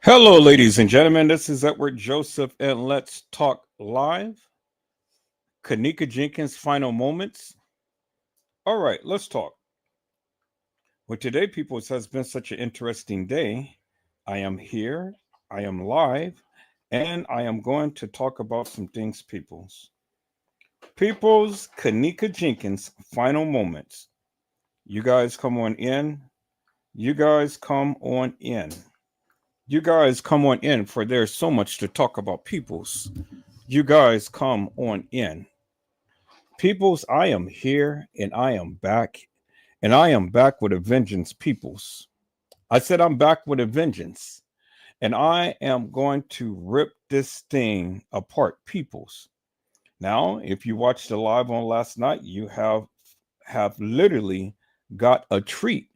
Hello, ladies and gentlemen. This is Edward Joseph, and let's talk live. Kenneka Jenkins' final moments. All right, let's talk. Well, today, people, it has been such an interesting day. I am here, I am live, and I am going to talk about some things, peoples. People's Kenneka Jenkins' final moments. You guys come on in. You guys come on in. You guys come on in, for there's so much to talk about, peoples. You guys come on in. Peoples, I am here and I am back. And I am back with a vengeance, peoples. I said I'm back with a vengeance. And I am going to rip this thing apart, peoples. Now, if you watched the live on last night, you have literally got a treat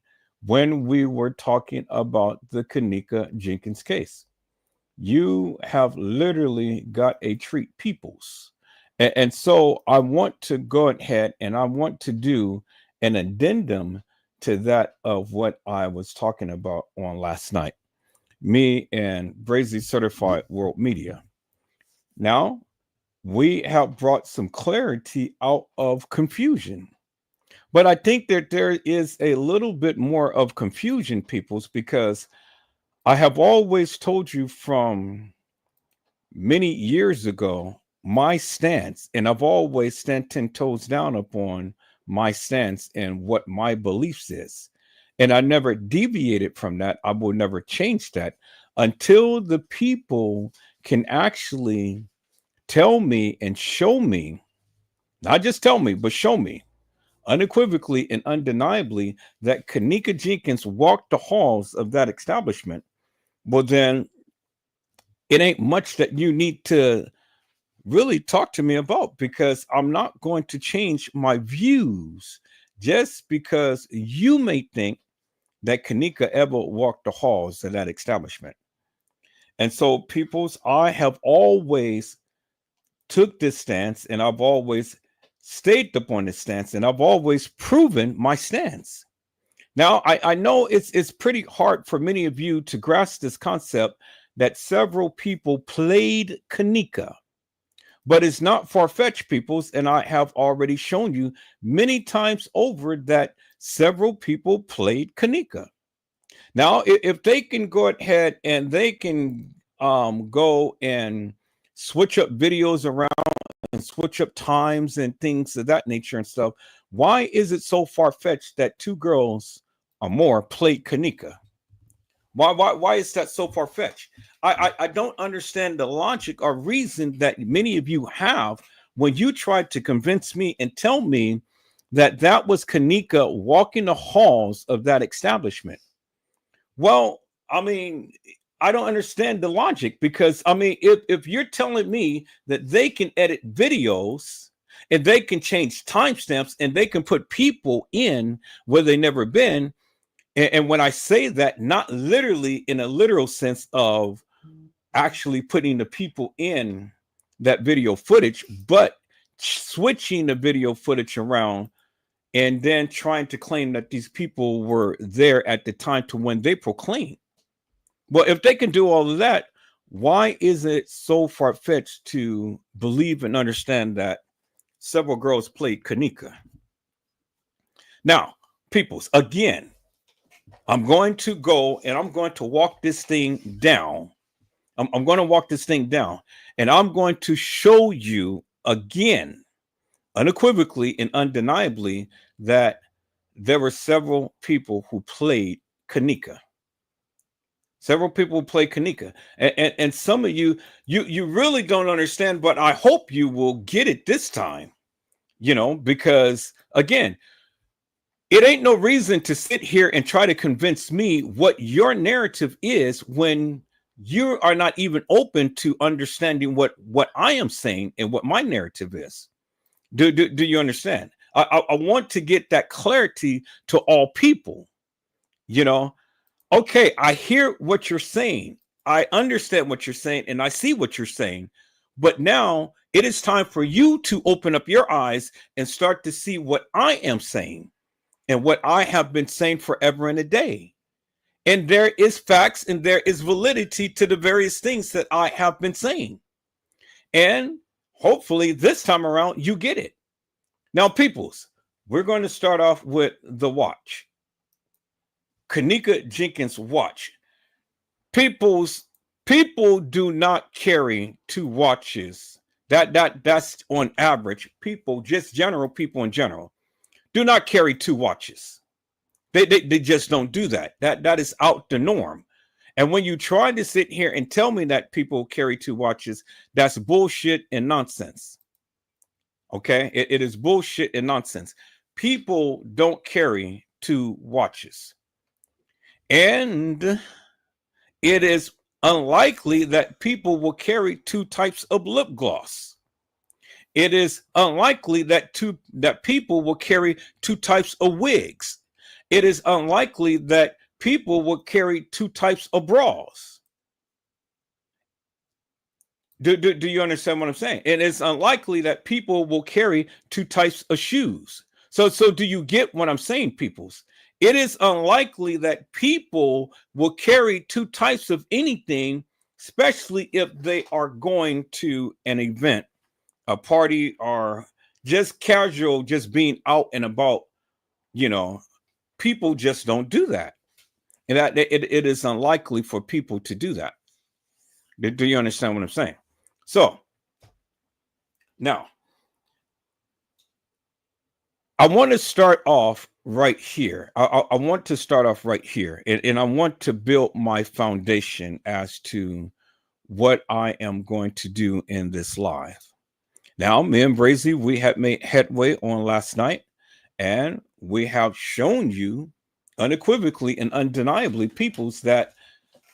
when we were talking about the Kenneka Jenkins case. You have literally got a treat, peoples. And so I want to go ahead and I want to do an addendum to that of what I was talking about on last night. Me and Brazy Certified World Media. Now, we have brought some clarity out of confusion. But I think that there is a little bit more of confusion, peoples, because I have always told you from many years ago my stance, and I've always stand 10 toes down upon my stance and what my beliefs is. And I never deviated from that. I will never change that until the people can actually tell me and show me, not just tell me, but show me unequivocally and undeniably that Kenneka Jenkins walked the halls of that establishment. Well, then it ain't much that you need to really talk to me about, because I'm not going to change my views just because you may think that Kenneka ever walked the halls of that establishment. And so, peoples, I have always took this stance, and I've always stayed upon this stance, and I've always proven my stance. Now, I know it's pretty hard for many of you to grasp this concept that several people played Kenneka. But it's not far-fetched, peoples, and I have already shown you many times over that several people played Kenneka. Now, if they can go ahead and they can go and switch up videos around and switch up times and things of that nature and stuff, why is it so far-fetched that two girls or more played Kenneka? Why is that so far-fetched? I don't understand the logic or reason that many of you have when you tried to convince me and tell me that that was Kenneka walking the halls of that establishment. Well, I mean, I don't understand the logic, because I mean, if you're telling me that they can edit videos and they can change timestamps and they can put people in where they never been, and when I say that, not literally in a literal sense of actually putting the people in that video footage, but switching the video footage around and then trying to claim that these people were there at the time to when they proclaimed. Well, if they can do all of that, why is it so far-fetched to believe and understand that several girls played Kenneka? Now, peoples, again, I'm going to go and I'm going to walk this thing down. I'm going to walk this thing down, and I'm going to show you again, unequivocally and undeniably, that there were several people who played Kenneka. Several people play Kenneka, and some of you really don't understand, but I hope you will get it this time. Because again, it ain't no reason to sit here and try to convince me what your narrative is when you are not even open to understanding what I am saying and what my narrative is. Do you understand? I want to get that clarity to all people. Okay, I hear what you're saying. I understand what you're saying, and I see what you're saying. But now it is time for you to open up your eyes and start to see what I am saying and what I have been saying forever and a day. And there is facts and there is validity to the various things that I have been saying. And hopefully this time around, you get it. Now, peoples, we're going to start off with the watch. Kenneka Jenkins watch. People do not carry two watches. That's on average. People, just general people in general, do not carry two watches. They just don't do that. That is out the norm. And when you try to sit here and tell me that people carry two watches, that's bullshit and nonsense. Okay, it is bullshit and nonsense. People don't carry two watches. And it is unlikely that people will carry two types of lip gloss. It is unlikely that people will carry two types of wigs. It is unlikely that people will carry two types of bras. Do you understand what I'm saying? It is unlikely that people will carry two types of shoes. So do you get what I'm saying, peoples? It is unlikely that people will carry two types of anything, especially if they are going to an event, a party, or just casual, just being out and about. You know, people just don't do that. And that it is unlikely for people to do that. Do you understand what I'm saying? So now I want to start off right here. I want to start off right here, and I want to build my foundation as to what I am going to do in this live. Now, me and Brazy, we have made headway on last night, and we have shown you unequivocally and undeniably, peoples, that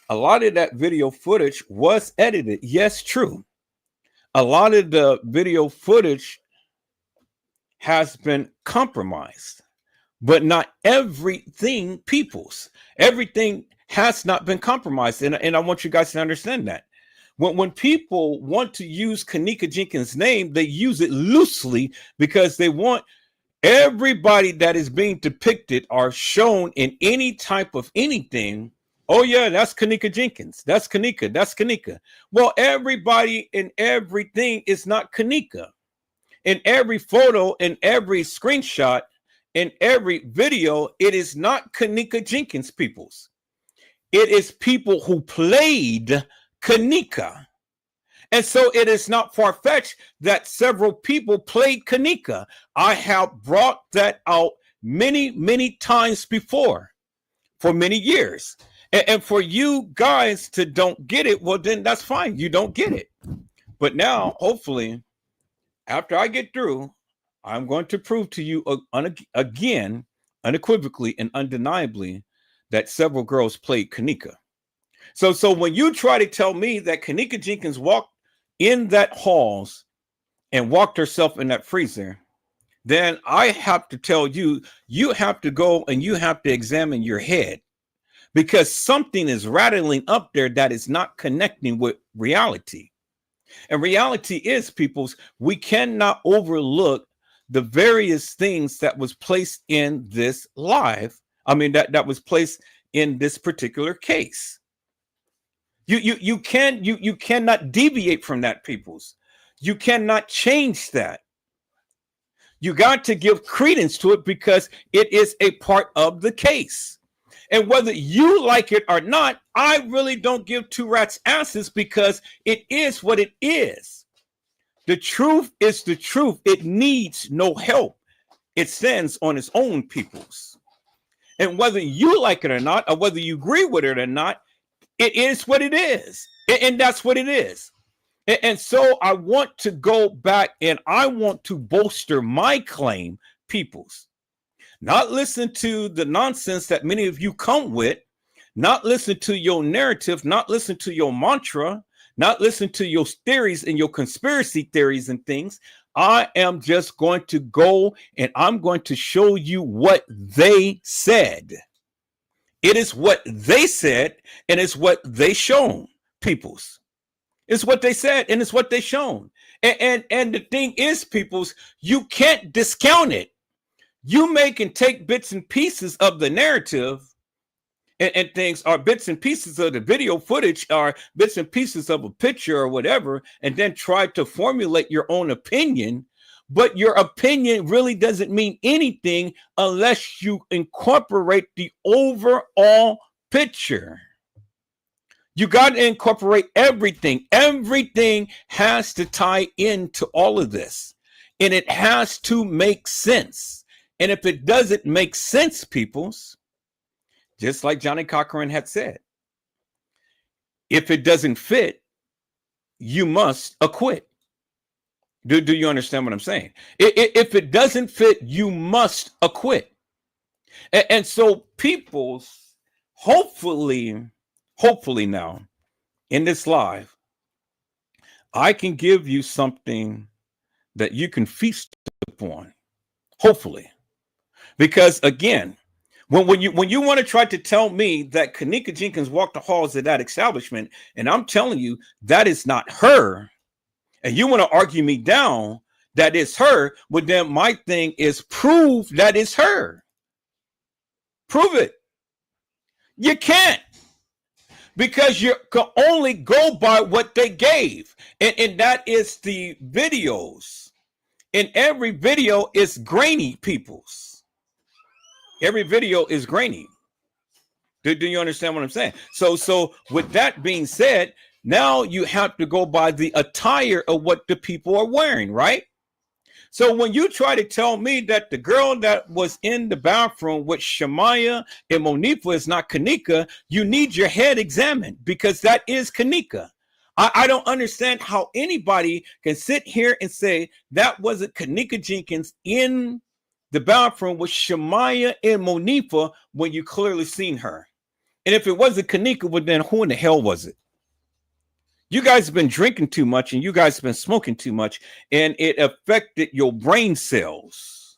a lot of that video footage was edited. Yes, true. A lot of the video footage has been compromised, but not everything, peoples. Everything has not been compromised. And I want you guys to understand that. When people want to use Kenneka Jenkins' name, they use it loosely because they want everybody that is being depicted or shown in any type of anything. Oh yeah, that's Kenneka Jenkins. That's Kenneka. That's Kenneka. Well, everybody and everything is not Kenneka. In every photo, in every screenshot, in every video, it is not Kenneka Jenkins, peoples. It is people who played Kenneka. And so it is not far-fetched that several people played Kenneka. I have brought that out many, many times before for many years. And for you guys to don't get it, well, then that's fine. You don't get it. But now, hopefully, after I get through, I'm going to prove to you again, unequivocally and undeniably, that several girls played Kenneka. So when you try to tell me that Kenneka Jenkins walked in that halls and walked herself in that freezer, then I have to tell you, you have to go and you have to examine your head, because something is rattling up there that is not connecting with reality. And reality is, peoples, we cannot overlook the various things that was placed in this live. I mean, that was placed in this particular case. You cannot deviate from that, peoples. You cannot change that. You got to give credence to it because it is a part of the case. And whether you like it or not, I really don't give two rats' asses, because it is what it is. The truth is the truth. It needs no help. It stands on its own, peoples. And whether you like it or not, or whether you agree with it or not, it is what it is. And that's what it is. And so I want to go back and I want to bolster my claim, peoples. Not listen to the nonsense that many of you come with, not listen to your narrative, not listen to your mantra, not listen to your theories and your conspiracy theories and things. I am just going to go and I'm going to show you what they said. It is what they said, and it's what they shown, peoples. It's what they said, and it's what they shown. And the thing is, peoples, you can't discount it. You make and take bits and pieces of the narrative and things are bits and pieces of the video footage, are bits and pieces of a picture or whatever, and then try to formulate your own opinion. But your opinion really doesn't mean anything unless you incorporate the overall picture. You got to incorporate everything. Everything has to tie into all of this, and it has to make sense. And if it doesn't make sense, peoples, just like Johnny Cochran had said, if it doesn't fit, you must acquit. Do you understand what I'm saying? If it doesn't fit, you must acquit. And so people's, hopefully now in this live, I can give you something that you can feast upon. Hopefully. Because again, when you want to try to tell me that Kenneka Jenkins walked the halls of that establishment, and I'm telling you that is not her, and you want to argue me down that it's her, well then my thing is prove that it's her. Prove it. You can't, because you can only go by what they gave, and that is the videos. And every video is grainy, peoples. Every video is grainy. Do you understand what I'm saying? So with that being said, now you have to go by the attire of what the people are wearing, right? So when you try to tell me that the girl that was in the bathroom with Shamaya and Monifa is not Kenneka, you need your head examined, because that is Kenneka. I don't understand how anybody can sit here and say that wasn't Kenneka Jenkins in the bathroom with Shamaya and Monifa when you clearly seen her. And if it wasn't Kenneka, well then who in the hell was it? You guys have been drinking too much, and you guys have been smoking too much, and it affected your brain cells.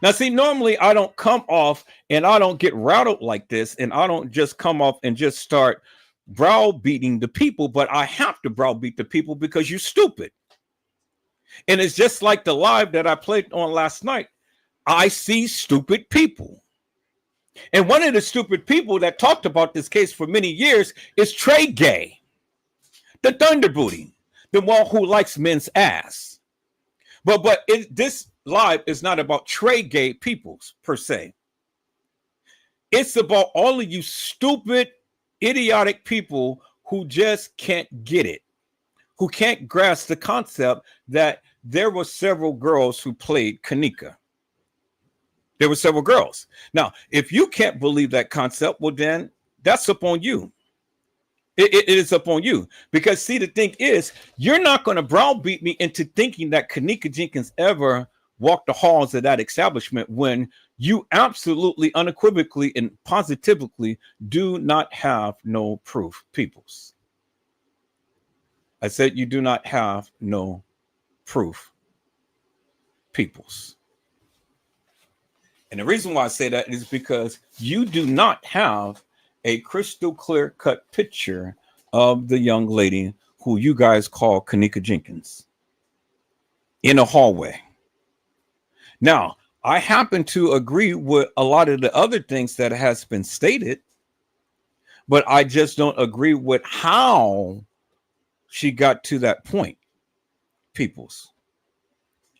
Now, see, normally I don't come off and I don't get rattled like this, and I don't just come off and just start browbeating the people, but I have to browbeat the people because you're stupid. And it's just like the live that I played on last night. I see stupid people. And one of the stupid people that talked about this case for many years is Trey Gay, the Thunder Booty, the one who likes men's ass. But this live is not about Trey Gay peoples per se. It's about all of you stupid, idiotic people who just can't get it, who can't grasp the concept that there were several girls who played Kenneka. There were several girls. Now, if you can't believe that concept, well, then that's up on you. It is up on you. Because, see, the thing is, you're not going to browbeat me into thinking that Kenneka Jenkins ever walked the halls of that establishment when you absolutely, unequivocally, and positively do not have no proof, peoples. I said you do not have no proof, peoples. And the reason why I say that is because you do not have a crystal clear cut picture of the young lady who you guys call Kenneka Jenkins in a hallway. Now, I happen to agree with a lot of the other things that has been stated, but I just don't agree with how she got to that point, peoples.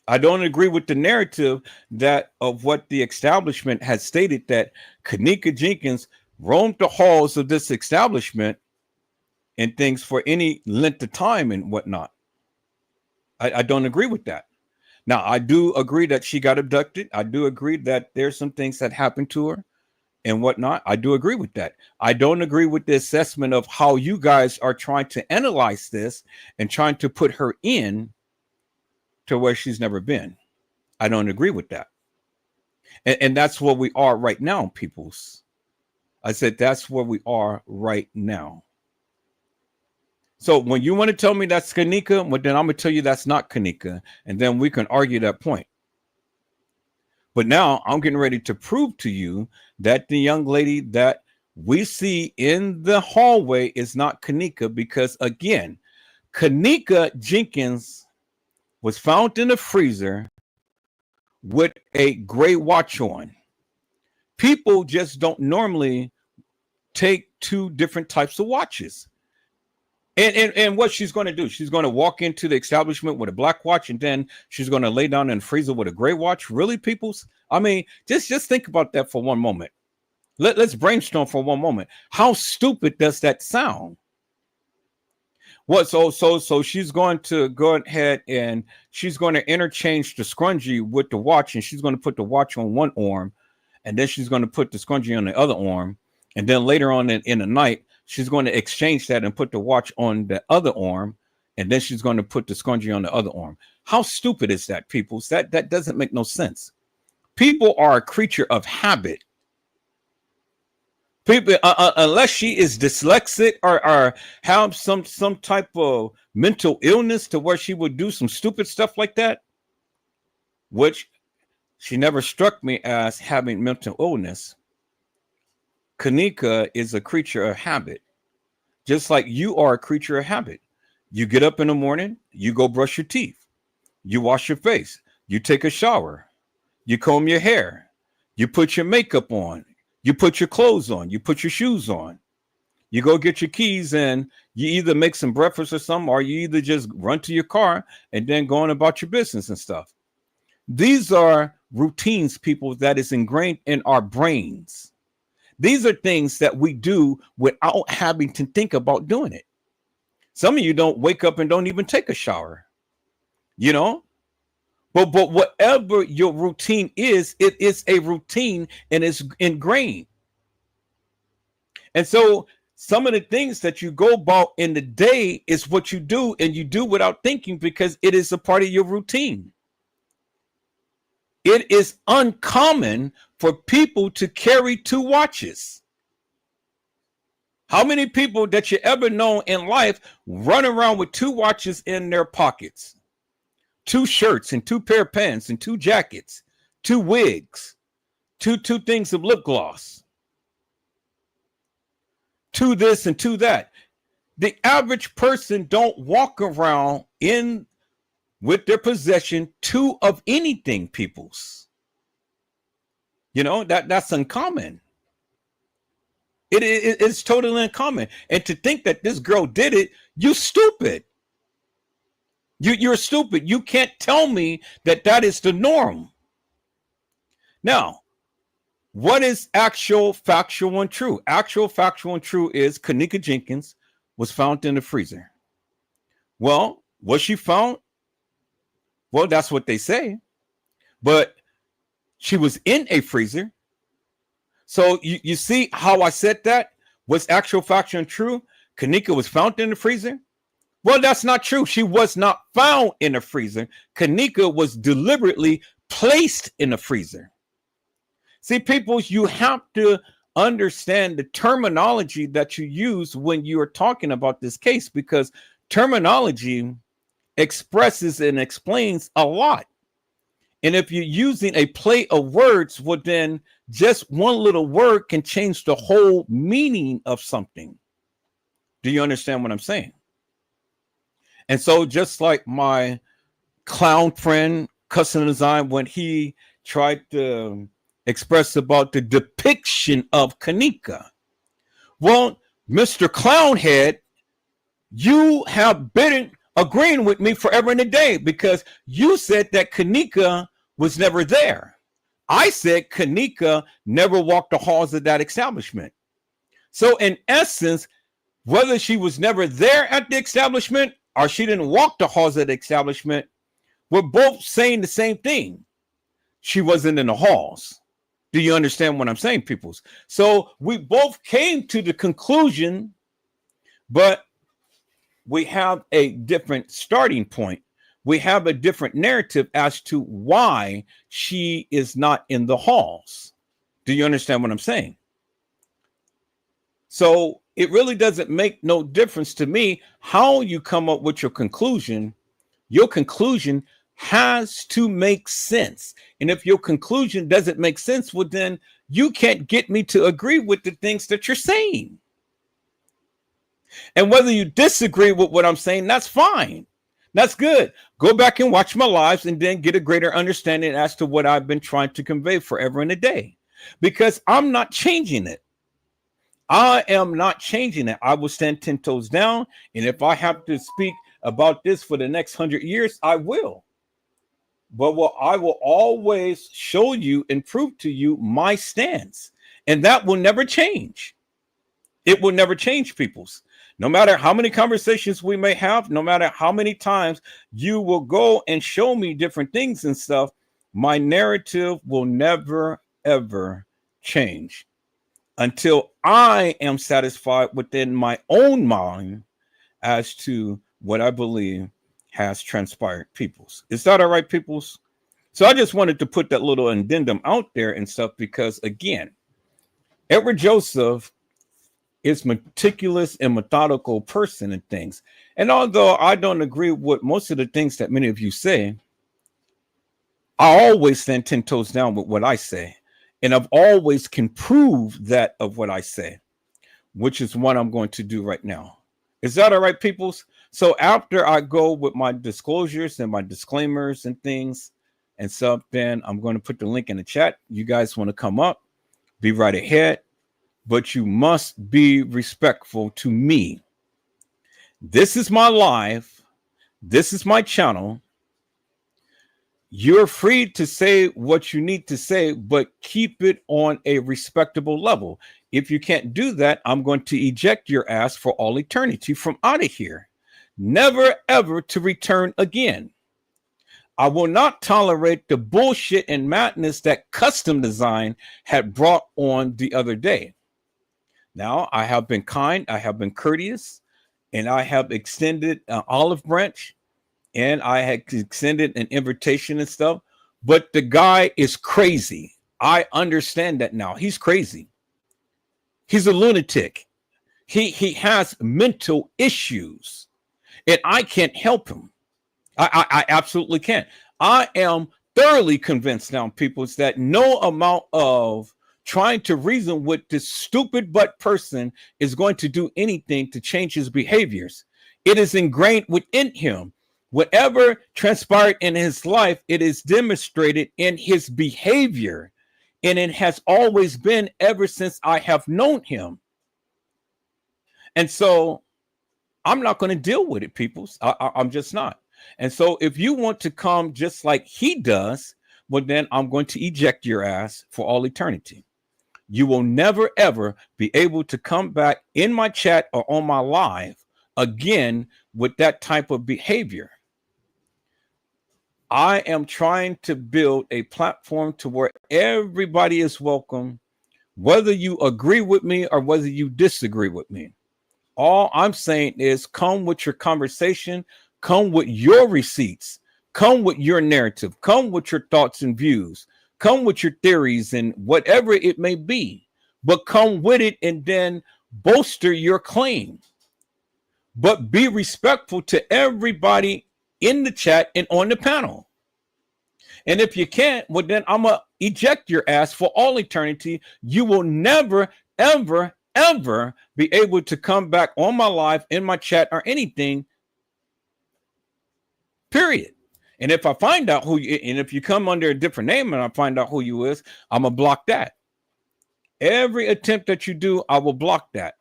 I don't agree with the narrative that of what the establishment has stated, that Kenneka Jenkins roamed the halls of this establishment and things for any length of time and whatnot. I don't agree with that. Now, I do agree that she got abducted. I do agree that there's some things that happened to her and whatnot. I do agree with that. I don't agree with the assessment of how you guys are trying to analyze this and trying to put her in to where she's never been. I don't agree with that. And that's where we are right now, peoples. I said that's where we are right now. So when you want to tell me that's Kenneka, well, then I'm going to tell you that's not Kenneka, and then we can argue that point. But now I'm getting ready to prove to you that the young lady that we see in the hallway is not Kenneka, because, again, Kenneka Jenkins was found in the freezer with a gray watch on. people just don't normally take two different types of watches. And what she's going to do, she's going to walk into the establishment with a black watch, and then she's going to lay down in the freezer with a gray watch. Really, peoples? I mean, just think about that for one moment. Let's brainstorm for one moment. How stupid does that sound? What? So she's going to go ahead and she's going to interchange the scrunchie with the watch, and she's going to put the watch on one arm, and then she's going to put the scrunchie on the other arm, and then later on in the night, she's going to exchange that and put the watch on the other arm, and then she's going to put the scrunchie on the other arm. How stupid is that, people? That doesn't make no sense. People are a creature of habit. People, unless she is dyslexic or have some type of mental illness to where she would do some stupid stuff like that, which she never struck me as having mental illness. Kenneka is a creature of habit, just like you are a creature of habit. You get up in the morning, you go brush your teeth, you wash your face, you take a shower, you comb your hair, you put your makeup on, you put your clothes on, you put your shoes on, you go get your keys, and you either make some breakfast or something, or you either just run to your car and then go on about your business and stuff. These are routines, people, that is ingrained in our brains. These are things that we do without having to think about doing it. Some of you don't wake up and don't even take a shower, you know? But whatever your routine is, it is a routine and it's ingrained. And so some of the things that you go about in the day is what you do, and you do without thinking because it is a part of your routine. It is uncommon for people to carry two watches. How many people that you ever know in life run around with two watches in their pockets? Two shirts and two pair of pants and two jackets, two wigs, two things of lip gloss, two this and two that. The average person don't walk around in with their possession two of anything, peoples. You know, that's uncommon. It's totally uncommon. And to think that this girl did it, you stupid. You're stupid. You can't tell me that is the norm. Now, what is actual, factual, and true? Actual, factual, and true is Kenneka Jenkins was found in the freezer. Well, was she found? Well, that's what they say. But she was in a freezer. So you see how I said that was actual, factual, and true? Kenneka was found in the freezer. Well, that's not true. She was not found in a freezer. Kenneka was deliberately placed in a freezer. See, people, you have to understand the terminology that you use when you are talking about this case, because terminology expresses and explains a lot. And if you're using a play of words, well, then just one little word can change the whole meaning of something. Do you understand what I'm saying? And so just like my clown friend, Custom Design, when he tried to express about the depiction of Kenneka. Well, Mr. Clownhead, you have been agreeing with me forever and a day, because you said that Kenneka was never there. I said Kenneka never walked the halls of that establishment. So in essence, whether she was never there at the establishment or she didn't walk the halls of the establishment, we're both saying the same thing. She wasn't in the halls. Do you understand what I'm saying, peoples? So we both came to the conclusion, but we have a different starting point. We have a different narrative as to why she is not in the halls. Do you understand what I'm saying? So it really doesn't make no difference to me how you come up with your conclusion. Your conclusion has to make sense. And if your conclusion doesn't make sense, well, then you can't get me to agree with the things that you're saying. And whether you disagree with what I'm saying, that's fine. That's good. Go back and watch my lives and then get a greater understanding as to what I've been trying to convey forever and a day. because I'm not changing it. I am not changing it. I will stand 10 toes down. And if I have to speak about this for the next 100 years, I will. But what I will always show you and prove to you my stance. And that will never change. It will never change, peoples. No matter how many conversations we may have, no matter how many times you will go and show me different things and stuff, my narrative will never, ever change until I am satisfied within my own mind as to what I believe has transpired, peoples. Is that all right, peoples? So I just wanted to put that little addendum out there and stuff because, again, Edward Joseph is meticulous and methodical person and things. And although I don't agree with most of the things that many of you say, I always stand 10 toes down with what I say. And I've always can prove that of what I say, which is what I'm going to do right now. Is that all right, peoples? So after I go with my disclosures and my disclaimers and things and stuff, then I'm going to put the link in the chat. You guys want to come up, be right ahead, but you must be respectful to me. This is my live. This is my channel. You're free to say what you need to say, but keep it on a respectable level. If you can't do that, I'm going to eject your ass for all eternity from out of here. Never, ever to return again. I will not tolerate the bullshit and madness that Custom Design had brought on the other day. Now, I have been kind, I have been courteous, and I have extended an olive branch, and I had extended an invitation and stuff, but the guy is crazy. I understand that now. He's crazy. He's a lunatic. He has mental issues, and I can't help him. I absolutely can't. I am thoroughly convinced now, people, is that no amount of trying to reason with this stupid butt person is going to do anything to change his behaviors. It is ingrained within him. Whatever transpired in his life, it is demonstrated in his behavior. And it has always been ever since I have known him. And so I'm not going to deal with it, peoples. I'm just not. And so if you want to come just like he does, well, then I'm going to eject your ass for all eternity. You will never, ever be able to come back in my chat or on my live again with that type of behavior. I am trying to build a platform to where everybody is welcome, whether you agree with me or whether you disagree with me. All I'm saying is come with your conversation, come with your receipts, come with your narrative, come with your thoughts and views, come with your theories and whatever it may be, but come with it and then bolster your claim. But be respectful to everybody in the chat and on the panel. And if you can't, well, then I'm going to eject your ass for all eternity. You will never, ever, ever be able to come back on my live, in my chat, or anything, period. And if I find out who you, and if you come under a different name and I find out who you is, I'm going to block that. Every attempt that you do, I will block that.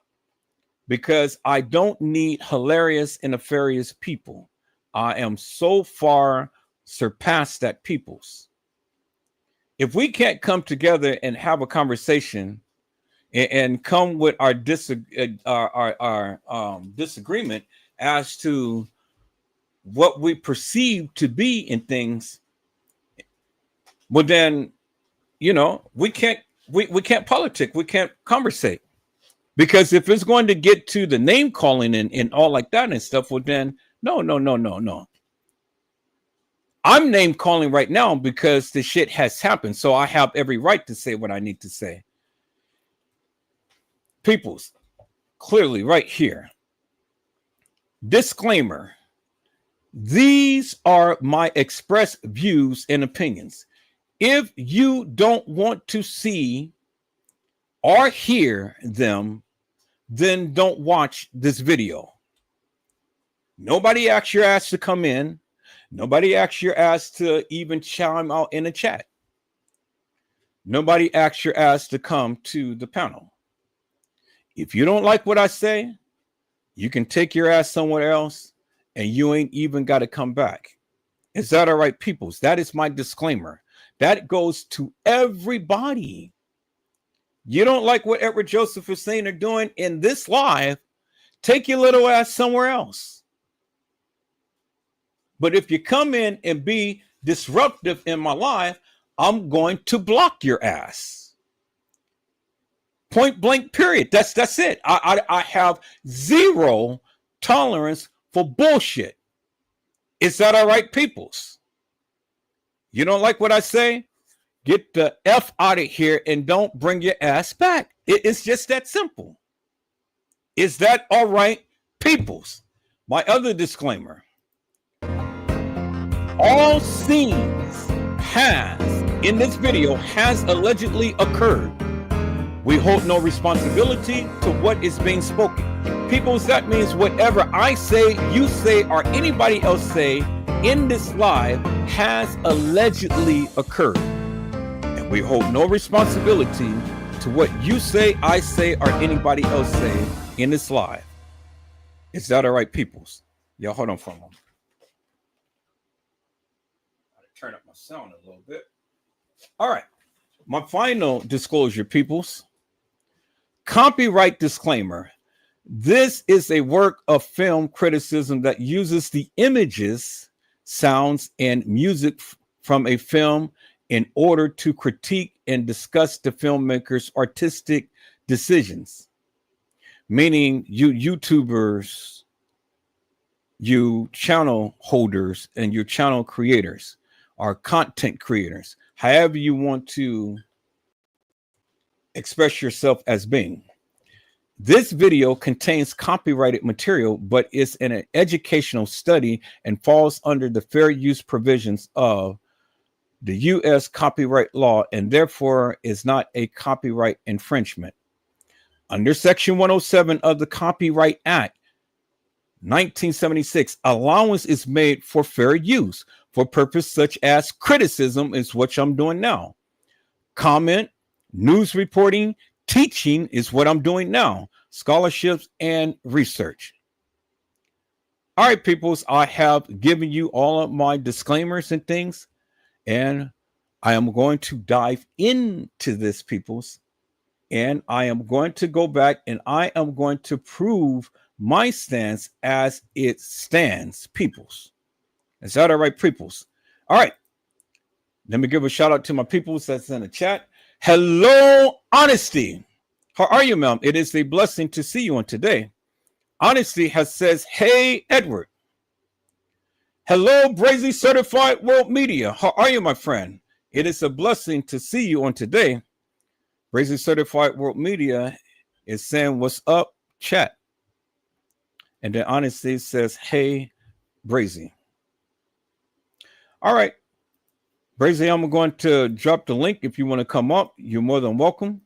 Because I don't need hilarious and nefarious people. I am so far surpassed that, peoples. If we can't come together and have a conversation and come with our disagreement as to what we perceive to be in things, well then, you know, we can't politic, we can't conversate. Because if it's going to get to the name calling and all like that and stuff, well then, no. I'm name calling right now because the shit has happened. So I have every right to say what I need to say. Peoples, clearly right here. Disclaimer. These are my express views and opinions. If you don't want to see or hear them, then don't watch this video. Nobody asked your ass to come in. Nobody asked your ass to even chime out in the chat. Nobody asked your ass to come to the panel. If you don't like what I say, you can take your ass somewhere else and you ain't even got to come back. Is that all right, peoples? That is my disclaimer. That goes to everybody. You don't like what Edward Joseph is saying or doing in this live, take your little ass somewhere else. But if you come in and be disruptive in my life, I'm going to block your ass. Point blank, period. That's it. I have zero tolerance for bullshit. Is that all right, peoples? You don't like what I say? Get the F out of here and don't bring your ass back. It's just that simple. Is that all right, peoples? My other disclaimer. All scenes in this video has allegedly occurred. We hold no responsibility to what is being spoken. Peoples, that means whatever I say, you say, or anybody else say in this live has allegedly occurred. And we hold no responsibility to what you say, I say, or anybody else say in this live. Is that all right, peoples? Y'all hold on for a moment. Turn up my sound a little bit. All right. My final disclosure, peoples. Copyright disclaimer. This is a work of film criticism that uses the images, sounds, and music from a film in order to critique and discuss the filmmaker's artistic decisions. Meaning you YouTubers, you channel holders, and your channel creators are content creators, however you want to express yourself as being. This video contains copyrighted material, but is an educational study and falls under the fair use provisions of the U.S. copyright law and therefore is not a copyright infringement. Under Section 107 of the Copyright Act, 1976, allowance is made for fair use for purpose such as criticism is what I'm doing now. Comment, news reporting, teaching is what I'm doing now. Scholarships and research. All right, peoples, I have given you all of my disclaimers and things, and I am going to dive into this, peoples, and I am going to go back and I am going to prove my stance as it stands, peoples. Is that all right, peoples? All right. Let me give a shout out to my peoples that's in the chat. Hello, Honesty. How are you, ma'am? It is a blessing to see you on today. Honesty has says, hey, Edward. Hello, Brazy Certified World Media. How are you, my friend? It is a blessing to see you on today. Brazy Certified World Media is saying, what's up, chat? And then Honesty says, hey, Brazy. All right. Brazy, I'm going to drop the link. If you want to come up, you're more than welcome.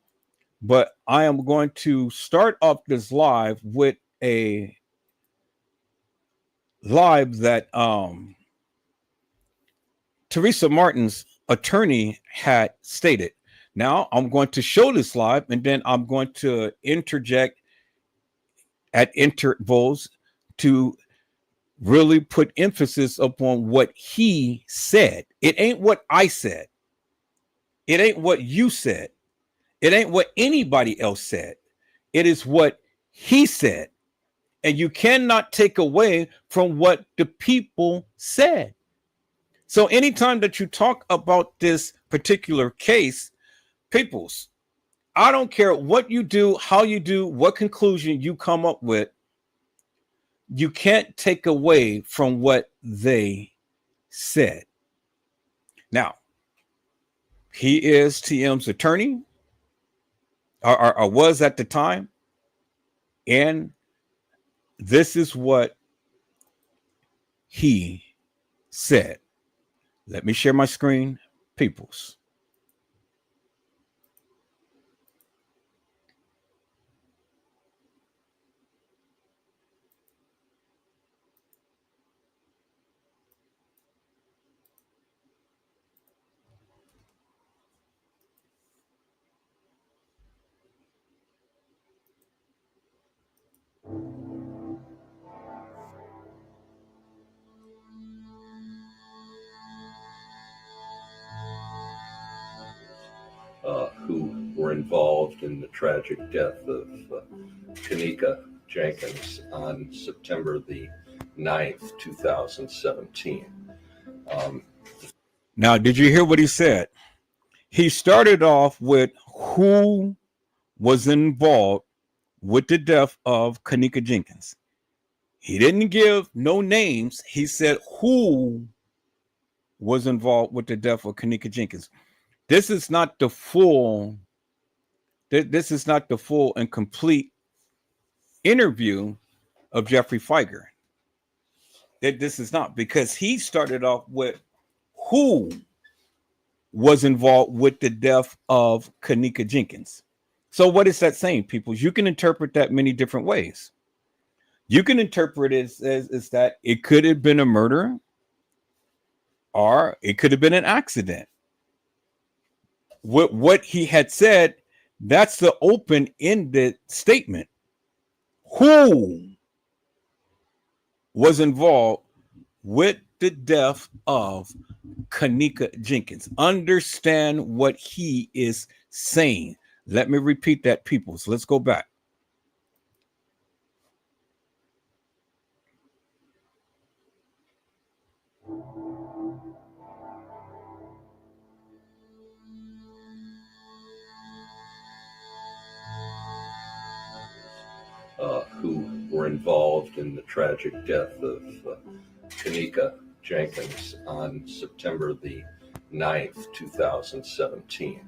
But I am going to start off this live with a live that Teresa Martin's attorney had stated. Now I'm going to show this live and then I'm going to interject at intervals to really put emphasis upon what he said. It ain't what I said. It ain't what you said. It ain't what anybody else said. It is what he said. And you cannot take away from what the people said. So anytime that you talk about this particular case, peoples, I don't care what you do, how you do, what conclusion you come up with, you can't take away from what they said. Now, he is TM's attorney, or was at the time, and this is what he said. Let me share my screen, peoples. were involved in the tragic death of Kenneka Jenkins on September the 9th, 2017. Now, did you hear what he said? He started off with who was involved with the death of Kenneka Jenkins. He didn't give no names. He said who was involved with the death of Kenneka Jenkins. This is not the full. This is not the full and complete interview of Jeffrey Feiger. This is not, because he started off with who was involved with the death of Kenneka Jenkins. So what is that saying, people? You can interpret that many different ways. You can interpret it as that it could have been a murder, or it could have been an accident. What he had said, that's the open-ended statement. Who was involved with the death of Kenneka Jenkins? Understand what he is saying. Let me repeat that, people. So let's go back. Who were involved in the tragic death of Kenneka Jenkins on September the 9th, 2017.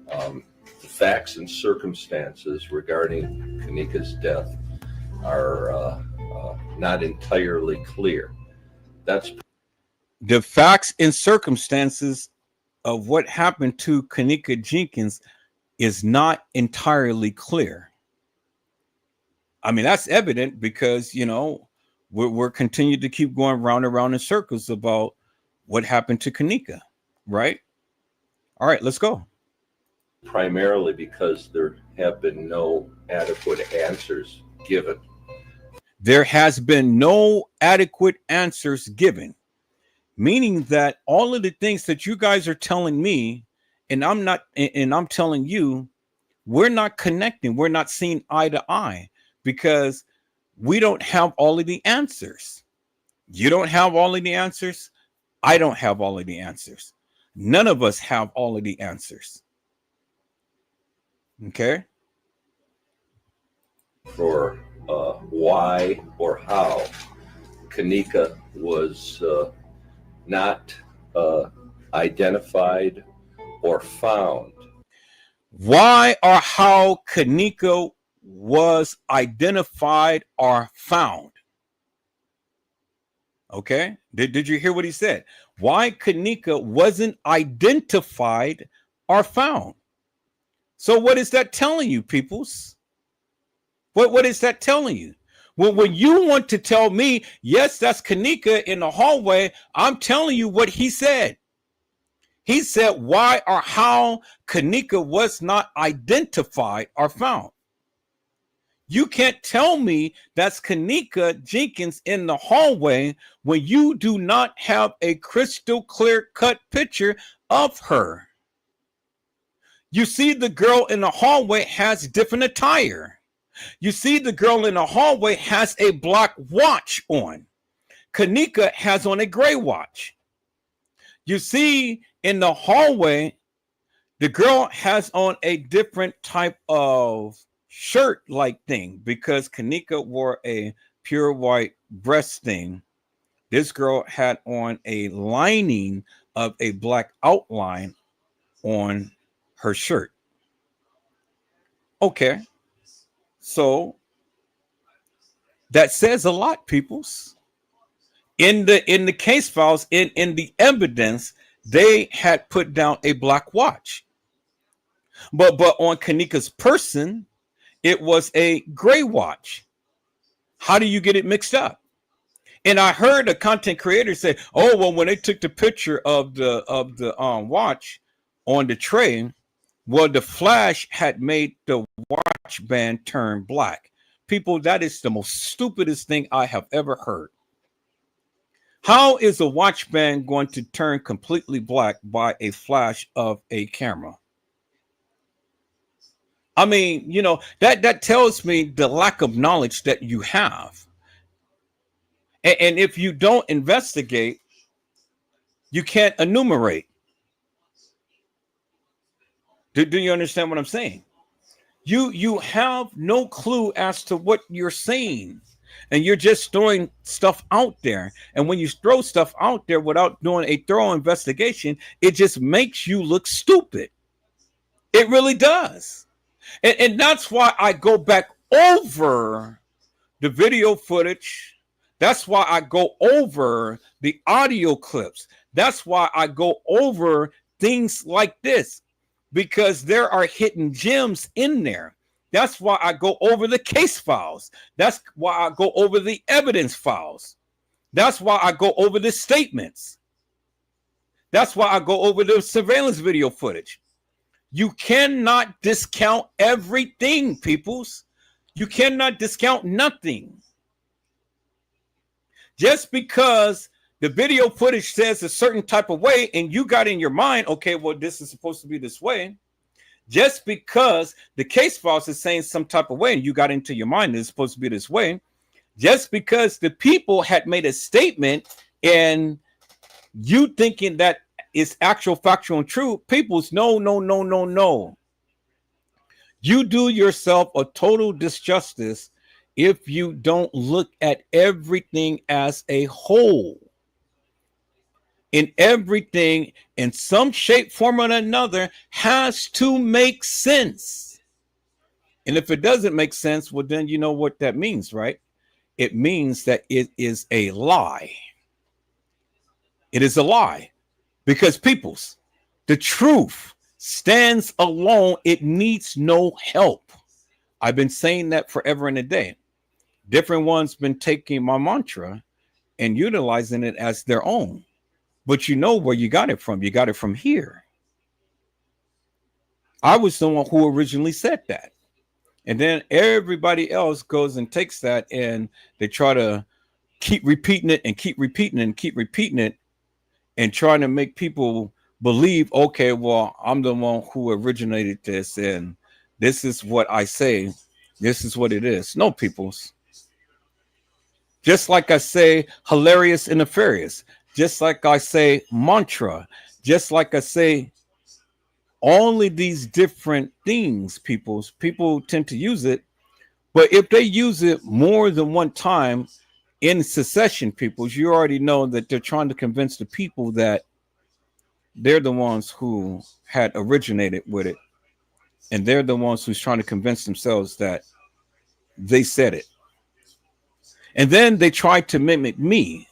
The facts and circumstances regarding Kenneka's death are not entirely clear. That's the facts and circumstances of what happened to Kenneka Jenkins is not entirely clear. I mean, that's evident because, you know, we're continuing to keep going round and round in circles about what happened to Kenneka, right? All right, let's go. Primarily because there have been no adequate answers given. There has been no adequate answers given, meaning that all of the things that you guys are telling me, and I'm telling you, we're not connecting. We're not seeing eye to eye because we don't have all of the answers. You don't have all of the answers. I don't have all of the answers. None of us have all of the answers. Okay. For why or how Kenneka was not identified or found. Why or how Kenneka was identified or found. Okay. Did you hear what he said? Why Kenneka wasn't identified or found. So what is that telling you, peoples? What is that telling you? Well, when you want to tell me, yes, that's Kenneka in the hallway, I'm telling you what he said. He said why or how Kenneka was not identified or found. You can't tell me that's Kenneka Jenkins in the hallway when you do not have a crystal clear cut picture of her. You see, the girl in the hallway has different attire. You see, the girl in the hallway has a black watch on. Kenneka has on a gray watch. You see, in the hallway, the girl has on a different type of shirt-like thing because Kenneka wore a pure white breast thing. This girl had on a lining of a black outline on her shirt. Okay. So that says a lot, peoples. In the case files, in the evidence, they had put down a black watch. But on Kenneka's person, it was a gray watch. How do you get it mixed up? And I heard a content creator say, "Oh, well, when they took the picture of the watch on the tray, well, the flash had made the watch band turn black." People, that is the most stupidest thing I have ever heard. How is a watch band going to turn completely black by a flash of a camera? I mean, that tells me the lack of knowledge that you have. And if you don't investigate, you can't enumerate. Do you understand what I'm saying? You have no clue as to what you're saying, and you're just throwing stuff out there. And when you throw stuff out there without doing a thorough investigation, it just makes you look stupid. It really does. And that's why I go back over the video footage. That's why I go over the audio clips. That's why I go over things like this, because there are hidden gems in there. That's why I go over the case files. That's why I go over the evidence files. That's why I go over the statements. That's why I go over the surveillance video footage. You cannot discount everything, peoples. You cannot discount nothing. Just because the video footage says a certain type of way and you got in your mind, okay, well, this is supposed to be this way. Just because the case files is saying some type of way and you got into your mind that it's supposed to be this way. Just because the people had made a statement and you thinking that is actual, factual, and true, people's no. You do yourself a total disjustice if you don't look at everything as a whole. In everything, in some shape, form, or another, has to make sense. And if it doesn't make sense, well, then you know what that means, right? It means that it is a lie. It is a lie. Because peoples, the truth stands alone. It needs no help. I've been saying that forever and a day. Different ones been taking my mantra and utilizing it as their own. But you know where you got it from. You got it from here. I was the one who originally said that. And then everybody else goes and takes that and they try to keep repeating it and keep repeating it and keep repeating it and trying to make people believe, okay, well, I'm the one who originated this and this is what I say. This is what it is. No, peoples. Just like I say, hilarious and nefarious. Just like I say, mantra. Just like I say, only these different things, people tend to use it. But if they use it more than one time in succession, peoples, you already know that they're trying to convince the people that they're the ones who had originated with it. And they're the ones who's trying to convince themselves that they said it. And then they try to mimic me.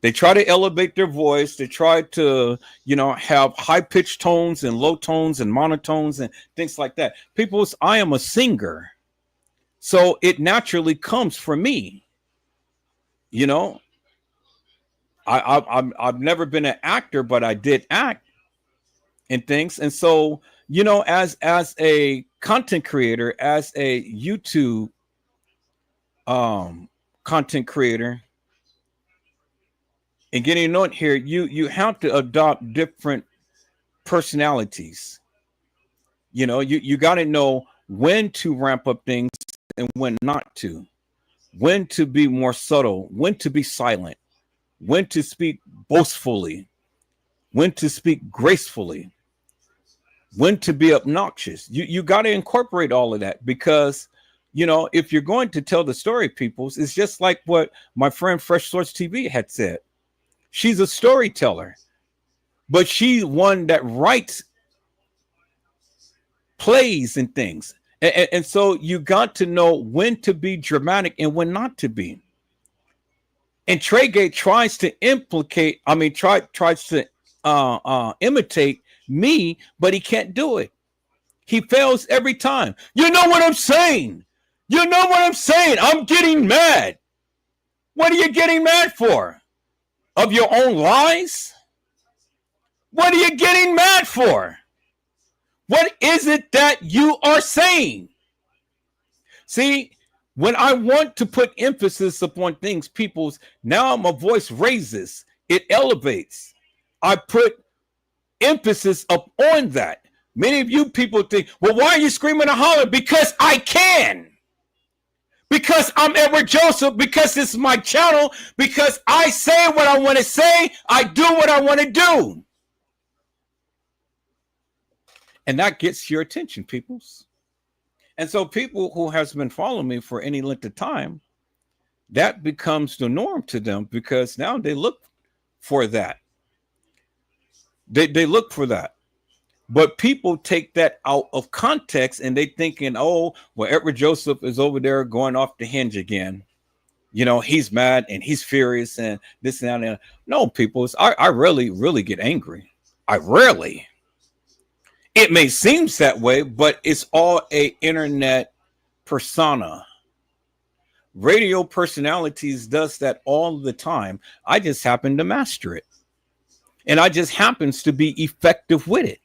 They try to elevate their voice. They try to, have high-pitched tones and low tones and monotones and things like that. Peoples, I am a singer. So it naturally comes from me. I've never been an actor, but I did act and things. And so, as a content creator, as a YouTube content creator, and getting on here, you have to adopt different personalities. You got to know when to ramp up things and when not to, when to be more subtle, when to be silent, when to speak boastfully, when to speak gracefully, when to be obnoxious. You got to incorporate all of that because, if you're going to tell the story, peoples, it's just like what my friend Fresh Source TV had said. She's a storyteller, but she's one that writes plays and things. And so you got to know when to be dramatic and when not to be. And Treygate tries to tries to imitate me, but he can't do it. He fails every time. You know what I'm saying? I'm getting mad. What are you getting mad for? Of your own lies? What are you getting mad for? What is it that you are saying? See, when I want to put emphasis upon things, now my voice raises, it elevates. I put emphasis upon that Many of you people think, well, why are you screaming and hollering? Because I can. Because I'm Edward Joseph, because it's my channel, because I say what I want to say, I do what I want to do. And that gets your attention, peoples. And so people who has been following me for any length of time, that becomes the norm to them, because now they look for that. They look for that. But people take that out of context and they thinking, oh, well, Edward Joseph is over there going off the hinge again. You know, he's mad and he's furious and this and that. No, people, I really, really get angry. I rarely. It may seem that way, but it's all a internet persona. Radio personalities does that all the time. I just happen to master it. And I just happens to be effective with it.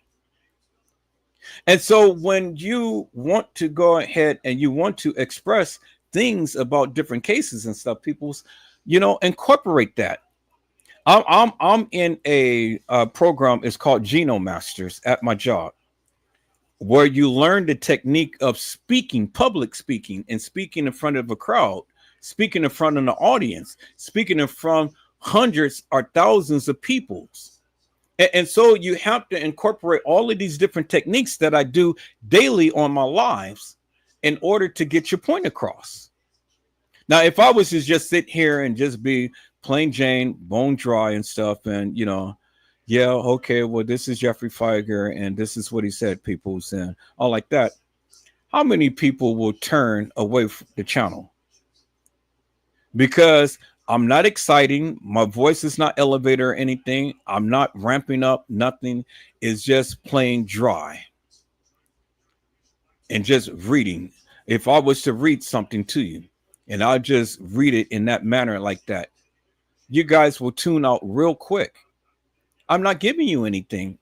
And so when you want to go ahead and you want to express things about different cases and stuff, people's, incorporate that. I'm in a program. It's called Genome Masters at my job, where you learn the technique of speaking, public speaking, and speaking in front of a crowd, speaking in front of the audience, speaking in front of hundreds or thousands of people. And so you have to incorporate all of these different techniques that I do daily on my lives in order to get your point across. Now, if I was to just sit here and just be plain Jane, bone dry and stuff, and, yeah, okay, well, this is Jeffrey Feiger, and this is what he said, peoples, and all like that, how many people will turn away from the channel? Because I'm not exciting. My voice is not elevator or anything. I'm not ramping up. Nothing. It's just plain dry. And just reading. If I was to read something to you, and I'll just read it in that manner like that, you guys will tune out real quick. I'm not giving you anything.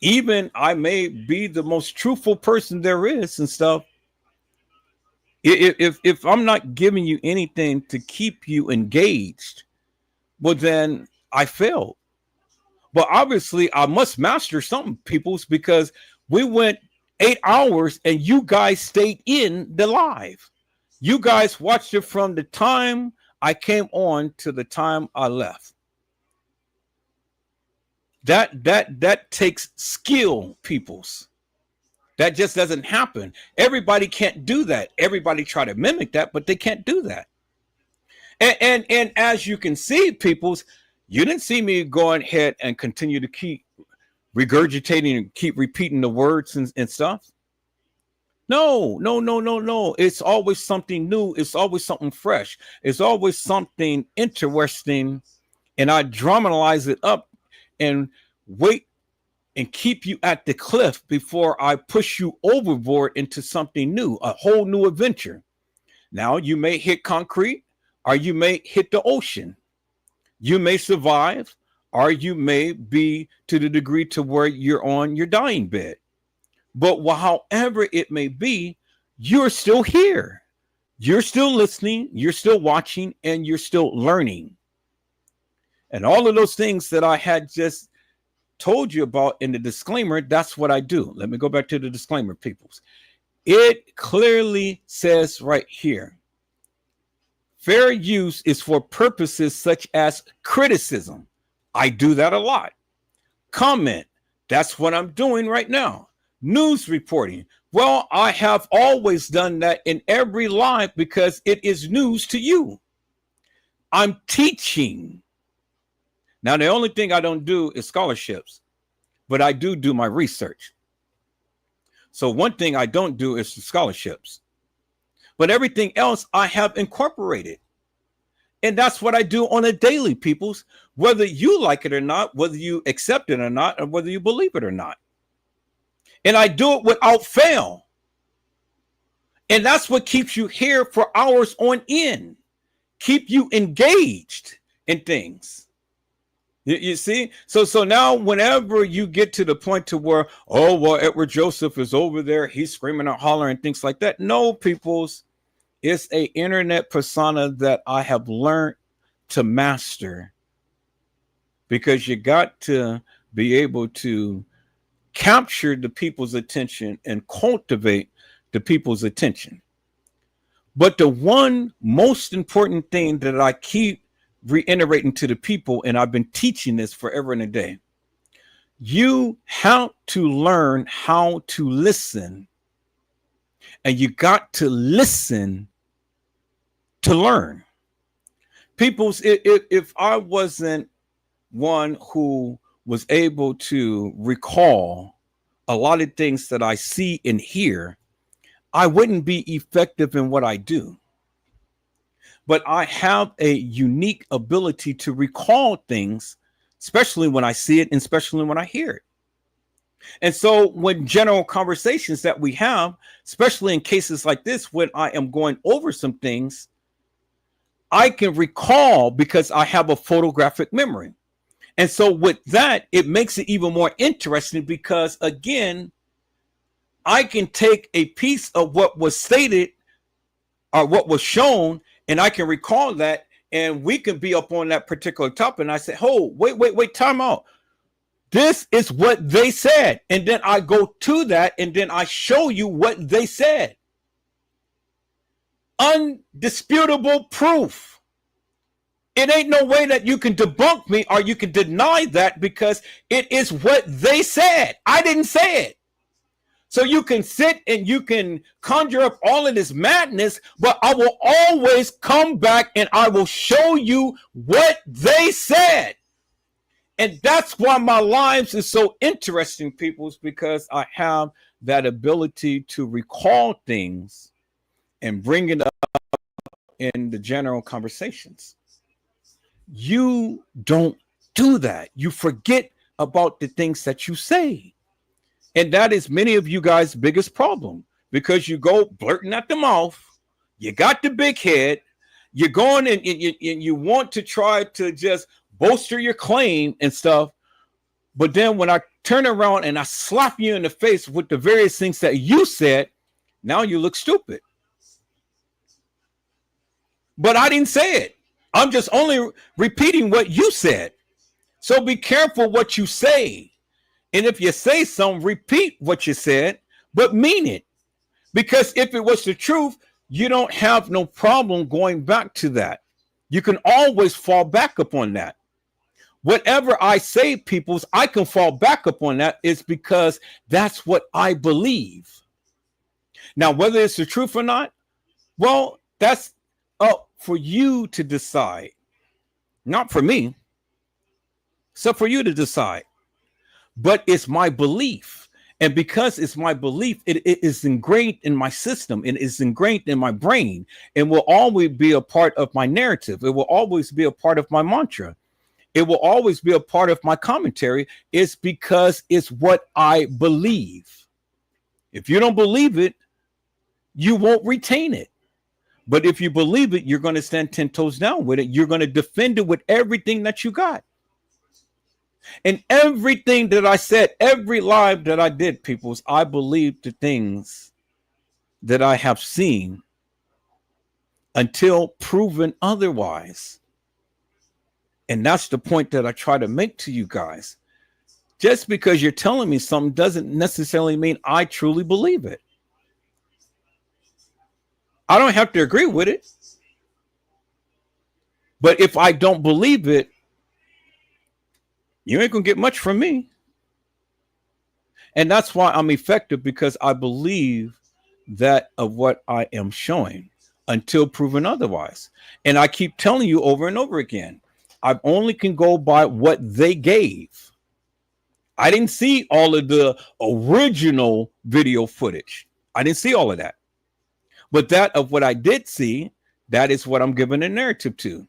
Even I may be the most truthful person there is and stuff. If I'm not giving you anything to keep you engaged, well, then I failed. But obviously, I must master something, peoples, because we went 8 hours and you guys stayed in the live. You guys watched it from the time I came on to the time I left. That takes skill, peoples. That just doesn't happen. Everybody can't do that. Everybody try to mimic that, but they can't do that. And as you can see, peoples, you didn't see me going ahead and continue to keep regurgitating and keep repeating the words and stuff. No. It's always something new. It's always something fresh. It's always something interesting. And I dramatize it up and wait and keep you at the cliff before I push you overboard into something new, a whole new adventure. Now you may hit concrete, or you may hit the ocean. You may survive, or you may be to the degree to where you're on your dying bed. But however it may be, you're still here. You're still listening, you're still watching, and you're still learning. And all of those things that I had just told you about in the disclaimer, that's what I do. Let me go back to the disclaimer, peoples. It clearly says right here, fair use is for purposes such as criticism. I do that a lot. Comment, that's what I'm doing right now. News reporting, well, I have always done that in every live because it is news to you. I'm teaching. Now, the only thing I don't do is scholarships, but I do my research. So one thing I don't do is scholarships, but everything else I have incorporated. And that's what I do on a daily, peoples, whether you like it or not, whether you accept it or not, or whether you believe it or not. And I do it without fail. And that's what keeps you here for hours on end, keep you engaged in things. You see, so now whenever you get to the point to where, oh, well, Edward Joseph is over there, he's screaming and hollering and things like that. No, peoples, it's a internet persona that I have learned to master, because you got to be able to capture the people's attention and cultivate the people's attention. But the one most important thing that I keep reiterating to the people, and I've been teaching this forever and a day, you have to learn how to listen, and you got to listen to learn. People's, if I wasn't one who was able to recall a lot of things that I see and hear, I wouldn't be effective in what I do. But I have a unique ability to recall things, especially when I see it and especially when I hear it. And so when general conversations that we have, especially in cases like this, when I am going over some things, I can recall because I have a photographic memory. And so with that, it makes it even more interesting because, again, I can take a piece of what was stated or what was shown, and I can recall that, and we can be up on that particular topic. And I say, oh, wait, time out. This is what they said. And then I go to that, and then I show you what they said. Undisputable proof. It ain't no way that you can debunk me or you can deny that because it is what they said. I didn't say it. So you can sit and you can conjure up all of this madness, but I will always come back and I will show you what they said. And that's why my lives is so interesting, peoples, because I have that ability to recall things and bring it up in the general conversations. You don't do that. You forget about the things that you say. And that is many of you guys' biggest problem because you go blurting at the mouth. You got the big head. You're going and you want to try to just bolster your claim and stuff. But then when I turn around and I slap you in the face with the various things that you said, now you look stupid. But I didn't say it. I'm just only repeating what you said. So be careful what you say. And if you say something, repeat what you said, but mean it. Because if it was the truth, you don't have no problem going back to that. You can always fall back upon that. Whatever I say, peoples, I can fall back upon that. It's because that's what I believe. Now, whether it's the truth or not, well, that's up for you to decide. Not for me. It's up for you to decide. But it's my belief. And because it's my belief, it is ingrained in my system. It is ingrained in my brain and will always be a part of my narrative. It will always be a part of my mantra. It will always be a part of my commentary. It's because it's what I believe. If you don't believe it, you won't retain it. But if you believe it, you're going to stand 10 toes down with it. You're going to defend it with everything that you got. And everything that I said, every live that I did, peoples, I believe the things that I have seen until proven otherwise. And that's the point that I try to make to you guys. Just because you're telling me something doesn't necessarily mean I truly believe it. I don't have to agree with it. But if I don't believe it, you ain't gonna get much from me. And that's why I'm effective, because I believe that of what I am showing until proven otherwise. And I keep telling you over and over again, I only can go by what they gave. I didn't see all of the original video footage. I didn't see all of that. But that of what I did see, that is what I'm giving a narrative to.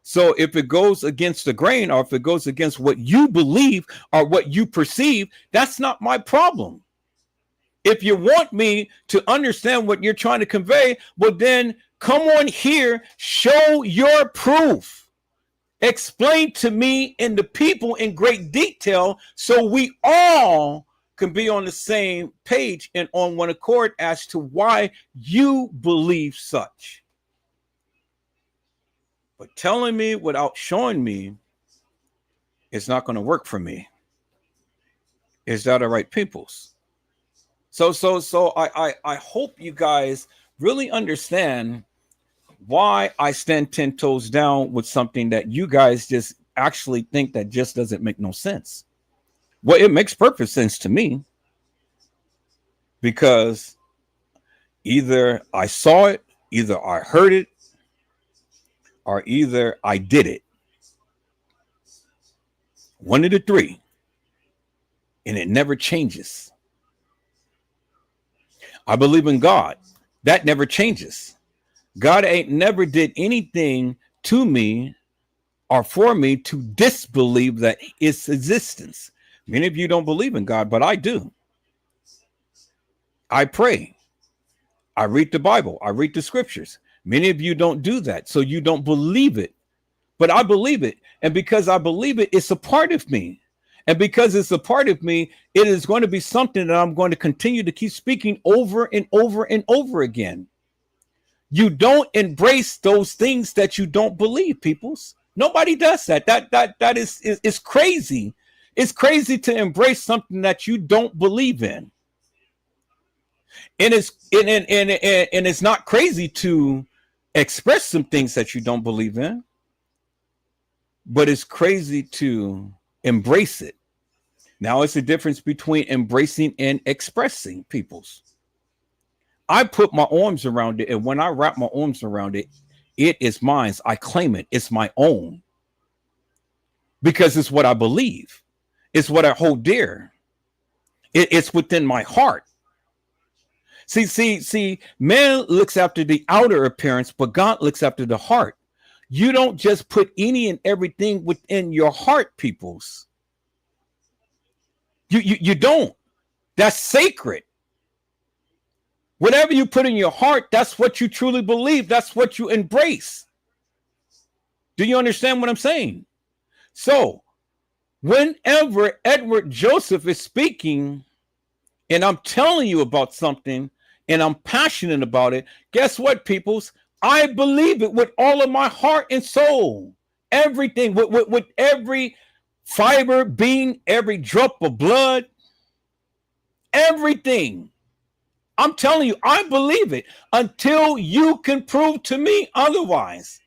So if it goes against the grain, or if it goes against what you believe or what you perceive, that's not my problem. If you want me to understand what you're trying to convey, well, then come on here, show your proof. Explain to me and the people in great detail so we all can be on the same page and on one accord as to why you believe such. But telling me without showing me, it's not going to work for me. Is that all right, peoples? So I hope you guys really understand why I stand 10 toes down with something that you guys just actually think that just doesn't make no sense. Well, it makes perfect sense to me because either I saw it, either I heard it, or either I did it. One of the three. And it never changes. I believe in God. That never changes. God ain't never did anything to me or for me to disbelieve that its existence. Many of you don't believe in God, but I do. I pray. I read the Bible. I read the scriptures. Many of you don't do that, so you don't believe it. But I believe it. And because I believe it, it's a part of me. And because it's a part of me, it is going to be something that I'm going to continue to keep speaking over and over and over again. You don't embrace those things that you don't believe, peoples. Nobody does that. That is crazy. It's crazy to embrace something that you don't believe in. And it's not crazy to express some things that you don't believe in, but it's crazy to embrace it. Now it's the difference between embracing and expressing, peoples. I put my arms around it, and when I wrap my arms around it, it is mine. I claim it. It's my own. Because it's what I believe. It's what I hold dear. It's within my heart. See, man looks after the outer appearance, but God looks after the heart. You don't just put any and everything within your heart, peoples. You don't. That's sacred. Whatever you put in your heart, that's what you truly believe. That's what you embrace. Do you understand what I'm saying? So, whenever Edward Joseph is speaking, and I'm telling you about something, and I'm passionate about it, guess what, peoples? I believe it with all of my heart and soul. Everything, with every fiber, being, every drop of blood, everything. I'm telling you, I believe it until you can prove to me otherwise.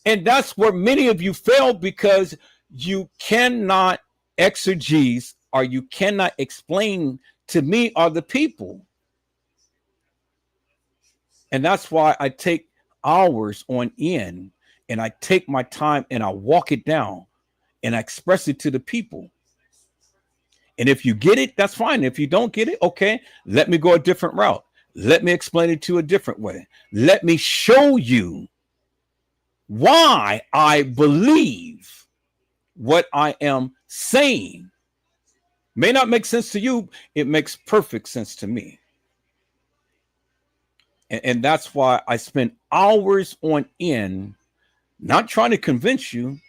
And that's where many of you fail, because you cannot exegese, or you cannot explain to me or the people. And that's why I take hours on end, and I take my time and I walk it down and I express it to the people. And if you get it, that's fine. If you don't get it, okay, let me go a different route. Let me explain it to a different way. Let me show you why I believe what I am saying. May not make sense to you. It makes perfect sense to me. And that's why I spend hours on end, not trying to convince you,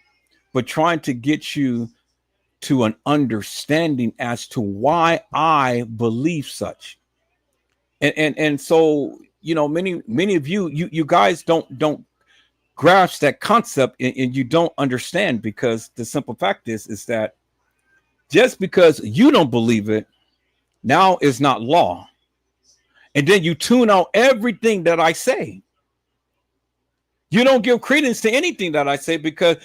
but trying to get you to an understanding as to why I believe such. And so, you know, many of you guys don't grasp that concept, and you don't understand, because the simple fact is that just because you don't believe it now is not law. And then you tune out everything that I say. You don't give credence to anything that I say, because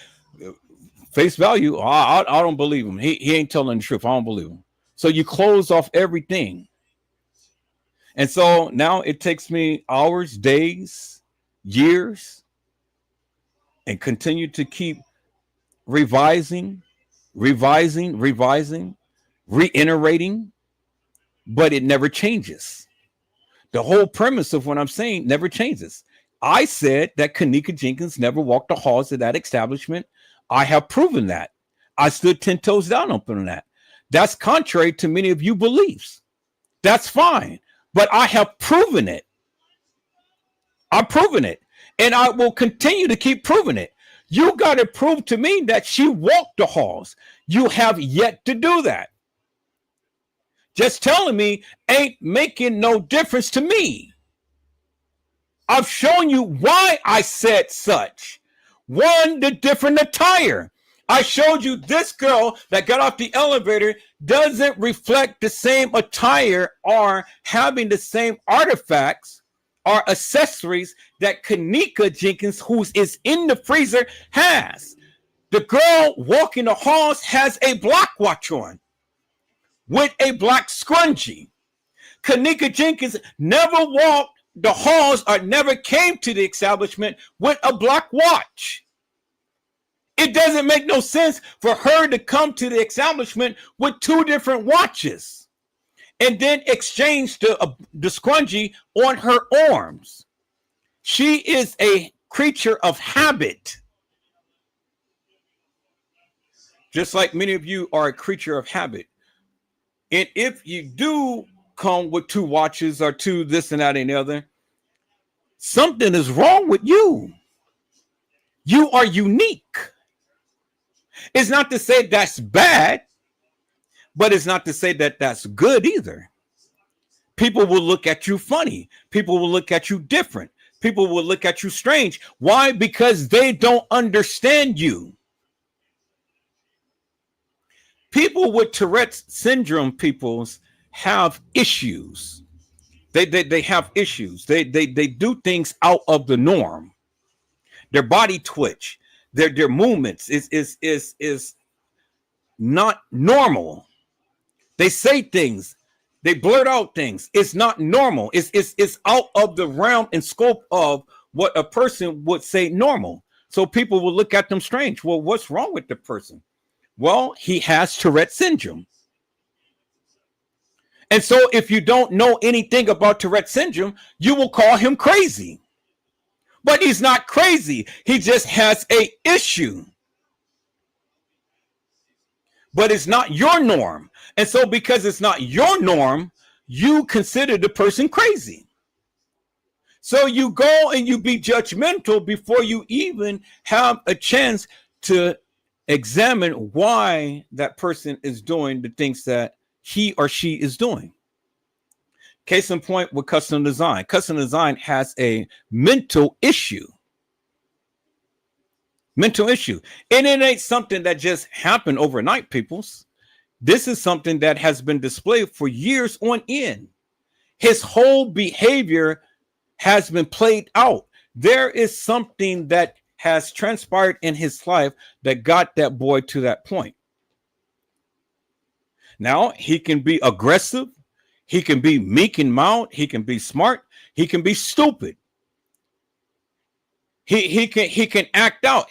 face value, I don't believe him. He ain't telling the truth. I don't believe him. So you close off everything. And so now it takes me hours, days, years, and continue to keep revising, reiterating, but it never changes. The whole premise of what I'm saying never changes. I said that Kenneka Jenkins never walked the halls of that establishment. I have proven that. I stood 10 toes down on that. That's contrary to many of you beliefs. That's fine. But I have proven it. I've proven it. And I will continue to keep proving it. You got to prove to me that she walked the halls. You have yet to do that. Just telling me ain't making no difference to me. I've shown you why I said such. One, the different attire. I showed you this girl that got off the elevator doesn't reflect the same attire or having the same artifacts or accessories that Kenneka Jenkins, who is in the freezer, has. The girl walking the halls has a black watch on with a black scrunchie. Kenneka Jenkins never walked the halls or never came to the establishment with a black watch. It doesn't make no sense for her to come to the establishment with two different watches and then exchange the scrunchie on her arms. She is a creature of habit. Just like many of you are a creature of habit. And if you do come with two watches or two this and that and the other, something is wrong with you. You are unique. It's not to say that's bad, but it's not to say that that's good either. People will look at you funny. People will look at you different. People will look at you strange. Why? Because they don't understand you. People with Tourette's syndrome peoples have issues. They have issues. They do things out of the norm. Their body twitch, their movements is not normal. They say things, they blurt out things. It's not normal. It's out of the realm and scope of what a person would say normal. So people will look at them strange. Well, what's wrong with the person? Well, he has Tourette syndrome. And so if you don't know anything about Tourette syndrome, you will call him crazy. But he's not crazy. He just has an issue. But it's not your norm. And so because it's not your norm, you consider the person crazy. So you go and you be judgmental before you even have a chance to examine why that person is doing the things that he or she is doing. Case in point with custom design. Custom design has a mental issue. Mental issue. And it ain't something that just happened overnight, peoples. This is something that has been displayed for years on end. His whole behavior has been played out. There is something that has transpired in his life that got that boy to that point. Now, he can be aggressive. He can be meek and mild. He can be smart. He can be stupid. He can act out.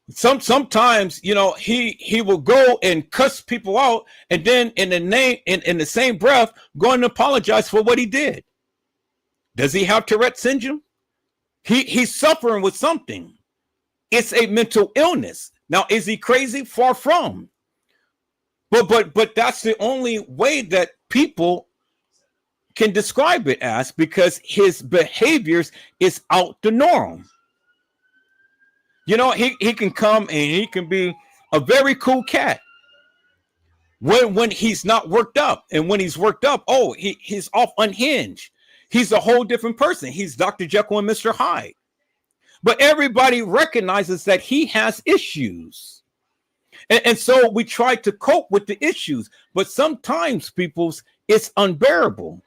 Sometimes, you know, he will go and cuss people out and then in the same breath go and apologize for what he did. Does he have Tourette syndrome? He's suffering with something. It's a mental illness. Now, is he crazy? Far from. But that's the only way that people can describe it as, because his behaviors is out the norm. You know, he can come and he can be a very cool cat when he's not worked up. And when he's worked up, he's off unhinged. He's a whole different person. He's Dr. Jekyll and Mr. Hyde. But everybody recognizes that he has issues. And so we try to cope with the issues. But sometimes, people's, it's unbearable.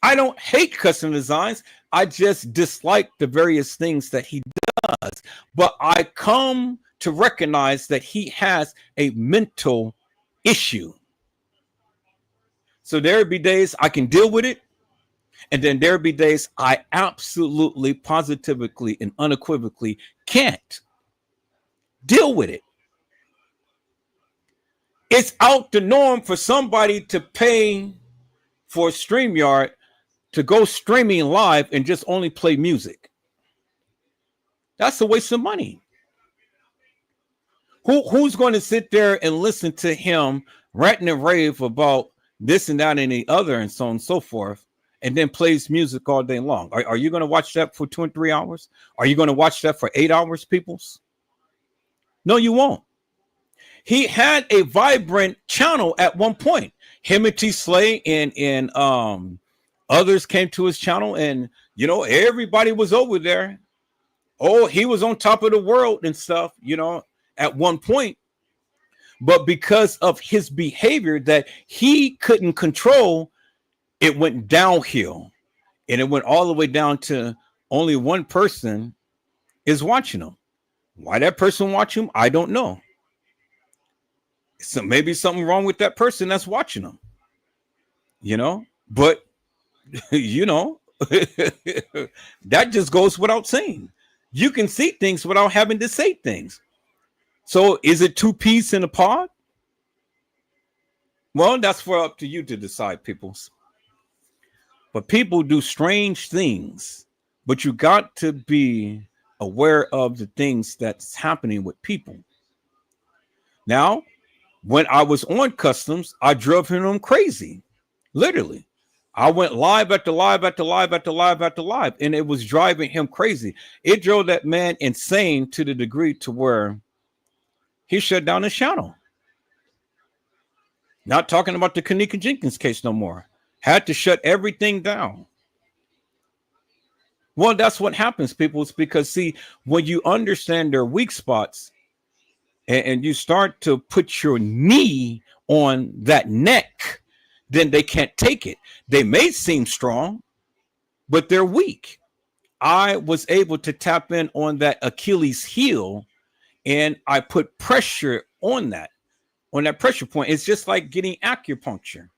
I don't hate custom designs. I just dislike the various things that he does. But I come to recognize that he has a mental issue. So there be days I can deal with it. And then there be days I absolutely, positively, and unequivocally can't deal with it. It's out the norm for somebody to pay for StreamYard to go streaming live and just only play music. That's a waste of money. Who's going to sit there and listen to him ranting and rave about this and that and the other and so on and so forth, and then plays music all day long? Are you going to watch that for 2 and 3 hours? Are you going to watch that for 8 hours, peoples? No, you won't. He had a vibrant channel at one point. Him and T Slay and others came to his channel, and you know, everybody was over there. Oh, he was on top of the world and stuff, you know. at one point, but because of his behavior that he couldn't control, it went downhill, and it went all the way down to only one person is watching him. Why that person watch him, I don't know. So maybe something wrong with that person that's watching him, but that just goes without saying. You can see things without having to say things. So is it two peas in a pod? Well, that's for up to you to decide, peoples. But people do strange things, but you got to be aware of the things that's happening with people. Now, when I was on customs, I drove him crazy. Literally. I went live after live after live after live after live, and it was driving him crazy. It drove that man insane to the degree to where he shut down his channel. Not talking about the Kenneka Jenkins case no more. Had to shut everything down. Well, that's what happens, people. It's because, see, when you understand their weak spots and you start to put your knee on that neck, then they can't take it. They may seem strong, but they're weak. I was able to tap in on that Achilles heel, and I put pressure on that pressure point. It's just like getting acupuncture,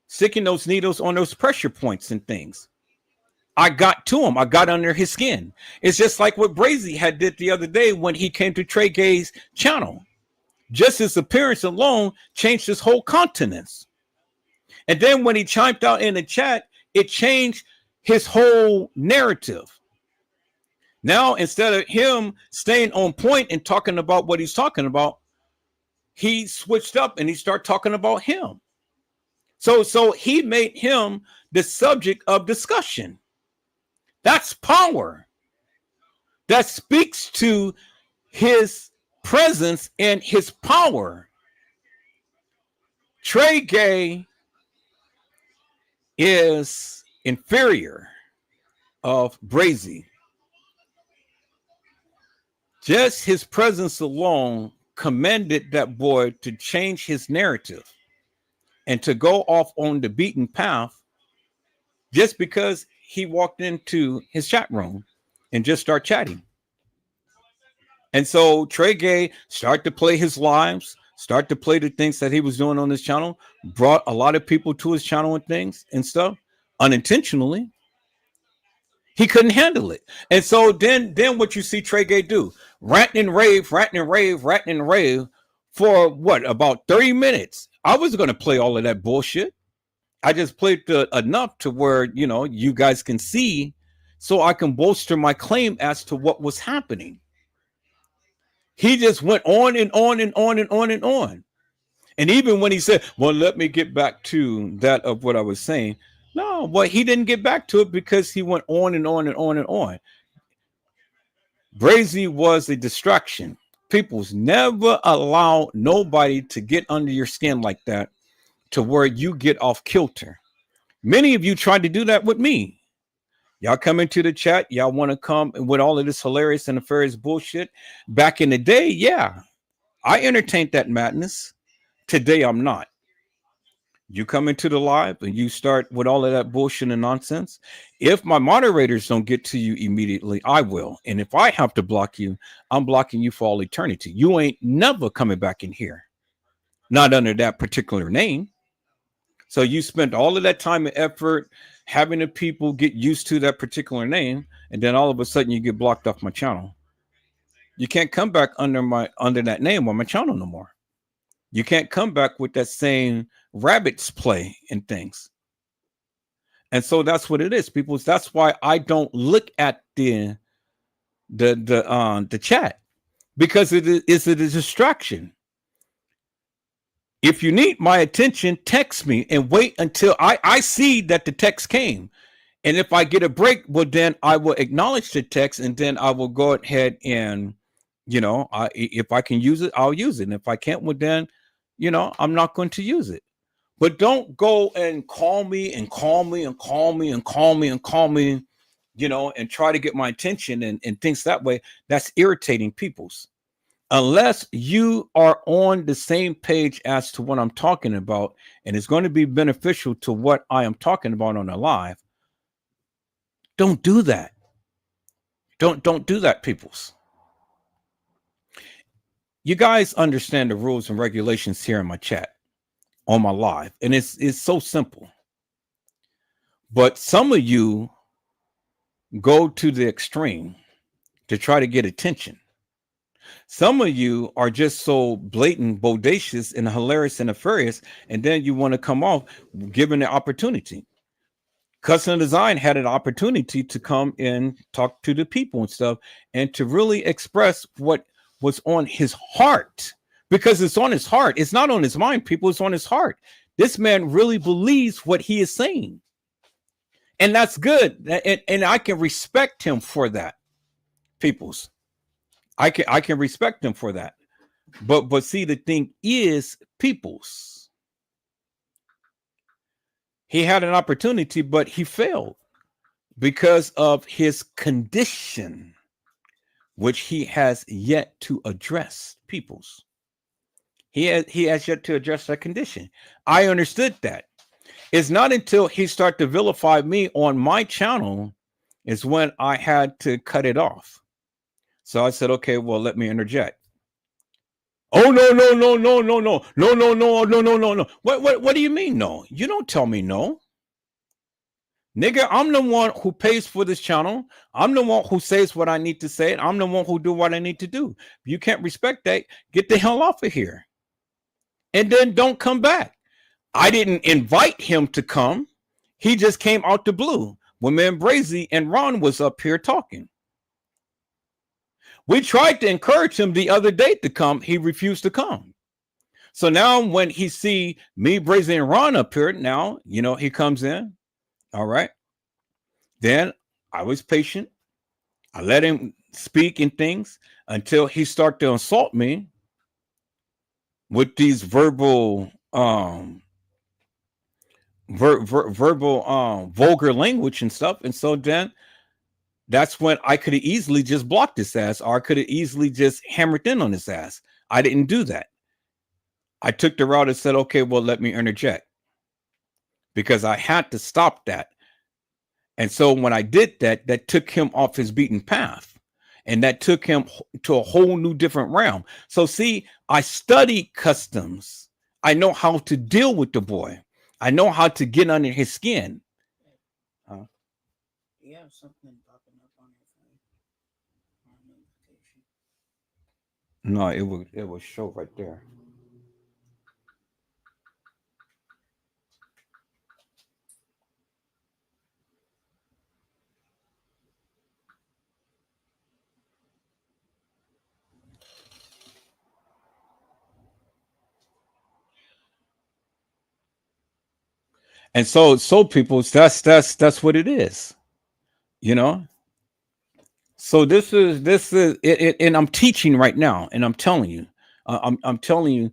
sticking those needles on those pressure points and things. I got to him. I got under his skin. It's just like what Brazy had did the other day when he came to Trey Gay's channel. Just his appearance alone changed his whole countenance. And then when he chimed out in the chat, it changed his whole narrative. Now, instead of him staying on point and talking about what he's talking about, he switched up and he started talking about him. So he made him the subject of discussion. That's power. That speaks to his presence and his power. Trey Gay is inferior of Brazy. Just his presence alone commended that boy to change his narrative and to go off on the beaten path just because he walked into his chat room and just start chatting. And so Trey Gay started to play his lives, start to play the things that he was doing on his channel, brought a lot of people to his channel and things and stuff unintentionally. He couldn't handle it. And so then what you see Trey Gay do, ranting and rave for what, about 30 minutes. I was going to play all of that bullshit. I just played enough to where, you guys can see so I can bolster my claim as to what was happening. He just went on and on and on and on and on. And even when he said, well, let me get back to that of what I was saying. No, well, he didn't get back to it because he went on and on and on and on. Brazy was a distraction. People's never allow nobody to get under your skin like that to where you get off kilter. Many of you tried to do that with me. Y'all come into the chat. Y'all want to come with all of this hilarious and nefarious bullshit. Back in the day, yeah, I entertained that madness. Today, I'm not. You come into the live and you start with all of that bullshit and nonsense. If my moderators don't get to you immediately, I will. And if I have to block you, I'm blocking you for all eternity. You ain't never coming back in here. Not under that particular name. So you spent all of that time and effort having the people get used to that particular name, and then all of a sudden you get blocked off my channel. You can't come back under that name on my channel no more. You can't come back with that same rabbits play and things. And so that's what it is, people. That's why I don't look at the chat, because it is a distraction. If you need my attention, text me and wait until I see that the text came. And if I get a break, well, then I will acknowledge the text, and then I will go ahead and, if I can use it, I'll use it. And if I can't, well, then, I'm not going to use it. But don't go and call me and call me and call me and call me and call me, and try to get my attention and things that way. That's irritating people's. Unless you are on the same page as to what I'm talking about, and it's going to be beneficial to what I am talking about on the live, don't do that. Don't do that, peoples. You guys understand the rules and regulations here in my chat on my live, and it's so simple. But some of you go to the extreme to try to get attention. Some of you are just so blatant, bodacious, and hilarious and nefarious, and then you want to come off given the opportunity. Custom Design had an opportunity to come and talk to the people and stuff, and to really express what was on his heart, because it's on his heart. It's not on his mind, people. It's on his heart. This man really believes what he is saying, and that's good. And I can respect him for that, peoples. I can respect him for that. But see, the thing is, peoples, he had an opportunity, but he failed because of his condition, which he has yet to address, peoples. He has yet to address that condition. I understood that. It's not until he started to vilify me on my channel is when I had to cut it off. So I said, okay, well, let me interject. Oh, no. What do you mean no? You don't tell me no. Nigga, I'm the one who pays for this channel. I'm the one who says what I need to say. I'm the one who do what I need to do. If you can't respect that, get the hell off of here. And then don't come back. I didn't invite him to come. He just came out the blue when me and Brazy and Ron was up here talking. We tried to encourage him the other day to come. He refused to come. So now when he see me, Brazy, and Ron up here, now, he comes in. All right. Then I was patient. I let him speak in things until he started to assault me with these verbal vulgar language and stuff. And so then that's when I could have easily just blocked his ass, or I could have easily just hammered in on his ass. I didn't do that. I took the route and said, okay, well, let me interject, because I had to stop that. And so when I did that, that took him off his beaten path, and that took him to a whole new different realm. So see, I studied customs. I know how to deal with the boy. I know how to get under his skin. You have something popping up on your phone. No, it will show right there. And so people, that's what it is, So this is it, and I'm teaching right now, and I'm telling you, I'm telling you,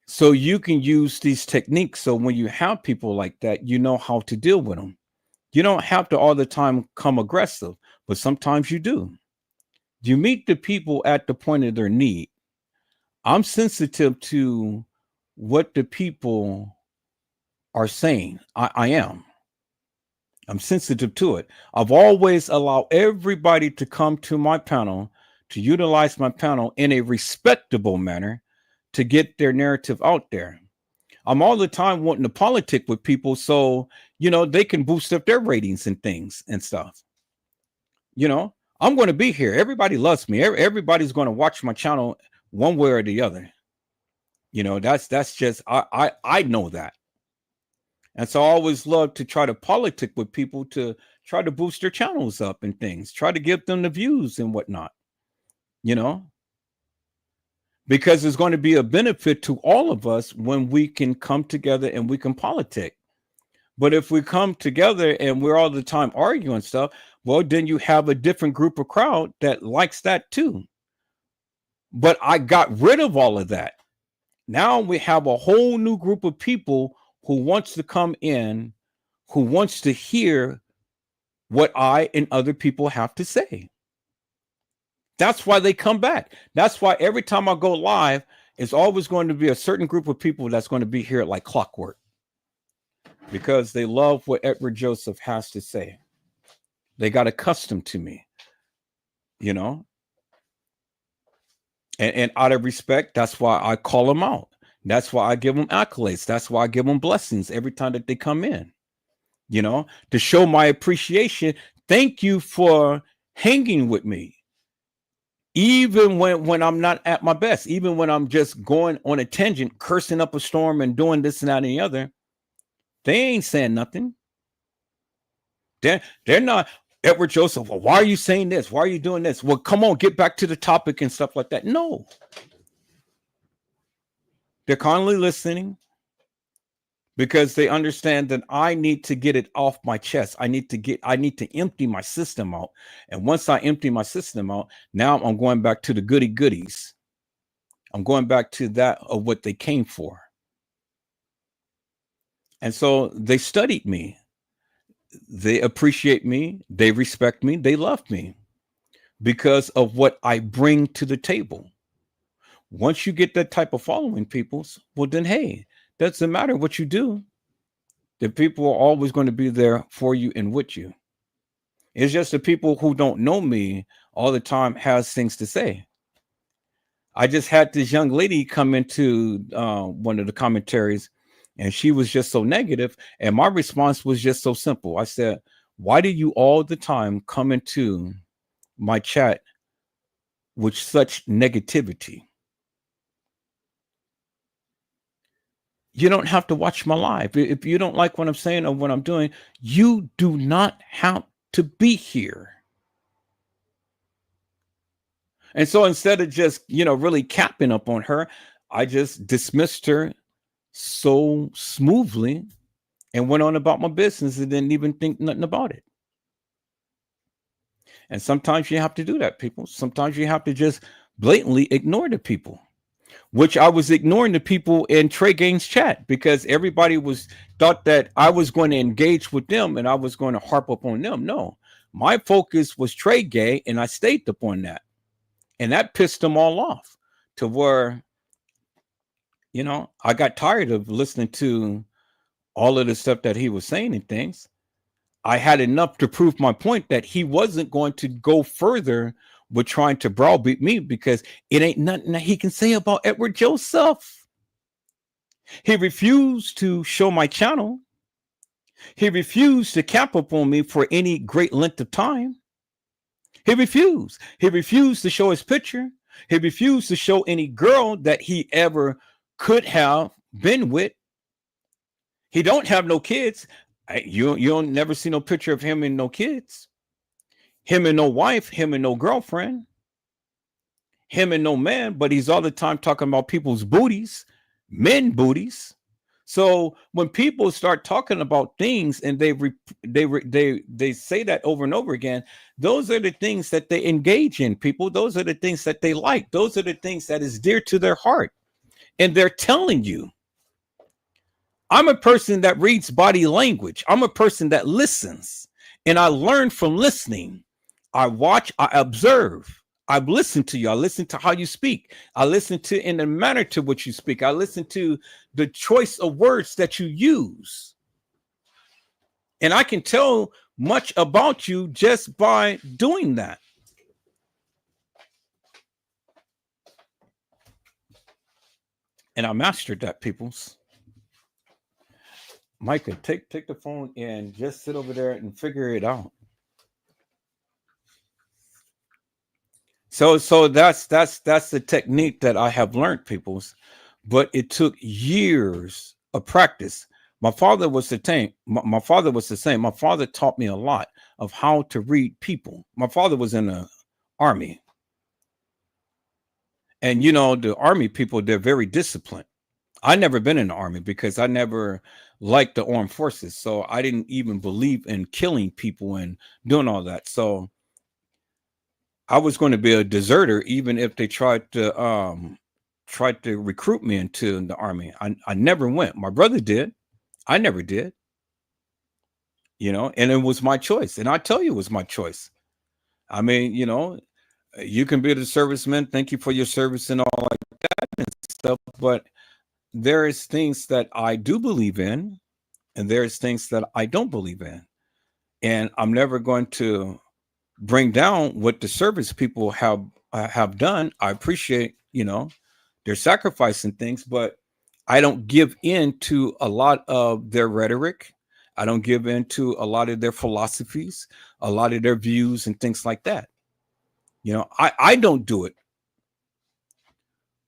so you can use these techniques. So when you have people like that, you know how to deal with them. You don't have to all the time come aggressive, but sometimes you do. You meet the people at the point of their need. I'm sensitive to what the people are saying. I am. I'm sensitive to it. I've always allowed everybody to come to my panel, to utilize my panel in a respectable manner, to get their narrative out there. I'm all the time wanting to politic with people so, they can boost up their ratings and things and stuff. I'm going to be here. Everybody loves me. Everybody's going to watch my channel one way or the other. That's just, I know that. And so I always love to try to politic with people to try to boost their channels up and things, try to give them the views and whatnot, because it's going to be a benefit to all of us when we can come together and we can politic. But if we come together and we're all the time arguing stuff, well, then you have a different group of crowd that likes that too. But I got rid of all of that. Now we have a whole new group of people who wants to come in, who wants to hear what I and other people have to say. That's why they come back. That's why every time I go live, it's always going to be a certain group of people that's going to be here like clockwork, because they love what Edward Joseph has to say. They got accustomed to me, you know, and out of respect, that's why I call them out. That's why I give them accolades. That's why I give them blessings every time that they come in, you know, to show my appreciation. Thank you for hanging with me. Even when I'm not at my best, even when I'm just going on a tangent, cursing up a storm and doing this and that and the other, they ain't saying nothing. They're not, Edward Joseph, well, why are you saying this? Why are you doing this? Well, come on, get back to the topic and stuff like that. No. They're constantly listening because they understand that I need to get it off my chest. I need to empty my system out. And once I empty my system out, now I'm going back to the goody goodies. I'm going back to that of what they came for. And so they studied me. They appreciate me. They respect me. They love me because of what I bring to the table. Once you get that type of following, people, well, then, hey, doesn't matter what you do. The people are always going to be there for you and with you. It's just the people who don't know me all the time has things to say. I just had this young lady come into one of the commentaries, and she was just so negative. And my response was just so simple. I said, why do you all the time come into my chat with such negativity? You don't have to watch my live. If you don't like what I'm saying or what I'm doing, you do not have to be here. And so instead of just, really capping up on her, I just dismissed her so smoothly and went on about my business and didn't even think nothing about it. And sometimes you have to do that, people. Sometimes you have to just blatantly ignore the people, which I was ignoring the people in Trey Gaines chat because everybody thought that I was going to engage with them and I was going to harp up on them. No, my focus was Trey Gay, and I stayed up on that. And that pissed them all off to where, I got tired of listening to all of the stuff that he was saying and things. I had enough to prove my point that he wasn't going to go further with trying to browbeat me because it ain't nothing that he can say about Edward Joseph. He refused to show my channel. He refused to cap up on me for any great length of time. He refused. He refused to show his picture. He refused to show any girl that he ever could have been with. He don't have no kids. You don't never see no picture of him and no kids. Him and no wife, him and no girlfriend, him and no man, but he's all the time talking about people's booties, men booties. So when people start talking about things and they say that over and over again, those are the things that they engage in, people. Those are the things that they like. Those are the things that is dear to their heart. And they're telling you. I'm a person that reads body language. I'm a person that listens, and I learn from listening. I watch, I observe. I listen to you. I listen to how you speak. I listen to in the manner to which you speak. I listen to the choice of words that you use. And I can tell much about you just by doing that. And I mastered that, peoples. Micah, take the phone and just sit over there and figure it out. So that's the technique that I have learned, peoples, but it took years of practice. My father was the same. My father was the same. My father taught me a lot of how to read people. My father was in the army. And the army people, they're very disciplined. I never been in the army because I never liked the armed forces. So I didn't even believe in killing people and doing all that. So I was going to be a deserter, even if they tried to recruit me into the army. I never went. My brother did. I never did. And it was my choice. And I tell you, it was my choice. I mean, You can be the serviceman. Thank you for your service and all like that and stuff. But there is things that I do believe in, and there is things that I don't believe in. And I'm never going to bring down what the service people have done. I appreciate, their sacrifice and things, but I don't give in to a lot of their rhetoric. I don't give in to a lot of their philosophies, a lot of their views and things like that. I don't do it,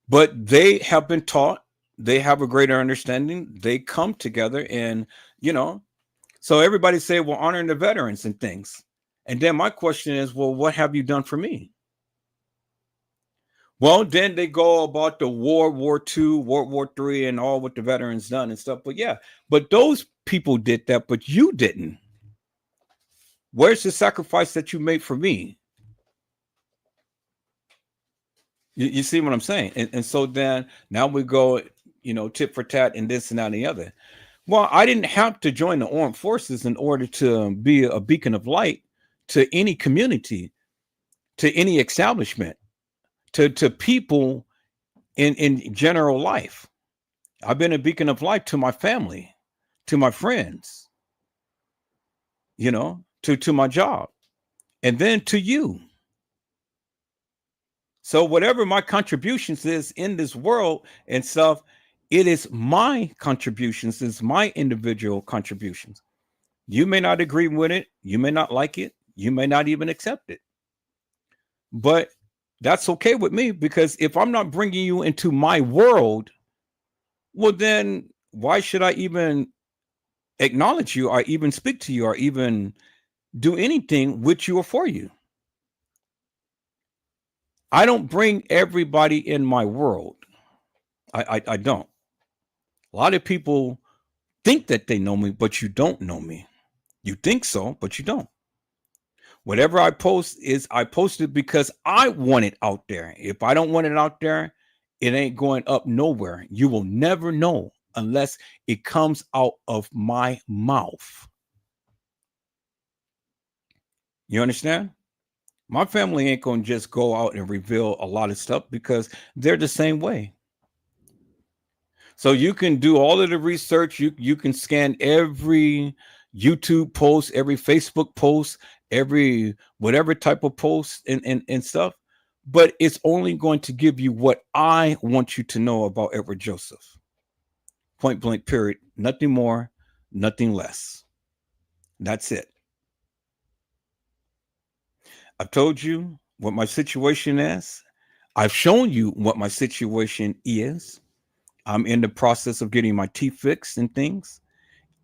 but they have been taught, they have a greater understanding, they come together and, you know, so everybody say, well, honoring the veterans and things. And then my question is, well, what have you done for me? Well, then they go about the World War II, World War III, and all what the veterans done and stuff. But yeah, but those people did that, but you didn't. Where's the sacrifice that you made for me? You see what I'm saying? And so then now we go, tit for tat and this and that and the other. Well, I didn't have to join the armed forces in order to be a beacon of light to any community, to any establishment, to people in general life. I've been a beacon of light to my family, to my friends, to my job, and then to you. So whatever my contributions is in this world and stuff, it is my contributions, it's my individual contributions. You may not agree with it, you may not like it, you may not even accept it. But that's okay with me, because if I'm not bringing you into my world, well, then why should I even acknowledge you or even speak to you or even do anything with you or for you? I don't bring everybody in my world. I don't. A lot of people think that they know me, but you don't know me. You think so, but you don't. Whatever I post I post it because I want it out there. If I don't want it out there, it ain't going up nowhere. You will never know unless it comes out of my mouth. You understand? My family ain't going to just go out and reveal a lot of stuff because they're the same way. So you can do all of the research. You can scan every YouTube post, every Facebook post, every whatever type of post and stuff. But it's only going to give you what I want you to know about Edward Joseph. Point blank, period. Nothing more, nothing less. That's it. I've told you what my situation is. I've shown you what my situation is. I'm in the process of getting my teeth fixed and things.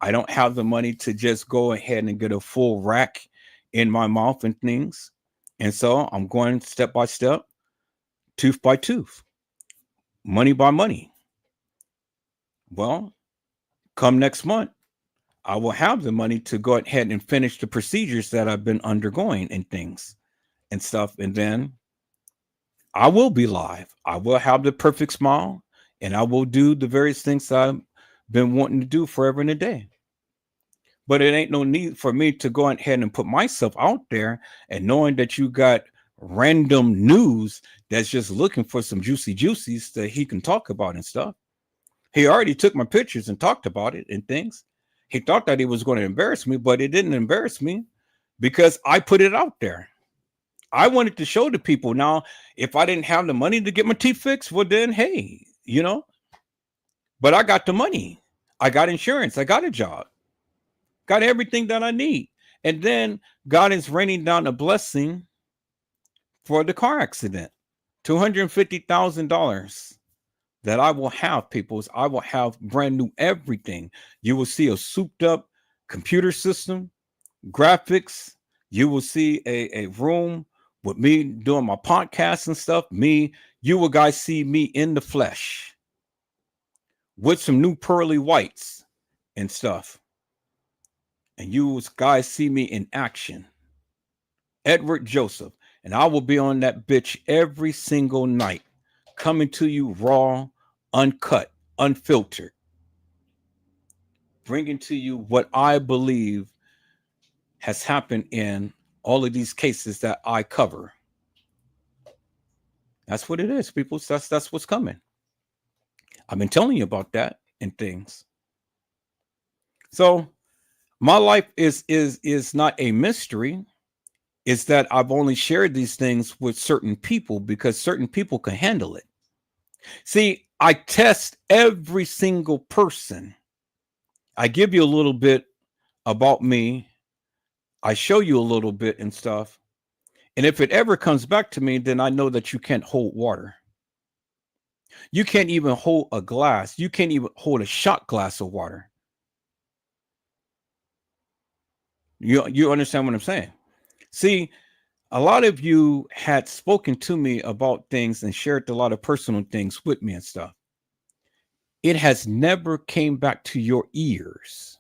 I don't have the money to just go ahead and get a full rack in my mouth and things. And so I'm going step by step, tooth by tooth, money by money. Well, come next month, I will have the money to go ahead and finish the procedures that I've been undergoing and things and stuff. And then I will be live. I will have the perfect smile and I will do the various things I've been wanting to do forever and a day. But it ain't no need for me to go ahead and put myself out there and knowing that you got random news that's just looking for some juicies that he can talk about and stuff. He already took my pictures and talked about it and things. He thought that he was going to embarrass me, but it didn't embarrass me because I put it out there. I wanted to show the people. Now, if I didn't have the money to get my teeth fixed, well, then, hey, but I got the money. I got insurance. I got a job. Got everything that I need. And then God is raining down a blessing for the car accident. $250,000 that I will have, peoples. I will have brand new everything. You will see a souped up computer system, graphics. You will see a room with me doing my podcast and stuff. You will guys see me in the flesh with some new pearly whites and stuff. And you guys see me in action. Edward Joseph. And I will be on that bitch every single night, coming to you raw, uncut, unfiltered, bringing to you what I believe has happened in all of these cases that I cover. That's what it is, people. That's what's coming. I've been telling you about that and things. So my life is not a mystery. It's that I've only shared these things with certain people because certain people can handle it. See, I test every single person. I give you a little bit about me. I show you a little bit and stuff. And if it ever comes back to me, then I know that you can't hold water. You can't even hold a glass. You can't even hold a shot glass of water. You understand what I'm saying? See, a lot of you had spoken to me about things and shared a lot of personal things with me and stuff. It has never came back to your ears.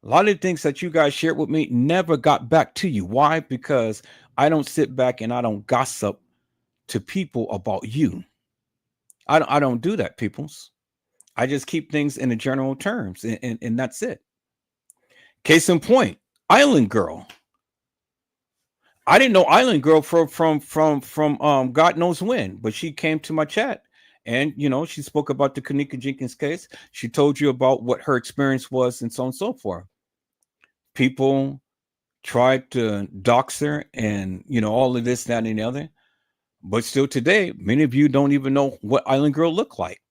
A lot of things that you guys shared with me never got back to you. Why? Because I don't sit back and I don't gossip to people about you. I don't do that, peoples. I just keep things in the general terms, and that's it. Case in point, Island Girl. I didn't know Island Girl from God knows when, but she came to my chat, and she spoke about the Kenneka Jenkins case. She told you about what her experience was, and so on and so forth. People tried to dox her, and all of this, that, and the other. But still, today, many of you don't even know what Island Girl looked like.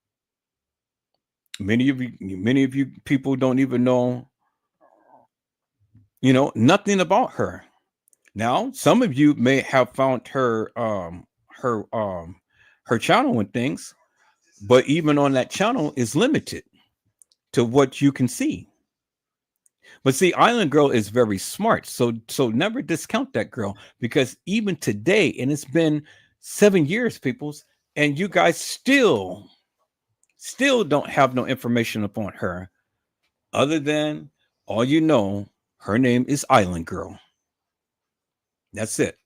Many of you people don't even know, nothing about her. Now, some of you may have found her her channel and things, but even on that channel is limited to what you can see. But see, Island Girl is very smart, so never discount that girl, because even today, and it's been 7 years, peoples, and you guys still don't have no information upon her, other than all you know, her name is Island Girl. That's it.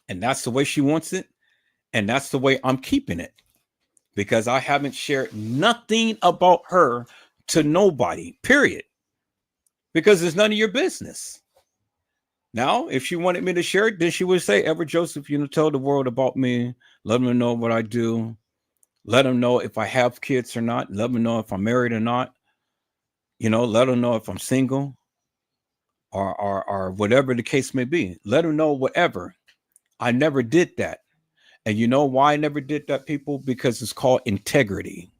And that's the way she wants it. And that's the way I'm keeping it, because I haven't shared nothing about her to nobody, period. Because it's none of your business. Now, if she wanted me to share it, then she would say, Ever Joseph, tell the world about me. Let them know what I do. Let them know if I have kids or not. Let them know if I'm married or not. Let them know if I'm single or whatever the case may be. Let them know whatever. I never did that. And you know why I never did that, people? Because it's called integrity.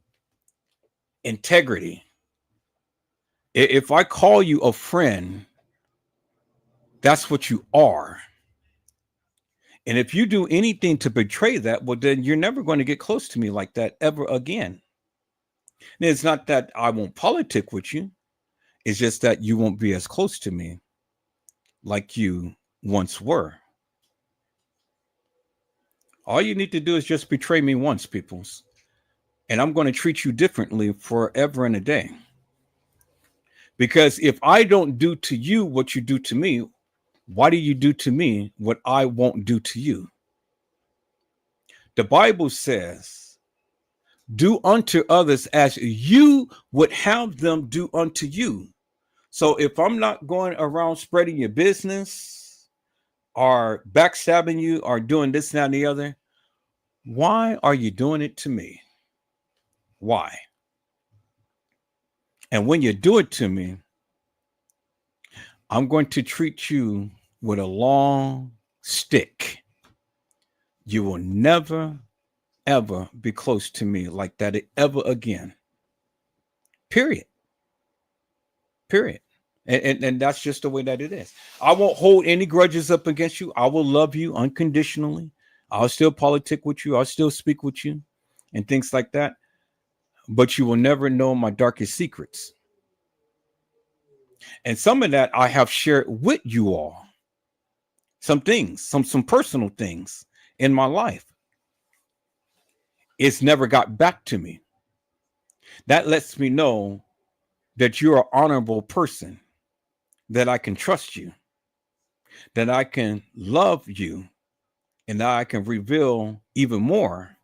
Integrity. If I call you a friend, that's what you are. And if you do anything to betray that, well, then you're never going to get close to me like that ever again. And it's not that I won't politic with you. It's just that you won't be as close to me like you once were. All you need to do is just betray me once, peoples. And I'm going to treat you differently forever and a day. Because if I don't do to you what you do to me, why do you do to me what I won't do to you? The Bible says, do unto others as you would have them do unto you. So if I'm not going around spreading your business or backstabbing you or doing this, that, and the other, why are you doing it to me? Why? And when you do it to me, I'm going to treat you with a long stick. You will never, ever be close to me like that ever again. Period. Period. And that's just the way that it is. I won't hold any grudges up against you. I will love you unconditionally. I'll still politic with you. I'll still speak with you and things like that. But you will never know my darkest secrets. And some of that I have shared with you all. Some things, some personal things in my life. It's never got back to me. That lets me know that you're an honorable person, that I can trust you, that I can love you, and that I can reveal even more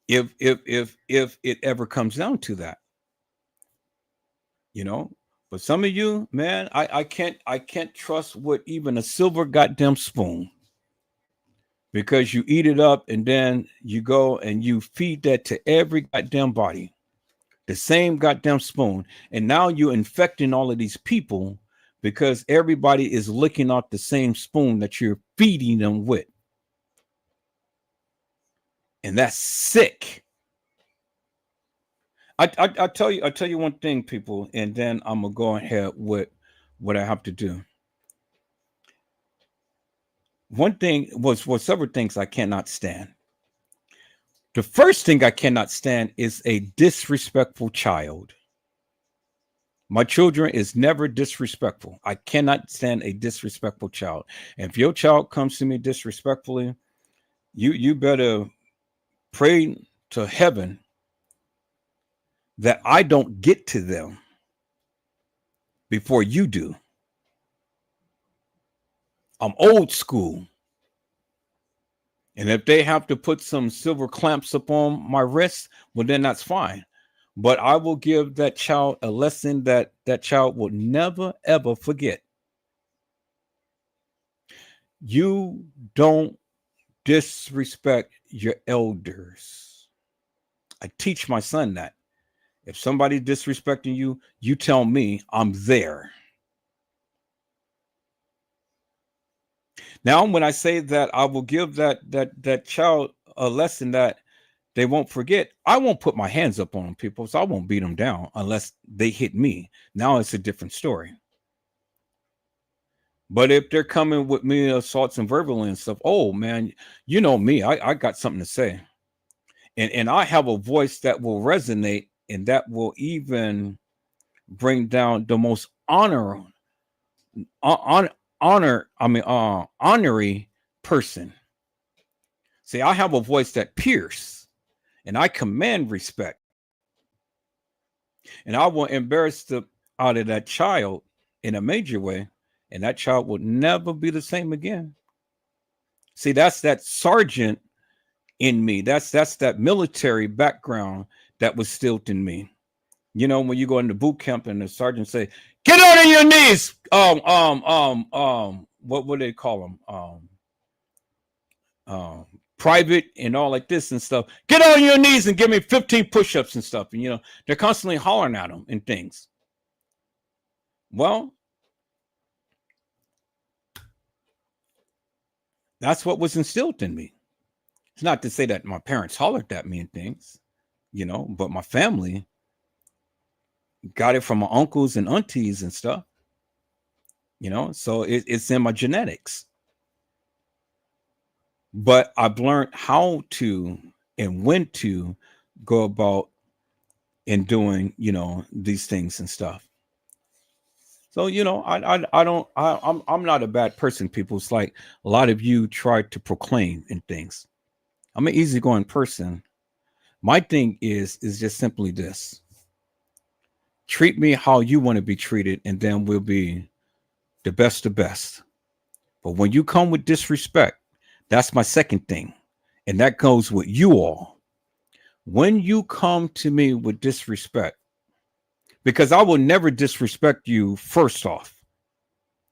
if it ever comes down to that. But some of you, man, I can't trust with even a silver goddamn spoon. because you eat it up and then you go and you feed that to every goddamn body, the same goddamn spoon. And now you're infecting all of these people because everybody is licking off the same spoon that you're feeding them with. And that's sick. I tell you one thing, people, and then I'm gonna go ahead with what I have to do. One thing was several things I cannot stand. The first thing I cannot stand is a disrespectful child. My children is never disrespectful. I cannot stand a disrespectful child. And if your child comes to me disrespectfully, you better pray to heaven that I don't get to them before you do. I'm old school. And if they have to put some silver clamps upon my wrist, well, then that's fine. But I will give that child a lesson that that child will never, ever forget. You don't disrespect your elders. I teach my son that. If somebody disrespecting you, you tell me, I'm there. Now, when I say that I will give that child a lesson that they won't forget, I won't put my hands up on them, people. So I won't beat them down unless they hit me. Now it's a different story. But if they're coming with me assaults and verbal and stuff, oh man, you know me, I got something to say. And I have a voice that will resonate and that will even bring down the most honorary person. See, I have a voice that pierces and I command respect. And I will embarrass the out of that child in a major way, and that child will never be the same again. See, that's that sergeant in me. That's that military background that was still in me. You know, when you go into boot camp and the sergeant say, "Get on your knees." What would they call them? Private and all like this and stuff. Get on your knees and give me 15 push-ups and stuff. And you know, they're constantly hollering at them and things. Well, that's what was instilled in me. It's not to say that my parents hollered at me and things, you know, but my family got it from my uncles and aunties and stuff, you know, so it's in my genetics. But I've learned how to and when to go about in doing, you know, these things and stuff. So, you know, I'm not a bad person, people. It's like a lot of you try to proclaim and things. I'm an easygoing person. My thing is just simply this. Treat me how you want to be treated, and then we'll be the best of best. But when you come with disrespect, that's my second thing. And that goes with you all. When you come to me with disrespect, because I will never disrespect you first off.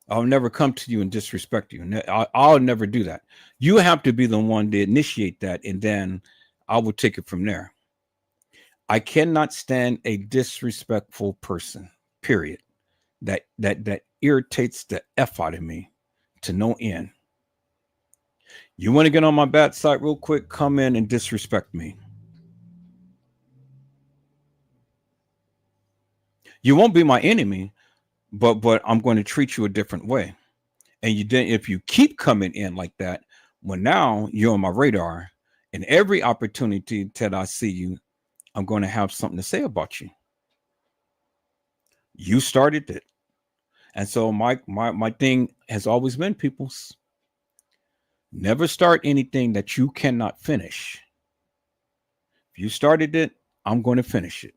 I'll never come to you and disrespect you. I'll never do that. You have to be the one to initiate that, and then I will take it from there. I cannot stand a disrespectful person, period. That irritates the F out of me to no end. You want to get on my bad side real quick? Come in and disrespect me. You won't be my enemy, but I'm going to treat you a different way. And you didn't. If you keep coming in like that, well, now you're on my radar, and every opportunity that I see you, I'm going to have something to say about you. You started it, and so my thing has always been, people's. Never start anything that you cannot finish. If you started it, I'm going to finish it.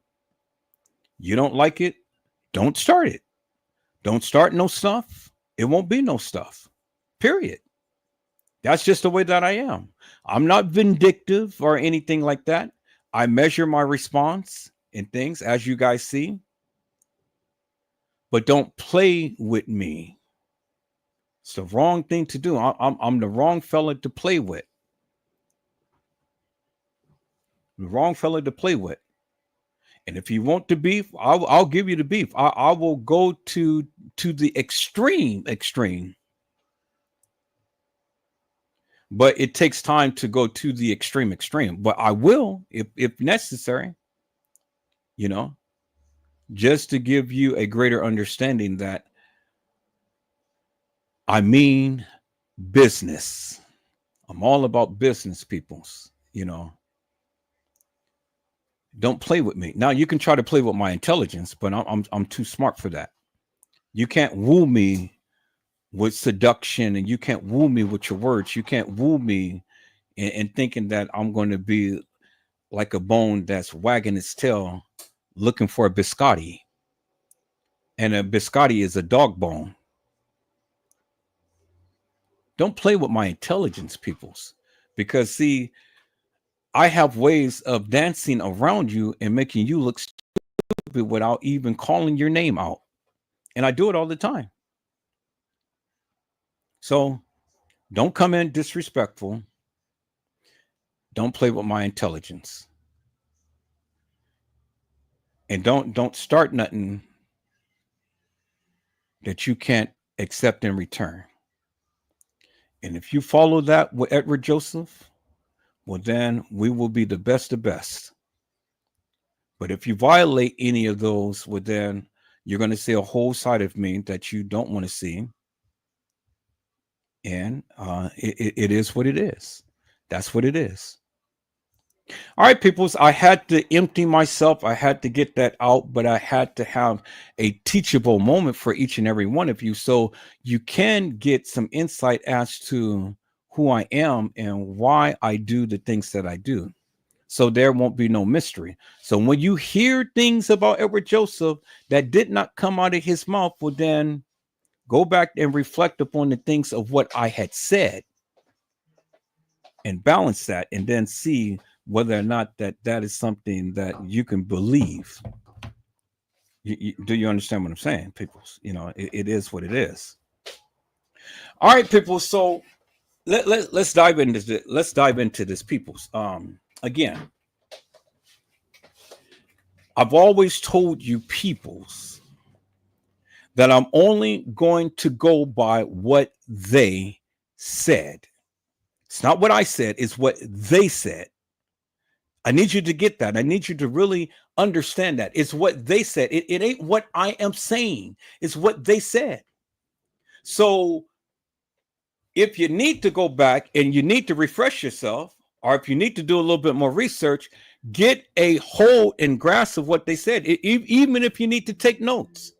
You don't like it, don't start it. Don't start no stuff. It won't be no stuff. Period. That's just the way that I am. I'm not vindictive or anything like that. I measure my response and things as you guys see. But don't play with me. It's the wrong thing to do. I'm the wrong fella to play with. The wrong fella to play with. And if you want the beef, I'll give you the beef. I will go to the extreme. But it takes time to go to the extreme. But I will, if necessary, you know, just to give you a greater understanding that I mean business. I'm all about business, peoples, you know. Don't play with me. Now you can try to play with my intelligence, but I'm too smart for that. You can't woo me with seduction, and you can't woo me with your words. You can't woo me in thinking that I'm going to be like a bone that's wagging its tail looking for a biscotti. And a biscotti is a dog bone. Don't play with my intelligence, peoples, because see, I have ways of dancing around you and making you look stupid without even calling your name out. And I do it all the time. So don't come in disrespectful. Don't play with my intelligence. And don't start nothing that you can't accept in return. And if you follow that with Edward Joseph, well, then we will be the best of best. But if you violate any of those, well, then you're going to see a whole side of me that you don't want to see. And it is what it is. That's what it is. All right, peoples, I had to empty myself. I had to get that out, but I had to have a teachable moment for each and every one of you so you can get some insight as to who I am and why I do the things that I do. So there won't be no mystery. So when you hear things about Edward Joseph that did not come out of his mouth, well, then go back and reflect upon the things of what I had said and balance that, and then see whether or not that is something that you can believe. Do you understand what I'm saying, people? You know, it is what it is. All right, people. So let's dive into this. Let's dive into this, peoples. Again, I've always told you, peoples, that I'm only going to go by what they said. It's not what I said, it's what they said. I need you to get that. I need you to really understand that. It's what they said. It ain't what I am saying. It's what they said. So if you need to go back and you need to refresh yourself, or if you need to do a little bit more research, get a hold and grasp of what they said. Even if you need to take notes,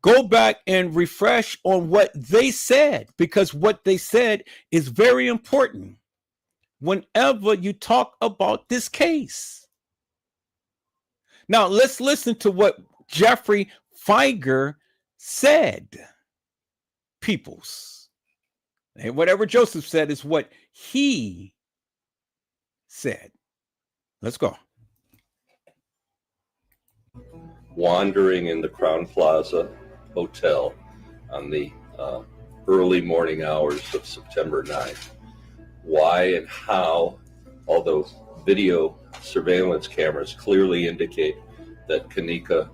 go back and refresh on what they said, because what they said is very important whenever you talk about this case. Now, let's listen to what Jeffrey Feiger said, peoples. And whatever Joseph said is what he said. Let's go. Wandering in the Crown Plaza Hotel on the early morning hours of September 9th. Why and how, although video surveillance cameras clearly indicate that Kenneka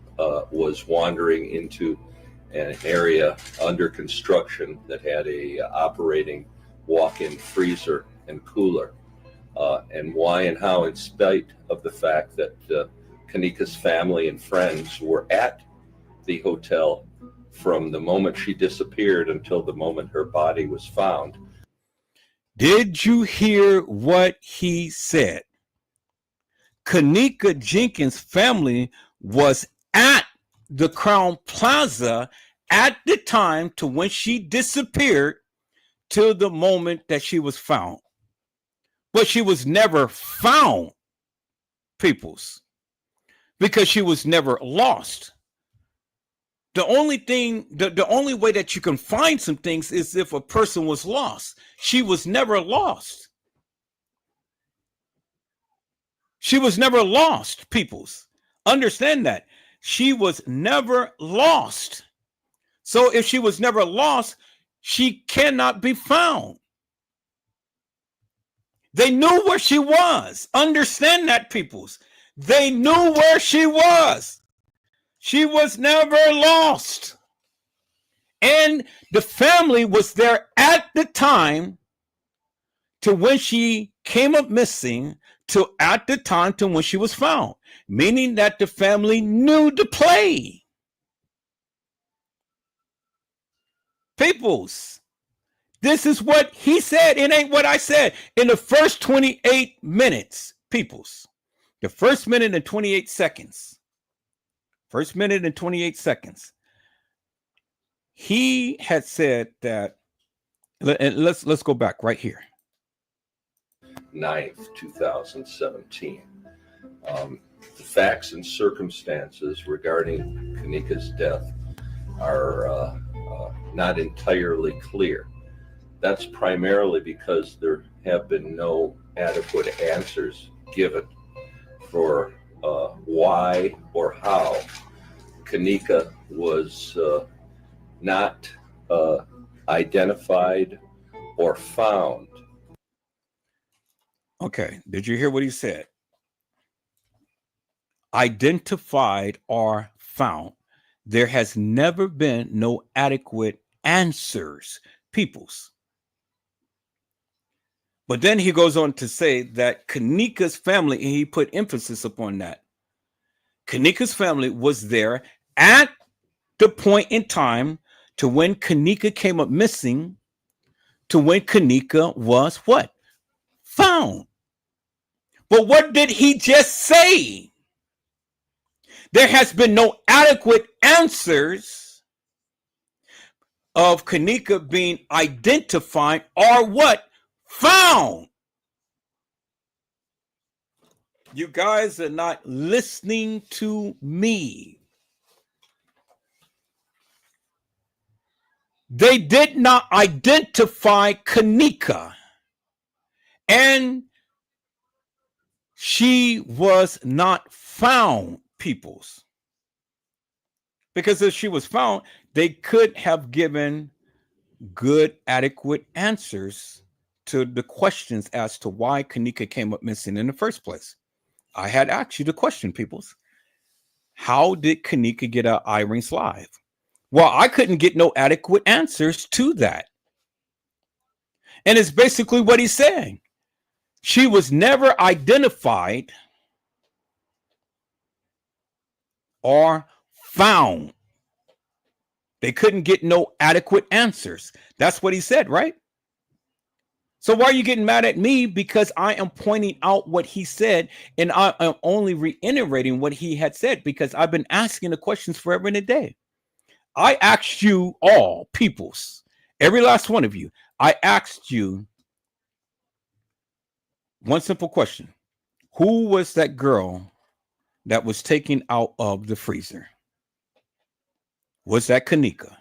was wandering into an area under construction that had a operating walk-in freezer and cooler, and why and how, in spite of the fact that Kenneka's family and friends were at the hotel from the moment she disappeared until the moment her body was found. Did you hear what he said? Kenneka Jenkins' family was at the Crown Plaza at the time to when she disappeared till the moment that she was found. But she was never found, peoples, because she was never lost. The only way that you can find some things is if a person was lost. She was never lost. She was never lost, peoples. Understand that. She was never lost. So if she was never lost, she cannot be found. They knew where she was. Understand that, peoples. They knew where she was. She was never lost. And the family was there at the time to when she came up missing to at the time to when she was found, meaning that the family knew the play. Peoples, this is what he said. It ain't what I said. In the first 28 minutes, peoples, the first minute and 28 seconds, he had said that, and let's go back right here. 9th, 2017. The facts and circumstances regarding Kenneka's death are not entirely clear. That's primarily because there have been no adequate answers given for why or how Kenneka was not identified or found. Okay, did you hear what he said? Identified or found. There has never been no adequate answers, peoples. But then he goes on to say that Kenneka's family, and he put emphasis upon that. Kenneka's family was there at the point in time to when Kenneka came up missing, to when Kenneka was what? Found. But what did he just say? There has been no adequate answers of Kenneka being identified or what? Found. You guys are not listening to me. They did not identify Kenneka, and she was not found, peoples. Because if she was found, they could have given good, adequate answers to the questions as to why Kenneka came up missing in the first place. I had asked you the question, peoples. How did Kenneka get out of Irene's life? Well, I couldn't get no adequate answers to that. And it's basically what he's saying. She was never identified or found. They couldn't get no adequate answers. That's what he said, right? So why are you getting mad at me? Because I am pointing out what he said, and I am only reiterating what he had said, because I've been asking the questions forever and a day. I asked you all, peoples, every last one of you, I asked you one simple question. Who was that girl that was taken out of the freezer? Was that Kenneka?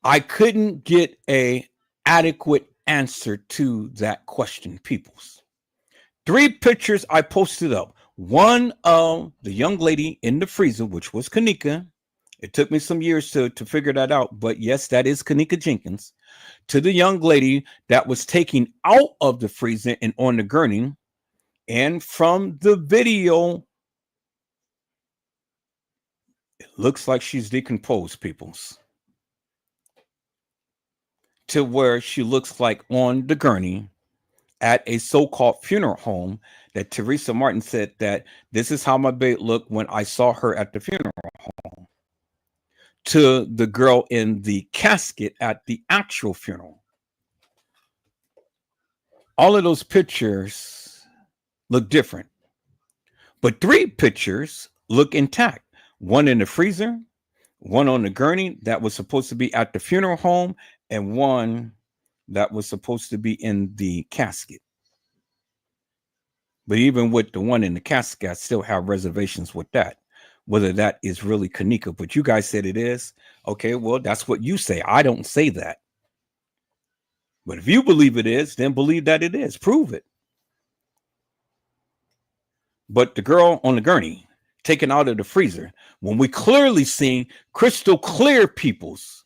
I couldn't get a adequate answer to that question, peoples. 3 pictures I posted up. One of the young lady in the freezer, which was Kenneka. It took me some years to figure that out, but yes, that is Kenneka Jenkins. To the young lady that was taken out of the freezer and on the gurney. And from the video, it looks like she's decomposed, peoples. To where she looks like on the gurney at a so-called funeral home that Teresa Martin said that this is how my babe looked when I saw her at the funeral home. To the girl in the casket at the actual funeral. All of those pictures look different. But 3 pictures look intact. One in the freezer, one on the gurney that was supposed to be at the funeral home, and one that was supposed to be in the casket. But even with the one in the casket, I still have reservations with that, whether that is really Kenneka. But you guys said it is. Okay, well, that's what you say. I don't say that. But if you believe it is, then believe that it is. Prove it. But the girl on the gurney, taken out of the freezer, when we clearly seen crystal clear, peoples,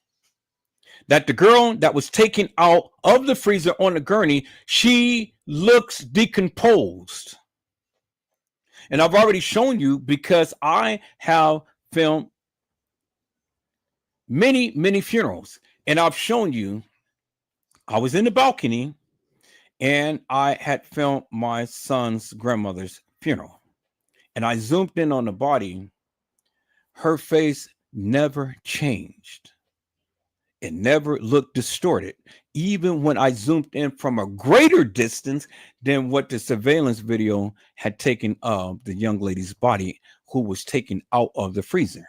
that the girl that was taken out of the freezer on the gurney, she looks decomposed. And I've already shown you, because I have filmed many, many funerals. And I've shown you, I was in the balcony and I had filmed my son's grandmother's funeral. And I zoomed in on the body. Her face never changed. It never looked distorted, even when I zoomed in from a greater distance than what the surveillance video had taken of the young lady's body who was taken out of the freezer.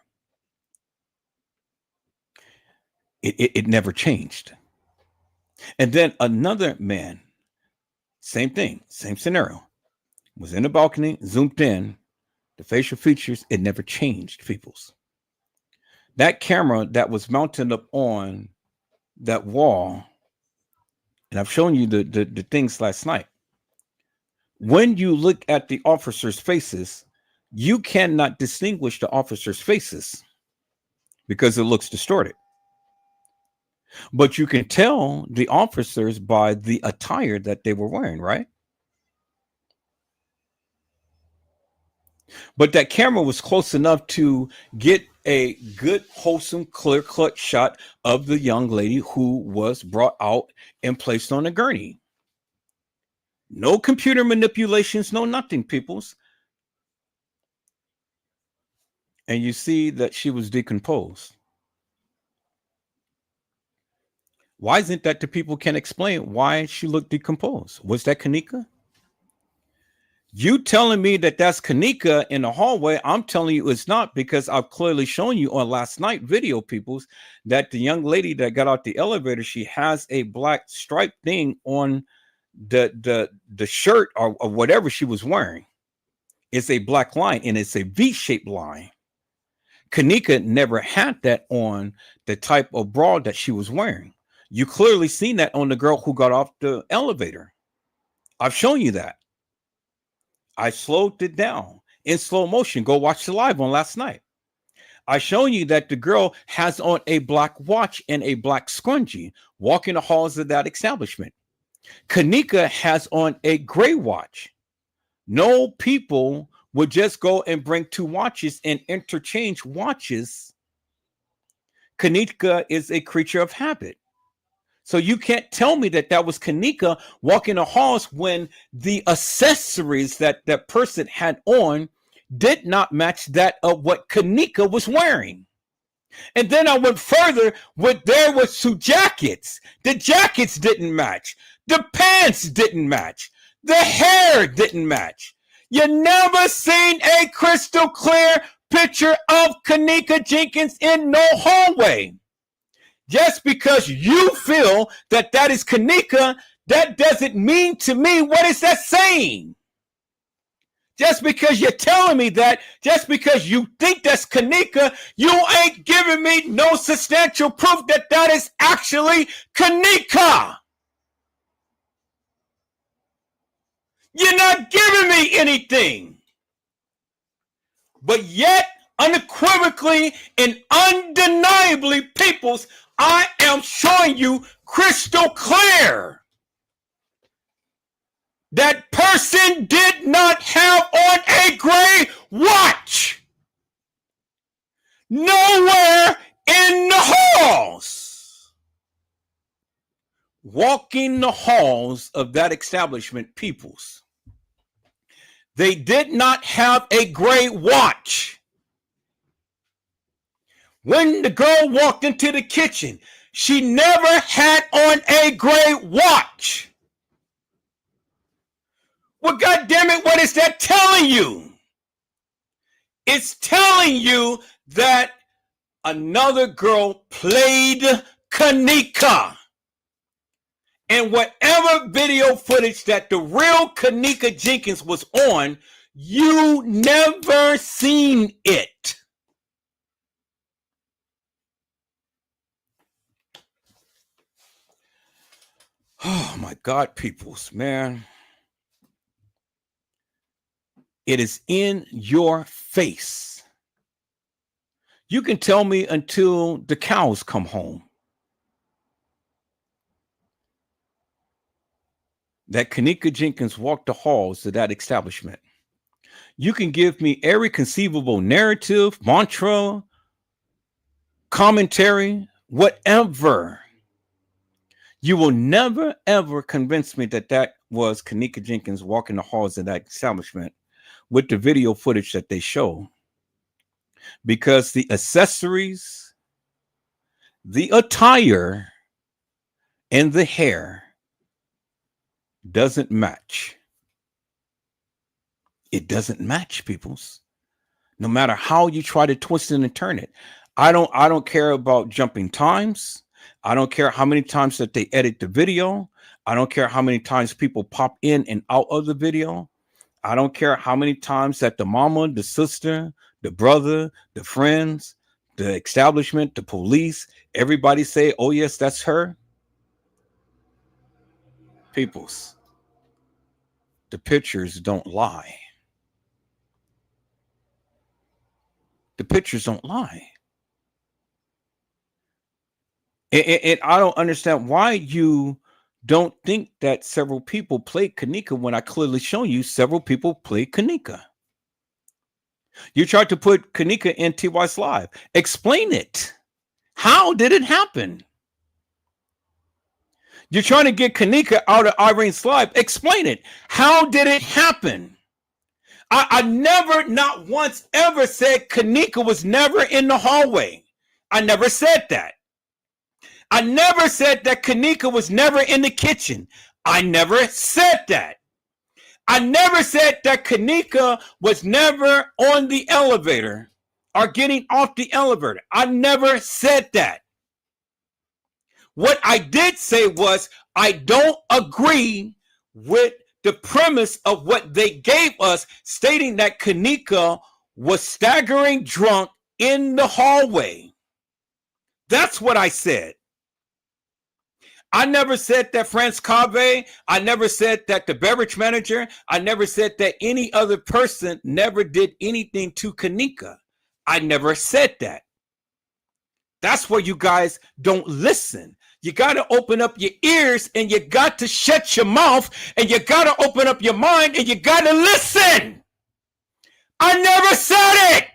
It never changed. And then another man, same thing, same scenario, was in the balcony, zoomed in, the facial features, it never changed, peoples. That camera that was mounted up on that wall, and I've shown you the things last night. When you look at the officers' faces, you cannot distinguish the officers' faces because it looks distorted. But you can tell the officers by the attire that they were wearing, right? But that camera was close enough to get a good, wholesome, clear-cut shot of the young lady who was brought out and placed on a gurney. No computer manipulations, no nothing, peoples. And you see that she was decomposed. Why isn't that the people can explain why she looked decomposed? Was that Kenneka? You telling me that that's Kenneka in the hallway? I'm telling you it's not, because I've clearly shown you on last night video, peoples, that the young lady that got out the elevator, she has a black stripe thing on the shirt or whatever she was wearing. It's a black line, and it's a V-shaped line. Kenneka never had that on the type of bra that she was wearing. You clearly seen that on the girl who got off the elevator. I've shown you that. I slowed it down in slow motion. Go watch the live on last night. I shown you that the girl has on a black watch and a black scrunchie walking the halls of that establishment. Kenneka has on a gray watch. No people would just go and bring two watches and interchange watches. Kenneka is a creature of habit. So you can't tell me that that was Kenneka walking the halls when the accessories that that person had on did not match that of what Kenneka was wearing. And then I went further with there was two jackets. The jackets didn't match. The pants didn't match. The hair didn't match. You never seen a crystal clear picture of Kenneka Jenkins in no hallway. Just because you feel that that is Kenneka, that doesn't mean to me, what is that saying? Just because you're telling me that, just because you think that's Kenneka, you ain't giving me no substantial proof that that is actually Kenneka. You're not giving me anything. But yet, unequivocally and undeniably, peoples, I am showing you crystal clear. That person did not have on a gray watch. Nowhere in the halls. Walking the halls of that establishment, peoples, they did not have a gray watch. When the girl walked into the kitchen, she never had on a gray watch. Well, goddamn it, what is that telling you? It's telling you that another girl played Kenneka. And whatever video footage that the real Kenneka Jenkins was on, you never seen it. Oh my God, peoples, man. It is in your face. You can tell me until the cows come home. that Kenneka Jenkins walked the halls of that establishment. You can give me every conceivable narrative, mantra, commentary, whatever. You will never, ever convince me that that was Kenneka Jenkins walking the halls of that establishment with the video footage that they show. Because the accessories, the attire, and the hair doesn't match. It doesn't match, peoples. No matter how you try to twist it and turn it. I don't care about jumping times. I don't care how many times that they edit the video. I don't care how many times people pop in and out of the video. I don't care how many times that the mama, the sister, the brother, the friends, the establishment, the police, everybody say, oh, yes, that's her. Peoples, the pictures don't lie. The pictures don't lie. And I don't understand why you don't think that several people played Kenneka when I clearly show you several people played Kenneka. You tried to put Kenneka in TY's live. Explain it. How did it happen? You're trying to get Kenneka out of Irene's live. Explain it. How did it happen? I never, not once, ever said Kenneka was never in the hallway. I never said that. I never said that Kenneka was never in the kitchen. I never said that. I never said that Kenneka was never on the elevator or getting off the elevator. I never said that. What I did say was I don't agree with the premise of what they gave us, stating that Kenneka was staggering drunk in the hallway. That's what I said. I never said that France Cave. I never said that the beverage manager. I never said that any other person never did anything to Kenneka. I never said that. That's where you guys don't listen. You got to open up your ears and you got to shut your mouth and you got to open up your mind and you got to listen. I never said it.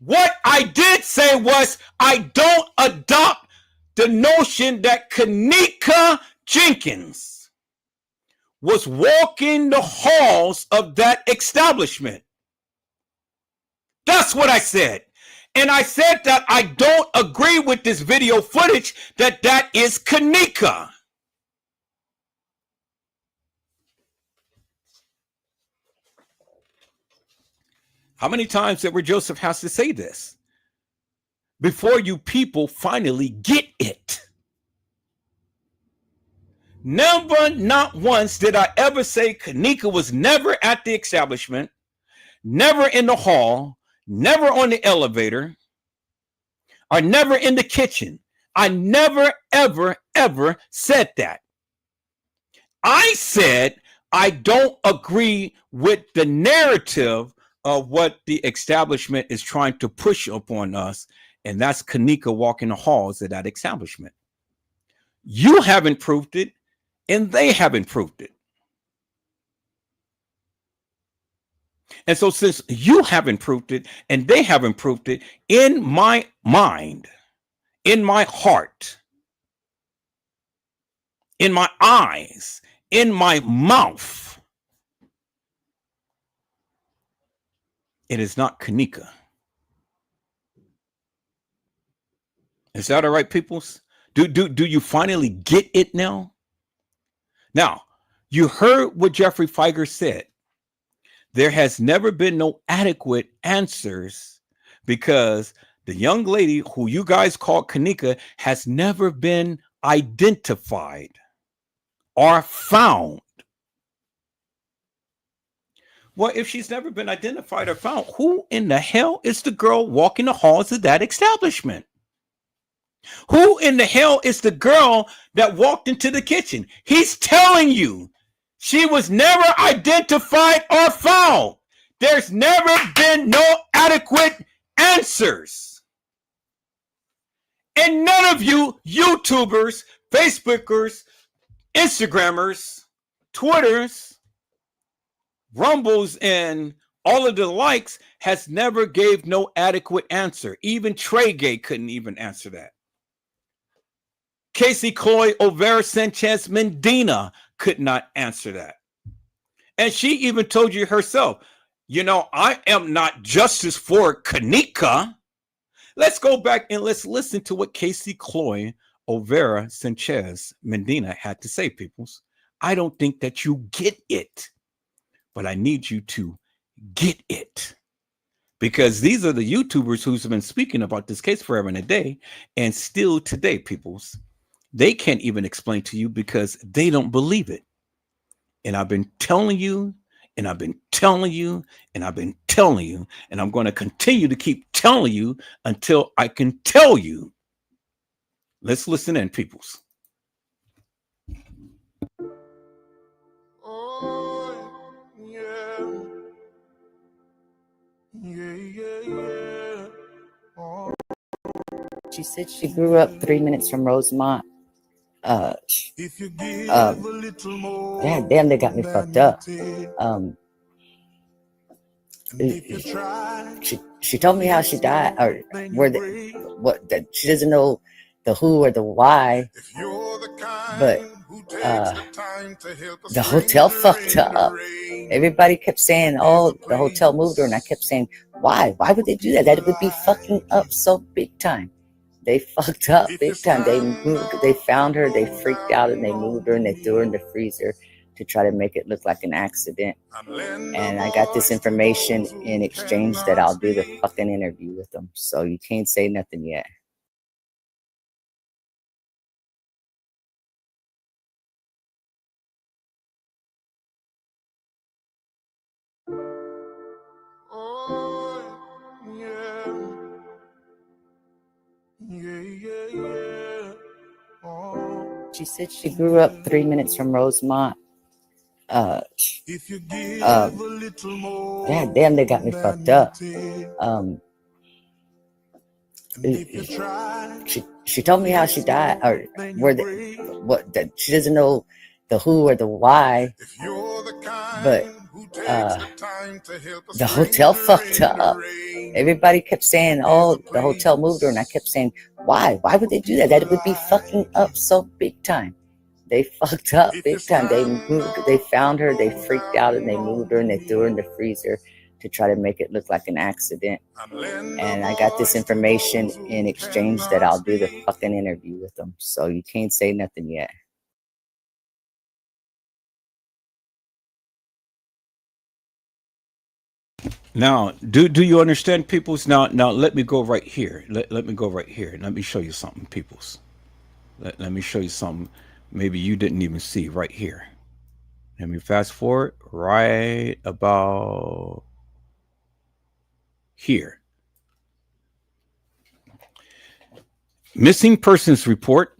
What I did say was I don't adopt the notion that Kenneka Jenkins was walking the halls of that establishment. That's what I said. And I said that I don't agree with this video footage that is Kenneka. How many times Edward Joseph has to say this before you people finally get it? Never, not once did I ever say Kenneka was never at the establishment, never in the hall, never on the elevator, or never in the kitchen. I never, ever, ever said that. I said I don't agree with the narrative of what the establishment is trying to push upon us, and that's Kenneka walking the halls of that establishment. You haven't proved it, and they haven't proved it. And so since you haven't proved it and they haven't proved it, in my mind, in my heart, in my eyes, in my mouth, it is not Kenneka. Is that all right, peoples? Do you finally get it now? Now, you heard what Jeffrey Feiger said. There has never been no adequate answers because the young lady who you guys call Kenneka has never been identified or found. Well, if she's never been identified or found, who in the hell is the girl walking the halls of that establishment? Who in the hell is the girl that walked into the kitchen? He's telling you she was never identified or found. There's never been no adequate answers. And none of you YouTubers, Facebookers, Instagrammers, Twitters, Rumbles, and all of the likes has never gave no adequate answer. Even Trey Gay couldn't even answer that. Casey Chloe Overa Sanchez Medina could not answer that. And she even told you herself, you know, I am not justice for Kenneka. Let's go back and let's listen to what Casey Chloe Overa Sanchez Medina had to say, peoples. I don't think that you get it, but I need you to get it. Because these are the YouTubers who's been speaking about this case forever and a day, and still today, peoples, they can't even explain to you because they don't believe it. And I've been telling you, and I've been telling you, and I've been telling you, and I'm going to continue to keep telling you until I can tell you. Let's listen in, peoples. Oh, yeah. Oh. She said she grew up 3 minutes from Rosemont. If you give a little more, God damn, they got me fucked up. She told me how she died, or that she doesn't know the who or the why, but the hotel fucked up. Everybody kept saying, oh, the hotel moved her, and I kept saying, why would they do that? That would be fucking up so big time. They fucked up big time. They found her, they freaked out, and they moved her, and they threw her in the freezer to try to make it look like an accident. And I got this information in exchange that I'll do the fucking interview with them. So you can't say nothing yet. oh, yeah. Oh. She said she grew up 3 minutes from Rosemont. If you give a little more, God damn, they got me fucked up. She told me how she died, or that she doesn't know the who or the why, but the hotel fucked up. Everybody kept saying, oh, the hotel moved her, and I kept saying, why would they do that? That would be fucking up so big time. They fucked up big time. They found her, they freaked out, and they moved her, and they threw her in the freezer to try to make it look like an accident. And I got this information in exchange that I'll do the fucking interview with them. So you can't say nothing yet. Now, do you understand, peoples? Now let me go right here. Let me go right here. Let me show you something, peoples. Let me show you something maybe you didn't even see right here. Let me fast forward right about here. Missing persons report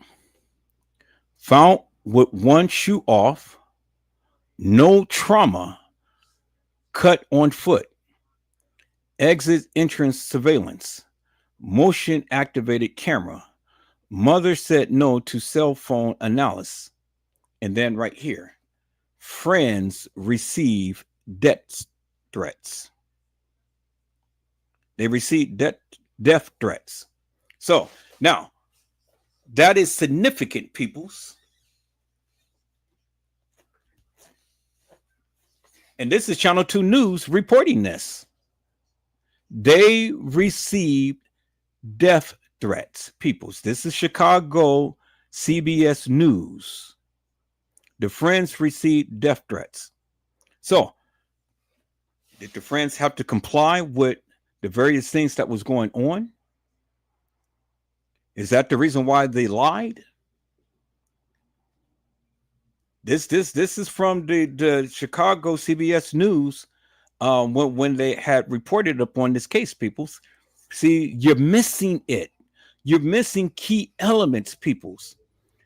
found with one shoe off, no trauma, cut on foot, exit entrance surveillance, motion activated camera. Mother said no to cell phone analysis. And then right here, friends receive death threats. They received death threats. So now that is significant, peoples. And this is Channel 2 News reporting this. They received death threats, peoples. This is Chicago CBS News. The friends received death threats. So, did the friends have to comply with the various things that was going on? Is that the reason why they lied? This is from the Chicago CBS News when they had reported upon this case, peoples. See, you're missing it. You're missing key elements, peoples.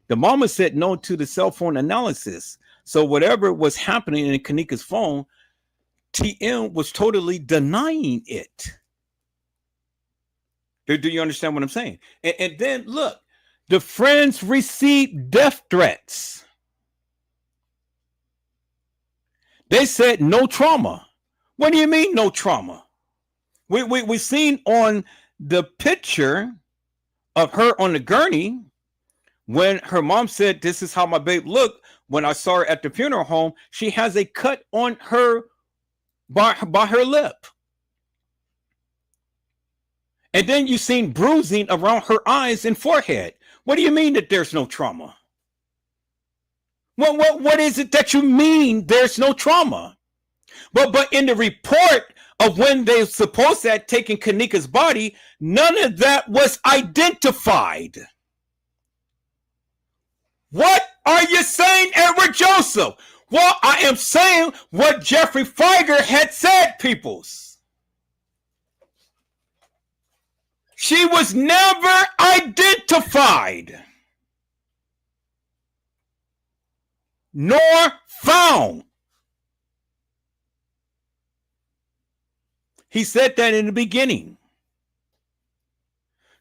The mama said no to the cell phone analysis. So whatever was happening in Kenneka's phone, TM was totally denying it. Do you understand what I'm saying? And then look, the friends received death threats. They said no trauma. What do you mean no trauma? We seen on the picture of her on the gurney when her mom said, "This is how my babe looked." When I saw her at the funeral home, she has a cut on her by her lip. And then you seen bruising around her eyes and forehead. What do you mean that there's no trauma? What is it that you mean there's no trauma? But in the report of when they supposed to have taken Kenneka's body, none of that was identified. What are you saying, Edward Joseph? Well, I am saying what Jeffrey Feiger had said, peoples. She was never identified nor found. He said that in the beginning.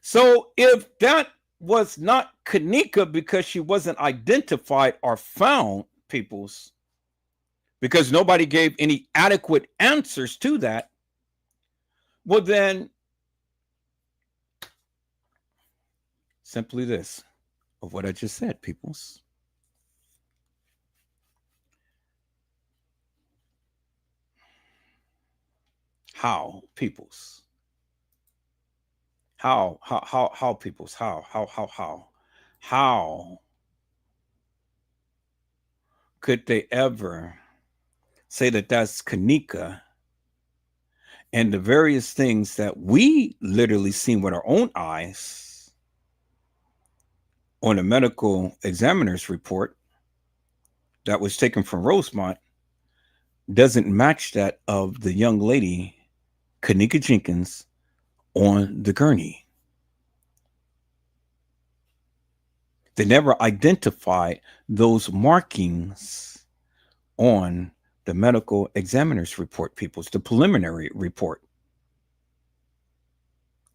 So if that was not Kenneka because she wasn't identified or found, peoples, because nobody gave any adequate answers to that, well then, simply this of what I just said, peoples. How, peoples? How peoples? How could they ever say that that's Kenneka and the various things that we literally seen with our own eyes on a medical examiner's report that was taken from Rosemont doesn't match that of the young lady, Kenneka Jenkins, on the gurney? They never identified those markings on the medical examiner's report, peoples, the preliminary report.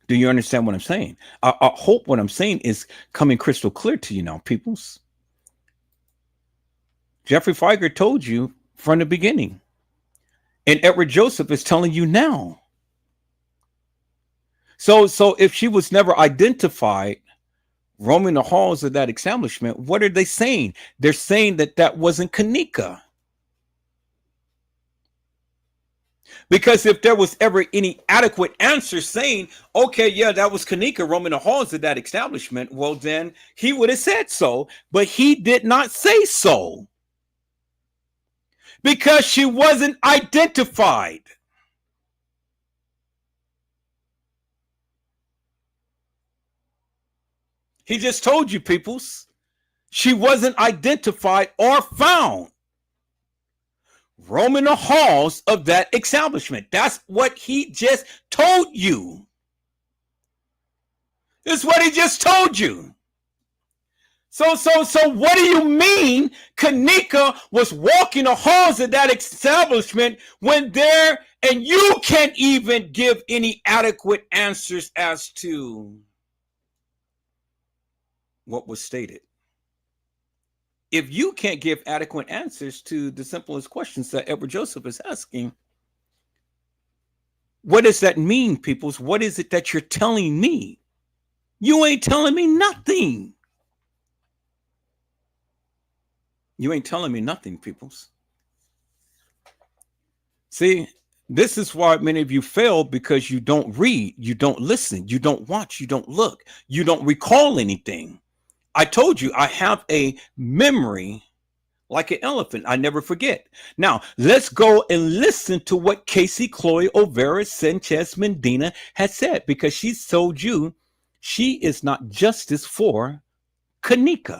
Do you understand what I'm saying? I hope what I'm saying is coming crystal clear to you now, peoples. Jeffrey Feiger told you from the beginning, and Edward Joseph is telling you now. So if she was never identified roaming the halls of that establishment, what are they saying? They're saying that that wasn't Kenneka. Because if there was ever any adequate answer saying, okay, yeah, that was Kenneka roaming the halls of that establishment, well, then he would have said so, but he did not say so. Because she wasn't identified. He just told you, peoples, she wasn't identified or found roaming the halls of that establishment. That's what he just told you. This is what he just told you. So what do you mean Kenneka was walking the halls of that establishment when there, and you can't even give any adequate answers as to what was stated? If you can't give adequate answers to the simplest questions that Edward Joseph is asking, what does that mean, peoples? What is it that you're telling me? You ain't telling me nothing. You ain't telling me nothing, peoples. See, this is why many of you fail, because you don't read, you don't listen, you don't watch, you don't look, you don't recall anything. I told you I have a memory like an elephant. I never forget. Now, let's go and listen to what Casey Chloe O'Vera Sanchez Medina has said, because she's told you she is not justice for Kenneka.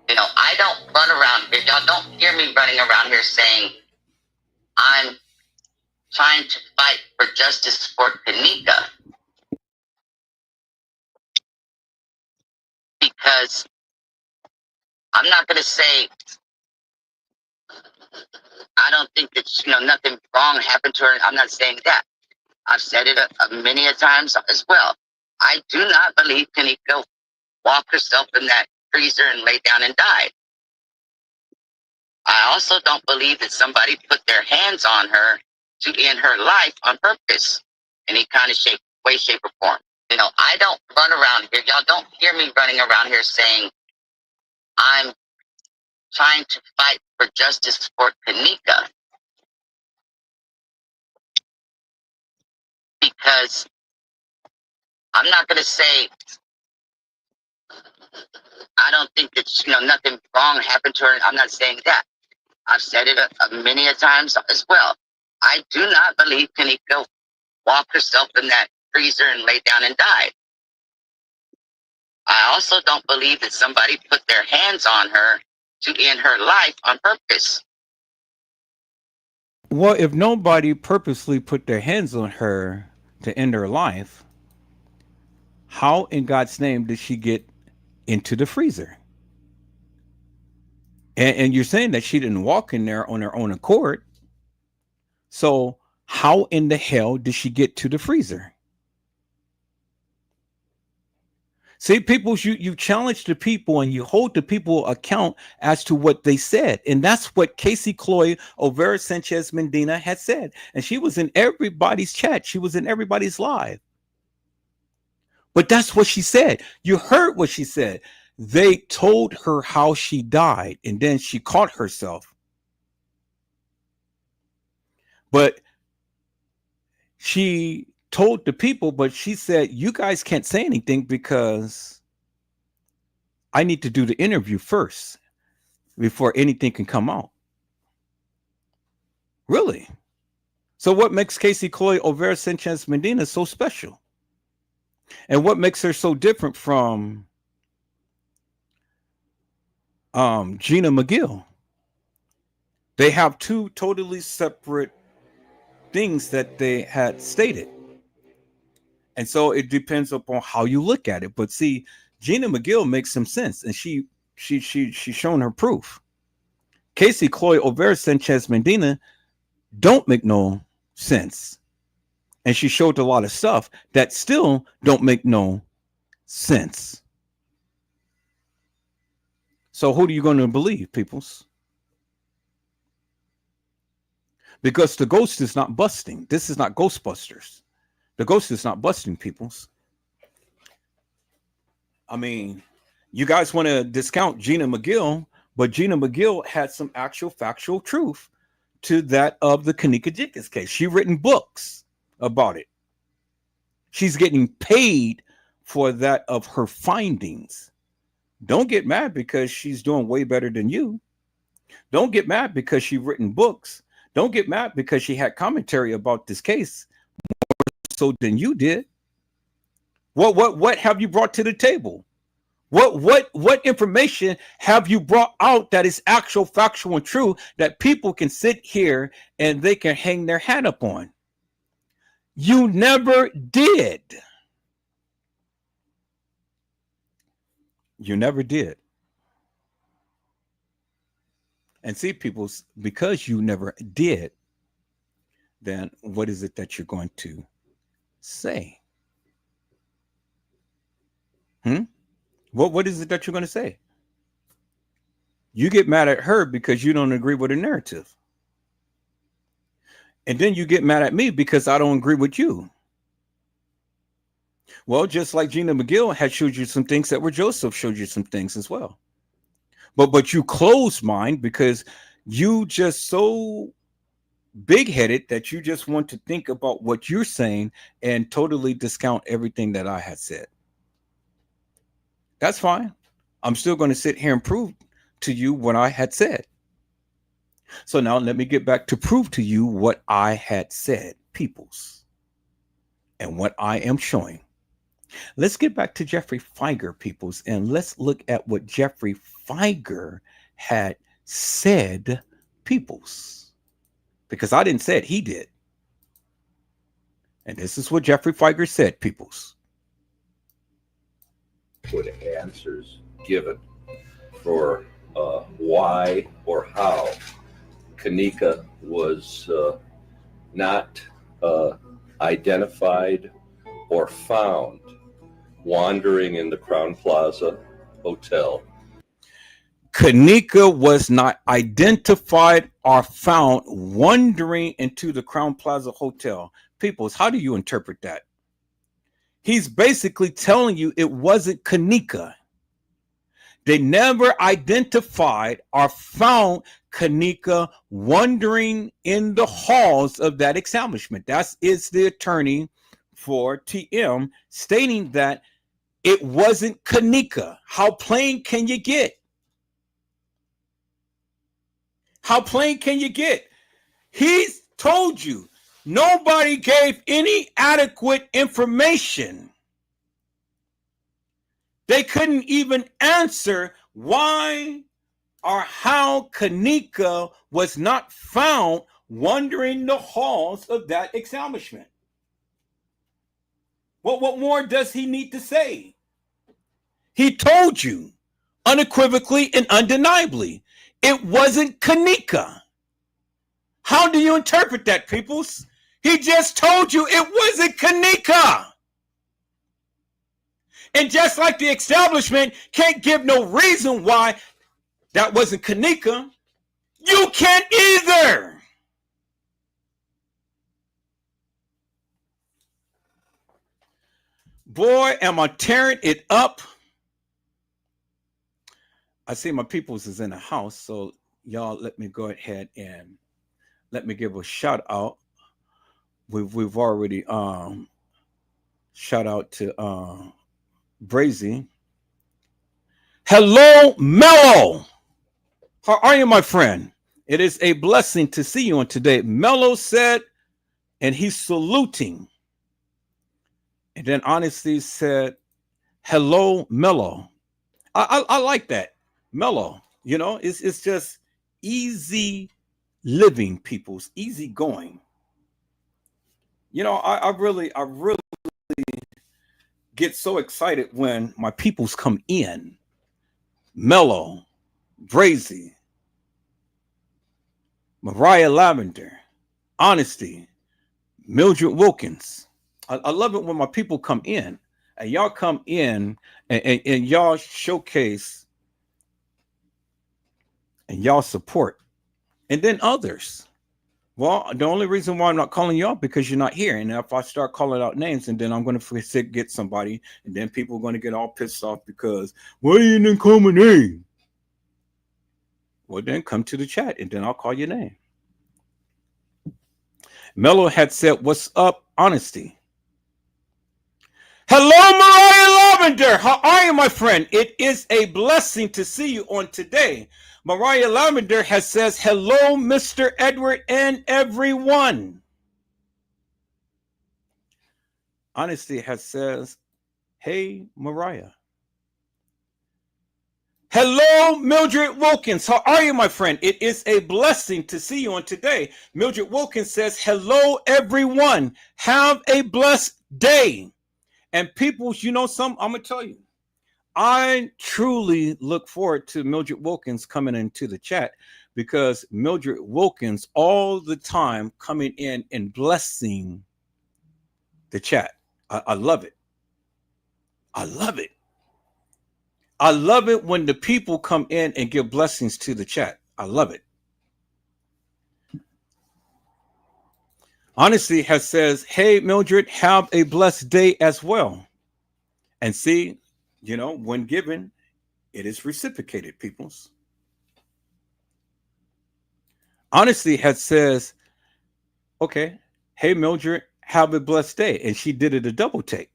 You know, I don't run around here. Y'all don't hear me running around here saying I'm trying to fight for justice for Kenneka. Because I'm not going to say I don't think that, you know, nothing wrong happened to her. I'm not saying that. I've said it many a times as well. I do not believe Kenneka walk herself in that freezer and lay down and died. I also don't believe that somebody put their hands on her to end her life on purpose, any kind of way, shape, or form. I don't run around here. Y'all don't hear me running around here saying I'm trying to fight for justice for Kenneka, because I'm not going to say I don't think that nothing wrong happened to her. I'm not saying that. I've said it many a times as well. I do not believe Kenneka walked herself in that freezer and lay down and died. I also don't believe that somebody put their hands on her to end her life on purpose. Well, if nobody purposely put their hands on her to end her life, how in God's name did she get into the freezer? And you're saying that she didn't walk in there on her own accord. So how in the hell did she get to the freezer? See, people, you challenge the people and you hold the people account as to what they said. And that's what Casey Chloe Olvera Sanchez Medina had said. And she was in everybody's chat. She was in everybody's live. But that's what she said. You heard what she said. They told her how she died, and then she caught herself. But she told the people, but she said, you guys can't say anything because I need to do the interview first before anything can come out. Really? So what makes Casey Chloe Olvera Sanchez Medina so special? And what makes her so different from Gina McGill? They have two totally separate things that they had stated. And so it depends upon how you look at it. But see, Gina McGill makes some sense, and she's shown her proof. Casey Chloe Olvera Sanchez Medina don't make no sense. And she showed a lot of stuff that still don't make no sense. So who are you going to believe, peoples? Because the ghost is not busting. This is not Ghostbusters. The ghost is not busting, peoples. I mean, you guys want to discount Gina McGill, but Gina McGill had some actual factual truth to that of the Kenneka Jenkins case. She written books about it. She's getting paid for that of her findings. Don't get mad because she's doing way better than you. Don't get mad because she's written books. Don't get mad because she had commentary about this case more so than you did. What have you brought to the table? What information have you brought out that is actual, factual, and true that people can sit here and they can hang their hat up on? You never did. You never did. And see, people, because you never did, then what is it that you're going to say? What is it that you're going to say? You get mad at her because you don't agree with her narrative. And then you get mad at me because I don't agree with you. Well, just like Gina McGill had showed you some things that were Joseph showed you some things as well. But you closed mind because you just so big-headed that you just want to think about what you're saying and totally discount everything that I had said. That's fine. I'm still going to sit here and prove to you what I had said. So now let me get back to prove to you what I had said, peoples, and what I am showing. Let's get back to Jeffrey Feiger, peoples, and let's look at what Jeffrey Feiger had said, peoples, because I didn't say it, he did. And this is what Jeffrey Feiger said, peoples. With answers given for why or how Kenneka was not identified or found wandering in the Crown Plaza Hotel. Kenneka was not identified or found wandering into the Crown Plaza Hotel. Peoples, how do you interpret that? He's basically telling you it wasn't Kenneka. They never identified or found Kenneka wandering in the halls of that establishment. That is the attorney for TM stating that it wasn't Kenneka. How plain can you get? How plain can you get? He's told you nobody gave any adequate information. They couldn't even answer why or how Kenneka was not found wandering the halls of that establishment. What more does he need to say? He told you unequivocally and undeniably it wasn't Kenneka. How do you interpret that, peoples? He just told you it wasn't Kenneka. And just like the establishment can't give no reason why that wasn't Kenneka, you can't either. Boy, am I tearing it up. I see my peoples is in the house, so y'all let me go ahead and let me give a shout out. We've already shout out to Brazy. Hello, Mello. How are you, my friend? It is a blessing to see you on today. Mello said, and he's saluting. And then Honesty said, hello, Mello. I like that. Mellow, you know, it's just easy living, people's easy going. You know, I really get so excited when my peoples come in. Mellow, Brazy, Mariah Lavender, Honesty, Mildred Wilkins. I love it when my people come in and y'all come in and y'all showcase and y'all support, and then others. Well, the only reason why I'm not calling y'all because you're not here. And if I start calling out names, and then I'm going to get somebody, and then people are going to get all pissed off because why you didn't call my name? Well, then come to the chat, and then I'll call your name. Mello had said, "What's up, Honesty?" Hello, Mariah Lavender. How are you, my friend? It is a blessing to see you on today. Mariah Lavender has says, hello, Mr. Edward and everyone. Honesty has says, hey, Mariah. Hello, Mildred Wilkins. How are you, my friend? It is a blessing to see you on today. Mildred Wilkins says, hello, everyone. Have a blessed day. And people, you know, I'm going to tell you, I truly look forward to Mildred Wilkins coming into the chat because Mildred Wilkins all the time coming in and blessing the chat. I love it. I love it. I love it when the people come in and give blessings to the chat. I love it. Honesty has says, hey, Mildred, have a blessed day as well. And see, you know, when given, it is reciprocated, peoples. Honesty has says, okay, hey, Mildred, have a blessed day. And she did it a double take.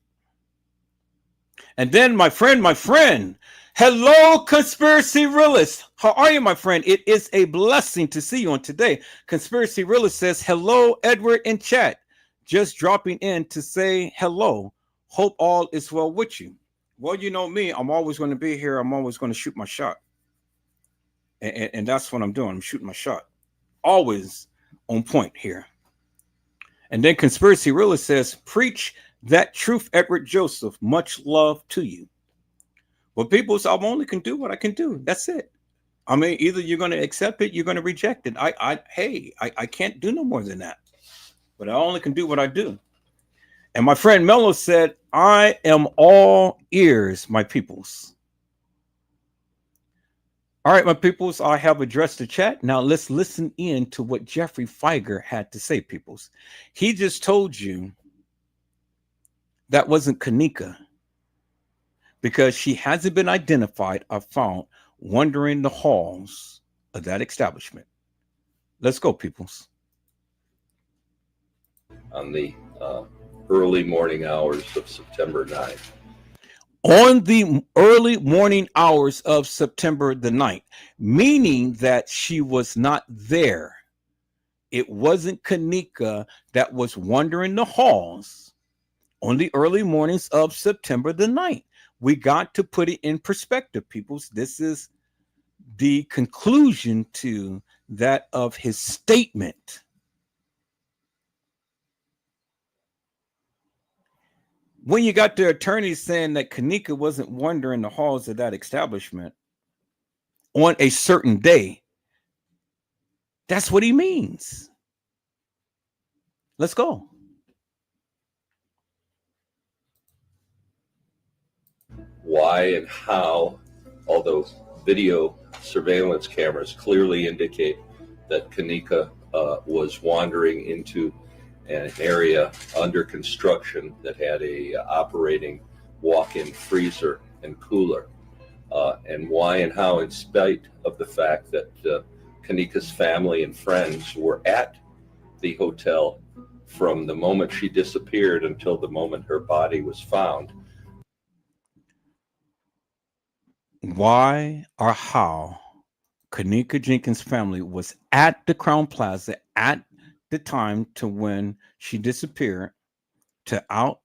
And then my friend, hello, Conspiracy Realist. How are you, my friend? It is a blessing to see you on today. Conspiracy Realist says, hello, Edward in chat. Just dropping in to say hello. Hope all is well with you. Well, you know me, I'm always going to be here. I'm always going to shoot my shot. And that's what I'm doing. I'm shooting my shot. Always on point here. And then Conspiracy Realist says, preach that truth, Edward Joseph. Much love to you. Well, people, so I only can do what I can do. That's it. I mean, either you're going to accept it, you're going to reject it. I can't do no more than that. But I only can do what I do. And my friend Mello said, I am all ears, my peoples. All right, my peoples, I have addressed the chat. Now let's listen in to what Jeffrey Feiger had to say, peoples. He just told you that wasn't Kenneka because she hasn't been identified or found wandering the halls of that establishment. Let's go, peoples. On the early morning hours of September 9th. On the early morning hours of September the 9th, meaning that she was not there. It wasn't Kenneka that was wandering the halls on the early mornings of September the 9th. We got to put it in perspective, peoples. This is the conclusion to that of his statement. When you got the attorney saying that Kenneka wasn't wandering the halls of that establishment on a certain day, that's what he means. Let's go. Why and how, although video surveillance cameras clearly indicate that Kenneka was wandering into an area under construction that had a operating walk-in freezer and cooler, and why and how, in spite of the fact that Kenneka's family and friends were at the hotel from the moment she disappeared until the moment her body was found. Why or how Kenneka Jenkins' family was at the Crown Plaza at the time to when she disappeared to out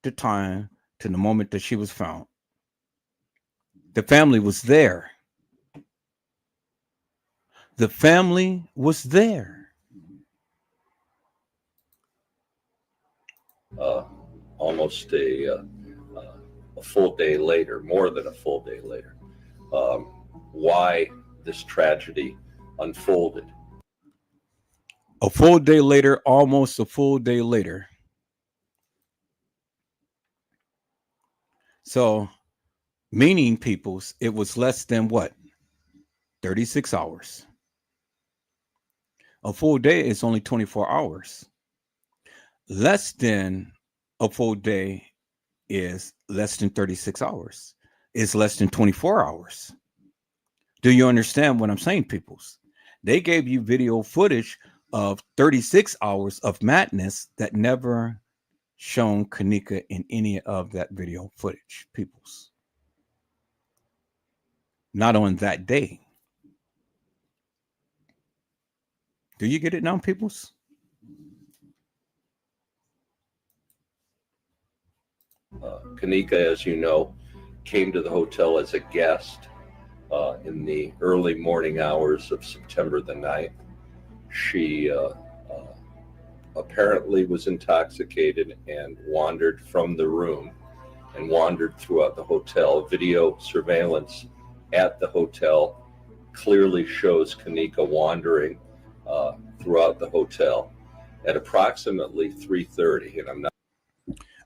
the time to the moment that she was found. The family was there. The family was there. Almost a full day later, more than a full day later. Why this tragedy unfolded. A full day later, almost a full day later. So, meaning, peoples, it was less than what? 36 hours. A full day is only 24 hours. Less than a full day is less than 36 hours. It's less than 24 hours. Do you understand what I'm saying, peoples? They gave you video footage of 36 hours of madness that never shown Kenneka in any of that video footage, peoples. Not on that day. Do you get it now, peoples? Kenneka, as you know, came to the hotel as a guest in the early morning hours of September the 9th. She apparently was intoxicated and wandered from the room and wandered throughout the hotel. Video surveillance at the hotel clearly shows Kenneka wandering throughout the hotel at approximately 3:30, and I'm not.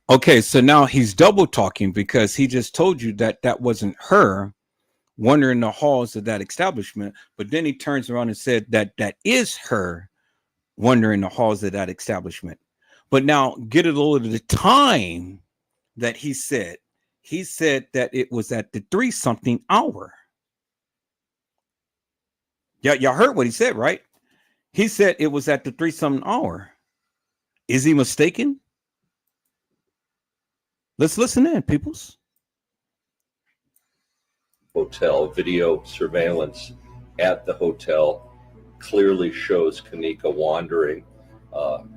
Okay, so now he's double talking because he just told you that that wasn't her wandering the halls of that establishment, but then he turns around and said that that is her wandering the halls of that establishment. But now get a load of the time that he said. He said that it was at the 3-something hour. Yeah, y'all heard what he said, right? He said it was at the 3-something hour. Is he mistaken? Let's listen in, peoples. Hotel video surveillance at the hotel clearly shows Kenneka wandering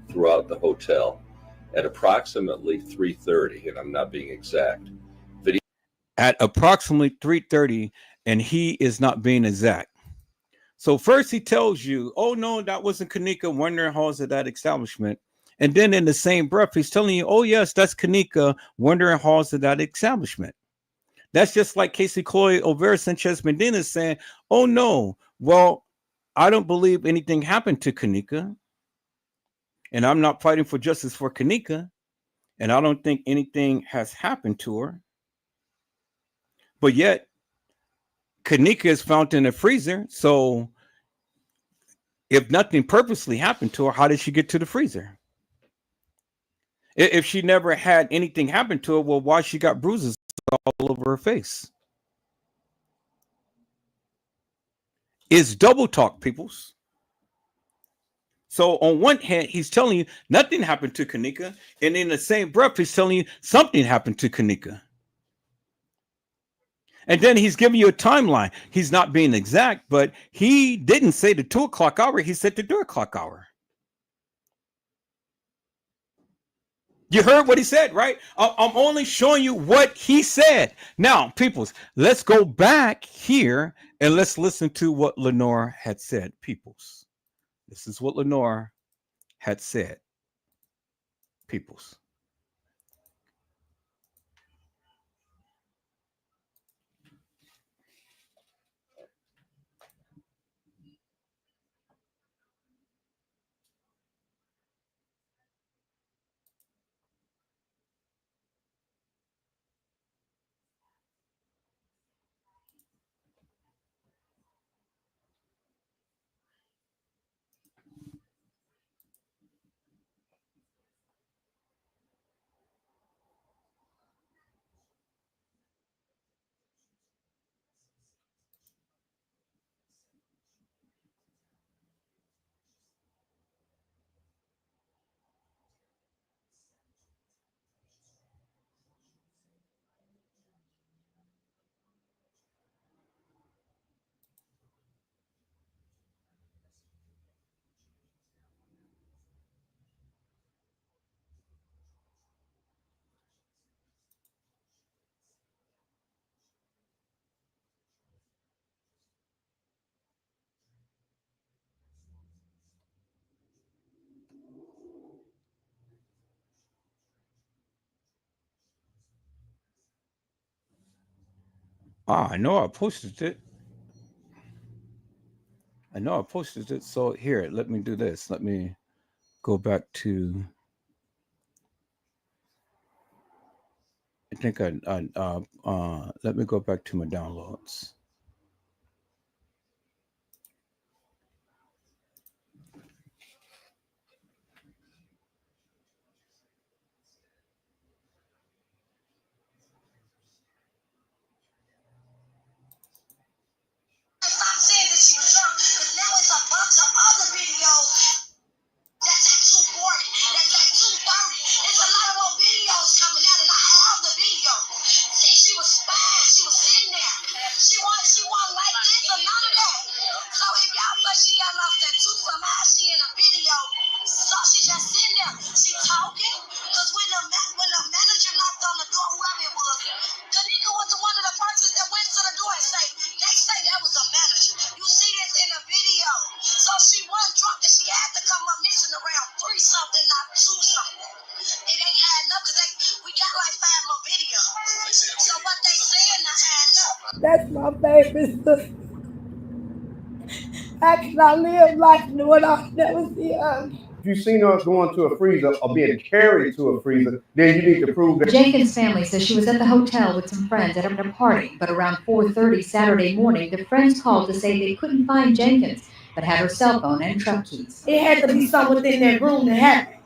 throughout the hotel at approximately 3:30, and I'm not being exact. Video at approximately 3:30, and he is not being exact. So first he tells you, oh no, that wasn't Kenneka wandering halls of that establishment. And then in the same breath, he's telling you, oh yes, that's Kenneka wandering halls of that establishment. That's just like Casey Cloyd Olvera Sanchez Medina saying, oh no, well, I don't believe anything happened to Kenneka. And I'm not fighting for justice for Kenneka. and I don't think anything has happened to her. But yet, Kenneka is found in the freezer. So, if nothing purposely happened to her, how did she get to the freezer? If she never had anything happen to her, well, why she got bruises all over her face? It's double talk, peoples. So on one hand, he's telling you nothing happened to Kenneka, and in the same breath, he's telling you something happened to Kenneka. And then he's giving you a timeline. He's not being exact, but he didn't say the 2 o'clock hour. He said the 3 o'clock hour. You heard what he said, right? I'm only showing you what he said. Now, peoples, let's go back here and let's listen to what Lenore had said, peoples. This is what Lenore had said, peoples. I know I posted it. So here, let me do this. Let me go back to. I think let me go back to my downloads. Stop saying that she was drunk, because now it's a bunch of other videos. That's at 2:40. That's at 2:30. It's a lot of more videos coming out, and I have the video. See, she was fine. She was sitting there. She wasn't like this or none of that. So if y'all say she got lost at 2, somehow she in a video. So she just sitting there. She talking. Because when the manager knocked on the door, whoever it was, Kenneka was one of the persons that went to the door and they say that was a manager. You see this in the video. So she was drunk and she had to come up missing around 3 something, not 2 something. It ain't adding up because we got like 5 more videos. So what they saying not adding up. That's my favorite sister. Actually, I live like what I've never seen. If you've seen her going to a freezer or being carried to a freezer, then you need to prove that. Jenkins' family says she was at the hotel with some friends at a party, but around 4:30 Saturday morning, the friends called to say they couldn't find Jenkins, but had her cell phone and truck keys. It had to be something within that room that happened,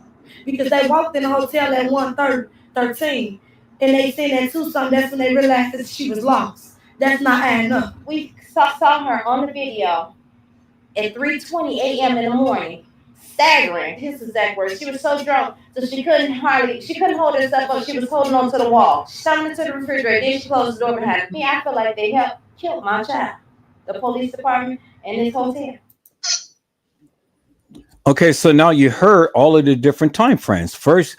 because they walked in the hotel at 1:13, and they seen at 2 something. That's when they realized that she was lost. That's not adding up. We saw her on the video at 3:20 a.m. in the morning, staggering. His exact words. She was so drunk, so she couldn't hold herself up. She was holding on to the wall. She summoned into the refrigerator. Then she closed the door behind her. Me, I feel like they helped kill my child. The police department and this hotel. Okay, so now you heard all of the different time frames. First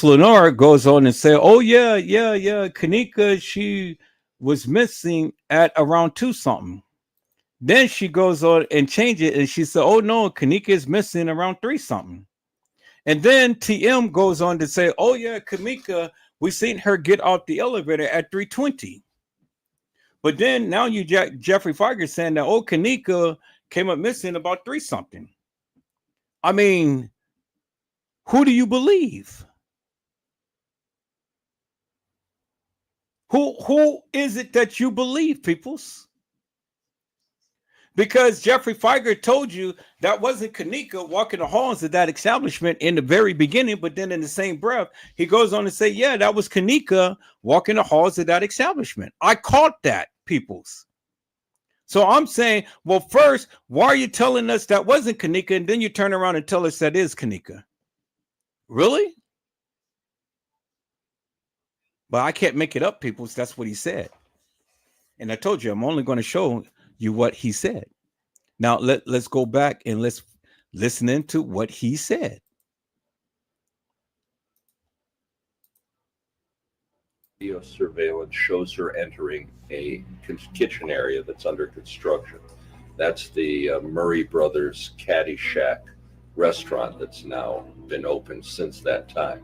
Lenore goes on and say, "Oh yeah, Kenneka, she was missing at around 2 something." Then she goes on and change it, and she said, "Oh no, Kenneka is missing around 3 something." And then TM goes on to say, "Oh yeah, Kenneka, we seen her get out the elevator at 3:20." But then now you Jeffrey Feiger saying that, "Oh, Kenneka came up missing about 3 something." I mean, who do you believe? Who is it that you believe, peoples? Because Jeffrey Feiger told you that wasn't Kenneka walking the halls of that establishment in the very beginning, but then in the same breath, he goes on to say, yeah, that was Kenneka walking the halls of that establishment. I caught that, peoples. So I'm saying, well, first, why are you telling us that wasn't Kenneka, and then you turn around and tell us that is Kenneka? Really? But I can't make it up, peoples. That's what he said. And I told you, I'm only going to show you what he said. Now, let's go back and let's listen into what he said. Video surveillance shows her entering a kitchen area that's under construction. That's the Murray Brothers Caddyshack restaurant that's now been open since that time.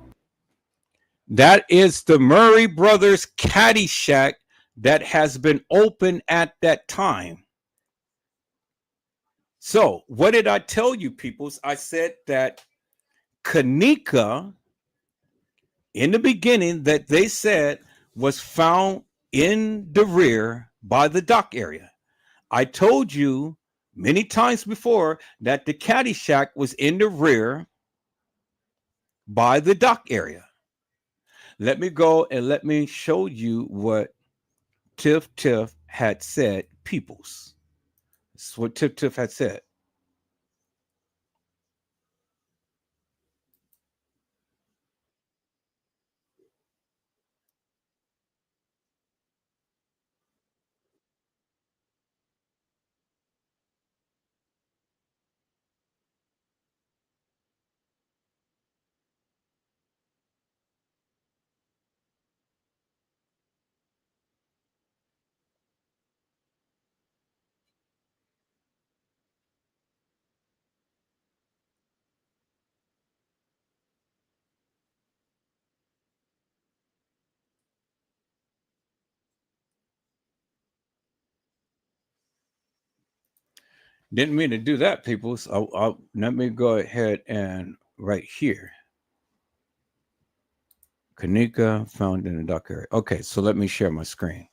That is the Murray Brothers Caddyshack that has been open at that time. So what did I tell you, peoples? I said that Kenneka, in the beginning, that they said was found in the rear by the dock area. I told you many times before that the Caddyshack was in the rear by the dock area. Let me go and let me show you what Tiff had said, peoples. This is what Tiff had said. Didn't mean to do that, people. So let me go ahead and right here. Kenneka found in the dock area. Okay, so let me share my screen.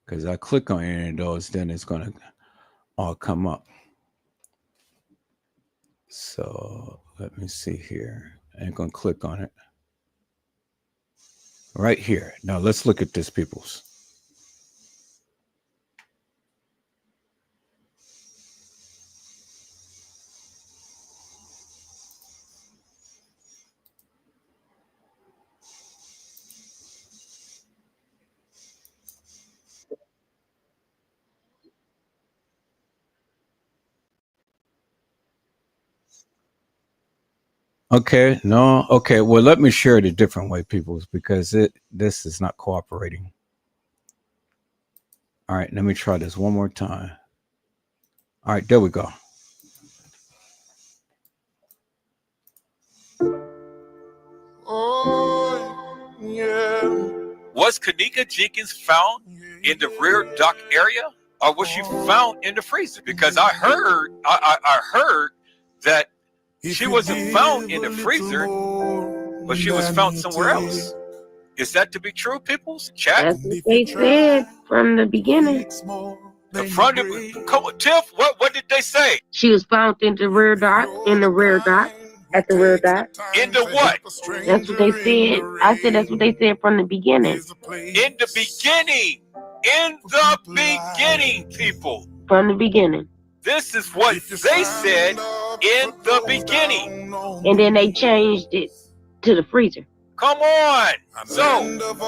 Because I click on any of those, then it's going to all come up. So let me see here. I'm going to click on it. Right here. Now let's look at this, peoples. Okay, no, okay. Well, let me share it a different way, peoples, because this is not cooperating. All right, let me try this one more time. All right, there we go. Oh, yeah. Was Kenneka Jenkins found in the rear dock area, or was she found in the freezer? Because I heard that she wasn't found in the freezer, but she was found somewhere else. Is that to be true, people's chat? That's what they said from the beginning. From the Tiff, what did they say? She was found in the rear dock, at the rear dock. In the what? That's what they said. I said that's what they said from the beginning. In the beginning. In the beginning, people. From the beginning. This is what they said in the beginning. And then they changed it to the freezer. Come on. So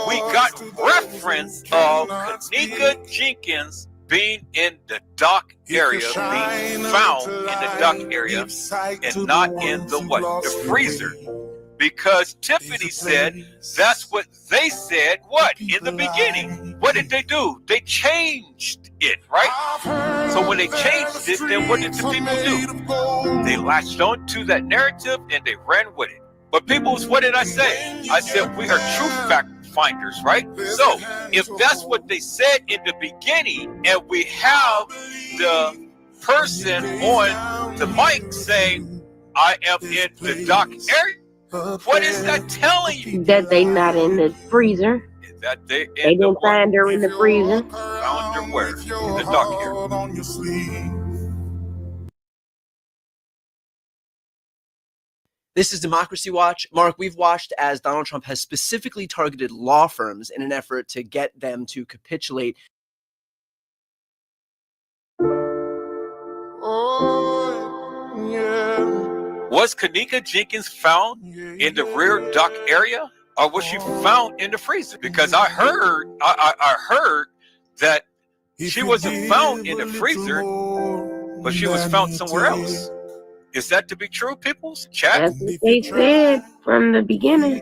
we got reference of Kenneka Jenkins being in the dock area, being found in the dock area, and not in the what? The freezer. Because Tiffany said that's what they said, what? In the beginning. What did they do? They changed it, right? So when they changed it, then what did the people do? They latched on to that narrative and they ran with it. But people, what did I say? I said we are truth fact finders, right? So if that's what they said in the beginning, and we have the person on the mic saying, I am in the dark area. What is that telling you? That they not in the freezer. That they didn't find her in the freezer. Found her where? In the dark area. This is Democracy Watch. Mark, we've watched as Donald Trump has specifically targeted law firms in an effort to get them to capitulate. Was Kenneka Jenkins found in the rear dock area, or was she found in the freezer? Because I heard that she wasn't found in the freezer, but she was found somewhere else. Is that to be true, people's chat? That's what they said from the beginning.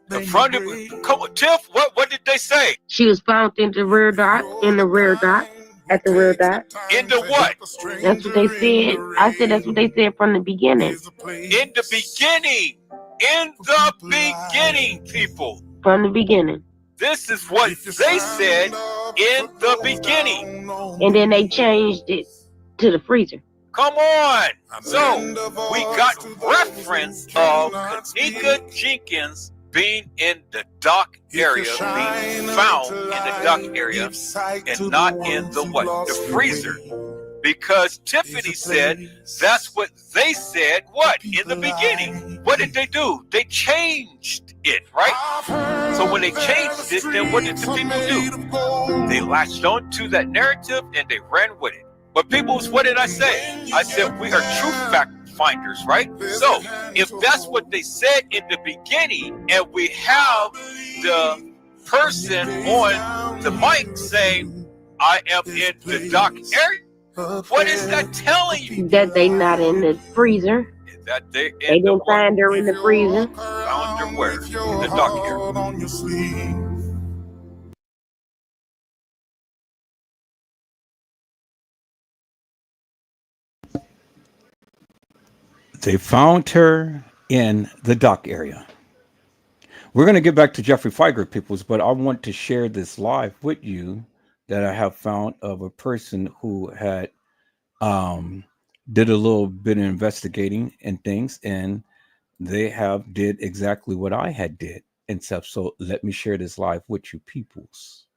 Come on, Tiff, what did they say? She was found in the rear dock, at the rear dock. In the what? That's what they said. I said that's what they said from the beginning. In the beginning. In the beginning, people. From the beginning. This is what they said in the beginning. And then they changed it to the freezer. Come on. So we got reference of Kenneka Jenkins being in the dock area, being found in the dock area, and not in the what? The freezer. Because Tiffany said that's what they said, what? In the beginning. What did they do? They changed it, right? So when they changed it, then what did the people do? They latched on to that narrative and they ran with it. But people, what did I say? I said we are true fact finders, right? So if that's what they said in the beginning, and we have the person on the mic saying, I am in the dark area, what is that telling you? That they not in the freezer. That they didn't find her in the freezer. Found her where? In the dark area. They found her in the dock area. We're going to get back to Jeffrey Feiger, peoples, but I want to share this live with you that I have found of a person who had did a little bit of investigating and things, and they have did exactly what I had did and stuff. So let me share this live with you, peoples.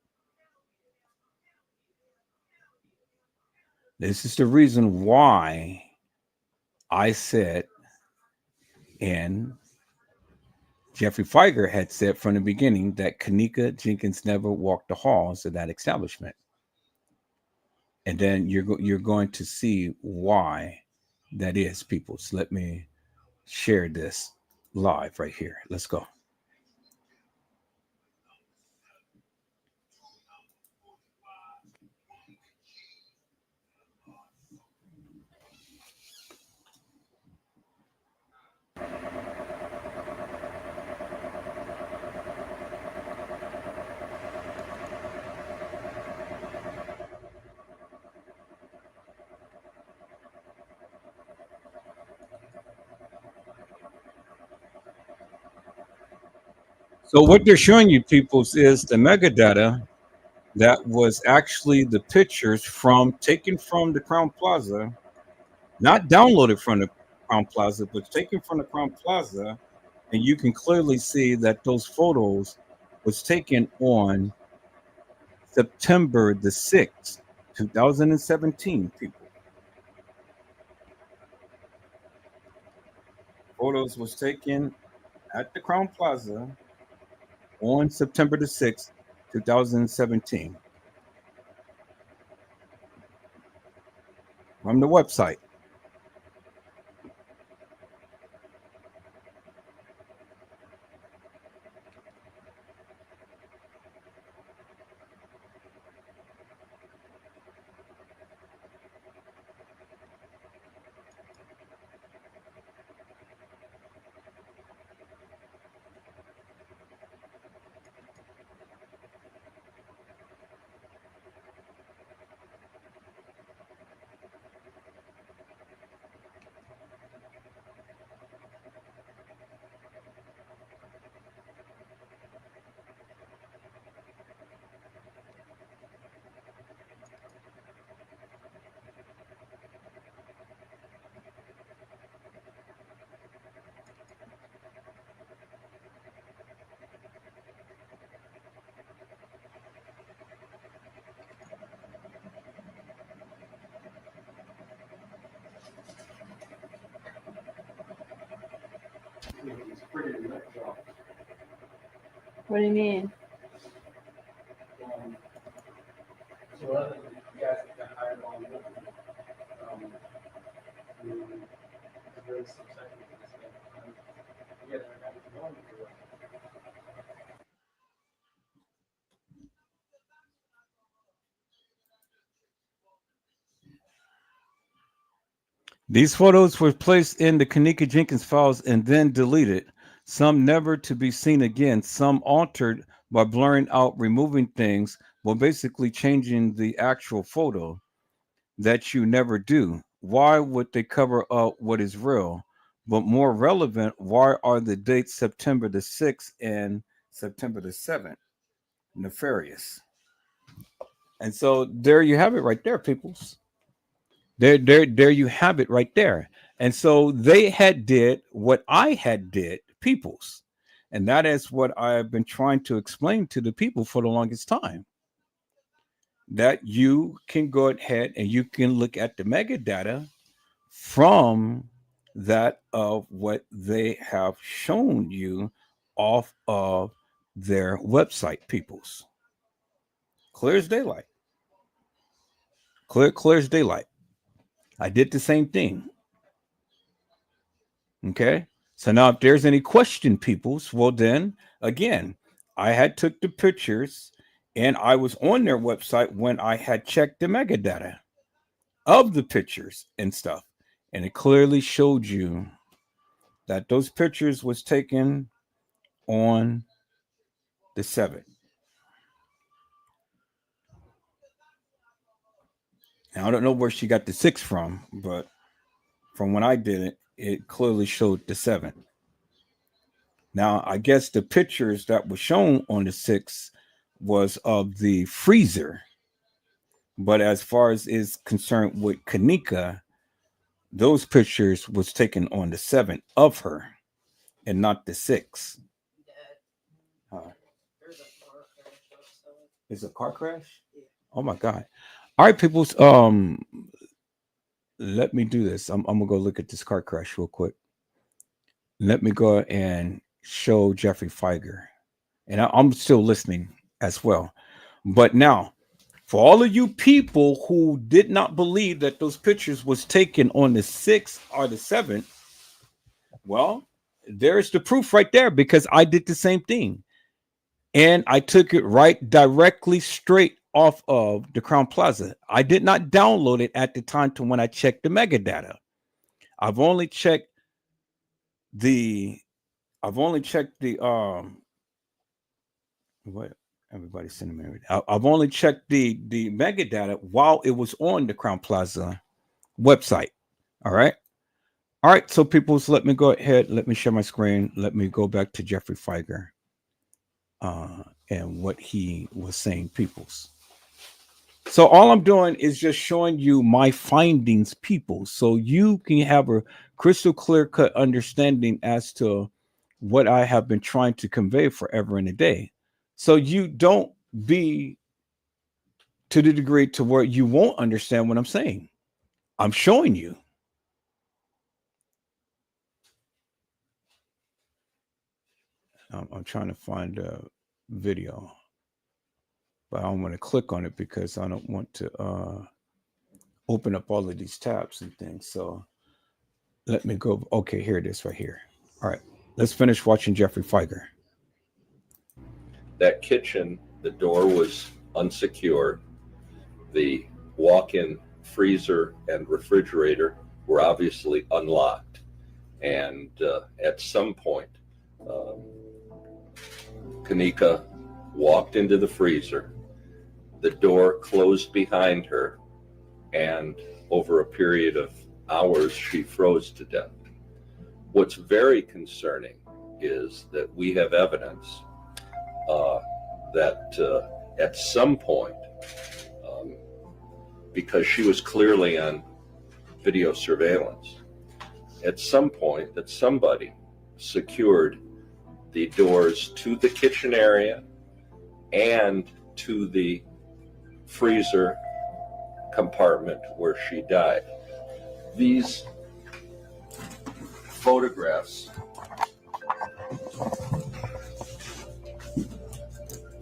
This is the reason why I said, and Jeffrey Feiger had said from the beginning, that Kenneka Jenkins never walked the halls of that establishment. And then you're going to see why that is, people. So let me share this live right here. Let's go. So what they're showing you, peoples, is the metadata that was actually the pictures taken from the Crown Plaza, not downloaded from the Crown Plaza, but taken from the Crown Plaza. And you can clearly see that those photos was taken on September the 6th, 2017, people. Photos was taken at the Crown Plaza on September the 6th, 2017. From the website. What do you mean? These photos were placed in the Kenneka Jenkins files and then deleted, some never to be seen again, some altered by blurring out, removing things, well, basically changing the actual photo that you never do. Why would they cover up what is real? But more relevant, why are the dates September the 6th and September the 7th nefarious? And so there you have it right there, peoples. There you have it right there. And so they had did what I had did, peoples. And that is what I've been trying to explain to the people for the longest time. That you can go ahead and you can look at the metadata from that of what they have shown you off of their website, peoples. Clear as daylight. Clear as daylight. I did the same thing. Okay. So now if there's any question, peoples, well then again, I had took the pictures and I was on their website when I had checked the metadata of the pictures and stuff. And it clearly showed you that those pictures was taken on the 7th. Now I don't know where she got the 6 from, but from when I did it, it clearly showed the 7th. Now, I guess the pictures that were shown on the 6th was of the freezer. But as far as is concerned with Kenneka, those pictures was taken on the 7th of her and not the 6th. Is a car crash? Oh my God. All right, people. Let me do this. I'm gonna go look at this car crash real quick. Let me go and show Jeffrey Feiger. And I'm still listening as well. But now, for all of you people who did not believe that those pictures was taken on the 6th or the 7th, well, there's the proof right there because I did the same thing. And I took it right directly straight off of the Crown Plaza. I did not download it at the time to when I checked the metadata. I've only checked the what everybody's sending me. I've only checked the metadata while it was on the Crown Plaza website. All right. So people, so let me go ahead. Let me share my screen. Let me go back to Jeffrey Feiger and what he was saying, peoples. So all I'm doing is just showing you my findings, people, so you can have a crystal clear cut understanding as to what I have been trying to convey forever and a day. So you don't be to the degree to where you won't understand what I'm saying. I'm showing you. I'm trying to find a video, but I don't want to click on it because I don't want to open up all of these tabs and things. So let me go. Okay, here it is right here. All right, let's finish watching Jeffrey Feiger. That kitchen, the door was unsecured. The walk-in freezer and refrigerator were obviously unlocked. And at some point, Kenneka walked into the freezer. The door closed behind her, and over a period of hours, she froze to death. What's very concerning is that we have evidence that at some point, because she was clearly on video surveillance, at some point that somebody secured the doors to the kitchen area and to the freezer compartment where she died. These photographs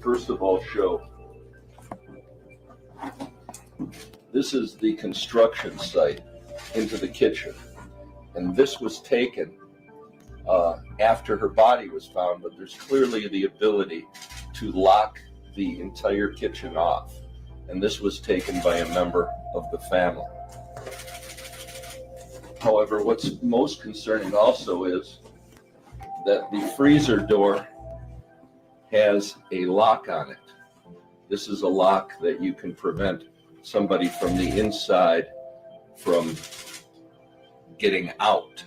first of all show, this is the construction site into the kitchen. And this was taken after her body was found, but there's clearly the ability to lock the entire kitchen off. And this was taken by a member of the family. However, what's most concerning also is that the freezer door has a lock on it. This is a lock that you can prevent somebody from the inside from getting out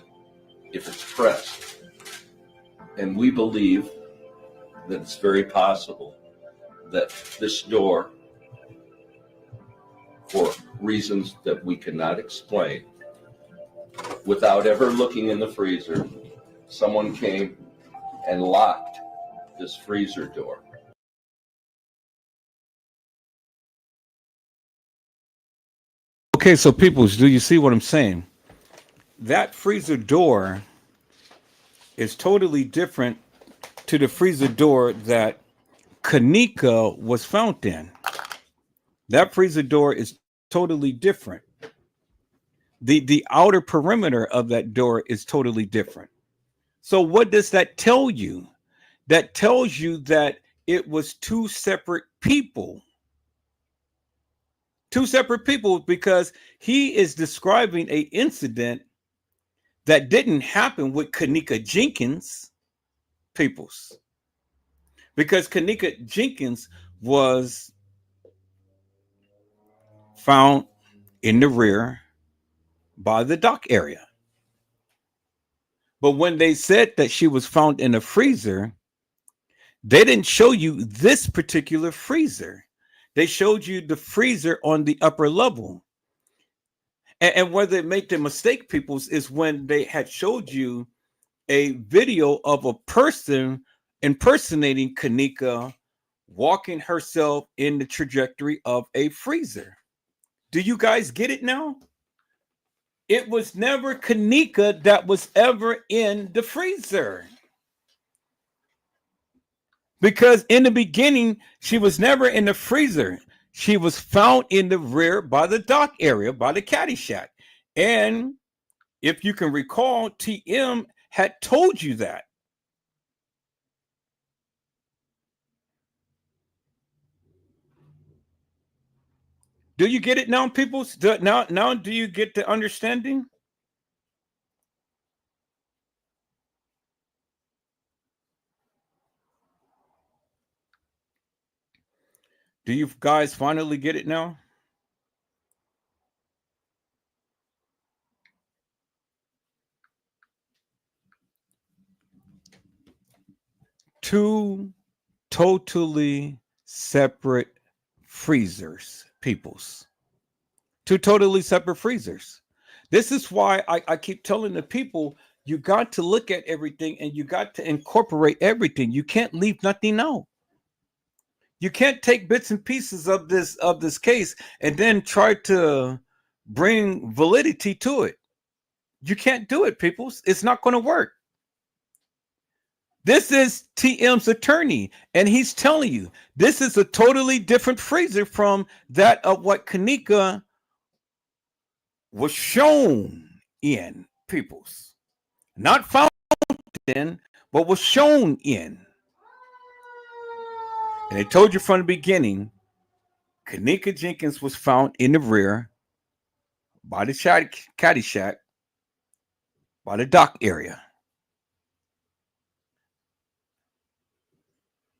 if it's pressed. And we believe that it's very possible that this door, for reasons that we cannot explain, without ever looking in the freezer, someone came and locked this freezer door. Okay, so people, do you see what I'm saying? That freezer door is totally different to the freezer door that Kenneka was found in. That freezer door is totally different. The outer perimeter of that door is totally different. So what does that tell you? That tells you that it was two separate people. Two separate people, because he is describing an incident that didn't happen with Kenneka Jenkins, peoples. Because Kenneka Jenkins was found in the rear by the dock area. But when they said that she was found in a freezer, they didn't show you this particular freezer. They showed you the freezer on the upper level. And where they make the mistake, peoples, is when they had showed you a video of a person impersonating Kenneka walking herself in the trajectory of a freezer. Do you guys get it now? It was never Kenneka that was ever in the freezer. Because in the beginning, she was never in the freezer. She was found in the rear by the dock area, by the caddy shack. And if you can recall, TM had told you that. Do you get it now, people? Now do you get the understanding? Do you guys finally get it now? Two totally separate freezers, peoples. Two totally separate freezers. This is why I keep telling the people, you got to look at everything and you got to incorporate everything. You can't leave nothing out. You can't take bits and pieces of this case and then try to bring validity to it. You can't do it, people. It's not going to work. This is TM's attorney, and he's telling you this is a totally different freezer from that of what Kenneka was shown in, peoples. Not found in, but was shown in. And I told you from the beginning, Kenneka Jenkins was found in the rear by the caddy shack, by the dock area.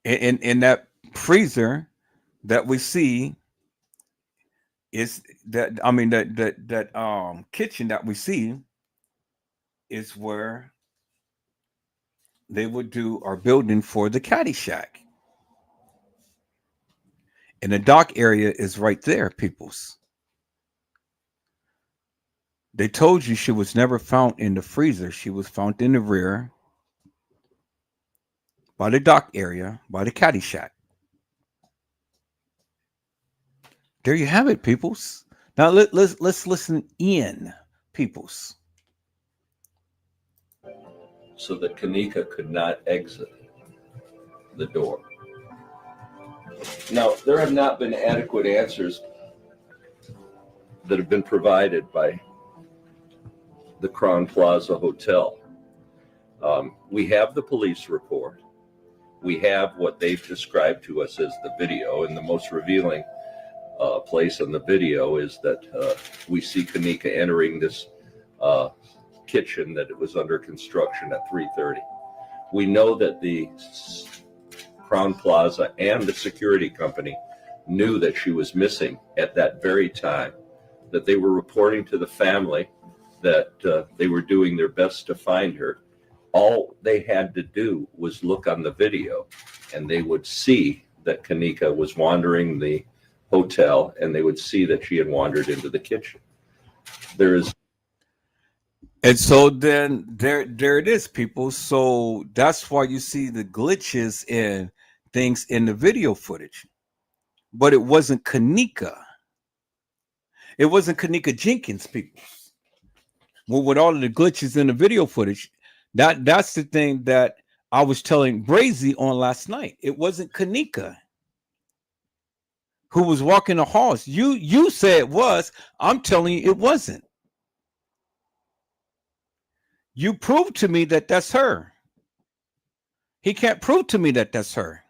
In that freezer that we see is that, I mean, that kitchen that we see is where they would do our building for the caddy shack. And the dock area is right there, peoples. They told you she was never found in the freezer. She was found in the rear by the dock area, by the caddy shack. There you have it, peoples. Now let's listen in, peoples. So that Kenneka could not exit the door. Now, there have not been adequate answers that have been provided by the Crown Plaza Hotel. We have the police report. We have what they've described to us as the video, and the most revealing place in the video is that we see Kenneka entering this kitchen that it was under construction at 3:30. We know that the Crown Plaza and the security company knew that she was missing at that very time, that they were reporting to the family that they were doing their best to find her. All they had to do was look on the video, and they would see that Kenneka was wandering the hotel, and they would see that she had wandered into the kitchen. And so then there it is, people. So that's why you see the glitches and things in the video footage. But it wasn't Kenneka. It wasn't Kenneka Jenkins, people. Well, with all of the glitches in the video footage, that's the thing that I was telling Brazy on last night. It wasn't Kenneka who was walking the halls. You say it was. I'm telling you it wasn't. You proved to me that that's her. He can't prove to me that that's her.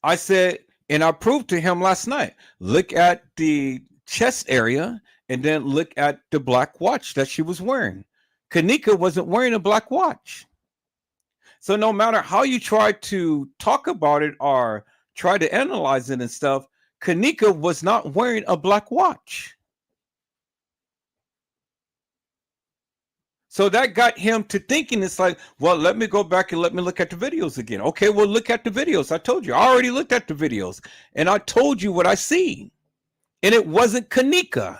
I said, and I proved to him last night, look at the chest area and then look at the black watch that she was wearing. Kenneka wasn't wearing a black watch. So no matter how you try to talk about it or try to analyze it and stuff, Kenneka was not wearing a black watch. So that got him to thinking, it's like, well, let me go back and let me look at the videos again. Okay, well, look at the videos. I told you. I already looked at the videos. And I told you what I see. And it wasn't Kenneka.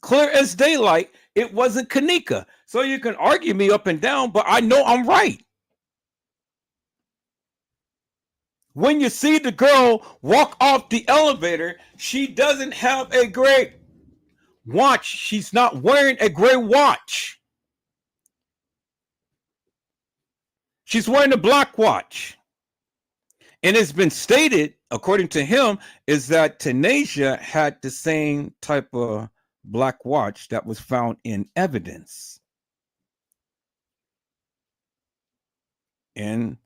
Clear as daylight, it wasn't Kenneka. So you can argue me up and down, but I know I'm right. When you see the girl walk off the elevator, she doesn't have a gray watch. She's not wearing a gray watch. She's wearing a black watch. And it's been stated, according to him, is that Tanisha had the same type of black watch that was found in evidence. And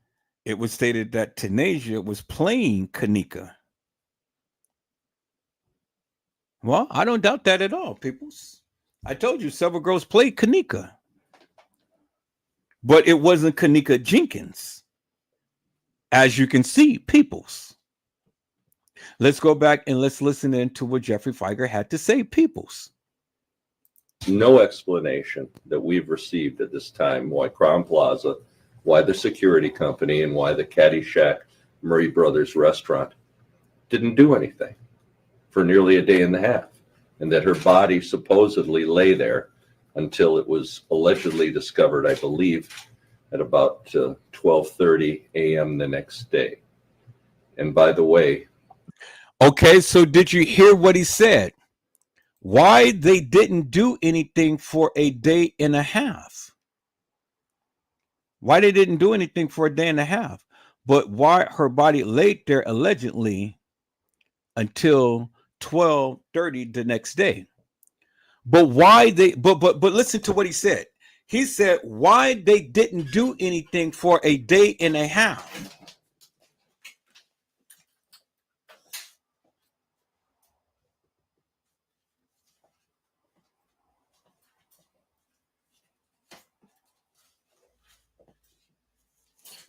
it was stated that Tanisha was playing Kenneka. Well, I don't doubt that at all, peoples. I told you several girls played Kenneka. But it wasn't Kenneka Jenkins. As you can see, peoples. Let's go back and let's listen in to what Jeffrey Feiger had to say, peoples. No explanation that we've received at this time why Crown Plaza, why the security company, and why the Caddyshack Murray Brothers restaurant didn't do anything for nearly a day and a half, and that her body supposedly lay there until it was allegedly discovered, I believe, at about 12:30 a.m. the next day. And by the way, okay, so did you hear what he said? Why they didn't do anything for a day and a half? Why they didn't do anything for a day and a half? But why her body laid there allegedly until 12:30 the next day? But why they but listen to what he said. He said why they didn't do anything for a day and a half.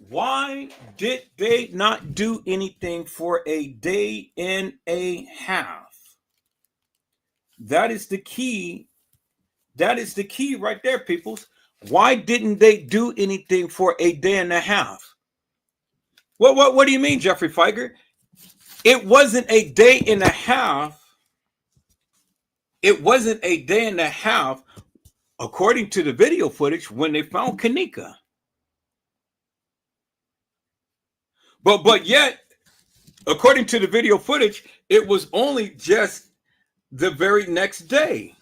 Why did they not do anything for a day and a half? That is the key. That is the key right there, peoples. Why didn't they do anything for a day and a half? What do you mean, Jeffrey Feiger? It wasn't a day and a half. It wasn't a day and a half, according to the video footage, when they found Kenneka. But yet, according to the video footage, it was only just the very next day.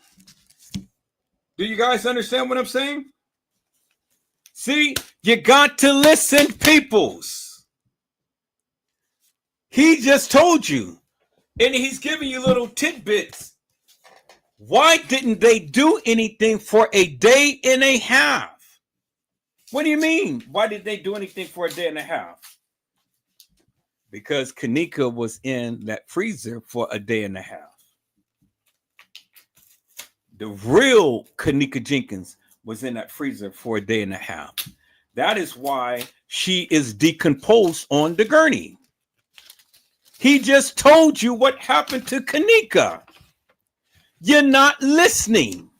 Do you guys understand what I'm saying? See, you got to listen, peoples. He just told you, and he's giving you little tidbits. Why didn't they do anything for a day and a half? What do you mean? Why did they do anything for a day and a half? Because Kenneka was in that freezer for a day and a half. The real Kenneka Jenkins was in that freezer for a day and a half. That is why she is decomposed on the gurney. He just told you what happened to Kenneka. You're not listening.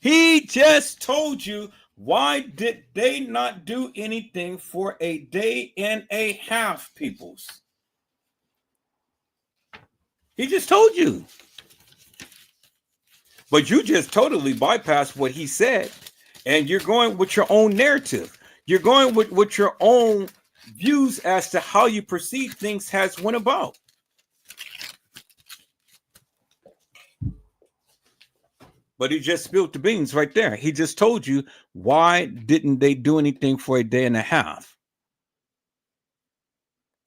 He just told you, why did they not do anything for a day and a half, peoples? He just told you. But you just totally bypassed what he said, and you're going with your own narrative. You're going with your own views as to how you perceive things has went about. But he just spilled the beans right there. He just told you, why didn't they do anything for a day and a half?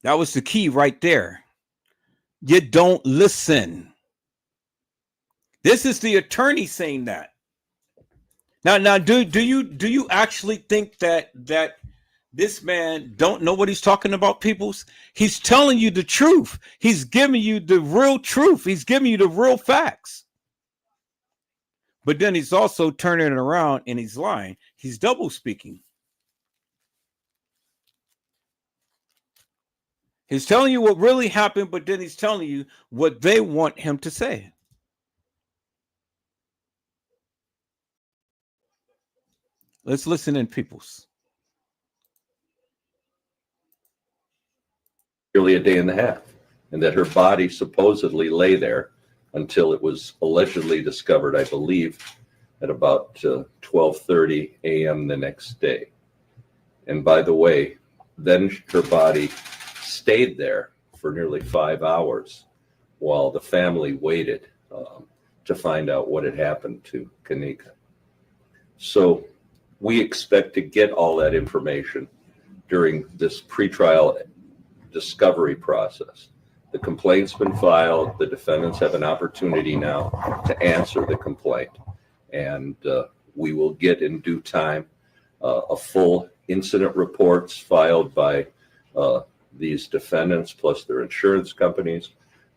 That was the key right there. You don't listen. This is the attorney saying that. Now, do you actually think that this man don't know what he's talking about, peoples? He's telling you the truth. He's giving you the real truth. He's giving you the real facts. But then he's also turning it around and he's lying. He's double speaking. He's telling you what really happened, but then he's telling you what they want him to say. Let's listen in, peoples. Nearly a day and a half, and that her body supposedly lay there until it was allegedly discovered, I believe, at about 12:30 a.m. the next day. And by the way, then her body stayed there for nearly 5 hours while the family waited to find out what had happened to Kenneka. So we expect to get all that information during this pretrial discovery process. The complaint's been filed. The defendants have an opportunity now to answer the complaint. And we will get in due time a full incident reports filed by these defendants plus their insurance companies.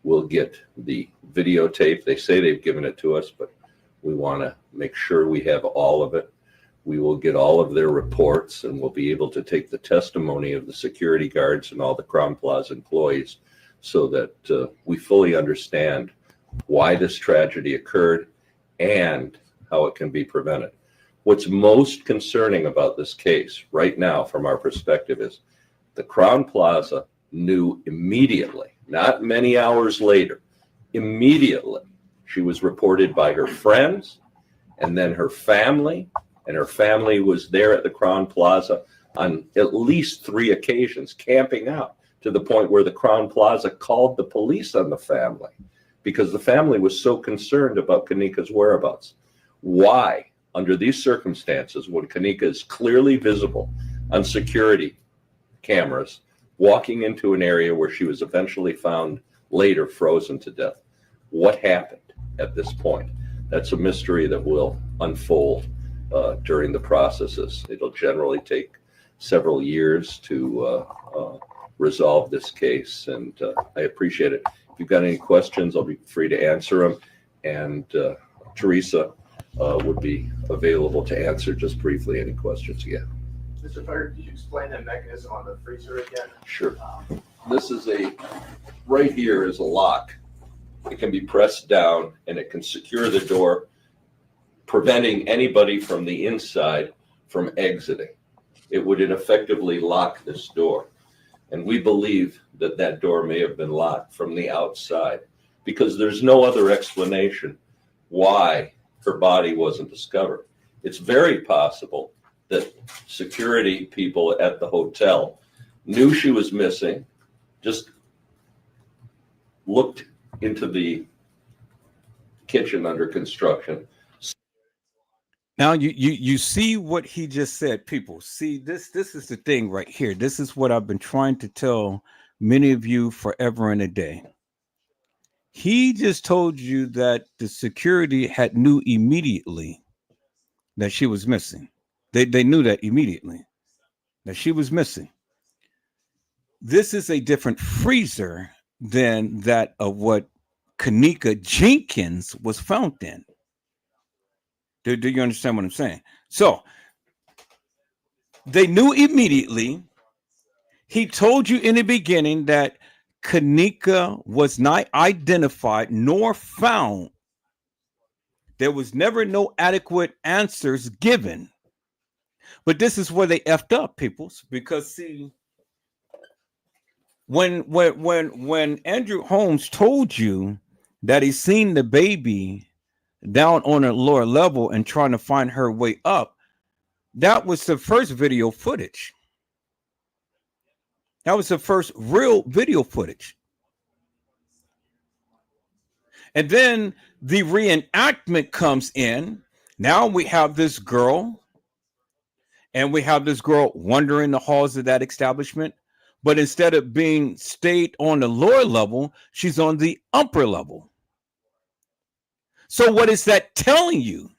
We'll get the videotape. They say they've given it to us, but we want to make sure we have all of it. We will get all of their reports, and we'll be able to take the testimony of the security guards and all the Crown Plaza employees so that we fully understand why this tragedy occurred and how it can be prevented. What's most concerning about this case right now from our perspective is the Crown Plaza knew immediately, not many hours later, immediately. She was reported by her friends and then her family, and her family was there at the Crown Plaza on at least 3 occasions, camping out to the point where the Crown Plaza called the police on the family because the family was so concerned about Kenneka's whereabouts. Why, under these circumstances, when Kenneka is clearly visible on security cameras, walking into an area where she was eventually found later frozen to death, what happened at this point? That's a mystery that will unfold during the processes. It'll generally take several years to resolve this case, and I appreciate it. If you've got any questions, I'll be free to answer them, and Teresa would be available to answer just briefly any questions you have. Mr. Fire, could you explain the mechanism on the freezer again? Sure. This is right here is a lock. It can be pressed down and it can secure the door, preventing anybody from the inside from exiting. It would effectively lock this door. And we believe that that door may have been locked from the outside because there's no other explanation why her body wasn't discovered. It's very possible that security people at the hotel knew she was missing, just looked into the kitchen under construction, Now you see what he just said, people. See, this is the thing right here. This is what I've been trying to tell many of you forever and a day. He just told you that the security had knew immediately that she was missing. They knew that immediately that she was missing. This is a different freezer than that of what Kenneka Jenkins was found in. Do you understand what I'm saying? So they knew immediately. He told you in the beginning that Kenneka was not identified nor found. There was never no adequate answers given. But this is where they effed up, peoples, because see, when Andrew Holmes told you that he seen the baby down on a lower level and trying to find her way up, that was the first video footage. That was the first real video footage. And then the reenactment comes in. Now we have this girl, and we have this girl wandering the halls of that establishment. But instead of being stayed on the lower level, she's on the upper level. So what is that telling you?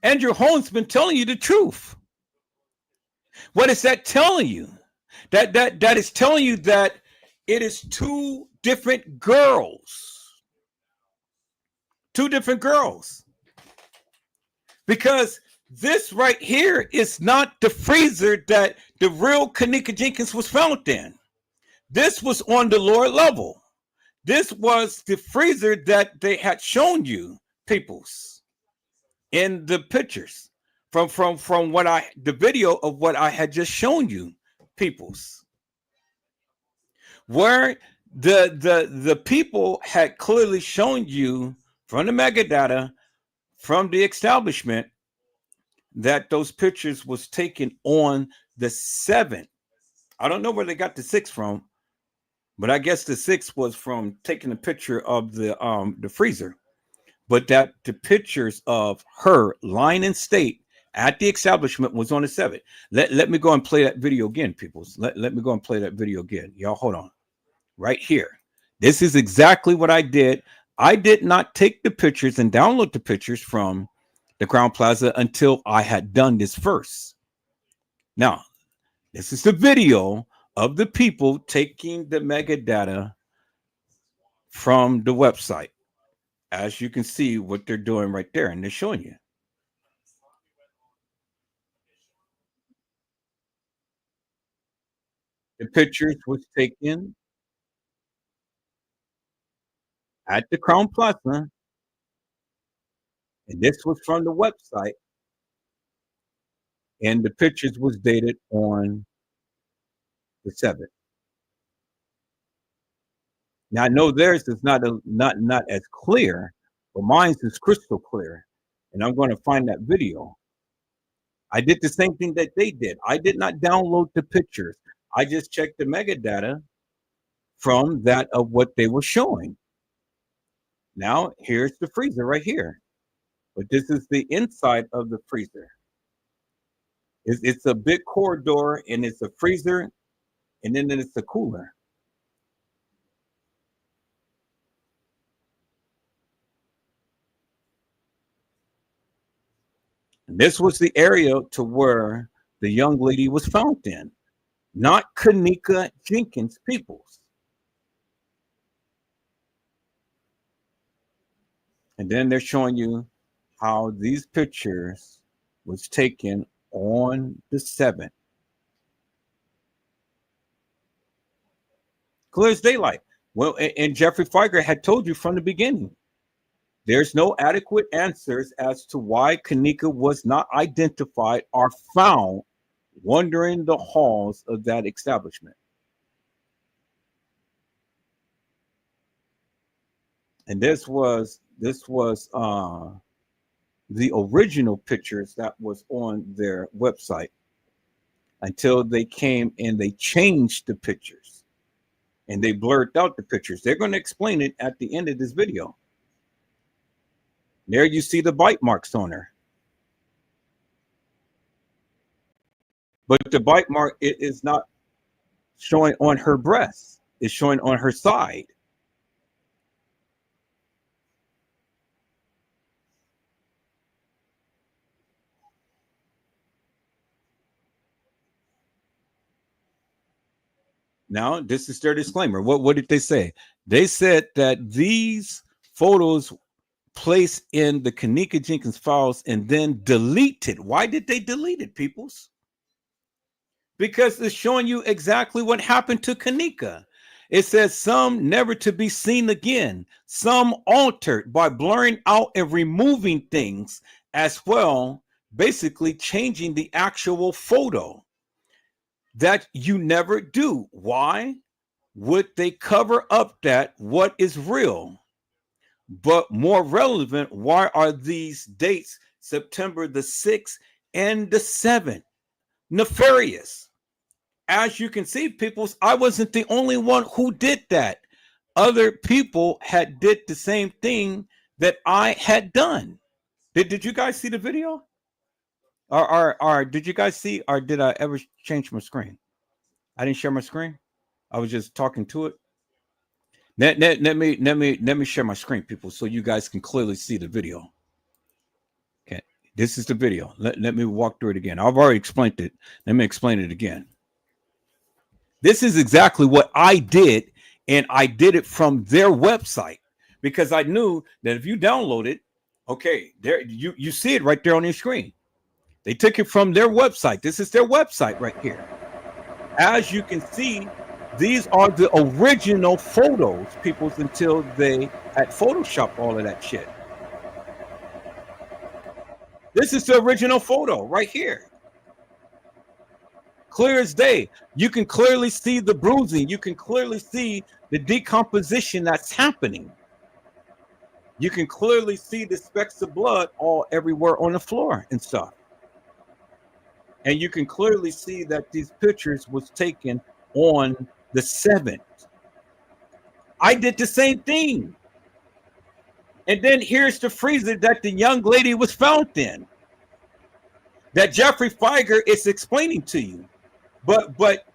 Andrew Holmes been telling you the truth. What is that telling you? That is telling you that it is two different girls. Two different girls. Because this right here is not the freezer that the real Kenneka Jenkins was found in. This was on the lower level. This was the freezer that they had shown you, peoples, in the pictures from what the video of what I had just shown you, peoples, where the people had clearly shown you from the metadata from the establishment that those pictures was taken on the 7th. I don't know where they got the 6 from, but I guess the 6 was from taking a picture of the freezer. But that the pictures of her lying in state at the establishment was on the 7th. Let me go and play that video again, people. Let me go and play that video again. Y'all hold on. Right here. This is exactly what I did. I did not take the pictures and download the pictures from the Crown Plaza until I had done this first. Now, this is the video of the people taking the mega data from the website. As you can see what they're doing right there, and they're showing you. The pictures was taken at the Crown Plaza, and this was from the website, and the pictures was dated on the 7th. Now I know theirs is not as clear, but mine is crystal clear, and I'm going to find that video. I did the same thing that they did. I did not download the pictures. I just checked the metadata from that of what they were showing. Now here's the freezer right here, but this is the inside of the freezer. It's a big corridor, and it's a freezer, and then it's a cooler. This was the area to where the young lady was found in, not Kenneka Jenkins peoples. And then they're showing you how these pictures was taken on the 7th. Clear as daylight. Well, and Jeffrey Feiger had told you from the beginning, there's no adequate answers as to why Kenneka was not identified or found wandering the halls of that establishment. And this was the original pictures that was on their website until they came and they changed the pictures and they blurred out the pictures. They're going to explain it at the end of this video. There you see the bite marks on her. the bite mark is not showing on her breast. It's showing on her side. Now, this is their disclaimer. What did they say? They said that these photos placed in the Kenneka Jenkins files and then deleted. Why did they delete it, peoples? Because it's showing you exactly what happened to Kenneka. It says some never to be seen again, some altered by blurring out and removing things as well, basically changing the actual photo. That you never do. Why would they cover up that what is real? But more relevant, why are these dates September the 6th and the 7th nefarious? As you can see, people, I wasn't the only one who did that. Other people had did the same thing that I had done. Did you guys see the video? Or did you guys see, or did I ever change my screen? I didn't share my screen. I was just talking to it. Let me share my screen, people, so you guys can clearly see the video. Okay, this is the video. Let me walk through it again. I've already explained it. Let me explain it again. This is exactly what I did, and I did it from their website because I knew that if you download it, okay, there you see it right there on your screen. They took it from their website. This is their website right here. As you can see, these are the original photos, people, until they had Photoshopped all of that shit. This is the original photo right here. Clear as day. You can clearly see the bruising. You can clearly see the decomposition that's happening. You can clearly see the specks of blood all everywhere on the floor and stuff. And you can clearly see that these pictures was taken on the 7th. I did the same thing. And then here's the freezer that the young lady was found in, that Jeffrey Feiger is explaining to you. But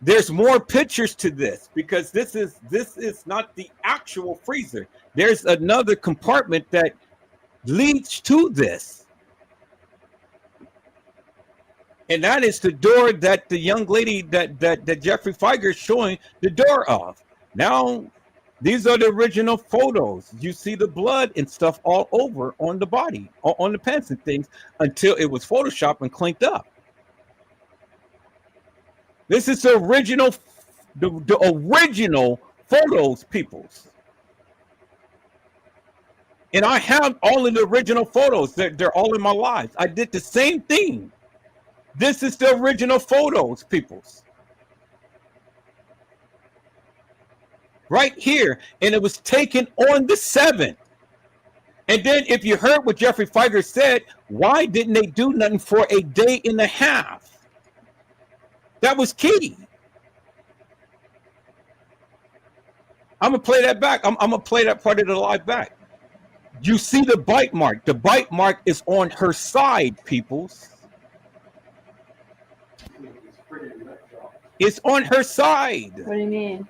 there's more pictures to this, because this is not the actual freezer. There's another compartment that leads to this. And that is the door that the young lady that Jeffrey Feiger is showing the door of. Now, these are the original photos. You see the blood and stuff all over on the body, on the pants and things, until it was photoshopped and cleaned up. This is the original, the original photos, peoples. And I have all of the original photos. They're all in my lives. I did the same thing. This is the original photos, peoples. Right here. And it was taken on the 7th. And then if you heard what Jeffrey Feiger said, why didn't they do nothing for a day and a half? That was key. I'm going to play that back. I'm going to play that part of the live back. You see the bite mark. The bite mark is on her side, peoples. It's on her side. What do you mean?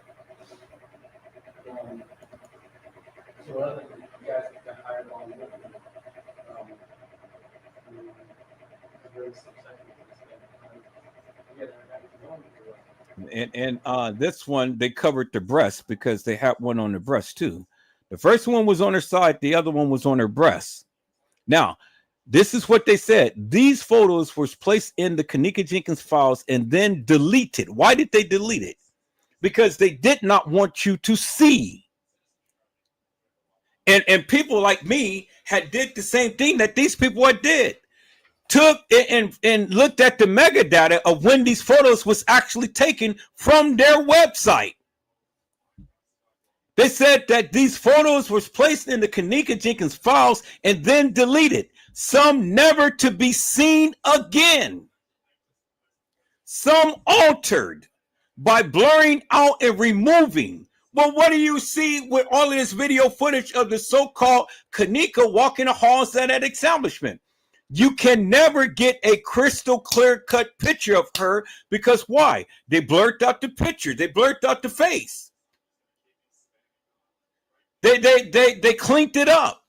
And this one, they covered the breast because they had one on the breast too. The first one was on her side. The other one was on her breast. Now, this is what they said. These photos were placed in the Kenneka Jenkins files and then deleted. Why did they delete it? Because they did not want you to see. And people like me had did the same thing that these people had did. Took and looked at the metadata of when these photos was actually taken from their website. They said that these photos were placed in the Kenneka Jenkins files and then deleted. Some never to be seen again. Some altered by blurring out and removing. Well, what do you see with all of this video footage of the so-called Kenneka walking the halls at that establishment? You can never get a crystal clear cut picture of her because why? They blurred out the picture. They blurred out the face. They cleaned it up.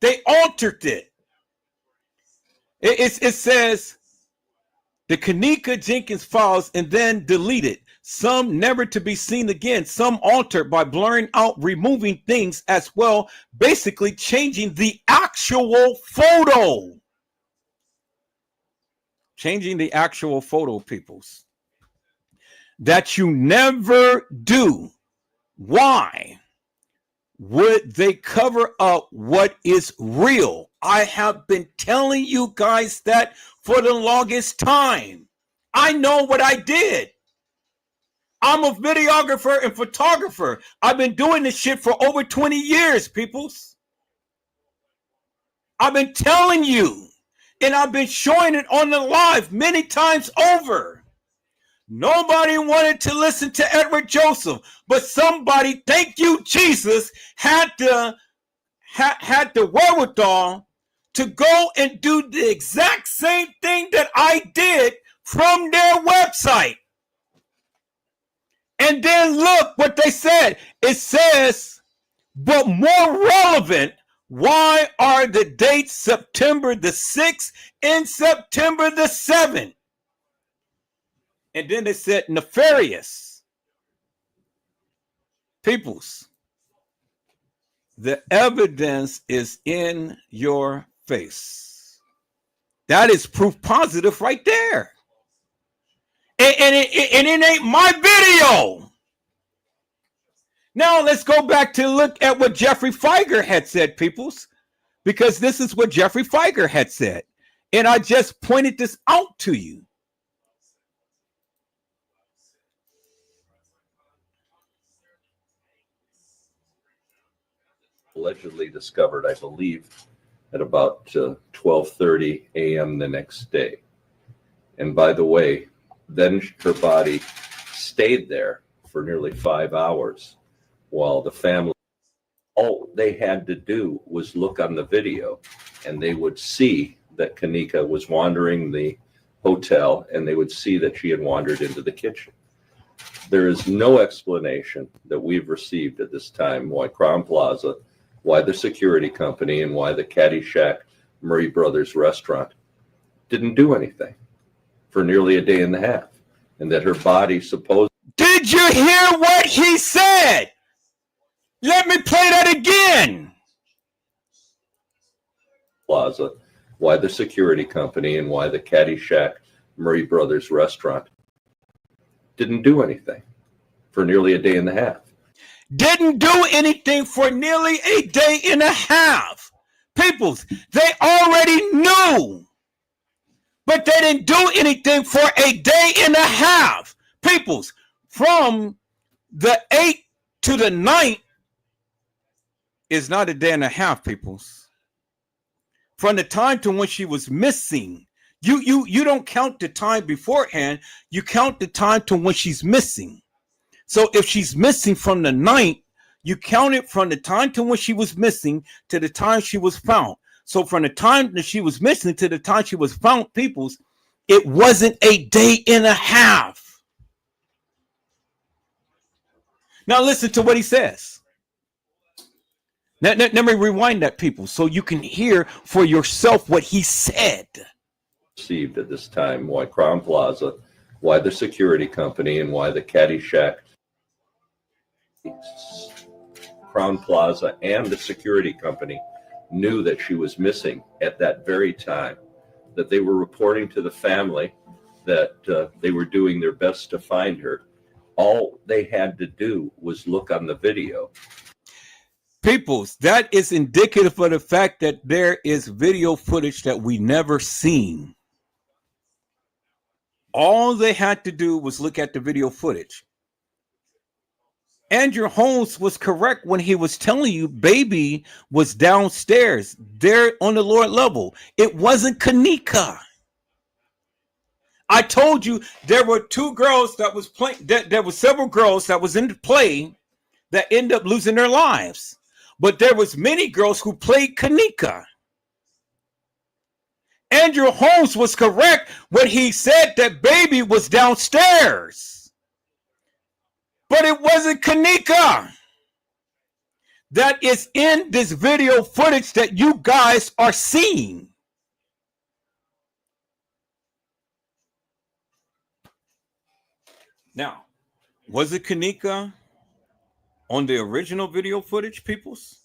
They altered it. It says the Kenneka Jenkins files and then deleted. Some never to be seen again. Some altered by blurring out, removing things as well, basically changing the actual photo. Changing the actual photo, peoples. That you never do. Why would they cover up what is real? I have been telling you guys that for the longest time. I know what I did. I'm a videographer and photographer. I've been doing this shit for over 20 years, peoples. I've been telling you, and I've been showing it on the live many times over. Nobody wanted to listen to Edward Joseph, but somebody, thank you, Jesus, had the wherewithal to go and do the exact same thing that I did from their website. And then look what they said. It says, but more relevant, why are the dates September the 6th and September the 7th? And then they said nefarious. Peoples, the evidence is in your face. That is proof positive right there. And it ain't my video. Now let's go back to look at what Jeffrey Feiger had said, peoples, because this is what Jeffrey Feiger had said. And I just pointed this out to you. Allegedly discovered, I believe, at about 12:30 a.m. the next day. And by the way, then her body stayed there for nearly 5 hours while the family, all they had to do was look on the video and they would see that Kenneka was wandering the hotel and they would see that she had wandered into the kitchen. There is no explanation that we've received at this time why Crown Plaza, why the security company, and why the Caddyshack Murray Brothers restaurant didn't do anything for nearly a day and a half, and that her body supposedly... Did you hear what he said? Let me play that again. Plaza, why the security company, and why the Caddyshack Murray Brothers restaurant didn't do anything for nearly a day and a half. Didn't do anything for nearly a day and a half. Peoples, they already knew. But they didn't do anything for a day and a half. Peoples, from the 8th to the 9th is not a day and a half, peoples. From the time to when she was missing, you don't count the time beforehand, you count the time to when she's missing. So if she's missing from the 9th, you count it from the time to when she was missing to the time she was found. So from the time that she was missing to the time she was found, peoples, it wasn't a day and a half. Now listen to what he says. Let me rewind that, people, so you can hear for yourself what he said. Received at this time why Crown Plaza, why the security company, and why the Caddyshack, Crown Plaza and the security company knew that she was missing at that very time, that they were reporting to the family that they were doing their best to find her. All they had to do was look on the video. Peoples, that is indicative of the fact that there is video footage that we never seen. All they had to do was look at the video footage. Andrew Holmes was correct when he was telling you baby was downstairs there on the lower level. It wasn't Kenneka. I told you there were two girls that was playing. There were several girls that was in the play that ended up losing their lives. But there was many girls who played Kenneka. Andrew Holmes was correct when he said that baby was downstairs. But it wasn't Kenneka. That is in this video footage that you guys are seeing. Now, was it Kenneka on the original video footage, peoples?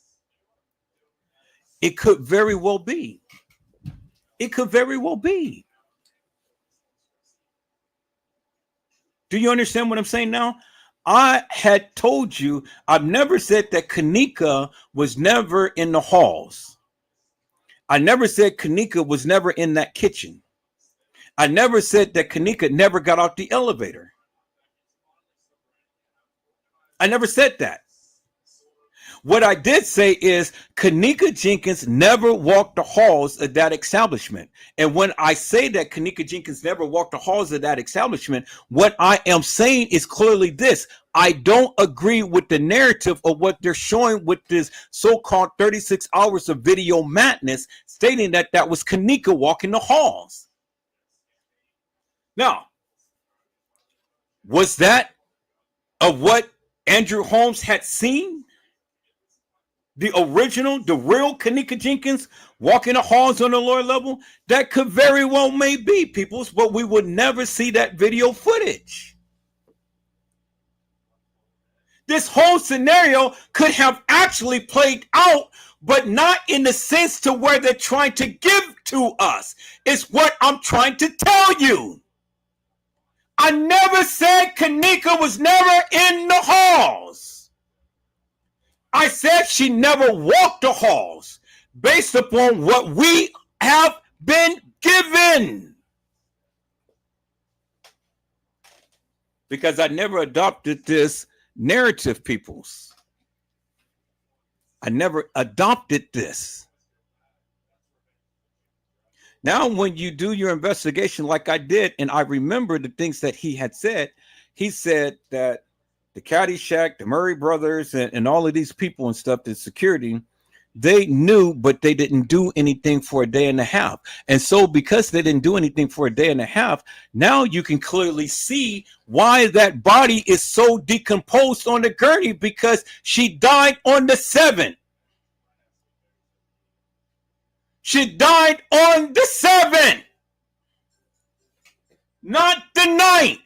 It could very well be. It could very well be. Do you understand what I'm saying now? I had told you, I've never said that Kenneka was never in the halls. I never said Kenneka was never in that kitchen. I never said that Kenneka never got out the elevator. I never said that. What I did say is Kenneka Jenkins never walked the halls of that establishment. And when I say that Kenneka Jenkins never walked the halls of that establishment, what I am saying is clearly this. I don't agree with the narrative of what they're showing with this so-called 36 hours of video madness, stating that that was Kenneka walking the halls. Now, was that of what Andrew Holmes had seen? The original, the real Kenneka Jenkins walking the halls on the lower level? That could very well may be, peoples, but we would never see that video footage. This whole scenario could have actually played out, but not in the sense to where they're trying to give to us. It's what I'm trying to tell you. I never said Kenneka was never in the halls. I said she never walked the halls based upon what we have been given. Because I never adopted this narrative, peoples. I never adopted this. Now, when you do your investigation like I did, and I remember the things that he had said, he said that the Caddyshack, the Murray brothers, and all of these people and stuff, the security, they knew, but they didn't do anything for a day and a half. And so because they didn't do anything for a day and a half, now you can clearly see why that body is so decomposed on the gurney, because she died on the 7th. She died on the 7th, not the 9th.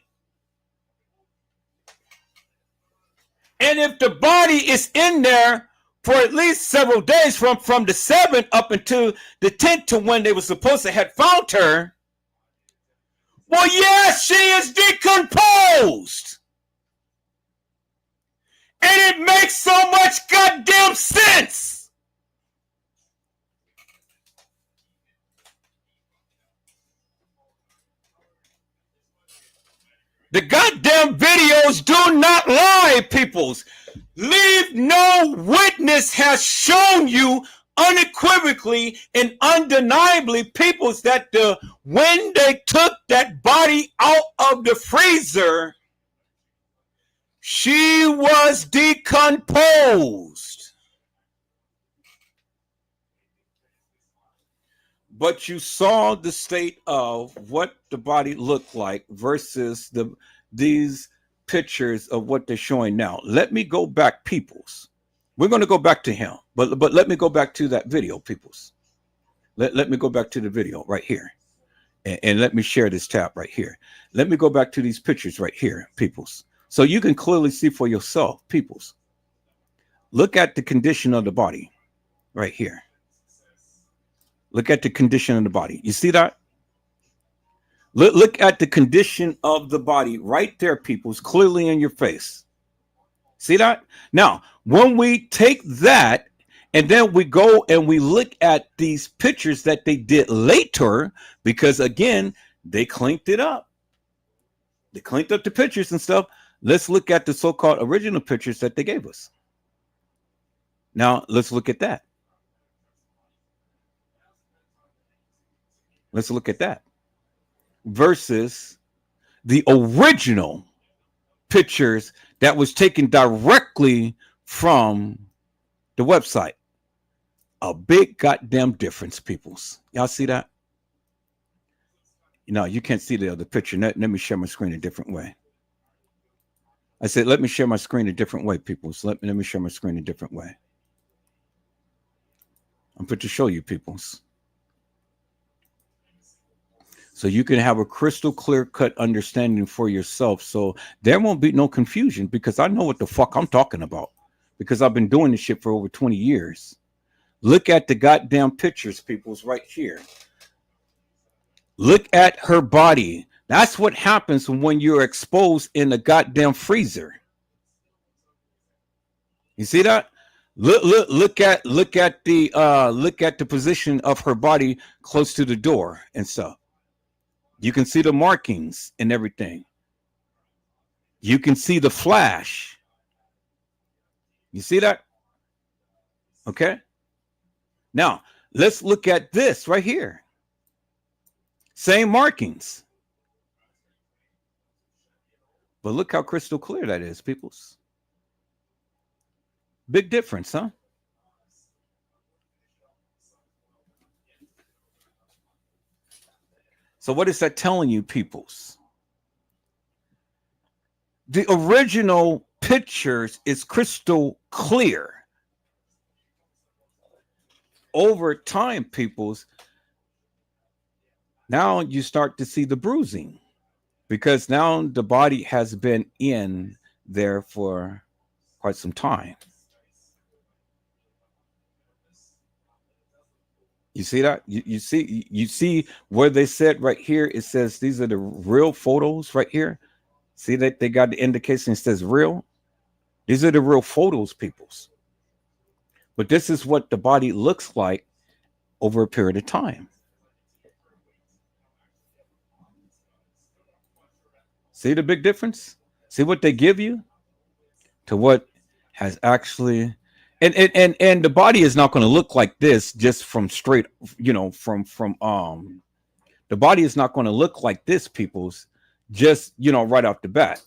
And if the body is in there for at least several days from the 7th up until the 10th to when they were supposed to have found her, well, yes, she is decomposed. And it makes so much goddamn sense. The goddamn videos do not lie, peoples. Leave no witness has shown you unequivocally and undeniably, peoples, that when they took that body out of the freezer, she was decomposed. But you saw the state of what the body looked like versus these pictures of what they're showing now. Let me go back, peoples. We're going to go back to him, but let me go back to that video, peoples. Let me go back to the video right here, and let me share this tab right here. Let me go back to these pictures right here, peoples, so you can clearly see for yourself, peoples. Look at the condition of the body right here. Look at the condition of the body. You see that? Look at the condition of the body right there, people. It's clearly in your face. See that? Now, when we take that and then we go and we look at these pictures that they did later, because again, they cleaned it up. They cleaned up the pictures and stuff. Let's look at the so-called original pictures that they gave us. Now, let's look at that. Let's look at that versus the original pictures that was taken directly from the website. A big goddamn difference, peoples. Y'all see that? No, you can't see the other picture. Let me share my screen a different way. I said, let me share my screen a different way, people. So let me share my screen a different way. I'm put to show you, peoples. So you can have a crystal clear cut understanding for yourself. So there won't be no confusion, because I know what the fuck I'm talking about, because I've been doing this shit for over 20 years. Look at the goddamn pictures, peoples, right here. Look at her body. That's what happens when you're exposed in the goddamn freezer. You see that? Look at the position of her body close to the door and stuff. You can see the markings and everything. You can see the flash. You see that? Okay. Now let's look at this right here. Same markings. But look how crystal clear that is, peoples. Big difference, huh? So what is that telling you, peoples? The original pictures is crystal clear. Over time, peoples, now you start to see the bruising, because now the body has been in there for quite some time. You see that? You see where they said right here, it says these are the real photos right here. See that they got the indication, it says real. These are the real photos, peoples. But this is what the body looks like over a period of time. See the big difference? See what they give you to what has actually, and the body is not going to look like this just from straight, the body is not going to look like this, peoples, just, right off the bat.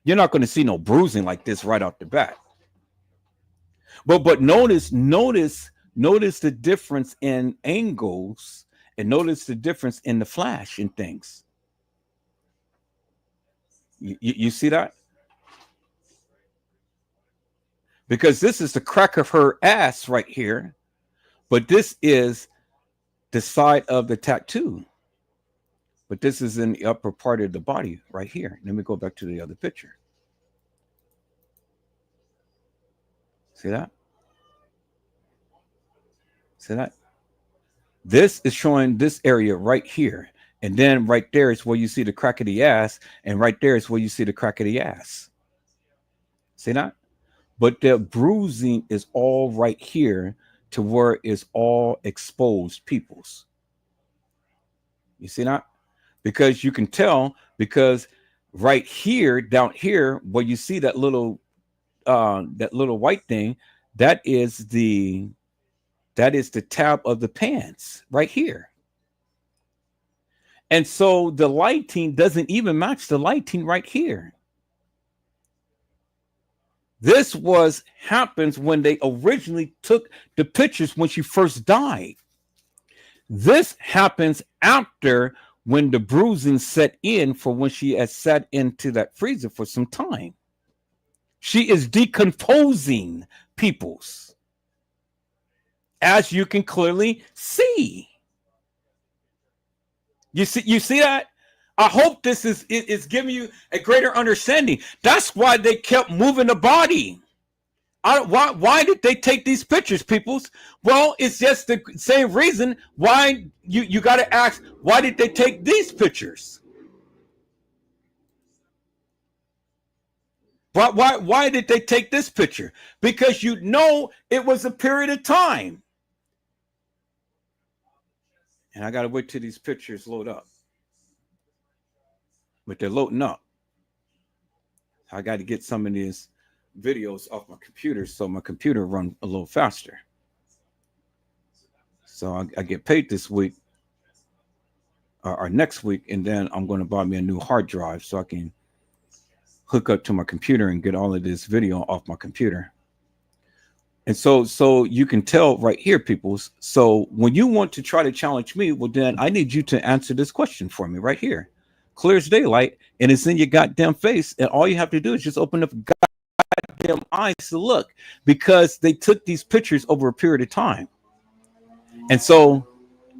You're not going to see no bruising like this right off the bat. But notice the difference in angles, and notice the difference in the flash and things. You see that? Because this is the crack of her ass right here, but this is the side of the tattoo. But this is in the upper part of the body right here. Let me go back to the other picture. See that? See that? This is showing this area right here. And then right there is where you see the crack of the ass. And right there is where you see the crack of the ass. See that? But the bruising is all right here to where it's all exposed, peoples. You see that? Because you can tell, because right here, down here, where you see that little white thing, that is the tab of the pants right here. And so the lighting doesn't even match the lighting right here. This happens when they originally took the pictures when she first died. This happens after, when the bruising set in, for when she has sat into that freezer for some time. She is decomposing, peoples, as you can clearly see. You see that? I hope this is giving you a greater understanding. That's why they kept moving the body. Why did they take these pictures, peoples? Well, it's just the same reason why you got to ask, why did they take these pictures? Why did they take this picture? Because it was a period of time. And I got to wait till these pictures load up. But they're loading up. I got to get some of these videos off my computer so my computer run a little faster. So I get paid this week or next week, and then I'm going to buy me a new hard drive so I can hook up to my computer and get all of this video off my computer. And so you can tell right here, peoples. So when you want to try to challenge me, well, then I need you to answer this question for me right here. Clear as daylight, and it's in your goddamn face. And all you have to do is just open up goddamn eyes to look, because they took these pictures over a period of time. And so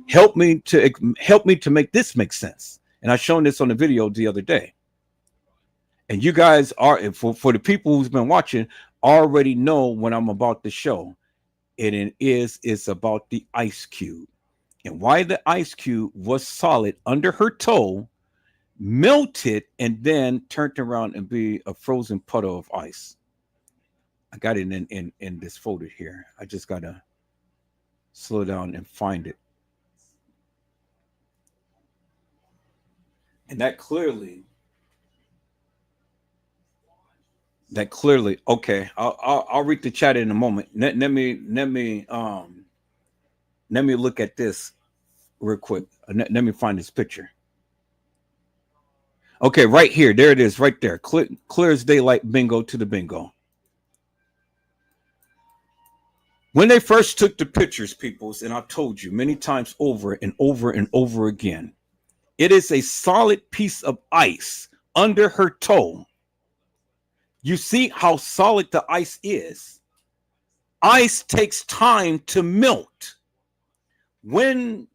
help me to make this make sense. And I shown this on the video the other day. And you guys are, for the people who's been watching, already know when I'm about to show. And it's about the ice cube, and why the ice cube was solid under her toe, melted, and then turned around and be a frozen puddle of ice. I got it in this folder here. I just gotta slow down and find it. And that clearly, okay, I'll read the chat in a moment. Let me look at this real quick. Let me find this picture. Okay, right here, there it is, right there. Clear as daylight, bingo to the bingo. When they first took the pictures, peoples, and I've told you many times over and over and over again, it is a solid piece of ice under her toe. You see how solid the ice is. Ice takes time to melt. When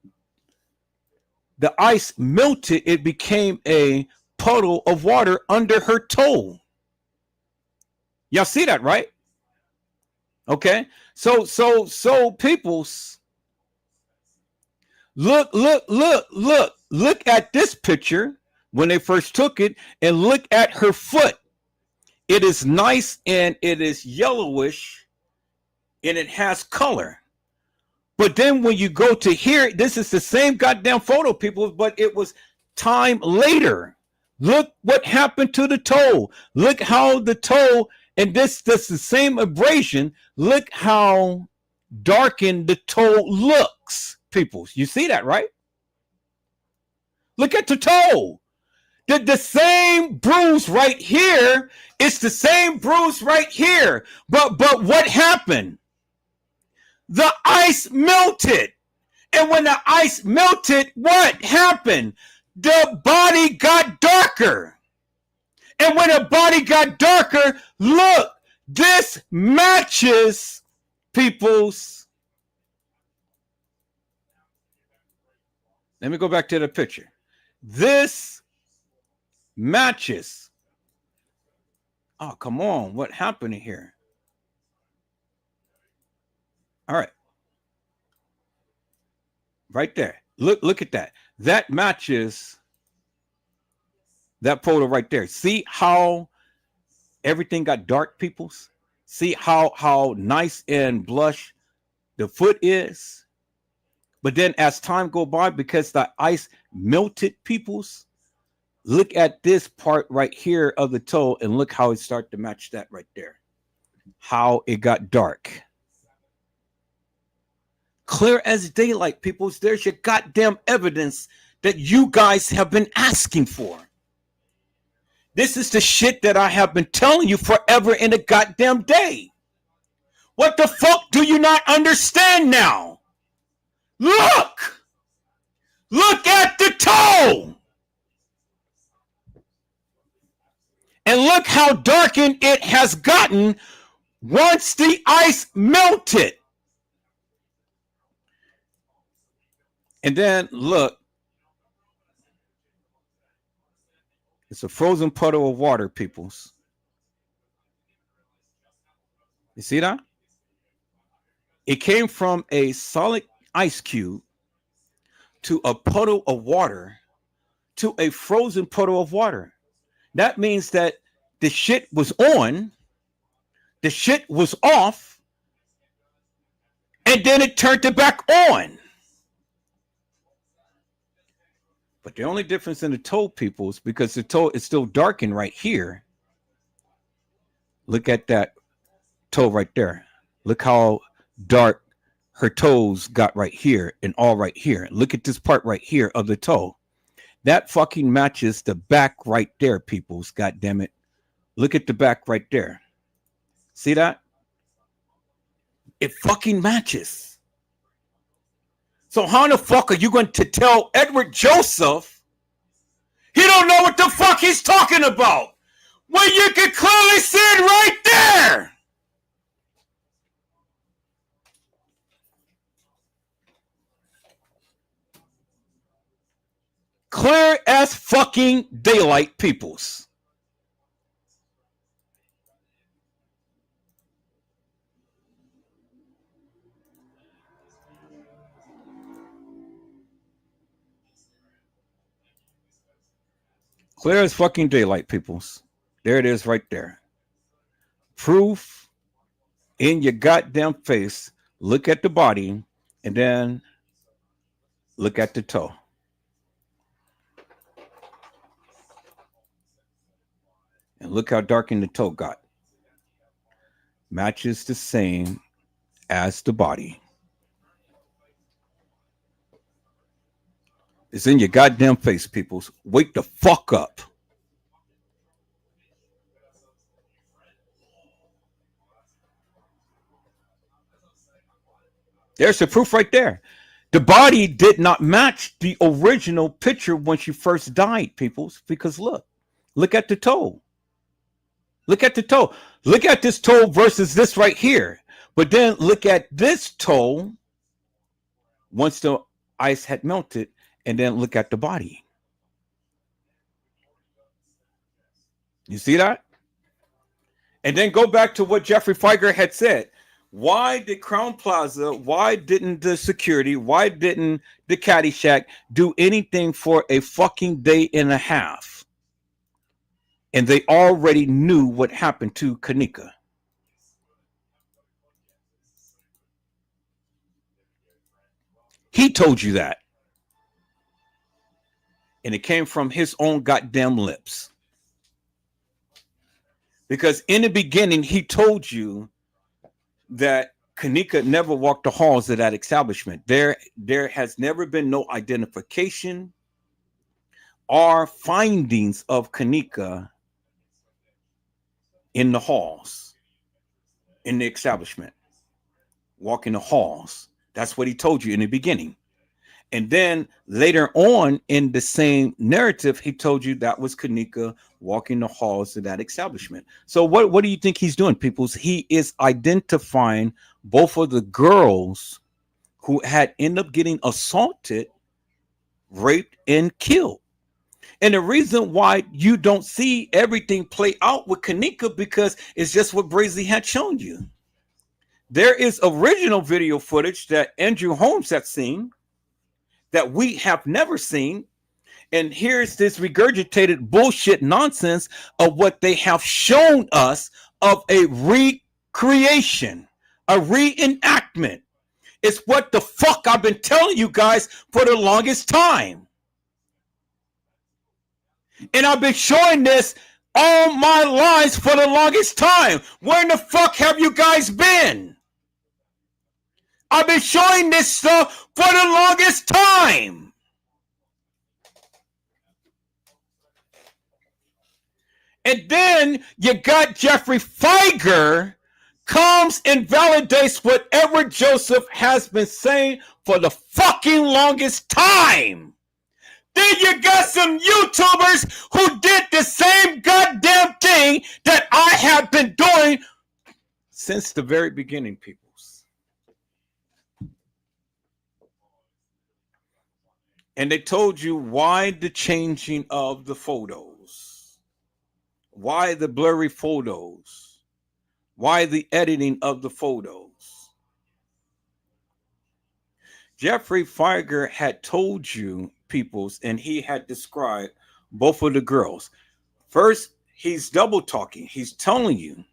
the ice melted, it became a puddle of water under her toe. Y'all see that, right? Okay. So peoples, look at this picture when they first took it, and look at her foot. It is nice and it is yellowish and it has color. But then when you go to here, this is the same goddamn photo, people, but it was time later. Look what happened to the toe. Look how the toe, and this the same abrasion. Look how darkened the toe looks, people. You see that, right? Look at the toe. The same bruise right here. It's the same bruise right here. But what happened? The ice melted. And when the ice melted, what happened? The body got darker. And when the body got darker, look, this matches people's. Let me go back to the picture. This matches. Oh, come on. What happened here? All right. Right there. Look at that. That matches that photo right there. See how everything got dark, peoples? See how nice and blush the foot is? But then as time go by, because the ice melted, peoples, look at this part right here of the toe, and look how it started to match that right there. How it got dark. Clear as daylight, peoples. There's your goddamn evidence that you guys have been asking for. This is the shit that I have been telling you forever in a goddamn day. What the fuck do you not understand now? Look! Look at the toe! And look how darkened it has gotten once the ice melted. And then look, it's a frozen puddle of water, peoples. You see that? It came from a solid ice cube to a puddle of water to a frozen puddle of water. That means that the shit was on, the shit was off, and then it turned it back on. But the only difference in the toe, people, is because the toe is still darkened right here. Look at that toe right there. Look how dark her toes got right here and all right here. Look at this part right here of the toe. That fucking matches the back right there, peoples. God damn it. Look at the back right there. See that? It fucking matches. So how the fuck are you going to tell Edward Joseph he don't know what the fuck he's talking about when you can clearly see it right there? Clear as fucking daylight, peoples. Clear as fucking daylight, peoples. There it is right there. Proof in your goddamn face. Look at the body and then look at the toe. And look how darkened the toe got. Matches the same as the body. It's in your goddamn face, peoples. Wake the fuck up. There's the proof right there. The body did not match the original picture when she first died, peoples, because look at the toe. Look at the toe. Look at this toe versus this right here. But then look at this toe once the ice had melted, and then look at the body. You see that? And then go back to what Jeffrey Feiger had said. Why did Crown Plaza, why didn't the security, why didn't the Caddyshack do anything for a fucking day and a half? And they already knew what happened to Kenneka. He told you that. And it came from his own goddamn lips. Because in the beginning, he told you that Kenneka never walked the halls of that establishment. There has never been no identification or findings of Kenneka in the halls, in the establishment, walking the halls. That's what he told you in the beginning. And then later on in the same narrative, he told you that was Kenneka walking the halls of that establishment. So what do you think he's doing, peoples? He is identifying both of the girls who had ended up getting assaulted, raped, and killed. And the reason why you don't see everything play out with Kenneka, because it's just what Brazy had shown you. There is original video footage that Andrew Holmes had seen that we have never seen. And here's this regurgitated bullshit nonsense of what they have shown us of a recreation, a reenactment. It's what the fuck I've been telling you guys for the longest time. And I've been showing this all my lives for the longest time. Where in the fuck have you guys been? I've been showing this stuff for the longest time. And then you got Jeffrey Feiger comes and validates what Edward Joseph has been saying for the fucking longest time. Then you got some YouTubers who did the same goddamn thing that I have been doing since the very beginning, peoples. And they told you why the changing of the photos, why the blurry photos, why the editing of the photos. Jeffrey Feiger had told you, peoples, and he had described both of the girls. First, he's double talking. He's telling you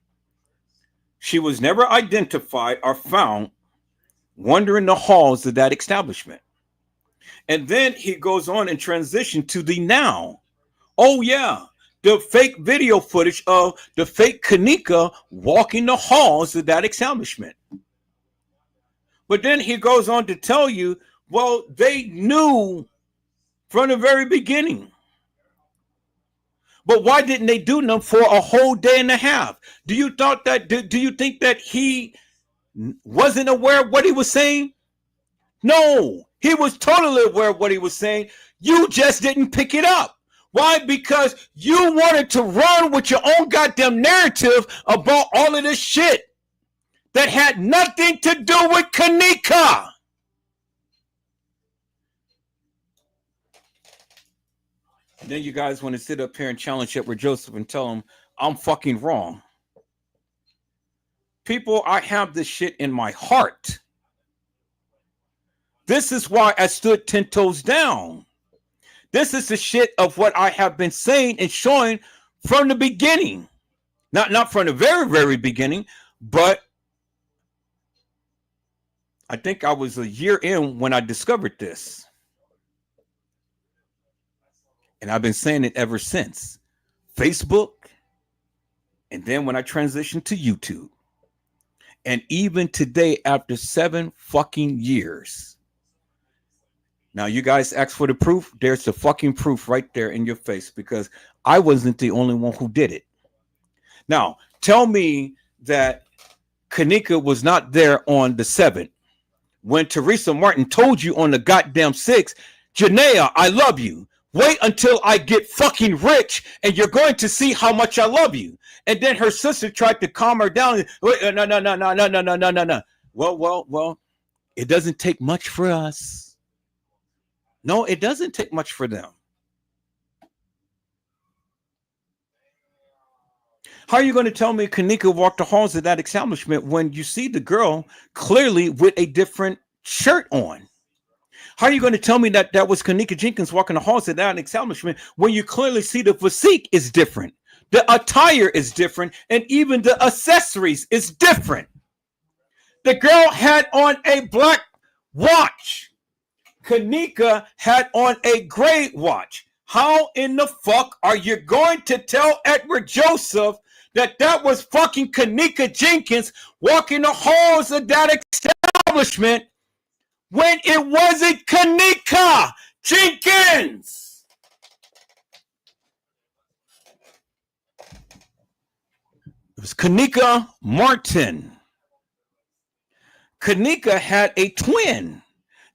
she was never identified or found wandering the halls of that establishment. And then he goes on and transition to the now. Oh, yeah, the fake video footage of the fake Kenneka walking the halls of that establishment. But then he goes on to tell you, well, they knew from the very beginning. But why didn't they do them for a whole day and a half? Do you think that he wasn't aware of what he was saying? No, he was totally aware of what he was saying. You just didn't pick it up. Why? Because you wanted to run with your own goddamn narrative about all of this shit that had nothing to do with Kenneka. And then you guys want to sit up here and challenge Edward Joseph and tell him I'm fucking wrong. People, I have this shit in my heart. This is why I stood 10 toes down. This is the shit of what I have been saying and showing from the beginning. Not from the very, very beginning, but I think I was a year in when I discovered this. And I've been saying it ever since. Facebook, and then when I transitioned to YouTube. And even today, after 7 fucking years. Now, you guys asked for the proof. There's the fucking proof right there in your face, because I wasn't the only one who did it. Now, tell me that Kenneka was not there on the 7th when Teresa Martin told you on the goddamn 6th, Janaea, I love you. Wait until I get fucking rich and you're going to see how much I love you. And then her sister tried to calm her down. No. Well, it doesn't take much for us. No, it doesn't take much for them. How are you going to tell me Kenneka walked the halls of that establishment when you see the girl clearly with a different shirt on? How are you going to tell me that that was Kenneka Jenkins walking the halls of that establishment when you clearly see the physique is different, the attire is different, and even the accessories is different? The girl had on a black watch. Kenneka had on a gray watch. How in the fuck are you going to tell Edward Joseph that that was fucking Kenneka Jenkins walking the halls of that establishment when it wasn't Kenneka Jenkins? It was Kenneka Martin. Kenneka had a twin,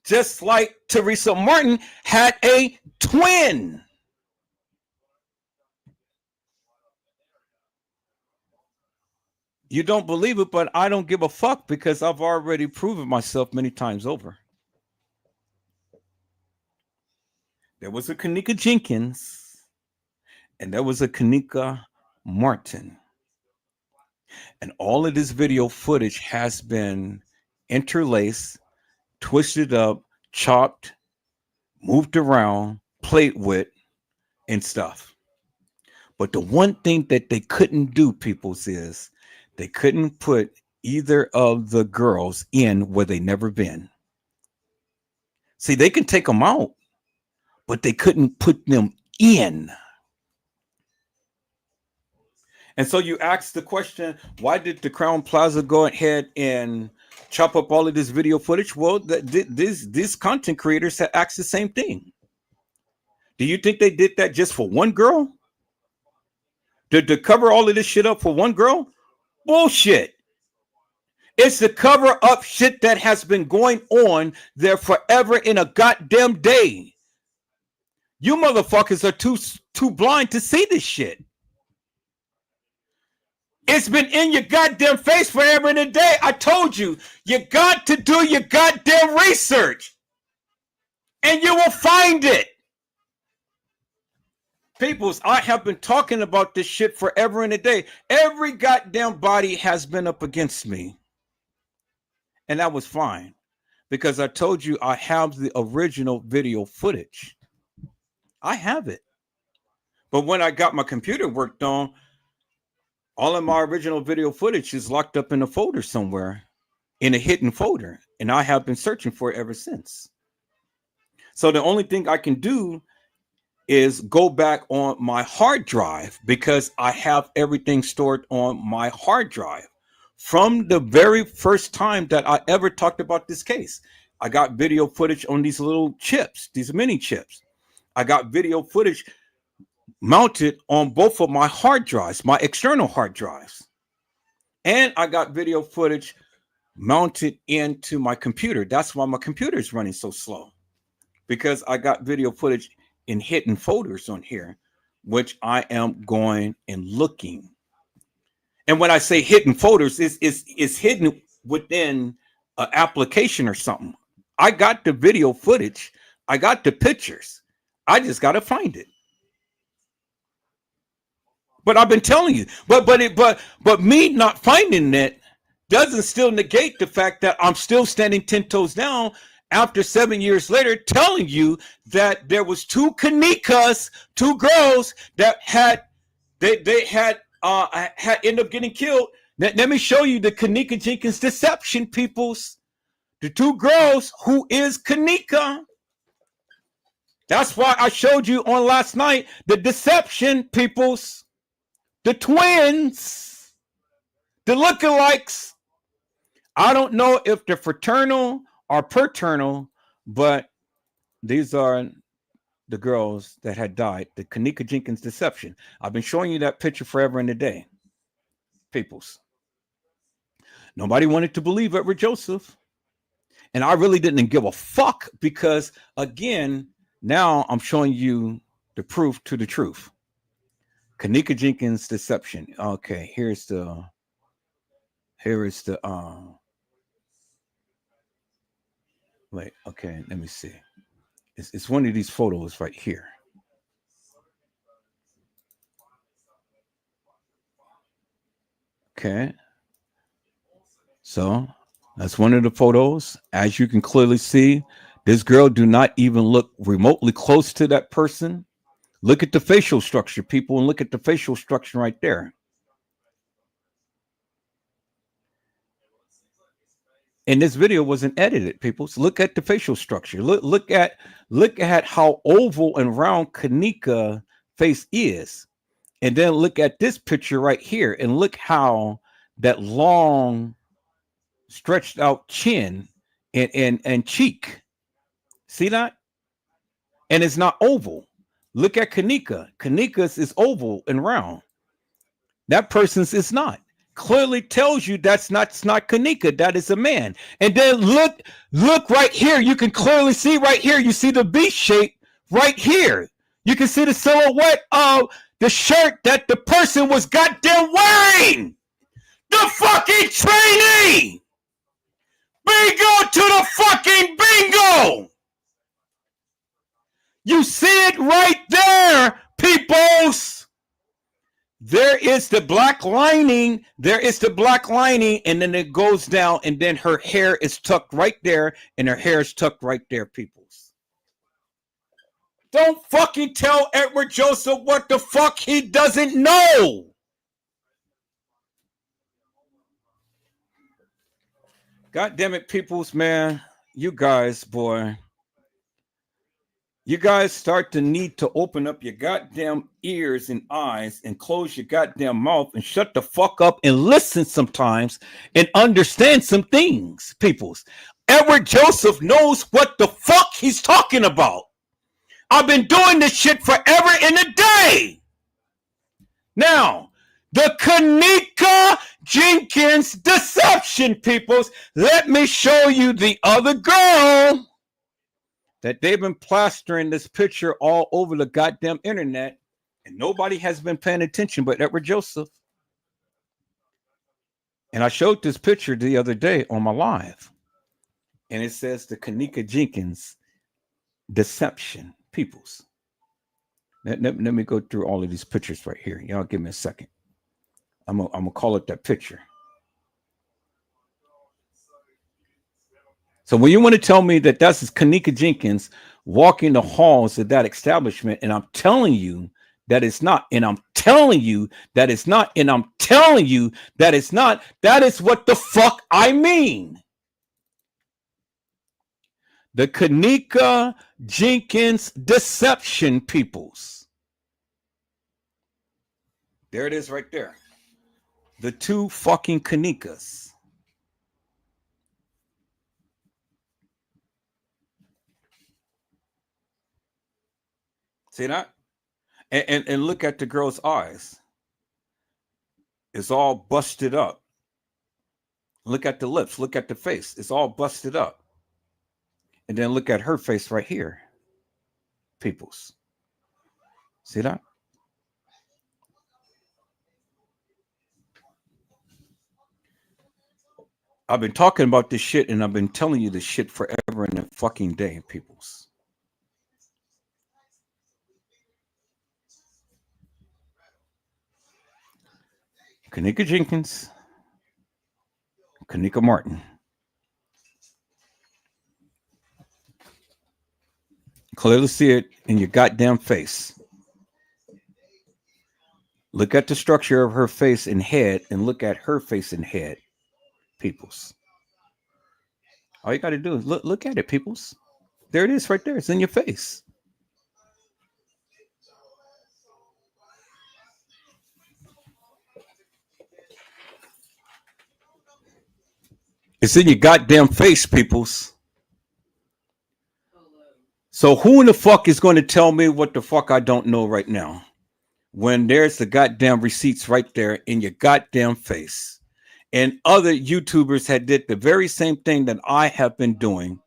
just like Teresa Martin had a twin. You don't believe it, but I don't give a fuck because I've already proven myself many times over. There was a Kenneka Jenkins and there was a Kenneka Martin. And all of this video footage has been interlaced, twisted up, chopped, moved around, played with, and stuff. But the one thing that they couldn't do, peoples, is they couldn't put either of the girls in where they never been. See, they can take them out, but they couldn't put them in. And so you ask the question, why did the Crown Plaza go ahead and chop up all of this video footage? Well, these content creators have asked the same thing. Do you think they did that just for one girl? Did they cover all of this shit up for one girl? Bullshit. It's the cover up shit that has been going on there forever in a goddamn day. You motherfuckers are too blind to see this shit. It's been in your goddamn face forever and a day. I told you, you got to do your goddamn research. And you will find it. Peoples, I have been talking about this shit forever and a day. Every goddamn body has been up against me. And that was fine. Because I told you I have the original video footage. I have it. But when I got my computer worked on, all of my original video footage is locked up in a folder somewhere, in a hidden folder. And I have been searching for it ever since. So the only thing I can do is go back on my hard drive, because I have everything stored on my hard drive from the very first time that I ever talked about this case. I got video footage on these little chips, these mini chips. I got video footage mounted on both of my hard drives, my external hard drives. And I got video footage mounted into my computer. That's why my computer is running so slow, because I got video footage in hidden folders on here, which I am going and looking. And when I say hidden folders, it's hidden within an application or something. I got the video footage. I got the pictures. I just got to find it. But I've been telling you, but me not finding it doesn't still negate the fact that I'm still standing 10 toes down after 7 years later, telling you that there was two Kenekas, two girls that had ended up getting killed. Let me show you the Kenneka Jenkins deception, peoples. The two girls who is Kenneka. That's why I showed you on last night the deception, peoples. The twins, the lookalikes. I don't know if they're fraternal or paternal, but these are the girls that had died. The Kenneka Jenkins deception. I've been showing you that picture forever and a day. Peoples. Nobody wanted to believe Edward Joseph. And I really didn't give a fuck because, again, now I'm showing you the proof to the truth. Kenneka Jenkins deception. Okay, here is the wait, okay, let me see. It's one of these photos right here. Okay. So that's one of the photos. As you can clearly see, this girl do not even look remotely close to that person. Look at the facial structure, people, and look at the facial structure right there. And this video wasn't edited, people. So look at the facial structure. Look at how oval and round Kenneka face is. And then look at this picture right here and look how that long stretched out chin and cheek. See that? And it's not oval. Look at Kenneka. Kenneka's is oval and round. That person's is not. Clearly tells you it's not Kenneka. That is a man. And then look right here. You can clearly see right here. You see the B shape right here. You can see the silhouette of the shirt that the person was goddamn wearing. The fucking trainee. Bingo to the fucking bingo. You see it right there, peoples. There is the black lining. There is the black lining, and then it goes down, and then her hair is tucked right there, and her hair is tucked right there, peoples. Don't fucking tell Edward Joseph what the fuck he doesn't know. God damn it, peoples, man. You guys, boy. You guys start to need to open up your goddamn ears and eyes and close your goddamn mouth and shut the fuck up and listen sometimes and understand some things, peoples. Edward Joseph knows what the fuck he's talking about. I've been doing this shit forever and a day. Now, the Kenneka Jenkins deception, peoples. Let me show you the other girl that they've been plastering this picture all over the goddamn internet, and nobody has been paying attention but Edward Joseph. And I showed this picture the other day on my live, and it says the Kenneka Jenkins deception, peoples. Let me go through all of these pictures right here. Y'all give me a second. I'm gonna call it that picture. So when you want to tell me that that's Kenneka Jenkins walking the halls of that establishment, and I'm telling you that it's not, and I'm telling you that it's not, and I'm telling you that it's not, that is what the fuck I mean. The Kenneka Jenkins deception, peoples. There it is right there. The two fucking Kennekas. See that? And look at the girl's eyes. It's all busted up. Look at the lips. Look at the face. It's all busted up. And then look at her face right here. Peoples. See that? I've been talking about this shit and I've been telling you this shit forever and a fucking day, peoples. Kenneka Jenkins, Kenneka Martin. Clearly see it in your goddamn face. Look at the structure of her face and head and look at her face and head, peoples. All you got to do is look at it, peoples. There it is right there. It's in your face. It's in your goddamn face, peoples. So who in the fuck is going to tell me what the fuck I don't know right now? When there's the goddamn receipts right there in your goddamn face. And other YouTubers had did the very same thing that I have been doing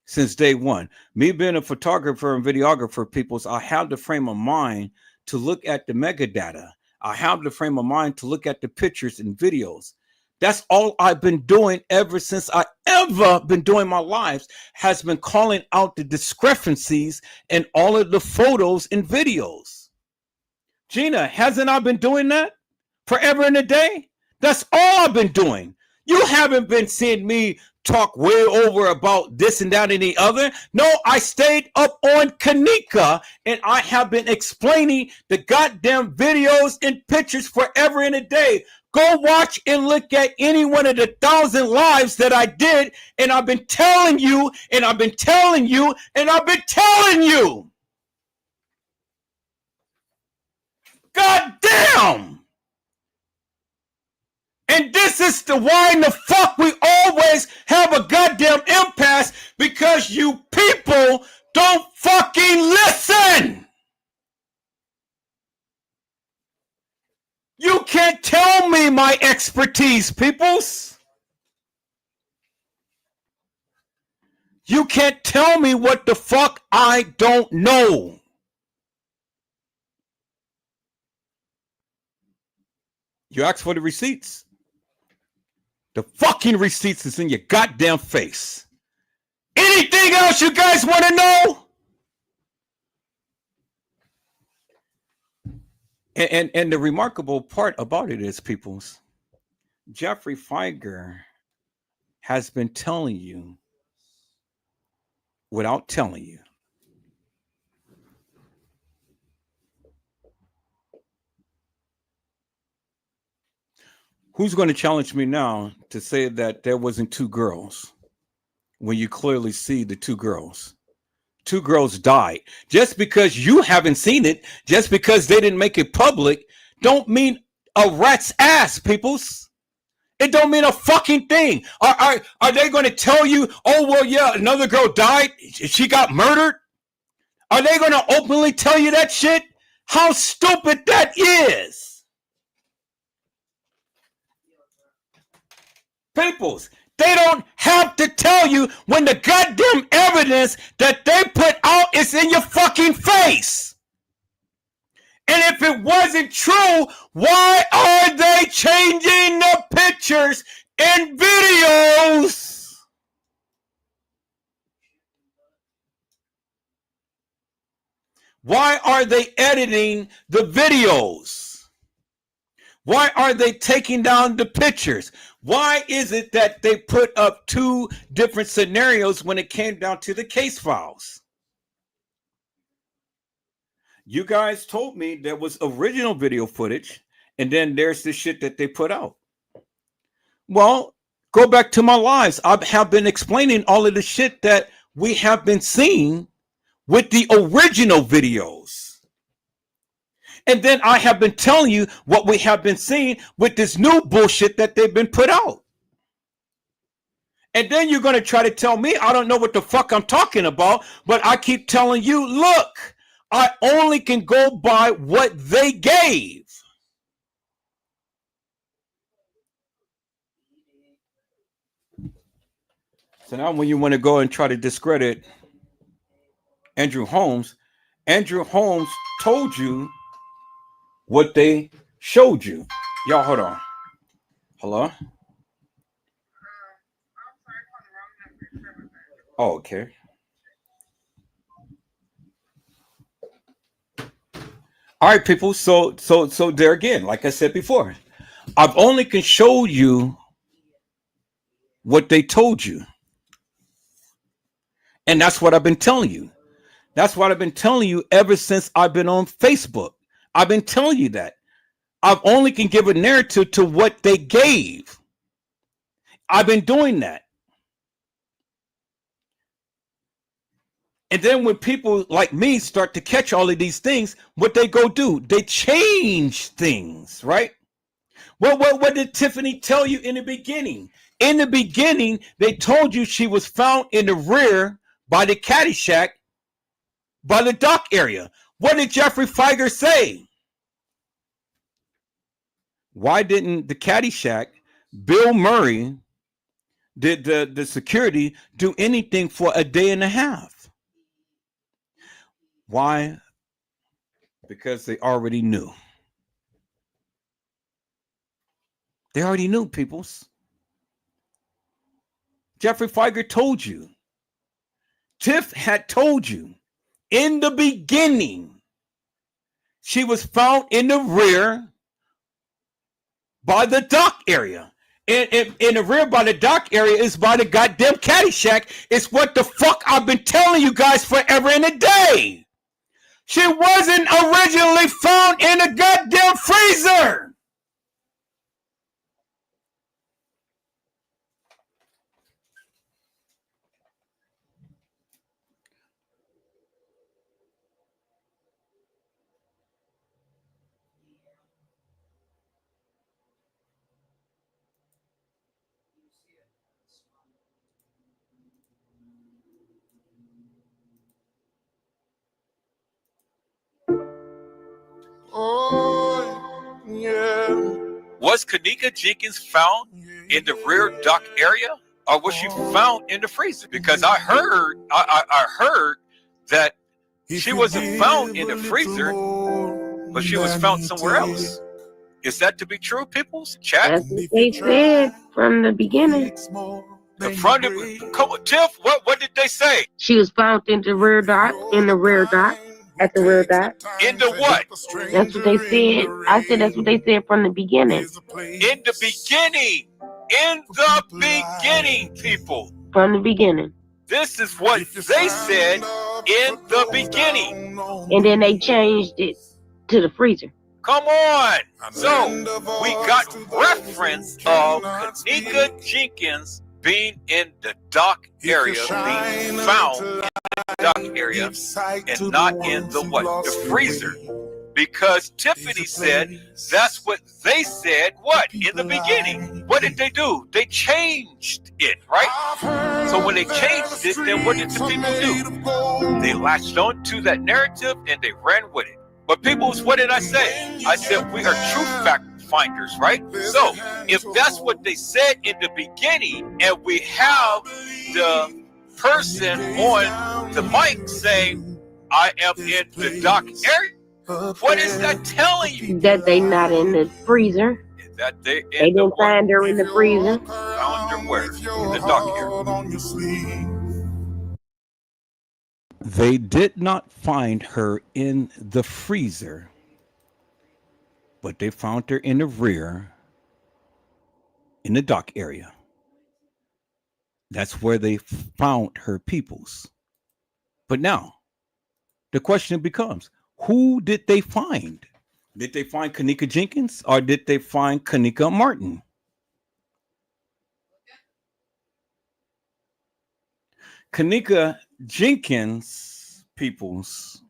since day one. Me being a photographer and videographer, peoples, I have the frame of mind to look at the metadata. I have the frame of mind to look at the pictures and videos. That's all I've been doing ever since I ever been doing my lives, has been calling out the discrepancies in all of the photos and videos. Gina, hasn't I been doing that forever and a day? That's all I've been doing. You haven't been seeing me talk way over about this and that and the other. No, I stayed up on Kenneka and I have been explaining the goddamn videos and pictures forever and a day. Go watch and look at any one of the 1,000 lives that I did, and I've been telling you, and I've been telling you, and I've been telling you. God damn! And this is the why in the fuck we always have a goddamn impasse, because you people don't fucking listen. You can't tell me my expertise, peoples. You can't tell me what the fuck I don't know. You asked for the receipts. The fucking receipts is in your goddamn face. Anything else you guys want to know? And the remarkable part about it is, peoples, Jeffrey Feiger has been telling you without telling you. Who's going to challenge me now to say that there wasn't two girls when you clearly see the two girls? Two girls died. Just because you haven't seen it, just because they didn't make it public, don't mean a rat's ass, peoples. It don't mean a fucking thing. Are they going to tell you, oh, well, yeah, another girl died, she got murdered? Are they going to openly tell you that shit? How stupid that is. Peoples, they don't have to tell you when the goddamn evidence that they put out is in your fucking face. And if it wasn't true, why are they changing the pictures and videos? Why are they editing the videos? Why are they taking down the pictures? Why is it that they put up two different scenarios when it came down to the case files? You guys told me there was original video footage, and then there's the shit that they put out. Well, go back to my lives. I have been explaining all of the shit that we have been seeing with the original videos. And then I have been telling you what we have been seeing with this new bullshit that they've been put out. And then you're going to try to tell me I don't know what the fuck I'm talking about, but I keep telling you, look, I only can go by what they gave. So now when you want to go and try to discredit Andrew Holmes told you what they showed you. Y'all, hold on. Hello? Oh, okay. All right, people. So there again, like I said before, I've only can show you what they told you. And that's what I've been telling you. That's what I've been telling you ever since I've been on Facebook. I've been telling you that. I've only can give a narrative to what they gave. I've been doing that. And then when people like me start to catch all of these things, what they go do? They change things, right? What did Tiffany tell you in the beginning? In the beginning, they told you she was found in the rear by the caddy shack by the dock area. What did Jeffrey Feiger say? Why didn't the caddy shack, Bill Murray, did the security do anything for a day and a half? Why? Because they already knew. They already knew, peoples. Jeffrey Feiger told you. Tiff had told you in the beginning she was found in the rear by the dock area. In the rear by the dock area is by the goddamn caddy shack. It's what the fuck I've been telling you guys forever and a day. She wasn't originally found in a goddamn freezer. Oh, yeah. Was Kenneka Jenkins found in the rear dock area, or was she found in the freezer? Because I heard that she wasn't found in the freezer, but she was found somewhere else. Is that to be true, people's chat? That's what they said from the beginning. Come on, Tiff, what did they say? She was found in the rear dock, at the rear dock. In the what? That's what they said. I said that's what they said from the beginning. In the beginning. In the beginning, people. From the beginning. This is what they said in the beginning. And then they changed it to the freezer. Come on. So we got reference of Kenneka Jenkins being in the dock area, being found in the dock area, and not in the what? The freezer. Because Tiffany said that's what they said, what? In the beginning. What did they do? They changed it, right? So when they changed it, then what did the people do? They latched on to that narrative and they ran with it. But people, what did I say? I said we are true fact finders, right? So if that's what they said in the beginning, and we have the person on the mic saying, I am in the dock area, what is that telling you? That they not in the freezer. That they didn't find her in the freezer. Found her where? In the dock area. They did not find her in the freezer, but they found her in the rear, in the dock area. That's where they found her peoples. But now, the question becomes, who did they find? Did they find Kenneka Jenkins, or did they find Kenneka Martin? Kenneka Jenkins, peoples,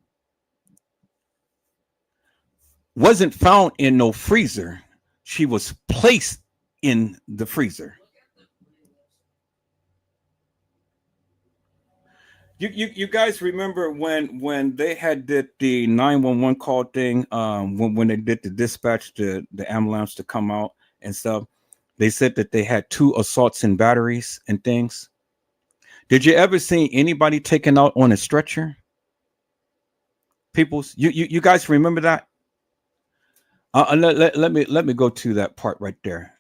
wasn't found in no freezer. She was placed in the freezer. You guys remember when they had did the 911 call thing, when they did the dispatch the ambulance to come out and stuff, they said that they had 2 assaults and batteries and things. Did you ever see anybody taken out on a stretcher? Peoples, you guys remember that? Let me go to that part right there,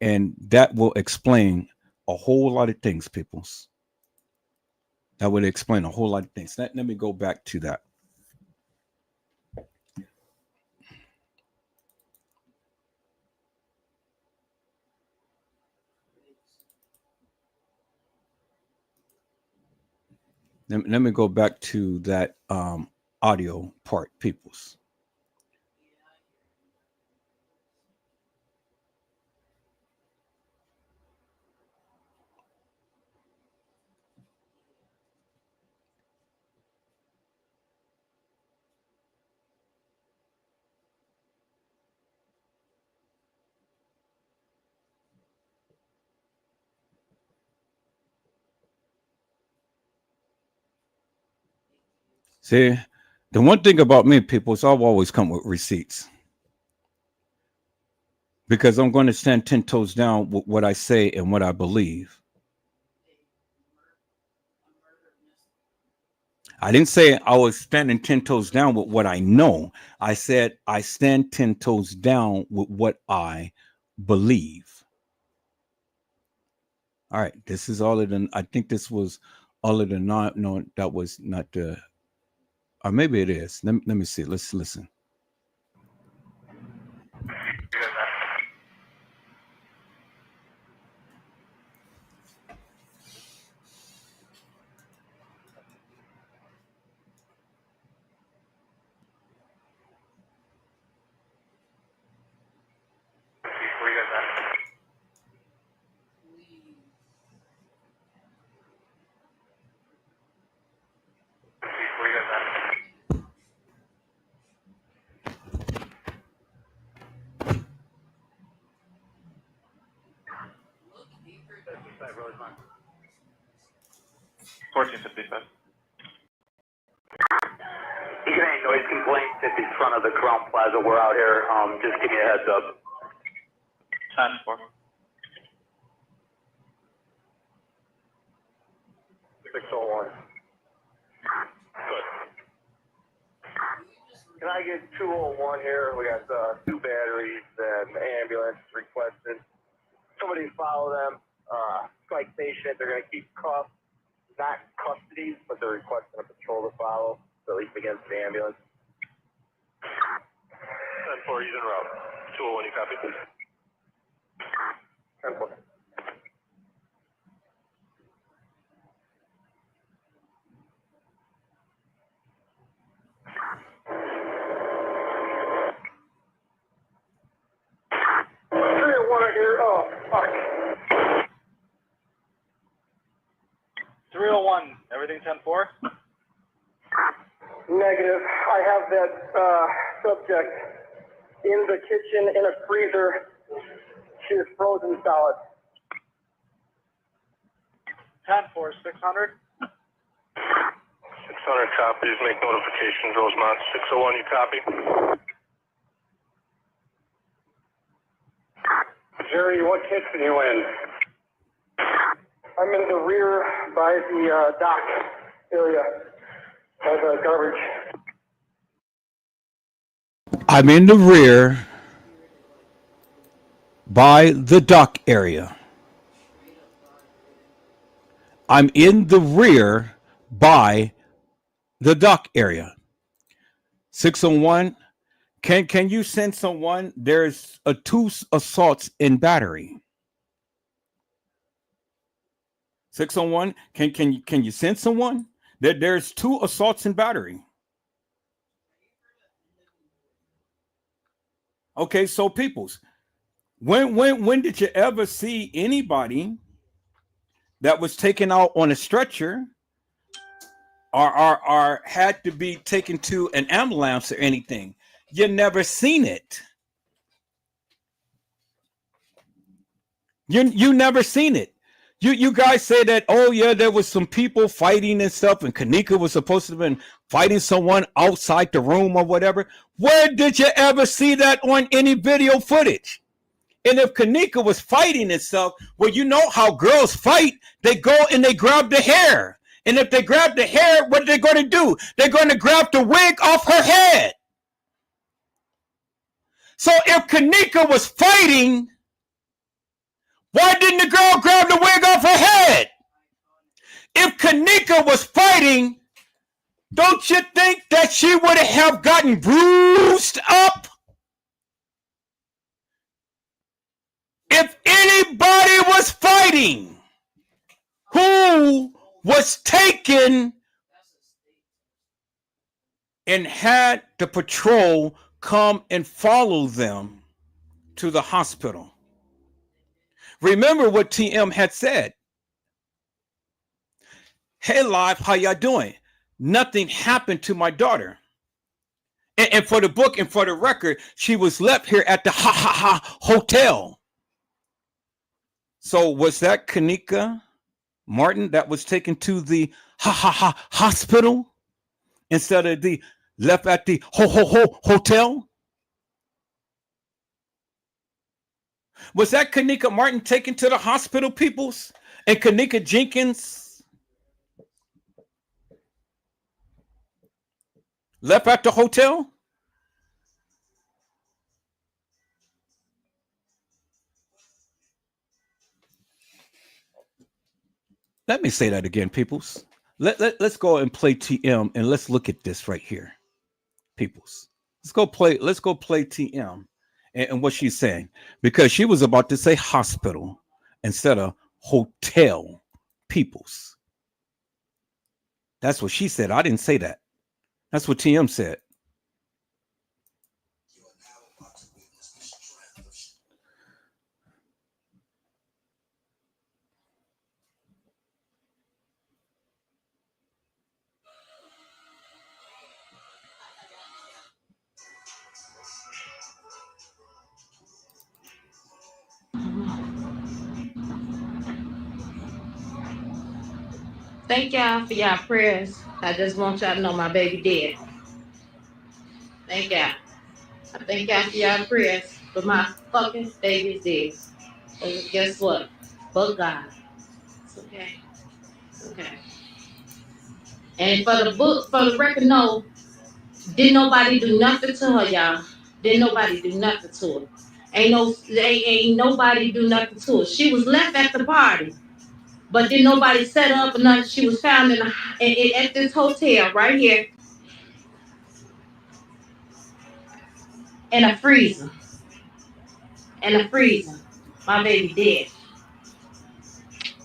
and that will explain a whole lot of things, peoples. That would explain a whole lot of things. Let me go back to that. Let me go back to that audio part, peoples. See, the one thing about me, people, is I'll always come with receipts because I'm going to stand 10 toes down with what I say and what I believe. I didn't say I was standing 10 toes down with what I know. I said I stand 10 toes down with what I believe. All right, this is all of the, I think this was all of the no, that was not the, or maybe it is. Let me see. Let's listen. You can make noise complaints at the front of the Crown Plaza. We're out here. Just give me a heads up. 10-4. 601. Good. Can I get 201 here? We got 2 batteries and ambulance requested. Somebody follow them. Strike station. They're going to keep cuffs, not custody, but they're requesting a patrol to follow. So at least against the ambulance. 10-4, he's en route. 201, you copy? 10-4. Here. Oh, fuck. 301, everything 10-4? Negative. I have that subject in the kitchen in a freezer. She is frozen solid. 10-4, 600? 600 copies. Make notifications, Rosemont. 601, you copy? Jerry, what kitchen are you in? I'm in the rear by the dock area. By the garbage. I'm in the rear by the dock area. I'm in the rear by the dock area. 601. Can you send someone? There's 2 assaults in battery. 601. Can you send someone? There's 2 assaults in battery. Okay, so peoples, when did you ever see anybody that was taken out on a stretcher or had to be taken to an ambulance or anything? You never seen it. You never seen it. You guys say that, oh yeah, there was some people fighting and stuff, and Kenneka was supposed to have been fighting someone outside the room or whatever. Where did you ever see that on any video footage? And if Kenneka was fighting itself, well, you know how girls fight. They go and they grab the hair. And if they grab the hair, what are they going to do? They're going to grab the wig off her head. So if Kenneka was fighting, why didn't the girl grab the wig off her head? If Kenneka was fighting, don't you think that she would have gotten bruised up? If anybody was fighting, who was taken and had the patrol come and follow them to the hospital? Remember what TM had said. Hey, live, how y'all doing? Nothing happened to my daughter. And for the book and for the record, she was left here at the hotel. So was that Kenneka Martin that was taken to the hospital instead of the left at the hotel? Was that Kenneka Martin taken to the hospital, peoples? And Kenneka Jenkins left at the hotel? Let me say that again, peoples. Let's go and play TM and let's look at this right here, peoples. Let's go play TM and what she's saying, because she was about to say hospital instead of hotel, peoples. That's what she said. I didn't say that. That's what TM said. Thank y'all for y'all prayers. I just want y'all to know my baby dead. Thank y'all. I thank y'all for y'all prayers, but my fucking baby's dead. And guess what? But God. It's okay. It's okay. And for the record, no, didn't nobody do nothing to her, y'all. Didn't nobody do nothing to her. Ain't nobody do nothing to her. She was left at the party, but didn't nobody set up or nothing. She was found at this hotel right here in a freezer. In a freezer. My baby dead.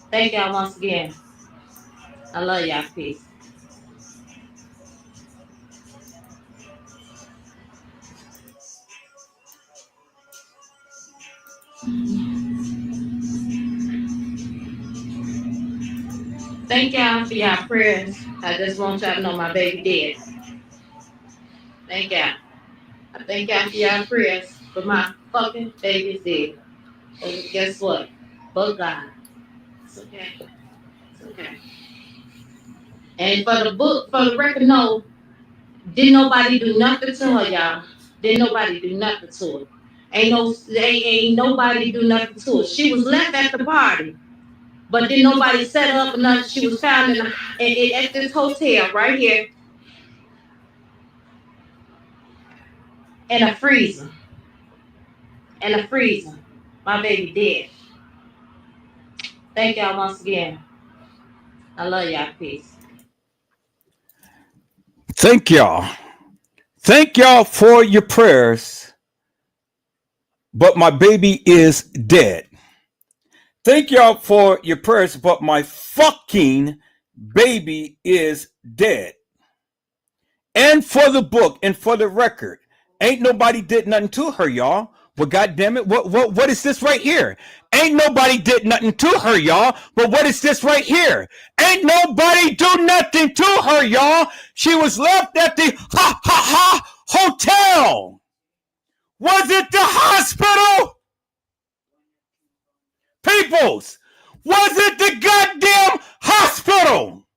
Thank y'all once again. I love y'all. Peace. Thank y'all for y'all prayers. I just want y'all to know my baby dead. Thank y'all. I thank y'all for y'all prayers, but my fucking baby's dead. And guess what? But God. It's okay. It's okay. And for the record, no, didn't nobody do nothing to her, y'all. Didn't nobody do nothing to her. Ain't nobody do nothing to her. She was left at the party, but didn't nobody set up or nothing. She was found at this hotel right here in a freezer. In a freezer. My baby dead. Thank y'all once again. I love y'all. Peace. Thank y'all. Thank y'all for your prayers, but my baby is dead. Thank y'all for your prayers, but my fucking baby is dead. And for the book and for the record, ain't nobody did nothing to her, y'all. Well, goddamn it, what is this right here? Ain't nobody did nothing to her, y'all. But what is this right here? Ain't nobody do nothing to her, y'all. She was left at the hotel. Was it the hospital? Peoples, was it the goddamn hospital?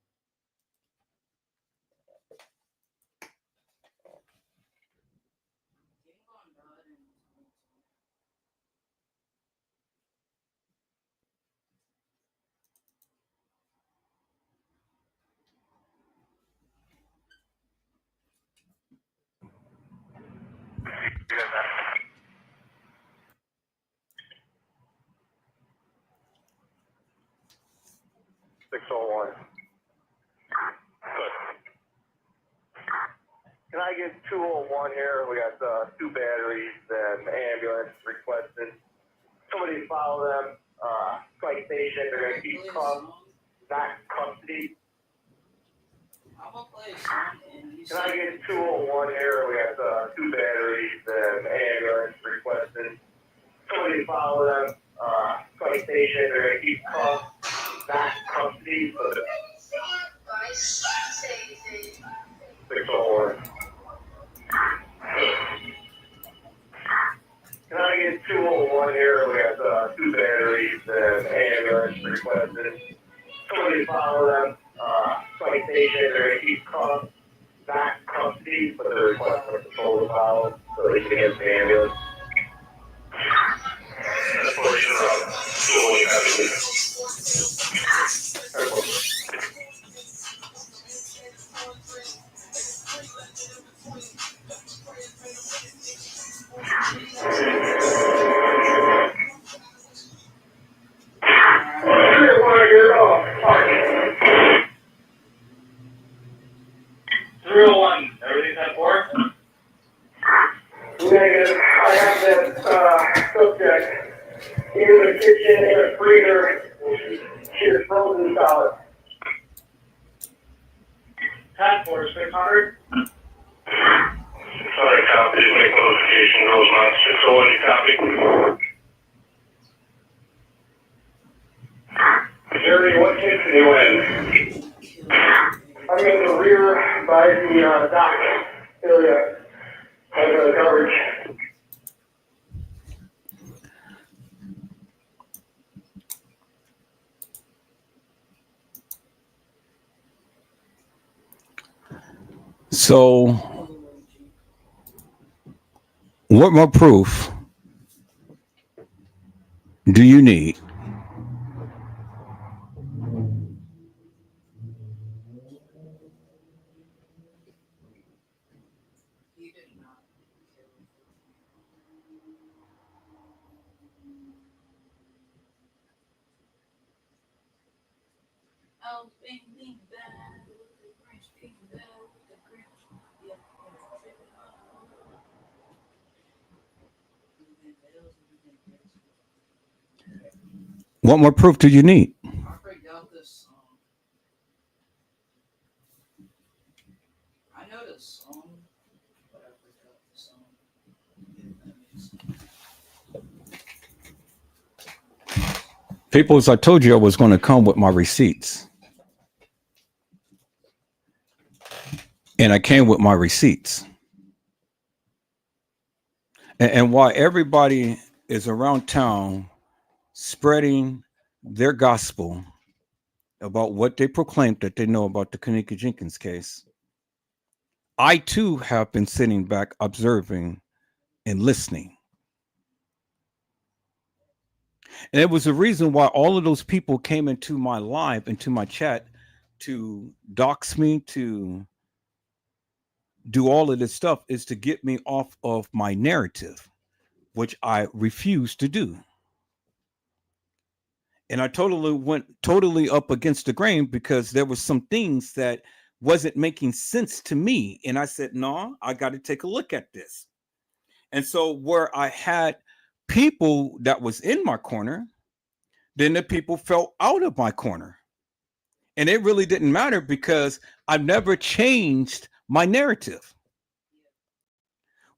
601. Good. Can I get 201 here? We got 2 batteries and ambulance requested. Somebody follow them. Flight station. They're going to keep not custody. Can I get 201 here? We got 2 batteries and ambulance requested. Somebody follow them. Flight station. They're going to keep not custody. 601. Can I get 201 here? We got 2 batteries and ambulance requested. Somebody follow them. Flight station. They're going to keep not custody, but they're requesting a patrol to follow so they can get the ambulance. Everything's at 4? Negative. I have that subject in the kitchen in a freezer. She is frozen solid. Task force 600. Sorry, copy. Just make notification. Rosemont 601, you copy? Jerry, what kitchen are you in? I'm in the rear by the dock area. I have the coverage. So, what more proof do you need? What more proof do you need? People, as I told you, I was going to come with my receipts. And I came with my receipts. And while everybody is around town spreading their gospel about what they proclaimed that they know about the Kenneka Jenkins case, I too have been sitting back observing and listening. And it was the reason why all of those people came into my live, into my chat, to dox me, to do all of this stuff, is to get me off of my narrative, which I refuse to do. And I went totally up against the grain because there were some things that wasn't making sense to me. And I said, no, I got to take a look at this. And so where I had people that was in my corner, then the people fell out of my corner. And it really didn't matter because I've never changed my narrative.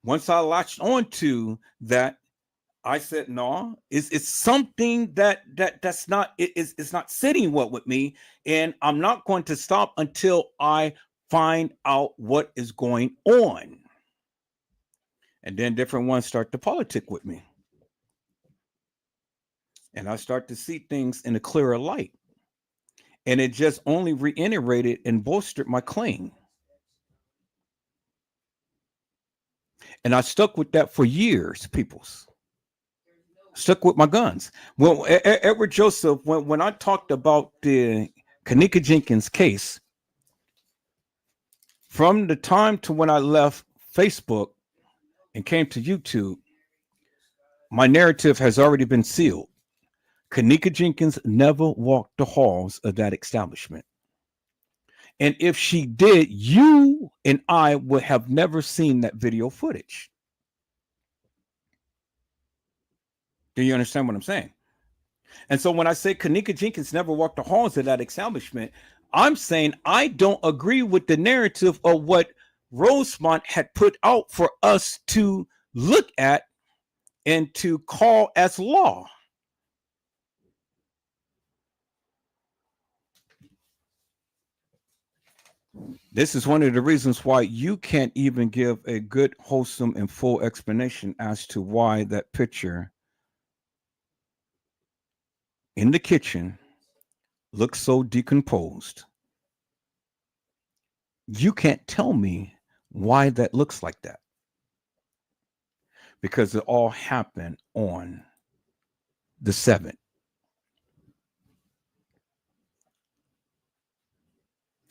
Once I latched on to that, I said, no, it's something that's not, it's not sitting well with me. And I'm not going to stop until I find out what is going on. And then different ones start to politic with me. And I start to see things in a clearer light. And it just only reiterated and bolstered my claim. And I stuck with that for years, peoples. Stuck with my guns. Well, Edward Joseph, when I talked about the Kenneka Jenkins case, from the time to when I left Facebook and came to YouTube, my narrative has already been sealed. Kenneka Jenkins never walked the halls of that establishment. And if she did, you and I would have never seen that video footage. Do you understand what I'm saying? And so when I say Kenneka Jenkins never walked the halls of that establishment, I'm saying I don't agree with the narrative of what Rosemont had put out for us to look at and to call as law. This is one of the reasons why you can't even give a good, wholesome, and full explanation as to why that picture in the kitchen looks so decomposed. You can't tell me why that looks like that, because it all happened on the 7th.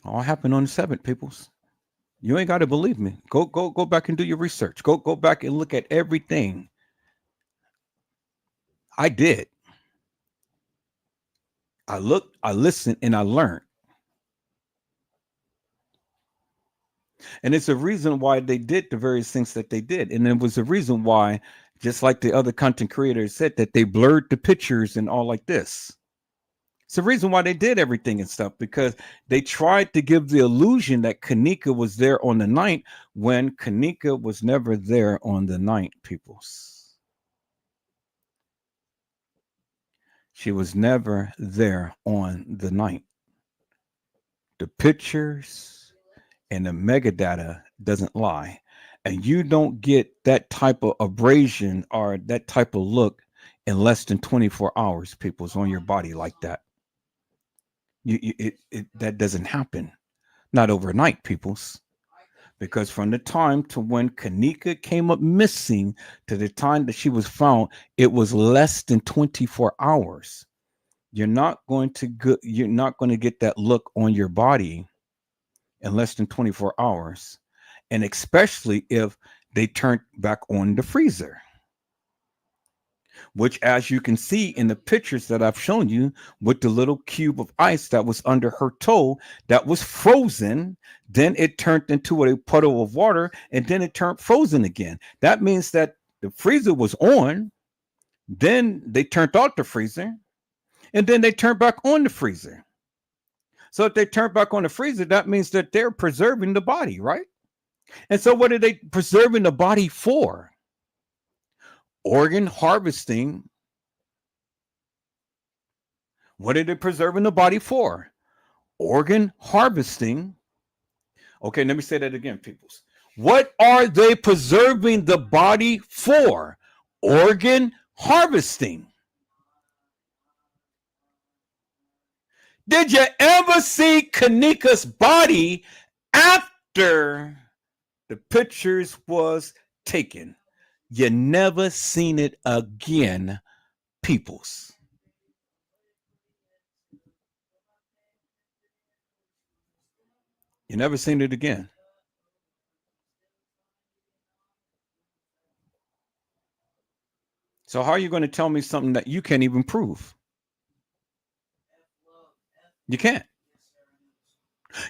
All happened on the 7th, peoples. You ain't got to believe me. Go back and do your research. Go back and look at everything I did. I looked, I listened, and I learned. And it's a reason why they did the various things that they did. And it was a reason why, just like the other content creators said, that they blurred the pictures and all like this. It's the reason why they did everything and stuff, because they tried to give the illusion that Kenneka was there on the night when Kenneka was never there on the night, peoples. She was never there on the night. The pictures and the megadata doesn't lie. And you don't get that type of abrasion or that type of look in less than 24 hours, people's, on your body like that. That doesn't happen. Not overnight, peoples. Because from the time to when Kenneka came up missing to the time that she was found, it was less than 24 hours. You're not going to get that look on your body in less than 24 hours. And especially if they turned back on the freezer, which, as you can see in the pictures that I've shown you, with the little cube of ice that was under her toe that was frozen, then it turned into a puddle of water, and then it turned frozen again. That means that the freezer was on, then they turned off the freezer, and then they turned back on the freezer. So if they turn back on the freezer, that means that they're preserving the body, right? And so what are they preserving the body for? Organ harvesting. What are they preserving the body for? Organ harvesting. Okay, let me say that again, peoples. What are they preserving the body for? Organ harvesting. Did you ever see Kenneka's body after the pictures was taken? You never seen it again, peoples. You never seen it again. So how are you going to tell me something that you can't even prove? You can't.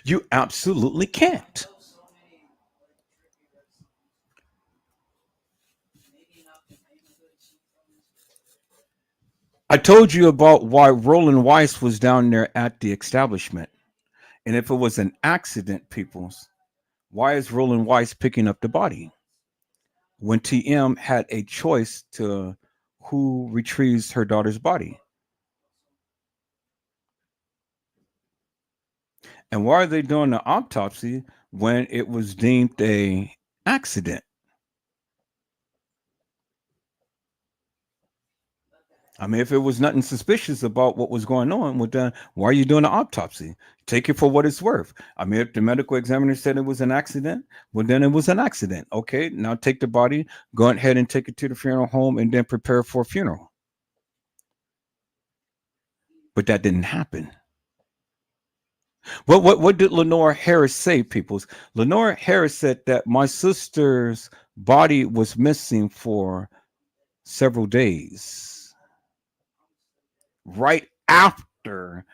You absolutely can't. I told you about why Roland Weiss was down there at the establishment. And if it was an accident, peoples, why is Roland Weiss picking up the body when TM had a choice to who retrieves her daughter's body? And why are they doing the autopsy when it was deemed a accident? I mean, if it was nothing suspicious about what was going on, well, then why are you doing an autopsy? Take it for what it's worth. I mean, if the medical examiner said it was an accident, well, then it was an accident. Okay, now take the body, go ahead and take it to the funeral home, and then prepare for a funeral. But that didn't happen. What did Lenore Harris say, peoples? Lenore Harris said that my sister's body was missing for several days. right after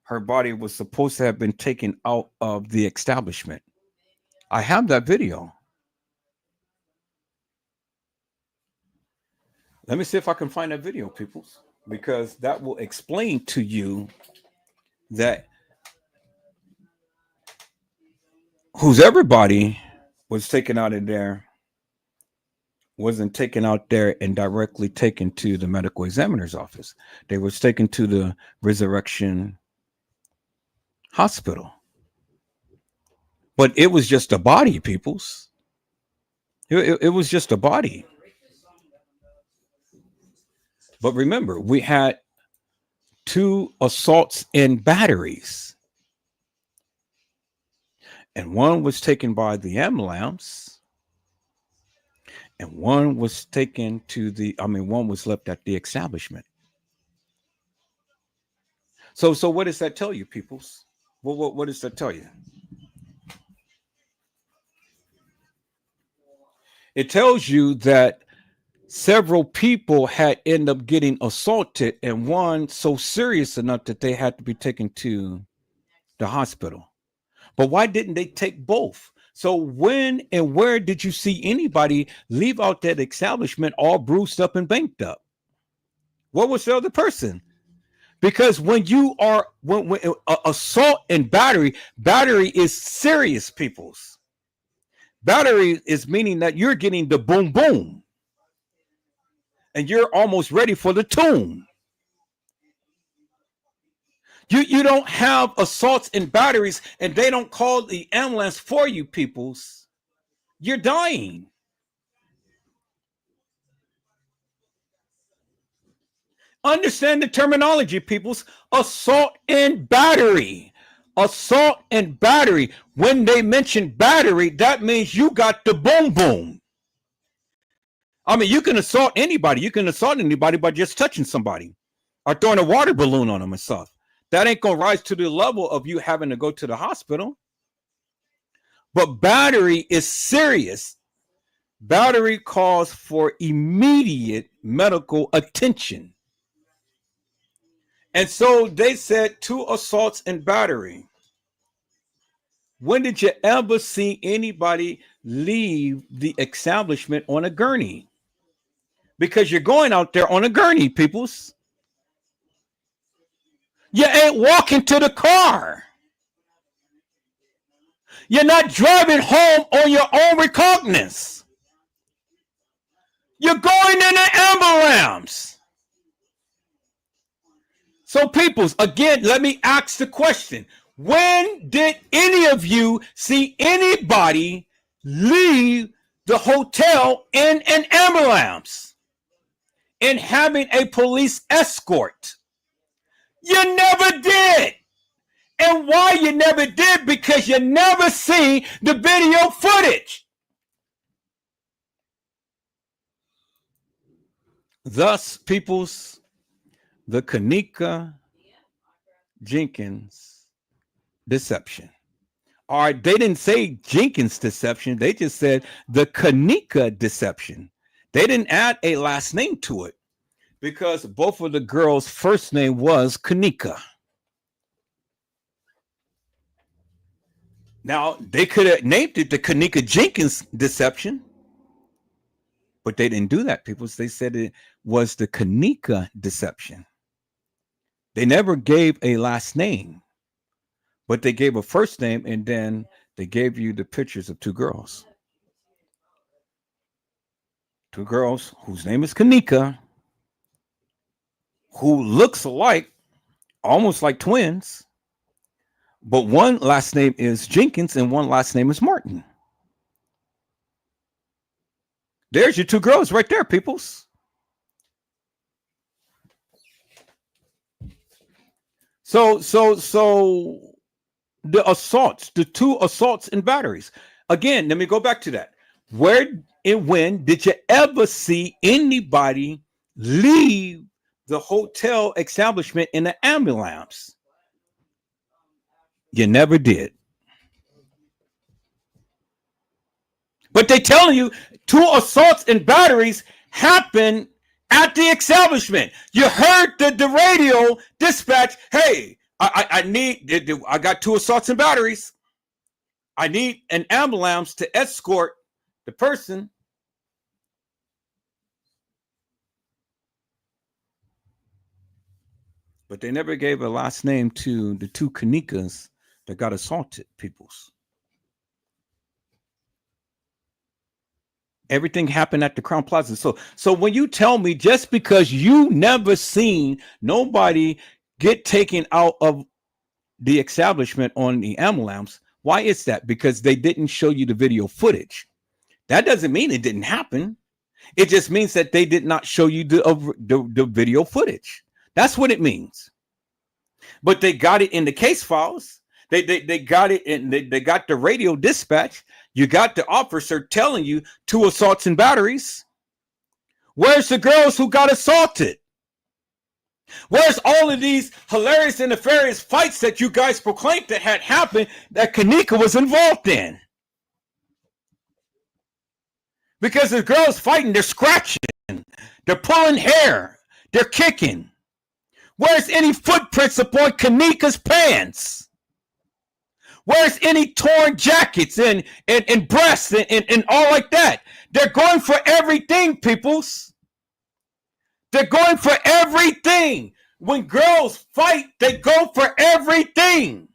her body was supposed to have been taken out of the establishment. I have that video. Let me see if I can find that video, peoples, because that will explain to you that whose everybody was taken out of there wasn't taken out there and directly taken to the medical examiner's office. They was taken to the Resurrection Hospital. But it was just a body, peoples. It was just a body. But remember, we had 2 assaults and batteries. And one was taken by the ambulance. And one was taken to one was left at the establishment. So what does that tell you, peoples? What does that tell you? It tells you that several people had ended up getting assaulted, and one so serious enough that they had to be taken to the hospital. But why didn't they take both? So when and where did you see anybody leave out that establishment all bruised up and banked up? What was the other person? Because when assault and battery is serious, peoples. Battery is meaning that you're getting the boom boom. And you're almost ready for the tune. You don't have assaults and batteries, and they don't call the ambulance for you, peoples. You're dying. Understand the terminology, peoples. Assault and battery. Assault and battery. When they mention battery, that means you got the boom boom. I mean, you can assault anybody. You can assault anybody by just touching somebody or throwing a water balloon on them and stuff. That ain't going to rise to the level of you having to go to the hospital. But battery is serious. Battery calls for immediate medical attention. And so they said 2 assaults and battery. When did you ever see anybody leave the establishment on a gurney? Because you're going out there on a gurney, peoples. You ain't walking to the car. You're not driving home on your own recognizance. You're going in an ambulance. So, peoples, again, let me ask the question. When did any of you see anybody leave the hotel in an ambulance and having a police escort? You never did. And why you never did? Because you never seen the video footage. Thus, peoples, the Kenneka Jenkins deception. All right, they didn't say Jenkins deception. They just said the Kenneka deception. They didn't add a last name to it because both of the girls' first name was Kenneka. Now, they could have named it the Kenneka Jenkins deception, but they didn't do that, people. They said it was the Kenneka deception. They never gave a last name, but they gave a first name, and then they gave you the pictures of 2 girls. 2 girls whose name is Kenneka, who looks alike, almost like twins, but one last name is Jenkins and one last name is Martin. There's your 2 girls right there, peoples. So the assaults, the 2 assaults and batteries. Again, let me go back to that. Where and when did you ever see anybody leave the hotel establishment in an ambulance? You never did. But they telling you 2 assaults and batteries happened at the establishment. You heard the radio dispatch. Hey, I got 2 assaults and batteries. I need an ambulance to escort the person. But they never gave a last name to the 2 Kennekas that got assaulted, peoples. Everything happened at the Crown Plaza. So when you tell me just because you never seen nobody get taken out of the establishment on the ambulance, why is that? Because they didn't show you the video footage. That doesn't mean it didn't happen. It just means that they did not show you the video footage. That's what it means. But they got it in the case files. They got it in. They got the radio dispatch. You got the officer telling you 2 assaults and batteries. Where's the girls who got assaulted? Where's all of these hilarious and nefarious fights that you guys proclaimed that had happened that Kenneka was involved in? Because the girls fighting, they're scratching, they're pulling hair, they're kicking. Where's any footprints upon Kenneka's pants? Where's any torn jackets and breasts and all like that? They're going for everything, peoples. They're going for everything. When girls fight, they go for everything.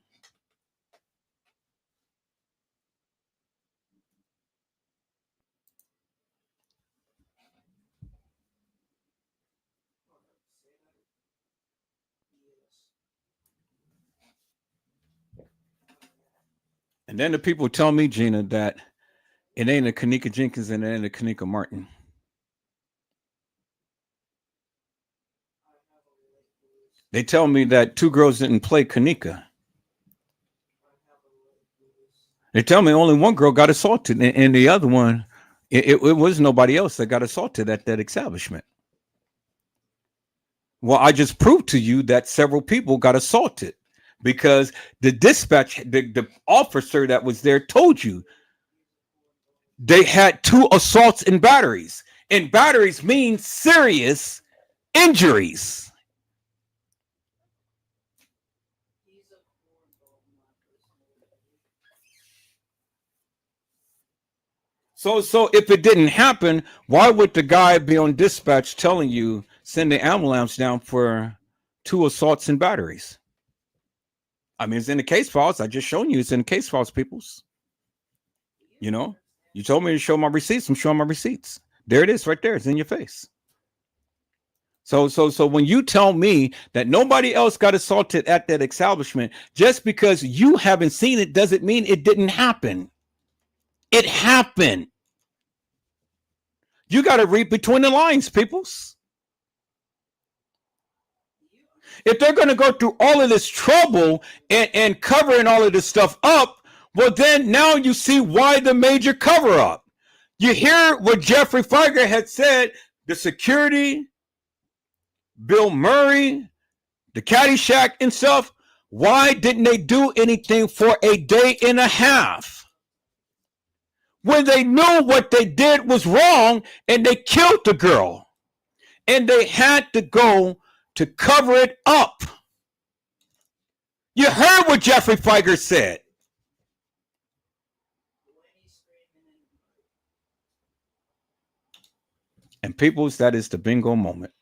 And then the people tell me, Gina, that it ain't a Kenneka Jenkins and it ain't a Kenneka Martin. They tell me that 2 girls didn't play Kenneka. They tell me only 1 girl got assaulted, and the other one, it was nobody else that got assaulted at that establishment. Well, I just proved to you that several people got assaulted because the dispatch, the officer that was there told you they had 2 assaults and batteries. And batteries mean serious injuries. So if it didn't happen, why would the guy be on dispatch telling you send the ambulance down for 2 assaults and batteries? I mean, it's in the case files. I just shown you it's in the case files, peoples. You know, you told me to show my receipts. I'm showing my receipts. There it is right there. It's in your face. So when you tell me that nobody else got assaulted at that establishment, just because you haven't seen it doesn't mean it didn't happen. It happened. You got to read between the lines, peoples. If they're going to go through all of this trouble and covering all of this stuff up, well, then now you see why the major cover up. You hear what Jeffrey Feiger had said, the security, Bill Murray, the Caddyshack and stuff. Why didn't they do anything for a day and a half? When they knew what they did was wrong and they killed the girl. And they had to go to cover it up. You heard what Jeffrey Feiger said. And peoples, that is the bingo moment.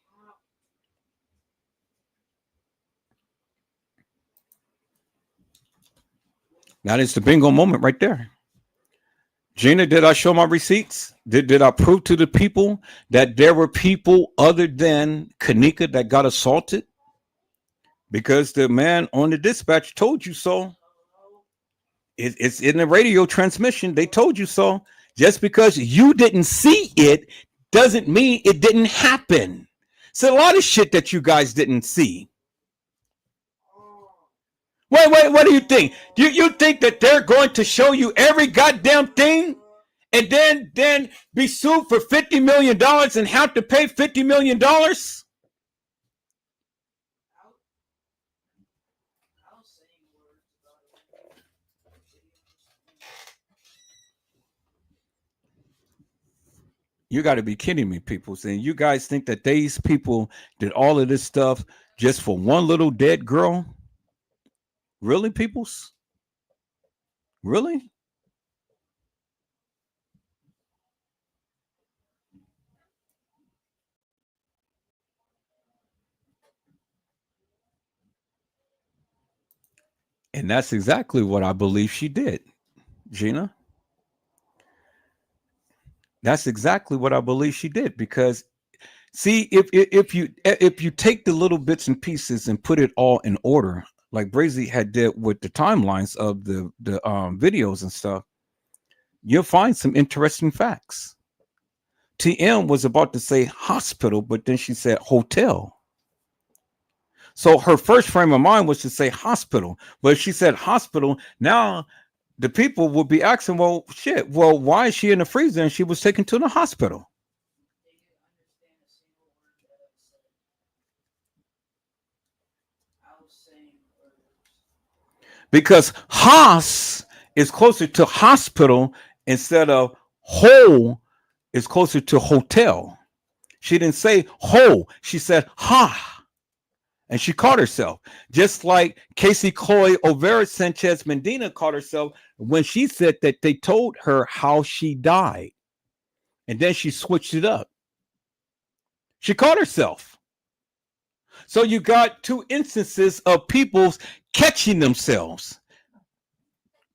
That is the bingo moment right there. Gina, did I show my receipts? Did I prove to the people that there were people other than Kenneka that got assaulted? Because the man on the dispatch told you so. It's in the radio transmission. They told you so. Just because you didn't see it doesn't mean it didn't happen. It's a lot of shit that you guys didn't see. Wait, what do you think? You think that they're going to show you every goddamn thing and then be sued for $50 million and have to pay $50 million? You got to be kidding me, people. And you guys think that these people did all of this stuff just for one little dead girl? Really, peoples? Really? And that's exactly what I believe she did, Gina. That's exactly what I believe she did. Because see, if you take the little bits and pieces and put it all in order, like Brazy had did with the timelines of the videos and stuff, you'll find some interesting facts. TM was about to say hospital, but then she said hotel. So her first frame of mind was to say hospital, but she said hospital. Now the people would be asking, well, shit, well, why is she in the freezer and she was taken to the hospital? Because Haas is closer to hospital instead of whole is closer to hotel. She didn't say whole, she said ha. And she caught herself, just like Casey Chloe Overa Sanchez Medina caught herself when she said that they told her how she died. And then she switched it up. She caught herself. So you got two instances of people catching themselves.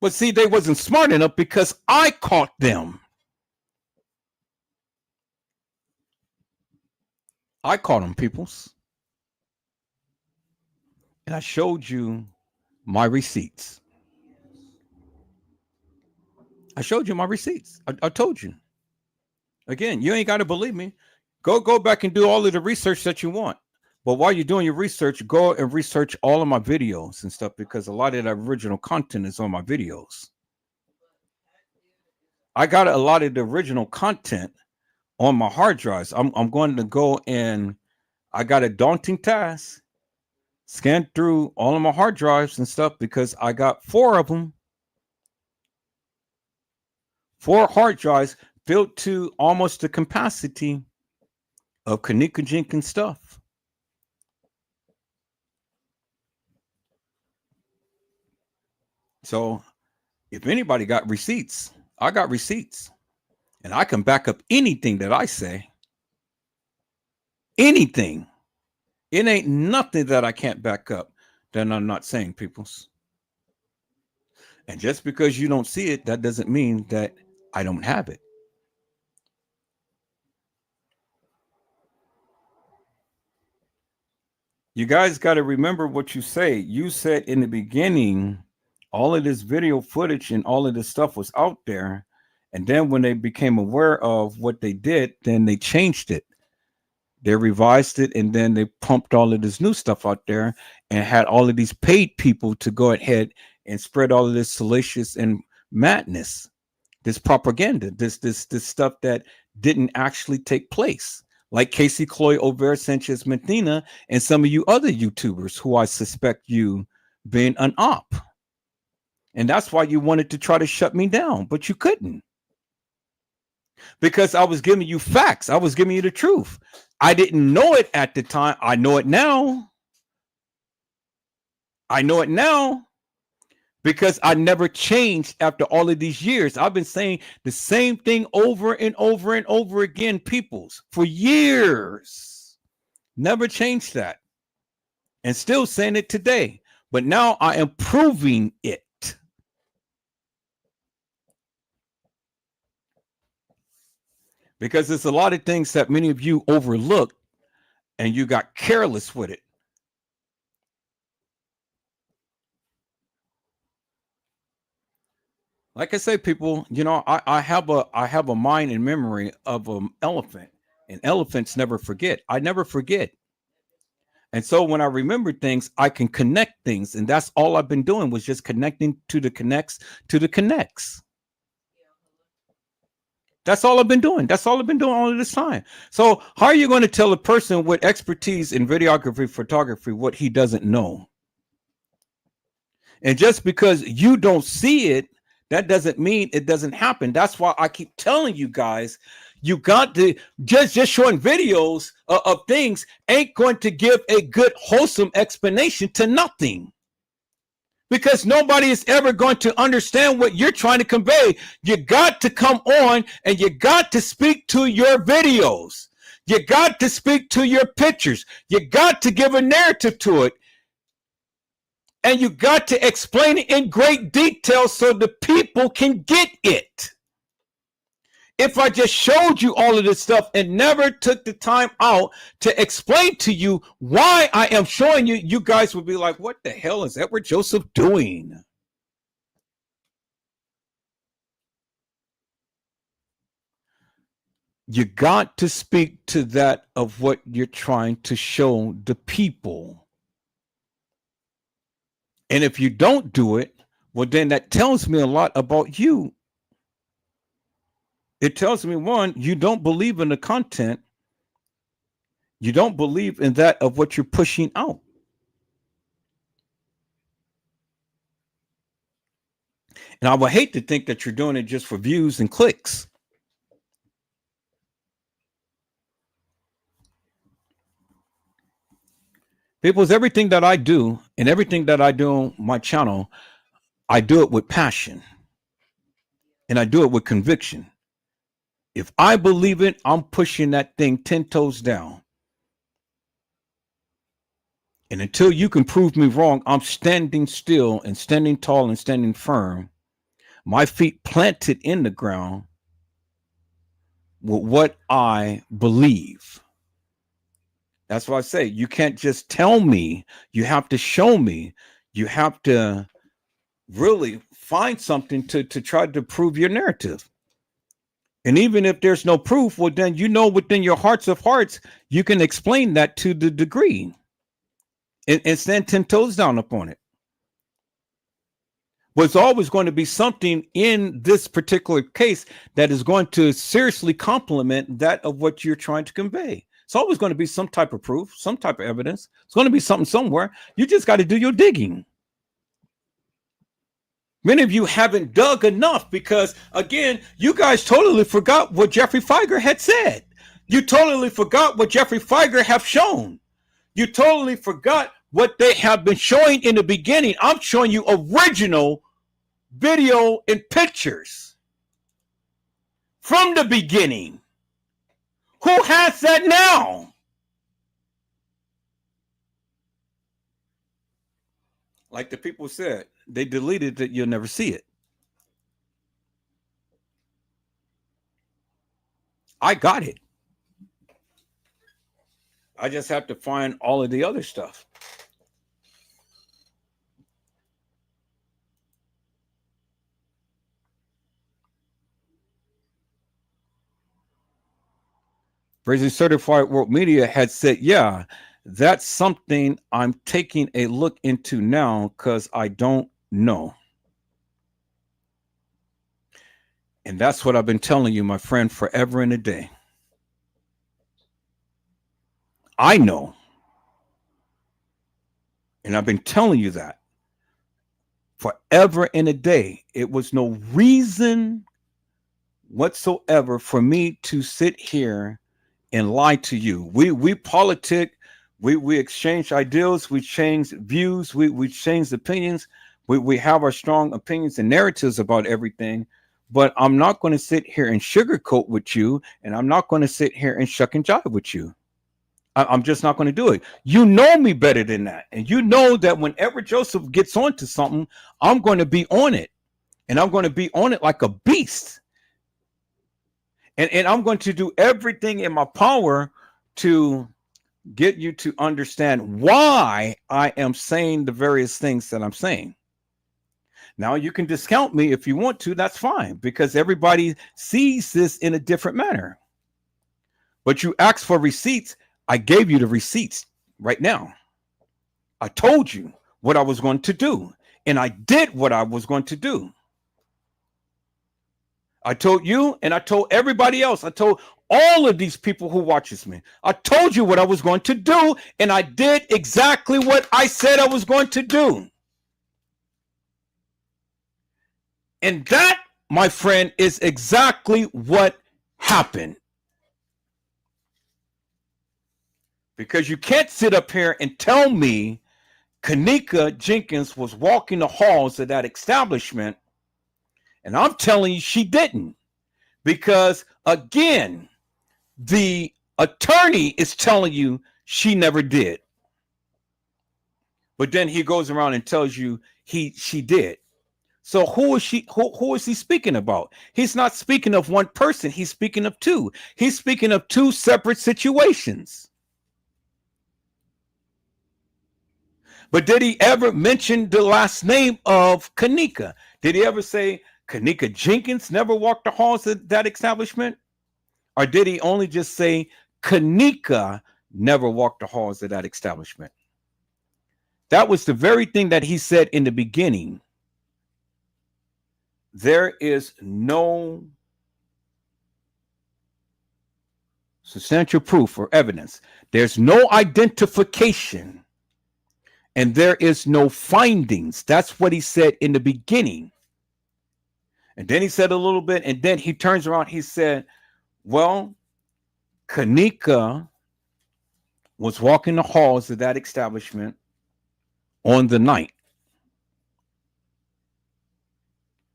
But see, they wasn't smart enough because I caught them. I caught them, peoples. And I showed you my receipts. I showed you my receipts. I told you. Again, you ain't got to believe me. Go back and do all of the research that you want. But while you're doing your research, go and research all of my videos and stuff, because a lot of the original content is on my videos. I got a lot of the original content on my hard drives. I'm going to go and I got a daunting task. Scan through all of my hard drives and stuff, because I got 4 of them. 4 hard drives filled to almost the capacity of Kenneka Jenkins stuff. So if anybody got receipts, I got receipts. And I can back up anything that I say. Anything. It ain't nothing that I can't back up that I'm not saying, peoples. And just because you don't see it, that doesn't mean that I don't have it. You guys got to remember what you say. You said in the beginning, all of this video footage and all of this stuff was out there. And then when they became aware of what they did, then they changed it. They revised it, and then they pumped all of this new stuff out there and had all of these paid people to go ahead and spread all of this salacious and madness, this propaganda, this stuff that didn't actually take place. Like Casey Chloe Overa Sanchez Medina and some of you other YouTubers who I suspect you being an op. And that's why you wanted to try to shut me down, but you couldn't. Because I was giving you facts. I was giving you the truth. I didn't know it at the time. I know it now. I know it now because I never changed after all of these years. I've been saying the same thing over and over and over again, peoples, for years. Never changed that. And still saying it today. But now I am proving it. Because there's a lot of things that many of you overlooked and you got careless with it. Like I say, people, you know, I have a mind and memory of an elephant, and elephants never forget. I never forget. And so when I remember things, I can connect things. And that's all I've been doing, was just connecting to the connects to the connects. That's all I've been doing. That's all I've been doing all of this time. So how are you going to tell a person with expertise in videography, photography, what he doesn't know? And just because you don't see it, that doesn't mean it doesn't happen. That's why I keep telling you guys, You got to just showing videos of things ain't going to give a good wholesome explanation to nothing, because nobody is ever going to understand what you're trying to convey. You got to come on and you got to speak to your videos. You got to speak to your pictures. You got to give a narrative to it. And you got to explain it in great detail so the people can get it. If I just showed you all of this stuff and never took the time out to explain to you why I am showing you, you guys would be like, what the hell is Edward Joseph doing? You got to speak to that of what you're trying to show the people. And if you don't do it, well, then that tells me a lot about you. It tells me, one, you don't believe in the content. You don't believe in that of what you're pushing out. And I would hate to think that you're doing it just for views and clicks. People's everything that I do and everything that I do on my channel, I do it with passion. And I do it with conviction. If I believe it, I'm pushing that thing 10 toes down. And until you can prove me wrong, I'm standing still and standing tall and standing firm. My feet planted in the ground with what I believe. That's why I say you can't just tell me. You have to show me. You have to really find something to try to prove your narrative. And even if there's no proof, well, then you know within your hearts of hearts, you can explain that to the degree and stand 10 toes down upon it. Well, it's always going to be something in this particular case that is going to seriously complement that of what you're trying to convey. It's always going to be some type of proof, some type of evidence. It's going to be something somewhere. You just got to do your digging. Many of you haven't dug enough because, again, you guys totally forgot what Jeffrey Feiger had said. You totally forgot what Jeffrey Feiger have shown. You totally forgot what they have been showing in the beginning. I'm showing you original video and pictures from the beginning. Who has that now? Like the people said, they deleted it, you'll never see it. I got it. I just have to find all of the other stuff. Crazy Certified World Media had said, yeah, that's something I'm taking a look into now because I don't know. And that's what I've been telling you, my friend, forever and a day. I know. And I've been telling you that forever and a day. It was no reason whatsoever for me to sit here and lie to you. We politic, we exchange ideals, we change views, we change opinions, we have our strong opinions and narratives about everything. But I'm not going to sit here and sugarcoat with you, and I'm not going to sit here and shuck and jive with you. I'm just not going to do it. You know me better than that. And you know that whenever Joseph gets onto something, I'm going to be on it. And I'm going to be on it like a beast. And I'm going to do everything in my power to get you to understand why I am saying the various things that I'm saying. Now, you can discount me if you want to. That's fine, because everybody sees this in a different manner. But you asked for receipts. I gave you the receipts right now. I told you what I was going to do, and I did what I was going to do. I told you, and I told everybody else. I told all of these people who watches me. I told you what I was going to do, and I did exactly what I said I was going to do. And that, my friend, is exactly what happened. Because you can't sit up here and tell me Kenneka Jenkins was walking the halls of that establishment, and I'm telling you she didn't. Because, again, the attorney is telling you she never did. But then he goes around and tells you she did. So who is he speaking about? He's not speaking of one person. He's speaking of two. He's speaking of two separate situations. But did he ever mention the last name of Kenneka? Did he ever say Kenneka Jenkins never walked the halls of that establishment? Or did he only just say Kenneka never walked the halls of that establishment? That was the very thing that he said in the beginning. There is no substantial proof or evidence. There's no identification. And there is no findings. That's what he said in the beginning. And then he said a little bit, and then he turns around. He said, well, Kenneka was walking the halls of that establishment on the night.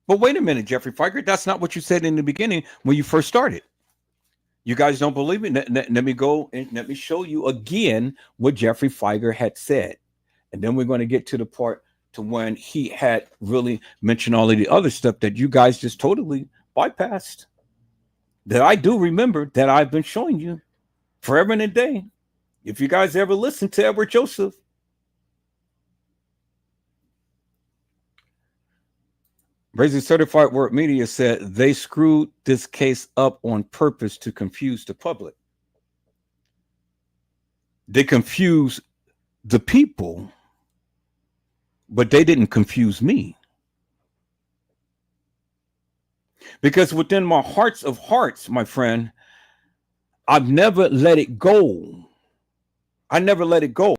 But wait a minute, Jeffrey Feiger, that's not what you said in the beginning when you first started. You guys don't believe me? Let me go and let me show you again what Jeffrey Feiger had said. And then we're going to get to the part to when he had really mentioned all of the other stuff that you guys just totally bypassed. That I do remember that I've been showing you forever and a day. If you guys ever listen to Edward Joseph. Raising Certified Word Media said they screwed this case up on purpose to confuse the public. They confused the people, but they didn't confuse me. Because within my hearts of hearts, my friend, I've never let it go. I never let it go.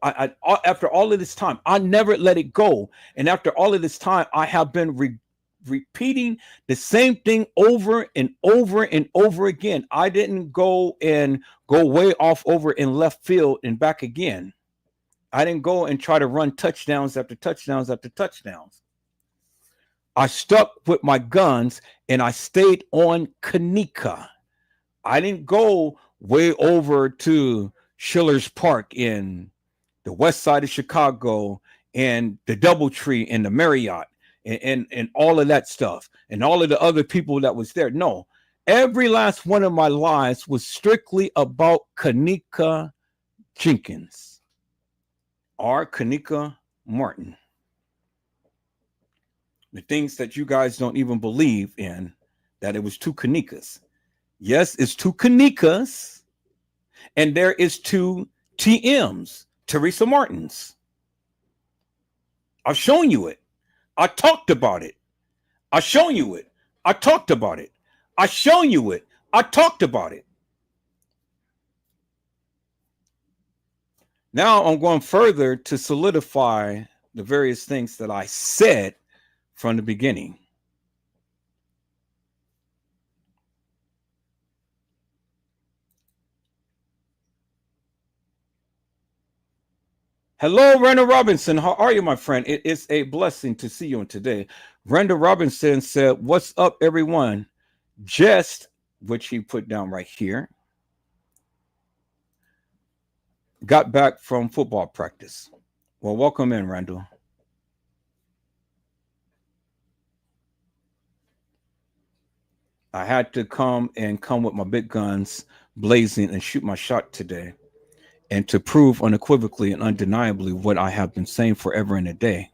After all of this time, I never let it go. And after all of this time, I have been repeating the same thing over and over and over again. I didn't go way off over in left field and back again. I didn't go and try to run touchdowns after touchdowns after touchdowns. I stuck with my guns and I stayed on Kenneka. I didn't go way over to Schiller's Park in the west side of Chicago and the Doubletree and the Marriott and all of that stuff and all of the other people that was there. No, every last one of my lives was strictly about Kenneka Jenkins or Kenneka Martin. The things that you guys don't even believe in, that it was two Kennekas. Yes, it's two Kennekas, and there is two TMs, Teresa Martins. I've shown you it. I talked about it. I've shown you it. I talked about it. I've shown you it. I talked about it. Now I'm going further to solidify the various things that I said from the beginning. Hello, Randall Robinson. How are you, my friend? It is a blessing to see you today. Randall Robinson said, what's up, everyone? Just, which he put down right here, got back from football practice. Well, welcome in, Randall. I had to come with my big guns blazing and shoot my shot today, and to prove unequivocally and undeniably what I have been saying forever and a day.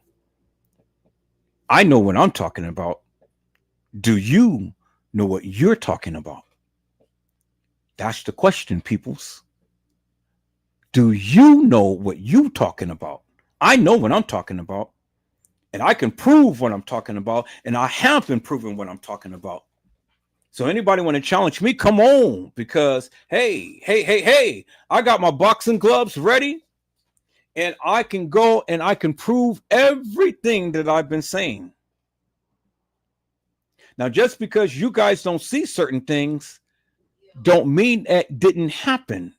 I know what I'm talking about. Do you know what you're talking about? That's the question, peoples. Do you know what you're talking about? I know what I'm talking about, and I can prove what I'm talking about, and I have been proving what I'm talking about. So anybody want to challenge me, come on, because hey, I got my boxing gloves ready, and I can go and I can prove everything that I've been saying. Now, just because you guys don't see certain things don't mean that didn't happen.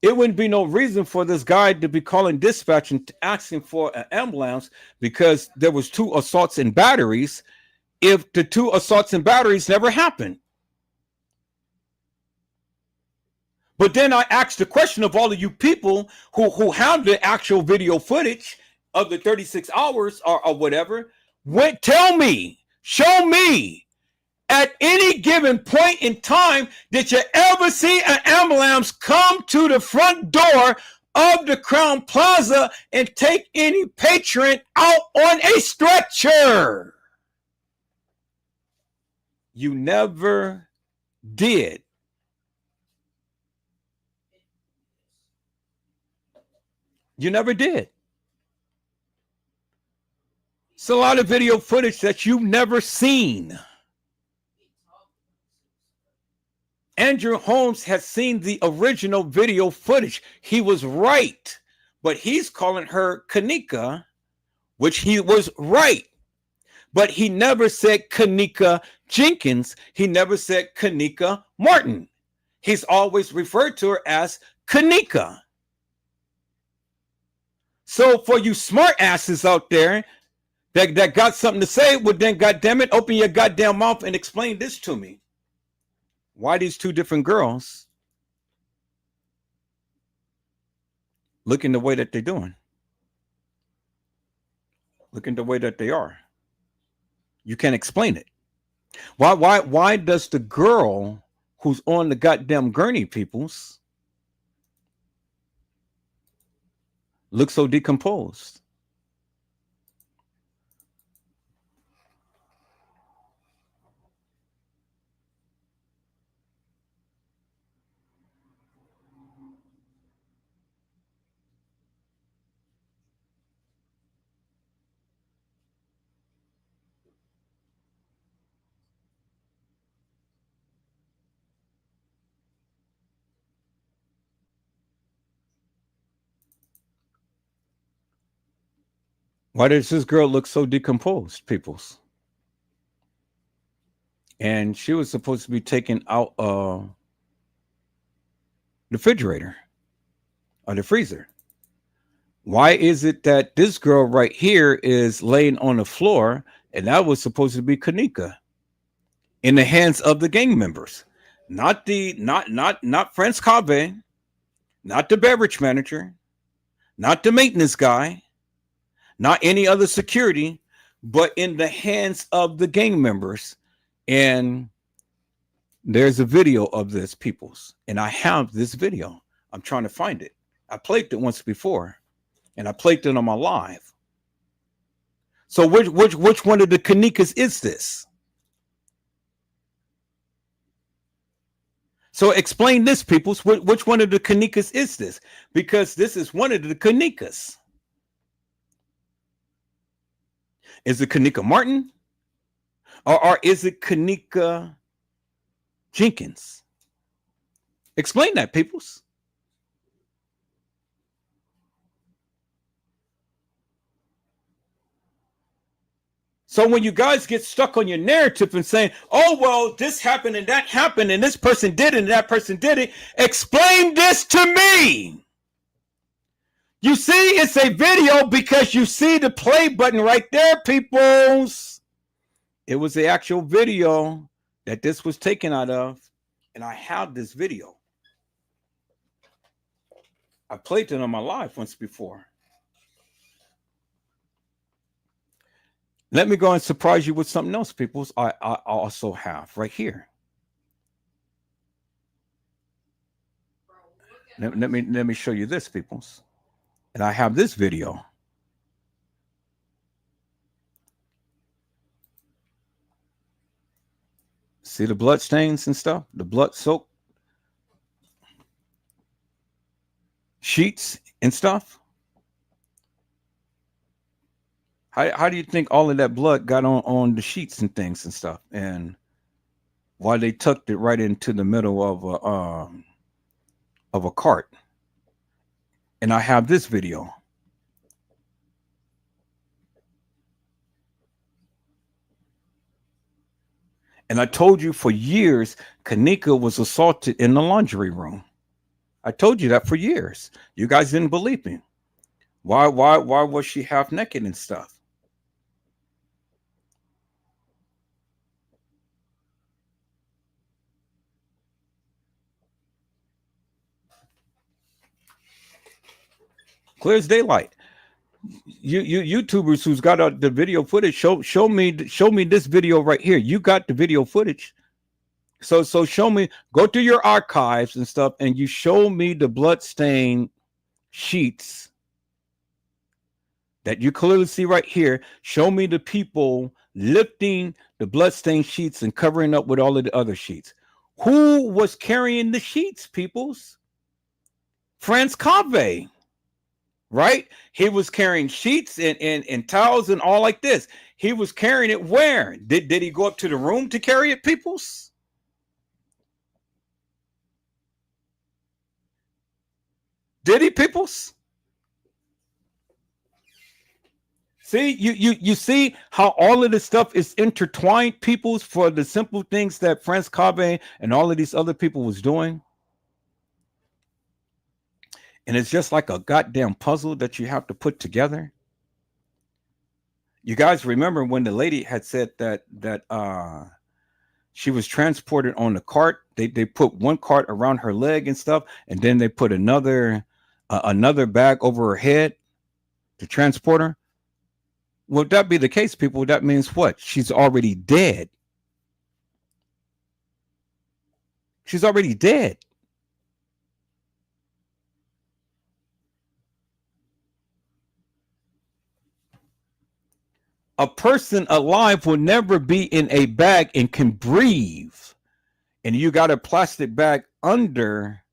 it wouldn't be no reason for this guy to be calling dispatch and asking for an ambulance because there was 2 assaults and batteries if the 2 assaults and batteries never happened. But then I asked the question of all of you people who have the actual video footage of the 36 hours or whatever, tell me, show me, at any given point in time, did you ever see an ambulance come to the front door of the Crown Plaza and take any patron out on a stretcher? You never did. You never did. It's a lot of video footage that you've never seen. Andrew Holmes has seen the original video footage. He was right, but he's calling her Kenneka, which he was right. But he never said Kenneka Jenkins. He never said Kenneka Martin. He's always referred to her as Kenneka. So for you smart asses out there that got something to say, well then goddamn it, open your goddamn mouth and explain this to me. Why these 2 different girls looking the way that they're doing? Looking the way that they are. You can't explain it. Why does the girl who's on the goddamn gurney, peoples, look so decomposed? Why does this girl look so decomposed, peoples? And she was supposed to be taken out of the refrigerator or the freezer. Why is it that this girl right here is laying on the floor and that was supposed to be Kenneka in the hands of the gang members? Not Franz Cave, not the beverage manager, not the maintenance guy, not any other security, but in the hands of the gang members. And there's a video of this, peoples, and I have this video. I'm trying to find it. I played it once before, and I played it on my live. So which one of the Kennekas is this? So explain this, peoples. Which one of the Kennekas is this? Because this is one of the Kennekas. Is it Kenneka Martin? Or is it Kenneka Jenkins? Explain that, peoples. So when you guys get stuck on your narrative and saying, oh, well, this happened and that happened and this person did it and that person did it, explain this to me. You see, it's a video because you see the play button right there, peoples. It was the actual video that this was taken out of, and I have this video. I played it on my live once before. Let me go and surprise you with something else, peoples. I also have right here. Let me show you this, peoples. And I have this video. See the blood stains and stuff? The blood soaked sheets and stuff? How do you think all of that blood got on the sheets and things and stuff? And why they tucked it right into the middle of a cart? And I have this video. And I told you for years, Kenneka was assaulted in the laundry room. I told you that for years. You guys didn't believe me. Why was she half naked and stuff? Clear as daylight. You YouTubers who's got the video footage, show me this video right here. You got the video footage. So show me, go to your archives and stuff, and you show me the bloodstained sheets that you clearly see right here. Show me the people lifting the bloodstained sheets and covering up with all of the other sheets. Who was carrying the sheets, peoples? Franz Cave, right? He was carrying sheets and towels and all like this. He was carrying it where? Did he go up to the room to carry it, peoples? Did he, peoples? See, you see how all of this stuff is intertwined, peoples, for the simple things that Franz Cave and all of these other people was doing. And it's just like a goddamn puzzle that you have to put together. You guys remember when the lady had said that she was transported on the cart? They put one cart around her leg and stuff, and then they put another bag over her head to transport her. Would that be the case, people? That means what? She's already dead. She's already dead. A person alive will never be in a bag and can breathe. And you got a plastic bag under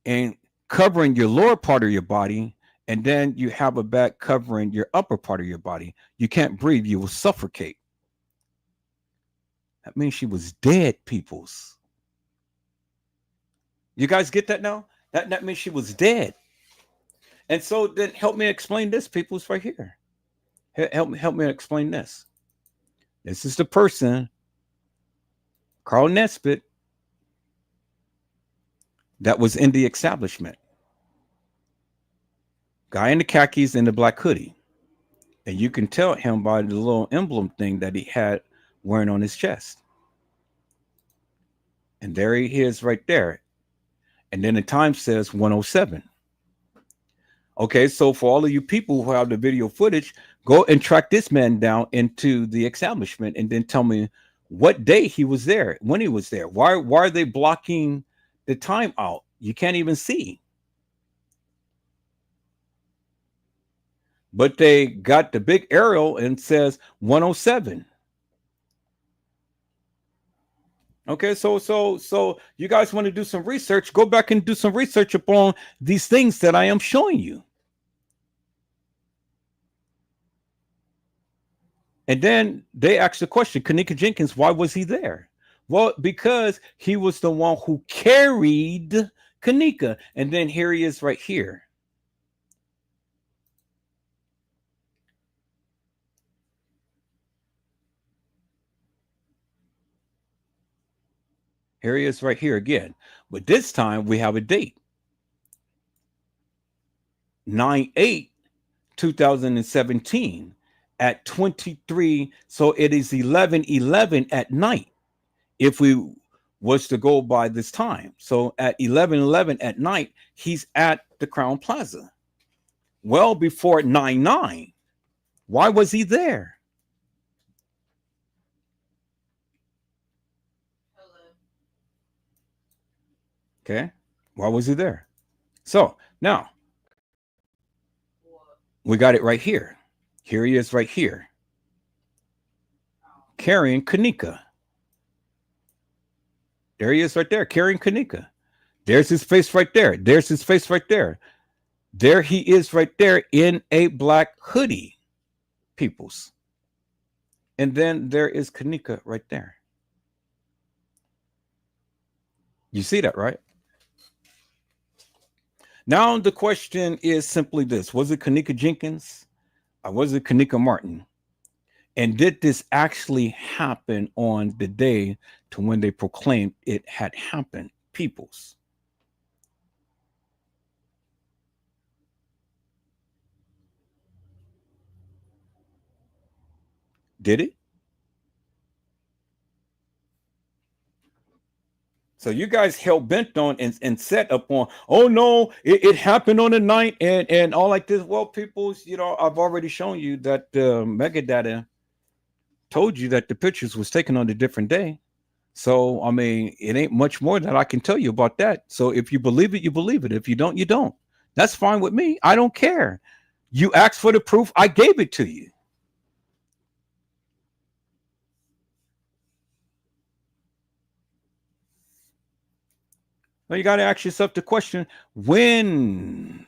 and covering your lower part of your body, and then you have a bag covering your upper part of your body. You can't breathe. You will suffocate. That means she was dead, peoples. You guys get that now? That means she was dead. And so then help me explain this, peoples, right here. Help me explain this. This is the person, Carl Nesbitt, that was in the establishment. Guy in the khakis and the black hoodie. And you can tell him by the little emblem thing that he had wearing on his chest. And there he is right there. And then the time says 107. Okay, so for all of you people who have the video footage, go and track this man down into the establishment and then tell me what day he was there, when he was there. Why are they blocking the time out? You can't even see. But they got the big arrow and says 107. Okay, so you guys want to do some research, go back and do some research upon these things that I am showing you. And then they asked the question, Kenneka Jenkins, why was he there? Well, because he was the one who carried Kenneka. And then here he is right here. Here he is right here again. But this time we have a date. 9/8/2017 at 23. So it is 11:11 at night if we was to go by this time. So at 11:11 at night, he's at the Crown Plaza. Well before 9/9. Why was he there? Okay. Why was he there? So now we got it right here. Here he is right here. Carrying Kenneka. There he is right there, carrying Kenneka. There's his face right there. There's his face right there. There he is right there in a black hoodie, peoples. And then there is Kenneka right there. You see that, right? Now the question is simply this. Was it Kenneka Jenkins or was it Kenneka Martin? And did this actually happen on the day to when they proclaimed it had happened, peoples? Did it? So you guys hell bent on and set upon, oh no, it happened on the night and all like this. Well, people's, I've already shown you that Megadata told you that the pictures was taken on a different day. So I mean, it ain't much more that I can tell you about that. So if you believe it, you believe it. If you don't, you don't. That's fine with me. I don't care. You asked for the proof, I gave it to you. Well, you got to ask yourself the question, when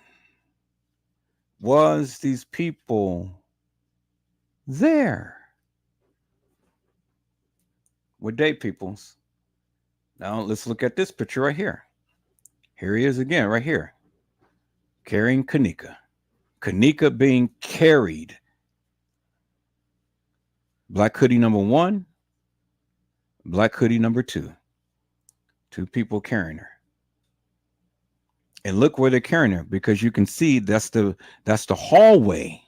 was these people there? What day, peoples? Now let's look at this picture right here. Here he is again, right here, carrying Kenneka. Kenneka being carried. Black hoodie number 1, black hoodie number 2. 2 people carrying her. And look where they're carrying her, because you can see that's the hallway.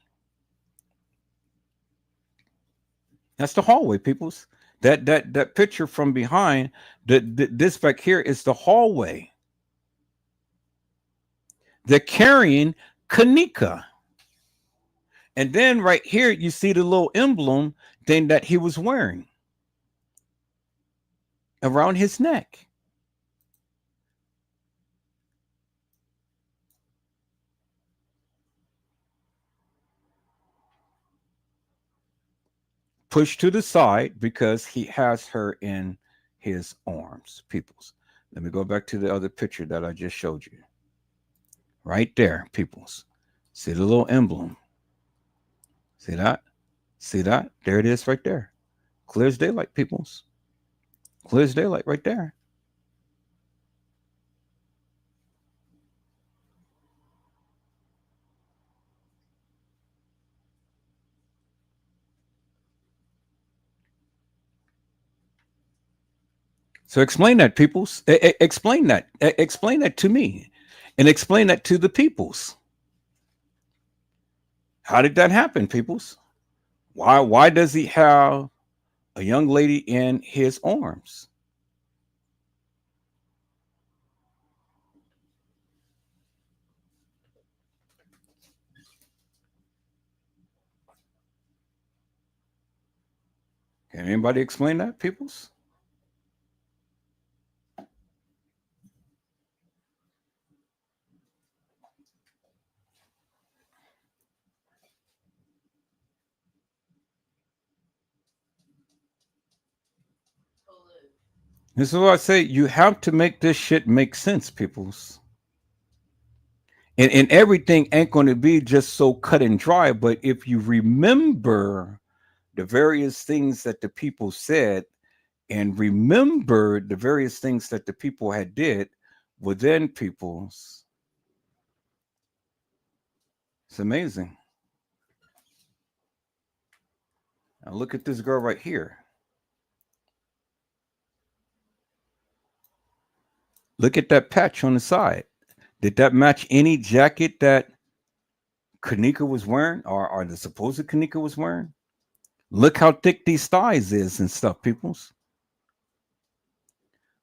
That's the hallway, peoples. That picture from behind, this back here is the hallway. They're carrying Kenneka. And then right here, you see the little emblem thing that he was wearing around his neck. Pushed to the side because he has her in his arms, peoples. Let me go back to the other picture that I just showed you. Right there, peoples. See the little emblem? See that? See that? There it is right there. Clear as daylight, peoples. Clear as daylight right there. So explain that, peoples. Explain that. Explain that to me. And explain that to the peoples. How did that happen, peoples? Why does he have a young lady in his arms? Can anybody explain that, peoples? This is what I say. You have to make this shit make sense, peoples. And everything ain't going to be just so cut and dry. But if you remember the various things that the people said and remember the various things that the people had did within peoples, it's amazing. Now look at this girl right here. Look at that patch on the side. Did that match any jacket that Kenneka was wearing, or the supposed Kenneka was wearing? Look how thick these thighs is and stuff, peoples.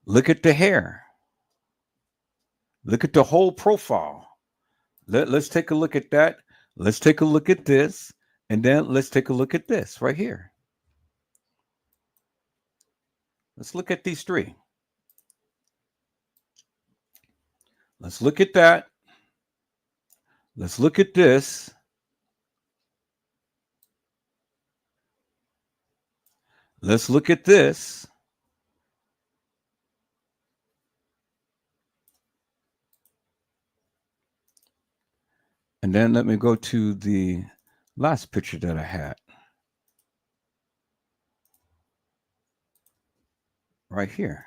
Look at the hair. Look at the whole profile. Let's take a look at that. Let's take a look at this. And then let's take a look at this right here. Let's look at these 3. Let's look at that. Let's look at this. Let's look at this. And then let me go to the last picture that I had. Right here.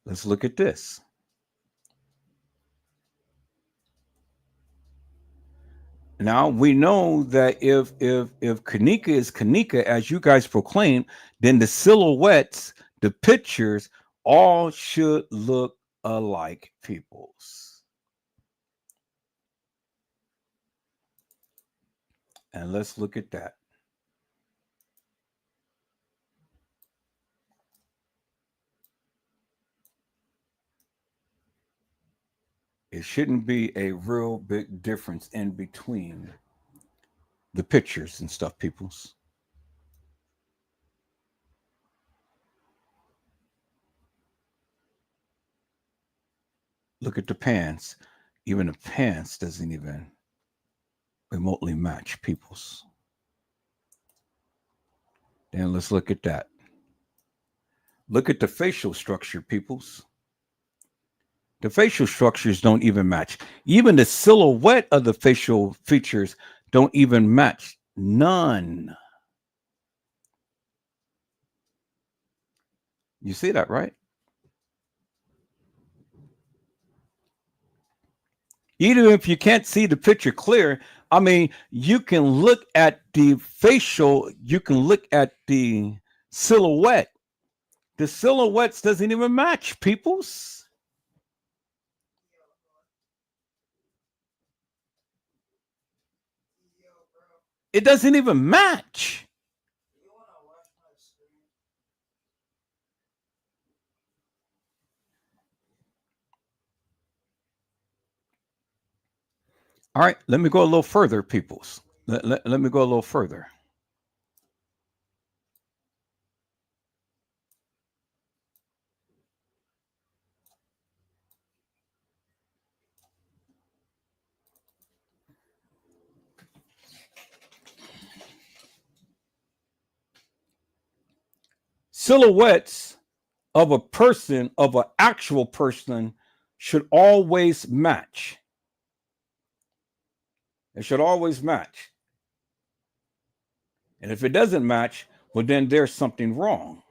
Let's look at this. Now we know that if Kenneka is Kenneka, as you guys proclaim, then the silhouettes, the pictures, all should look alike, peoples. And let's look at that. It shouldn't be a real big difference in between the pictures and stuff, peoples. Look at the pants. Even the pants doesn't even remotely match, peoples. Then let's look at that. Look at the facial structure, peoples. The facial structures don't even match. Even the silhouette of the facial features don't even match. None. You see that, right? Even if you can't see the picture clear, I mean, you can look at the facial, you can look at the silhouette. The silhouettes doesn't even match, peoples. It doesn't even match. All right, let me go a little further, peoples. Let me go a little further. Silhouettes of a person, of an actual person, should always match. It should always match. And if it doesn't match, well, then there's something wrong.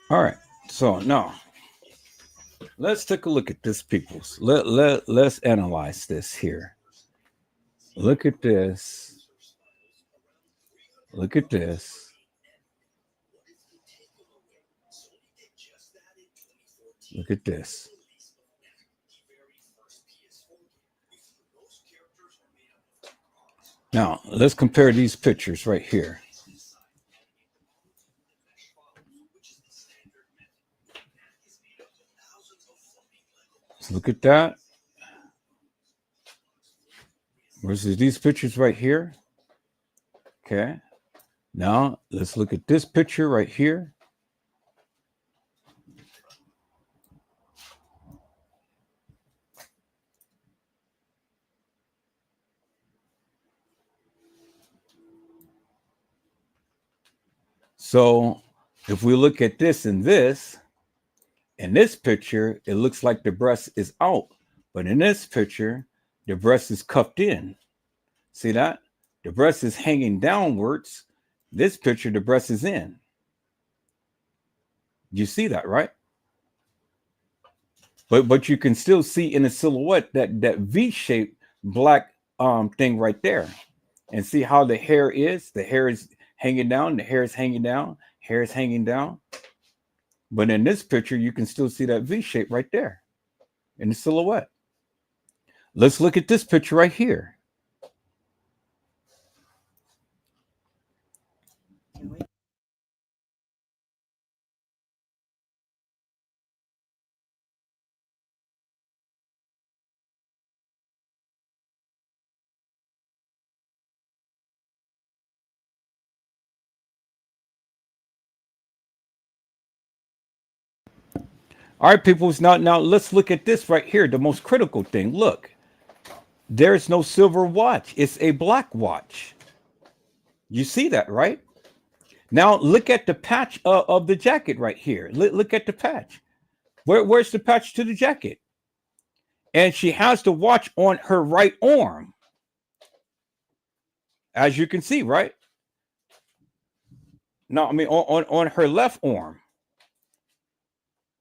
All right. So now let's take a look at this, peoples. Let's analyze this here. Look at this. Look at this. Look at this. Now, let's compare these pictures right here. Let's look at that versus these pictures right here. Okay. Now, let's look at this picture right here. So, if we look at this and this, in this picture, it looks like the breast is out. But in this picture, the breast is cuffed in. See that? The breast is hanging downwards. This picture, the breast is in. You see that, right? But you can still see in the silhouette that V-shaped black thing right there. And see how the hair is? The hair is hanging down. The hair is hanging down. Hair is hanging down. But in this picture, you can still see that V shape right there in the silhouette. Let's look at this picture right here. All right, people. Now let's look at this right here. The most critical thing. Look, there's no silver watch. It's a black watch. You see that, right? Now look at the patch of the jacket right here. Look at the patch. Where's the patch to the jacket? And she has the watch on her right arm, as you can see, right? No, I mean on her left arm.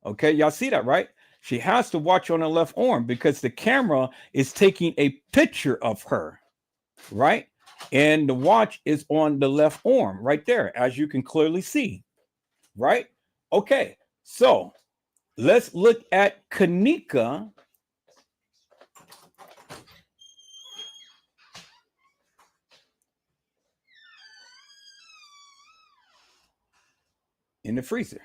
Okay, y'all see that, right? She has to watch on her left arm because the camera is taking a picture of her, right? And the watch is on the left arm right there, as you can clearly see, right? Okay, so let's look at Kenneka. In the freezer.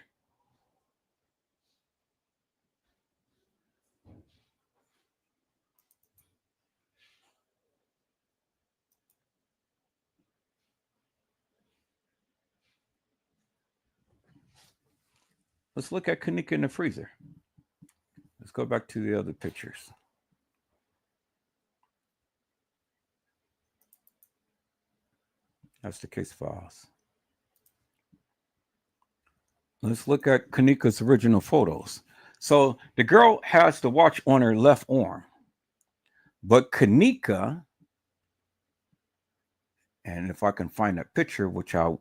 Let's look at Kenneka in the freezer. Let's go back to the other pictures. That's the case files. Let's look at Kenneka's original photos. So the girl has the watch on her left arm, but Kenneka, and if I can find that picture, which I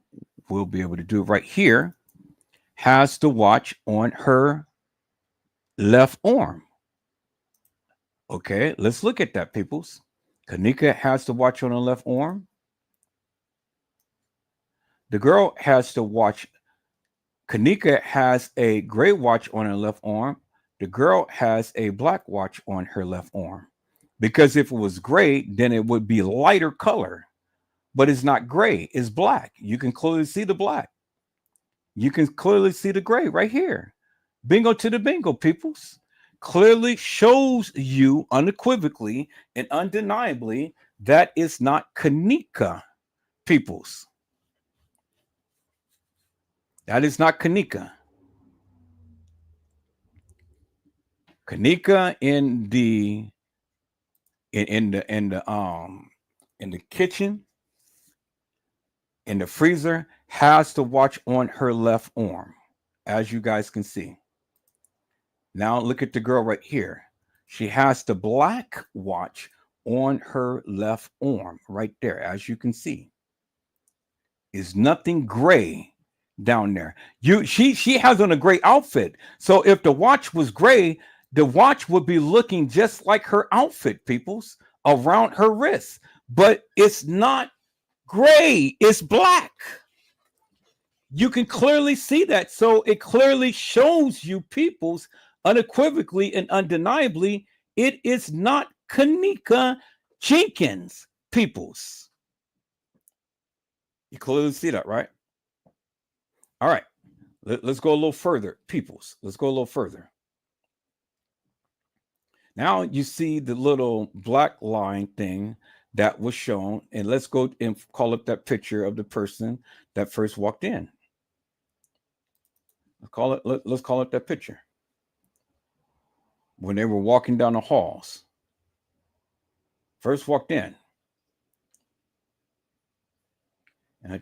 will be able to do right here, has the watch on her left arm. Okay, let's look at that, peoples. Kenneka has the watch on her left arm. The girl has the watch. Kenneka has a gray watch on her left arm. The girl has a black watch on her left arm. Because if it was gray, then it would be lighter color. But it's not gray, it's black. You can clearly see the black. You can clearly see the gray right here. Bingo to the bingo, peoples. Clearly shows you unequivocally and undeniably that it's not Kenneka, peoples. That is not Kenneka. Kenneka in the kitchen, in the freezer, has the watch on her left arm, as you guys can see. Now look at the girl right here. She has the black watch on her left arm right there, as you can see. Is nothing gray down there. She has on a gray outfit. So if the watch was gray, the watch would be looking just like her outfit, peoples, around her wrist. But it's not gray, it's black. You can clearly see that. So it clearly shows you, peoples, unequivocally and undeniably, it is not Kenneka Jenkins, peoples. You clearly see that, right? All right, let's go a little further, peoples. Let's go a little further. Now you see the little black line thing that was shown, and let's go and call up that picture of the person that first walked in. Let's call it that picture when they were walking down the halls. First walked in. And I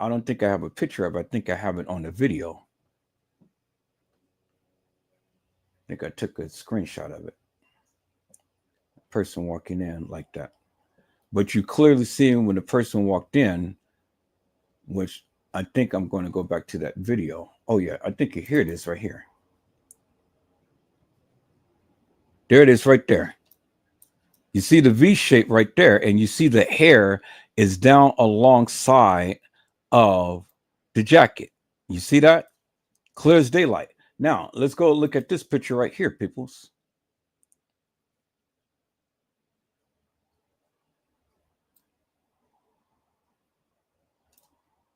don't think I have a picture of it. I think I have it on the video. I think I took a screenshot of it. Person walking in like that. But you clearly see when the person walked in, which I think I'm going to go back to that video. Oh yeah, I think here it is right here. There it is right there. You see the V shape right there, and you see the hair is down alongside of the jacket. You see that? Clear as daylight. Now, let's go look at this picture right here, peoples.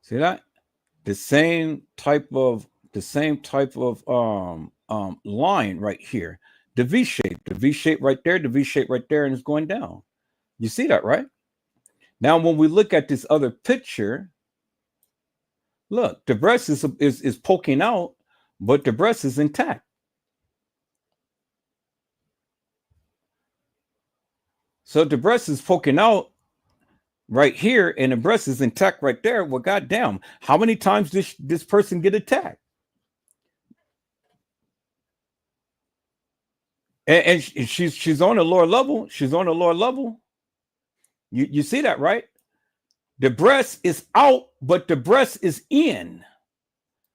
See that? The same type of line right here. The V shape right there, the V shape right there, and it's going down. You see that, right? Now, when we look at this other picture, look, the breast is poking out, but the breast is intact. So the breast is poking out right here, and the breast is intact right there. Well, goddamn, how many times did this person get attacked? And she's on the lower level. She's on the lower level. You see that, right? The breast is out, but the breast is in,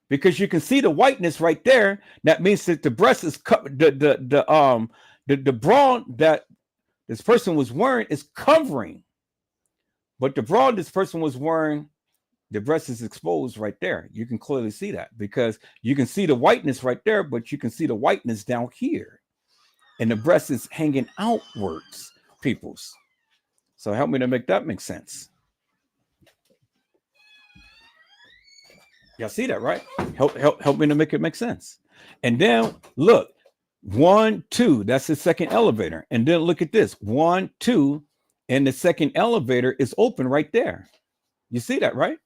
because you can see the whiteness right there. That means that the breast is covered. The bra that this person was wearing is covering, but the bra this person was wearing, the breast is exposed right there. You can clearly see that, because you can see the whiteness right there, but you can see the whiteness down here, and the breast is hanging outwards, peoples. So help me to make that make sense. Y'all see that, right? Help me to make it make sense. And then look, 1, 2, that's the second elevator. And then look at this, 1, 2, and the second elevator is open right there. You see that, right?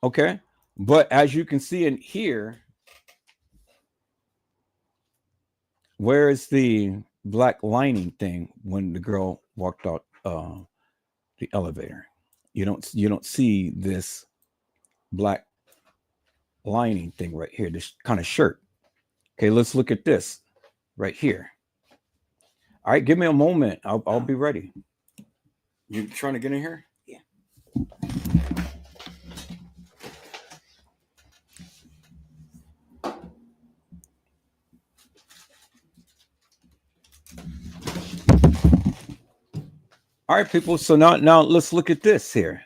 Okay. But as you can see in here, where is the black lining thing when the girl walked out the elevator? You don't see this black lining thing right here, this kind of shirt. Okay, let's look at this right here. All right, give me a moment. I'll be ready. You trying to get in here? Yeah. All right, people. So now let's look at this here.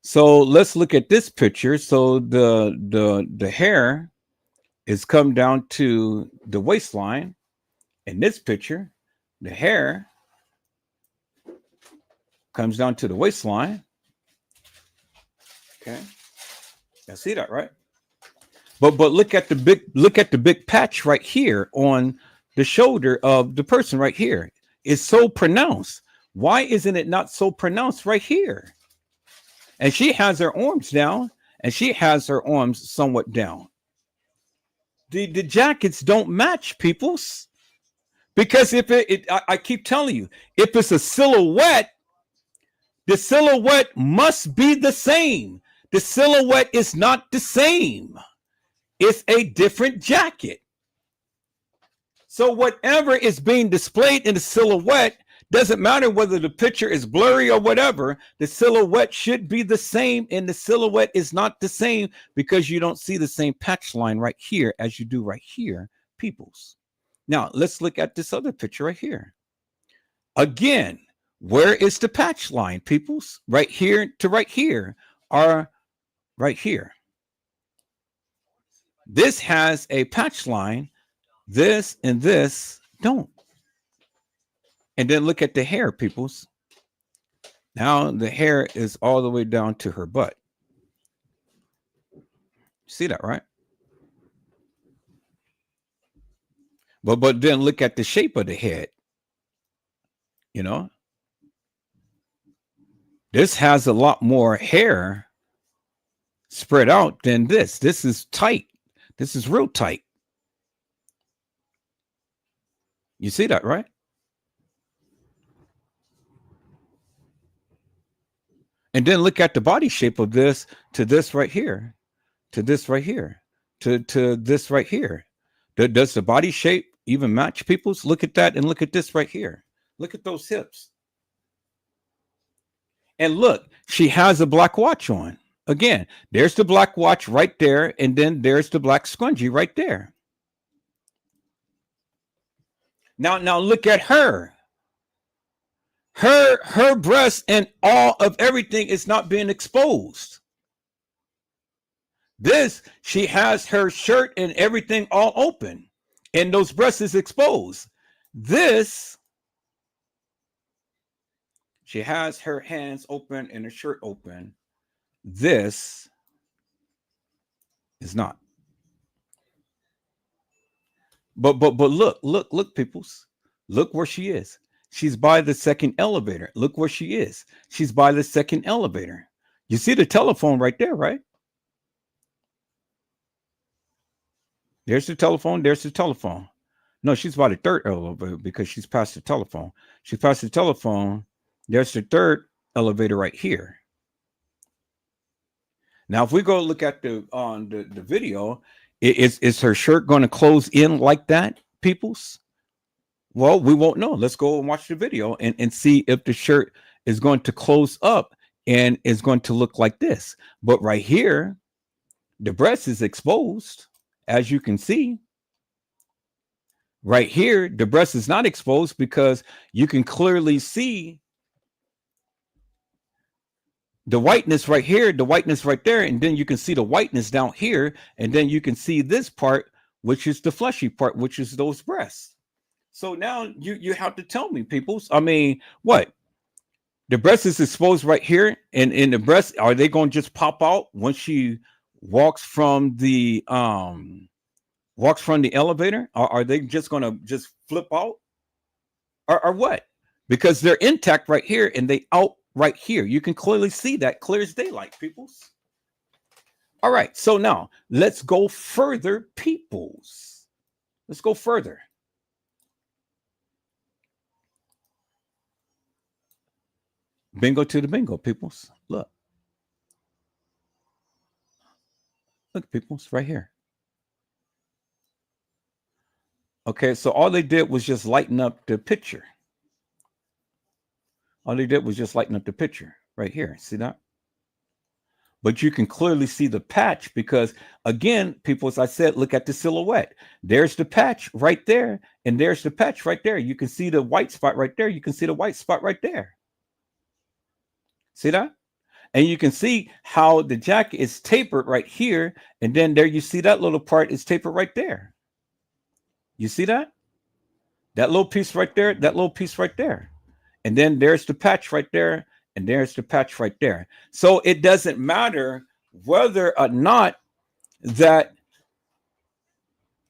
So let's look at this picture. So the hair is come down to the waistline. In this picture, the hair comes down to the waistline. Okay, I see that, right? But look at the big patch right here on the shoulder of the person right here. It's so pronounced. Why isn't it not so pronounced right here? And she has her arms down, and she has her arms somewhat down. The jackets don't match, peoples. Because if I keep telling you, if it's a silhouette, the silhouette must be the same. The silhouette is not the same. It's a different jacket. So whatever is being displayed in the silhouette, doesn't matter whether the picture is blurry or whatever, the silhouette should be the same, and the silhouette is not the same because you don't see the same patch line right here as you do right here, peoples. Now, let's look at this other picture right here. Again, where is the patch line, peoples? Right here to right here, or right here. This has a patch line. This and this don't. And then look at the hair, peoples. Now the hair is all the way down to her butt. See that, right? But then look at the shape of the head. You know, this has a lot more hair spread out than this. This is tight. This is real tight. You see that, right? And then look at the body shape of this to this right here, to this right here, to this right here. Does the body shape even match, peoples? Look at that and look at this right here. Look at those hips. And look, she has a black watch on. Again, there's the black watch right there, and then there's the black scrunchie right there. Now look at her. Her breast and all of everything is not being exposed. This, she has her shirt and everything all open, and those breasts is exposed. This, she has her hands open and her shirt open. This is not. But look, peoples. Look where she is. She's by the second elevator. Look where she is. She's by the second elevator. You see the telephone right there, right? There's the telephone. There's the telephone. No, she's by the third elevator because she's past the telephone. She's past the telephone. There's the third elevator right here. Now, if we go look at the video, is her shirt going to close in like that, peoples? Well, we won't know. Let's go and watch the video and see if the shirt is going to close up and is going to look like this. But right here, the breast is exposed, as you can see. Right here, the breast is not exposed because you can clearly see the whiteness right here, the whiteness right there, and then you can see the whiteness down here, and then you can see this part, which is the fleshy part, which is those breasts. So now you have to tell me, peoples. I mean, what? The breast is exposed right here, and in the breast, are they going to just pop out once she walks from the elevator? Or are they just going to just flip out, or what? Because they're intact right here, and they out right here. You can clearly see that, clear as daylight, peoples. All right, so now let's go further, peoples. Let's go further. Bingo to the bingo, peoples. Look, peoples, right here. Okay, so all they did was just lighten up the picture. All they did was just lighten up the picture right here. See that? But you can clearly see the patch because, again, people, as I said, look at the silhouette. There's the patch right there, and there's the patch right there. You can see the white spot right there. You can see the white spot right there. See that? And you can see how the jacket is tapered right here, and then there you see that little part is tapered right there. You see that? That little piece right there, that little piece right there. And then there's the patch right there, and there's the patch right there. So it doesn't matter whether or not that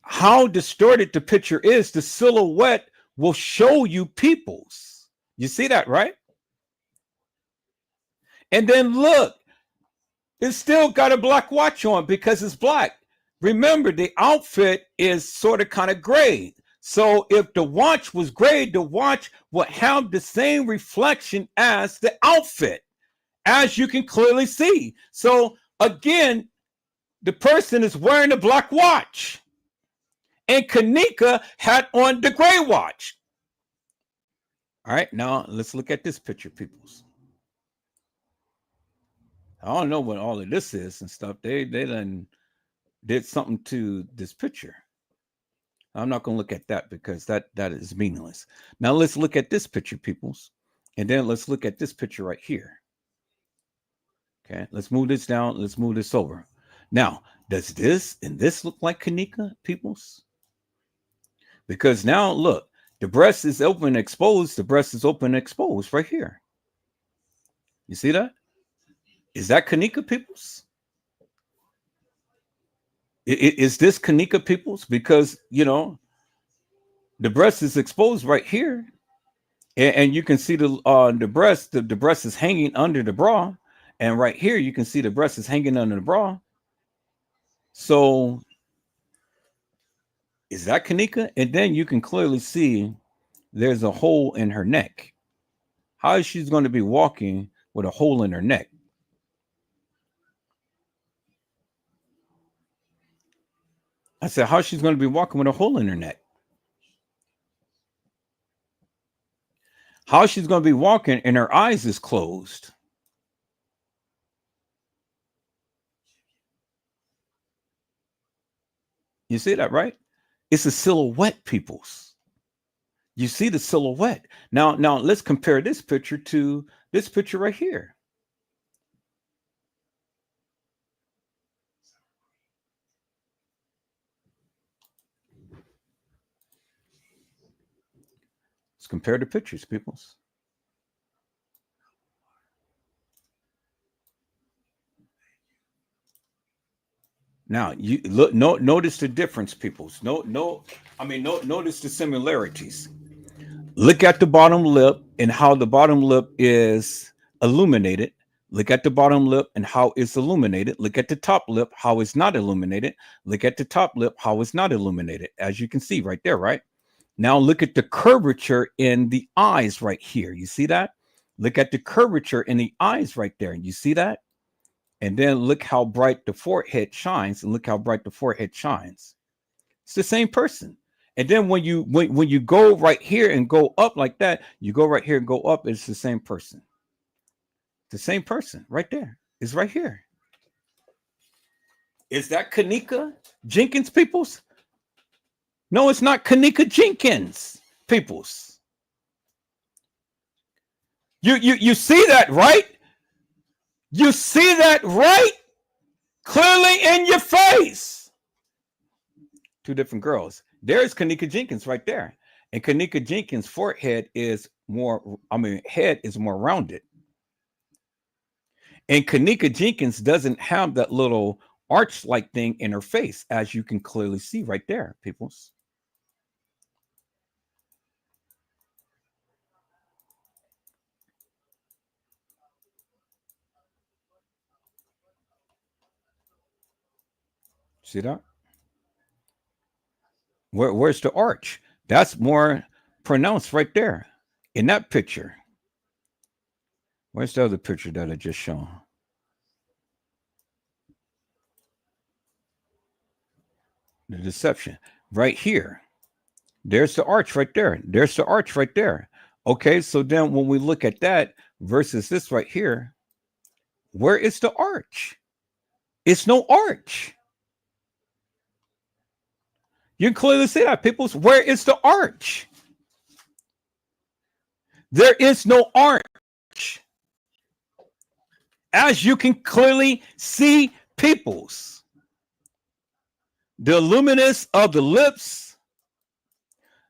how distorted the picture is, the silhouette will show you peoples. You see that, right? And then look, it's still got a black watch on because it's black. Remember, the outfit is sort of kind of gray. So if the watch was gray, the watch would have the same reflection as the outfit, as you can clearly see. So again, the person is wearing a black watch, and Kenneka had on the gray watch. All right, now let's look at this picture, peoples. I don't know what all of this is and stuff. They done did something to this picture. I'm not going to look at that because that is meaningless. Now let's look at this picture, peoples. And then let's look at this picture right here. Okay, let's move this down. Let's move this over. Now, does this and this look like Kenneka, peoples? Because now, look, the breast is open and exposed. The breast is open and exposed right here. You see that? Is that Kenneka, peoples? Is this Kenneka, peoples? Because, you know, the breast is exposed right here. And you can see the breast. The breast is hanging under the bra. And right here, you can see the breast is hanging under the bra. So is that Kenneka? And then you can clearly see there's a hole in her neck. How is she going to be walking with a hole in her neck? I said, how she's going to be walking with a hole in her neck? How she's going to be walking and her eyes is closed? You see that, right? It's a silhouette, peoples. You see the silhouette. Now let's compare this picture to this picture right here. Let's compare the pictures, peoples. Now you look. Notice the difference, peoples. Notice the similarities. Look at the bottom lip and how the bottom lip is illuminated. Look at the bottom lip and how it's illuminated. Look at the top lip, how it's not illuminated. Look at the top lip, how it's not illuminated. As you can see right there, right? Now look at the curvature in the eyes right here. You see that? Look at the curvature in the eyes right there. You see that? And then look how bright the forehead shines, and look how bright the forehead shines. It's the same person. And then when you go right here and go up like that, you go right here and go up, it's the same person. The same person right there. It's right here. Is that Kenneka Jenkins, peoples? No, it's not Kenneka Jenkins, peoples. You see that, right? You see that right clearly in your face. Two different girls. There's Kenneka Jenkins right there. And Kenneka Jenkins' forehead is more, head is more rounded. And Kenneka Jenkins doesn't have that little arch-like thing in her face, as you can clearly see right there, peoples. See that? Where's the arch? That's more pronounced right there in that picture. Where's the other picture that I just shown? The deception right here. There's the arch right there. There's the arch right there. Okay, so then when we look at that versus this right here, where is the arch? It's no arch. You can clearly see that, people. Where is the arch? There is no arch. As you can clearly see, peoples. The luminous of the lips.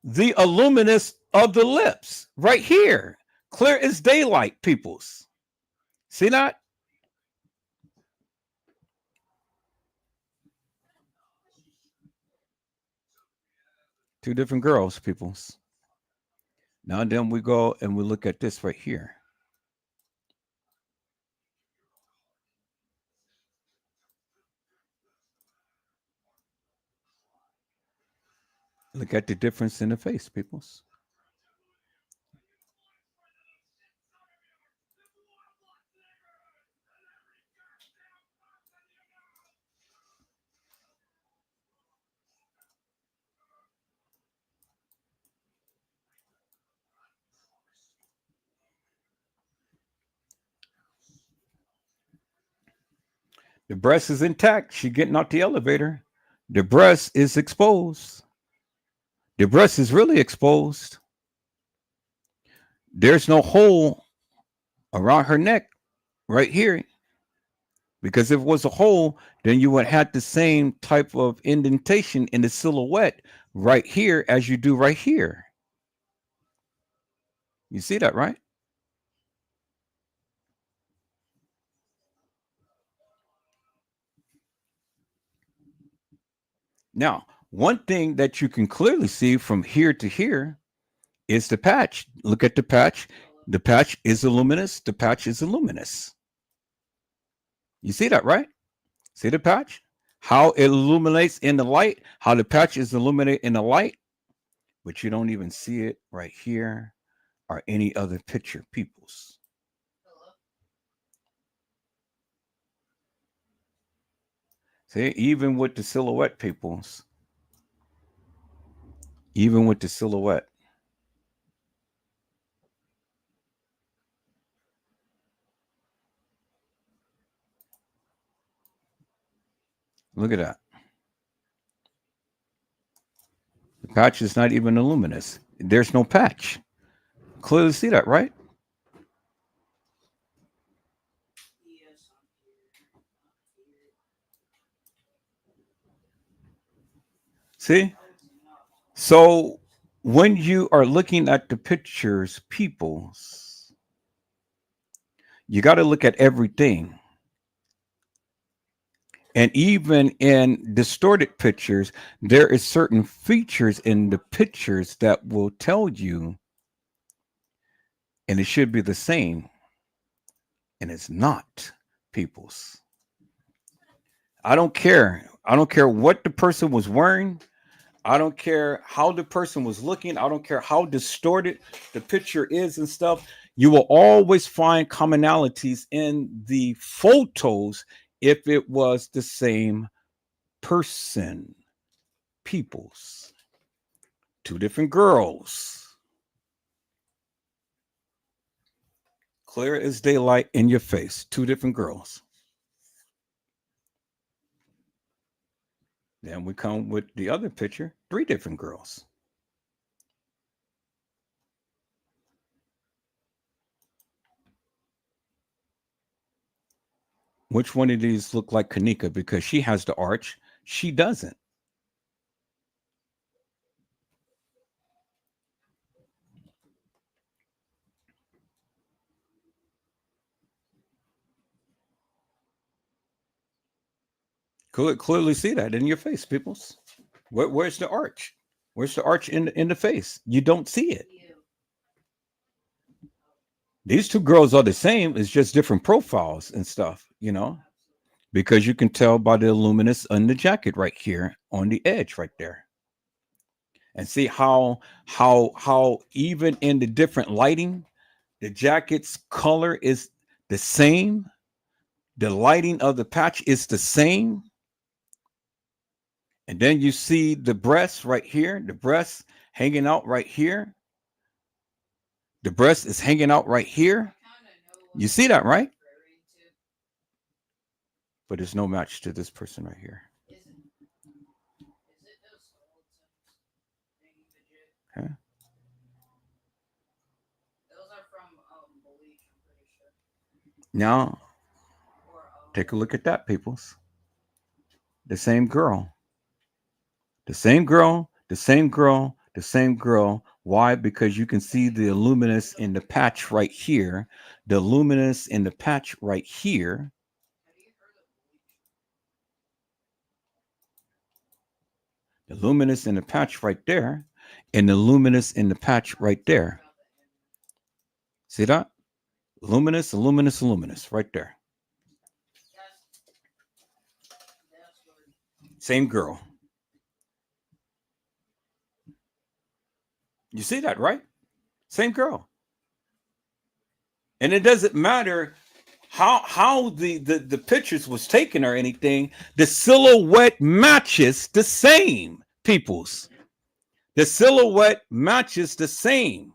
The luminous of the lips. Right here. Clear as daylight, peoples. See that? Two different girls, peoples. Now then we go and we look at this right here. Look at the difference in the face, peoples. The breast is intact. She getting out the elevator. The breast is exposed. The breast is really exposed. There's no hole around her neck right here. Because if it was a hole, then you would have the same type of indentation in the silhouette right here as you do right here. You see that, right? Now, one thing that you can clearly see from here to here is the patch. Look at the patch. The patch is luminous. The patch is luminous. You see that, right? See the patch? How it illuminates in the light, how the patch is illuminated in the light, but you don't even see it right here or any other picture, peoples. See, even with the silhouette, peoples, even with the silhouette. Look at that. The patch is not even luminous. There's no patch. Clearly see that, right? See? So when you are looking at the pictures, peoples, you got to look at everything. And even in distorted pictures, there is certain features in the pictures that will tell you, and it should be the same, and it's not, peoples. I don't care. I don't care what the person was wearing. I don't care how the person was looking. I don't care how distorted the picture is and stuff. You will always find commonalities in the photos if it was the same person. Peoples. Two different girls. Clear as daylight in your face. Two different girls. Then we come with the other picture. Three different girls. Which one of these look like Kenneka? Because she has the arch. She doesn't. Clearly see that in your face, peoples. Where's the arch? Where's the arch in the face? You don't see it. These two girls are the same. It's just different profiles and stuff, you know, because you can tell by the luminous on the jacket right here on the edge right there. And see how even in the different lighting, the jacket's color is the same. The lighting of the patch is the same. And then you see the breast right here, the breast hanging out right here. The breast is hanging out right here. You see that, right? But there's no match to this person right here. Okay. Now, take a look at that, peoples. The same girl. The same girl, the same girl, the same girl. Why? Because you can see the luminous in the patch right here. The luminous in the patch right here. The luminous in the patch right there. And the luminous in the patch right there. See that? Luminous, luminous, luminous right there. Same girl. You see that, right? Same girl. And it doesn't matter how the pictures was taken or anything. The silhouette matches the same, peoples. The silhouette matches the same.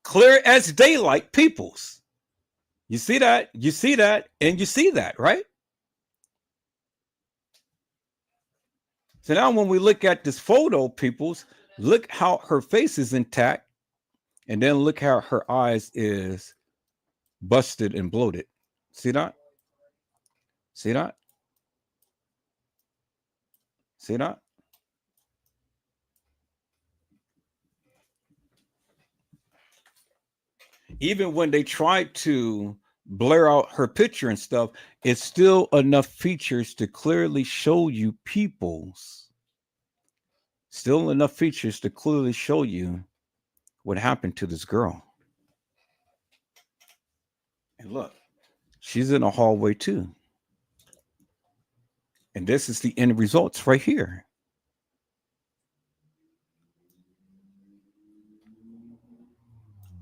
Clear as daylight, peoples. You see that? You see that? And you see that, right? So now when we look at this photo, peoples, look how her face is intact. And then look how her eyes is busted and bloated. See that? See that? See that? Even when they tried to blur out her picture and stuff, it's still enough features to clearly show you people's. Still enough features to clearly show you what happened to this girl. And look, she's in a hallway too. And this is the end results right here.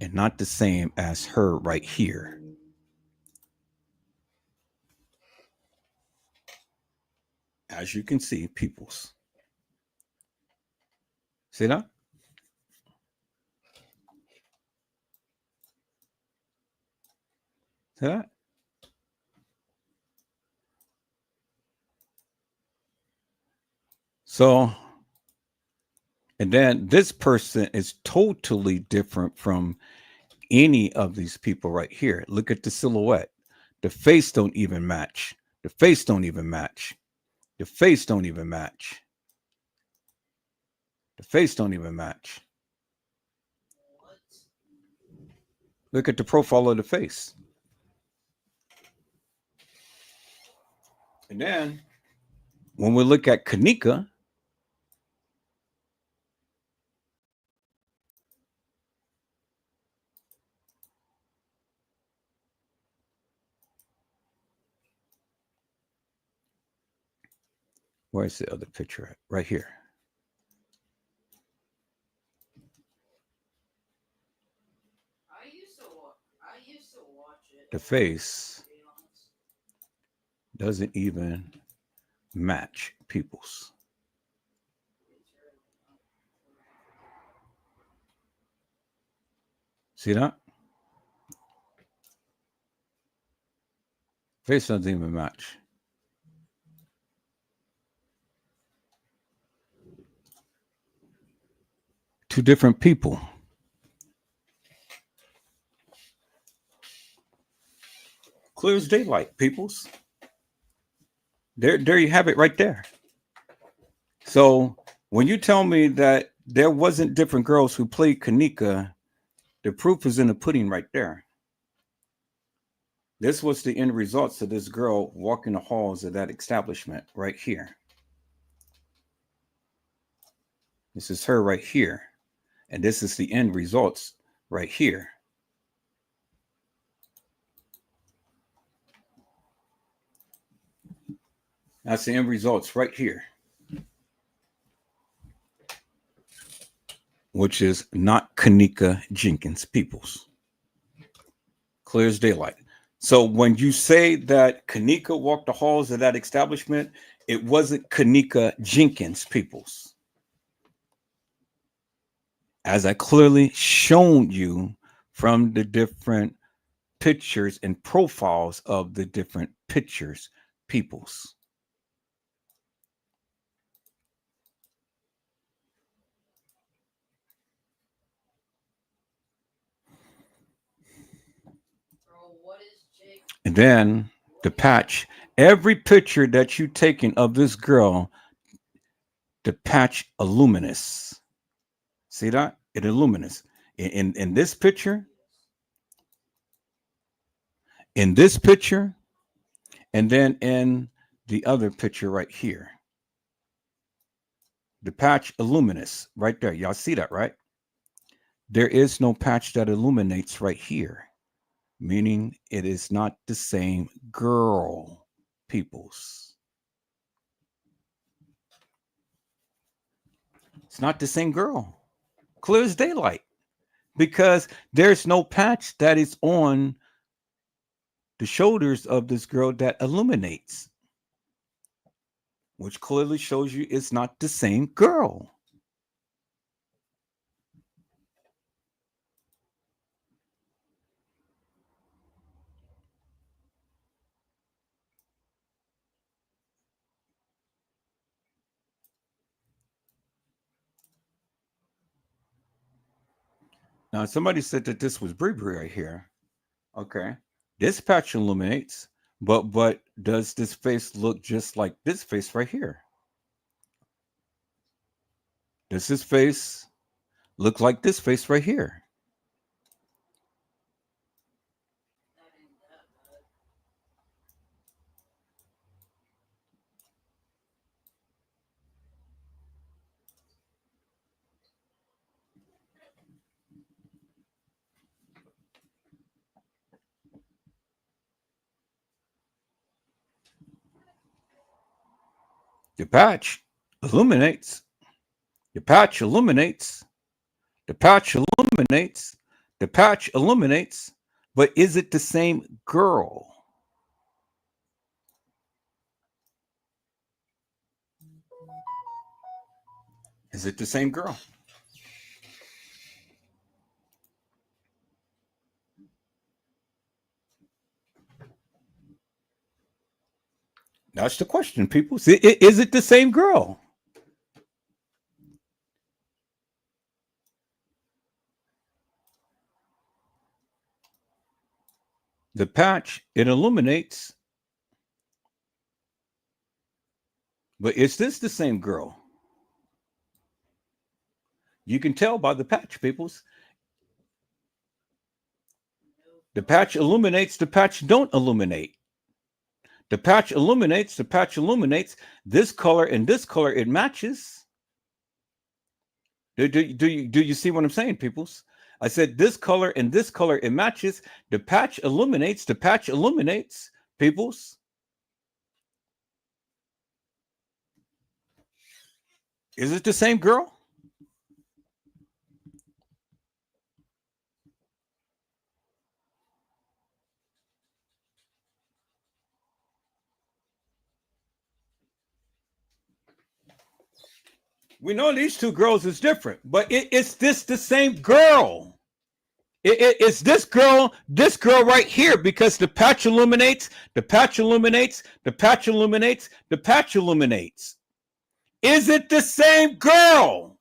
And not the same as her right here. As you can see, peoples. See that? See that? So, and then this person is totally different from any of these people right here. Look at the silhouette. The face don't even match. The face don't even match. The face don't even match. The face don't even match. Look at the profile of the face. And then when we look at Kenneka, Where's the other picture at? Right here. I used to watch it. The face doesn't even match people's. See that? Face doesn't even match. Two different people. Clear as daylight, peoples. There you have it right there. So when you tell me that there wasn't different girls who played Kenneka, the proof is in the pudding right there. This was the end results of this girl walking the halls of that establishment right here. This is her right here. And this is the end results right here. That's the end results right here. Which is not Kenneka Jenkins, peoples. Clear as daylight. So when you say that Kenneka walked the halls of that establishment, it wasn't Kenneka Jenkins, peoples. As I clearly shown you from the different pictures and profiles of the different pictures, peoples. And then the patch, every picture that you taken of this girl, the patch illuminous. See that? It illuminates. In this picture, and then in the other picture right here. The patch illuminous right there. Y'all see that, right? There is no patch that illuminates right here, meaning it is not the same girl, peoples. It's not the same girl. Clear as daylight. Because there's no patch that is on the shoulders of this girl that illuminates, which clearly shows you it's not the same girl. Now, somebody said that this was Bree right here. Okay. This patch illuminates, but does this face look just like this face right here? Does this face look like this face right here? The patch illuminates. The patch illuminates. The patch illuminates. The patch illuminates. But is it the same girl? Is it the same girl? That's the question, people. Is it the same girl? The patch, it illuminates. But is this the same girl? You can tell by the patch, peoples. The patch illuminates, the patch don't illuminate. The patch illuminates, the patch illuminates. This color and this color, it matches. Do you see what I'm saying, peoples? I said this color and this color, it matches. The patch illuminates, the patch illuminates, peoples. Is it the same girl? We know these two girls is different, but it's this the same girl. It's this girl right here, because the patch illuminates, the patch illuminates, the patch illuminates, the patch illuminates. Is it the same girl?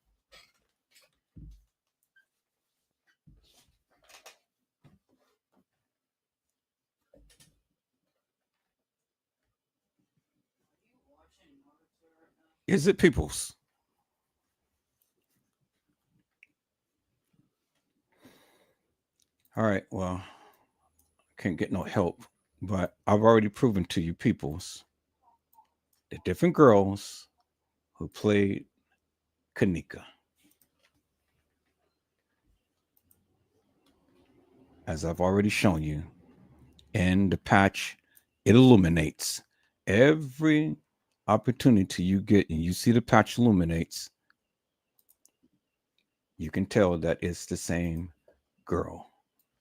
Is it, peoples? All right, well, can't get no help, but I've already proven to you, peoples, the different girls who played Kenneka. As I've already shown you, in the patch, it illuminates every opportunity you get, and you see the patch illuminates, you can tell that it's the same girl,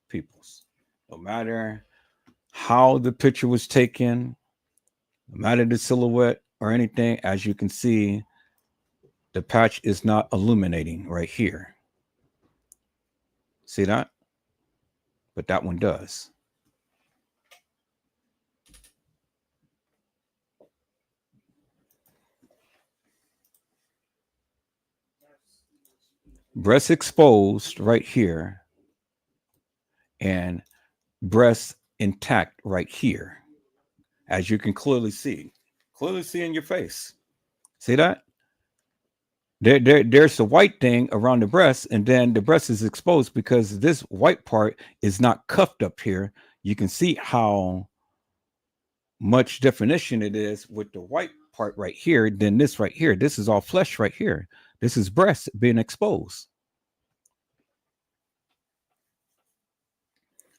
peoples. No matter how the picture was taken, no matter the silhouette or anything, as you can see, the patch is not illuminating right here. See that? But that one does. Breast exposed right here, and breast intact right here, as you can clearly see in your face. See that? There's the white thing around the breast, and then the breast is exposed because this white part is not cuffed up here. You can see how much definition it is with the white part right here than this right here. This is all flesh right here. This is breast being exposed.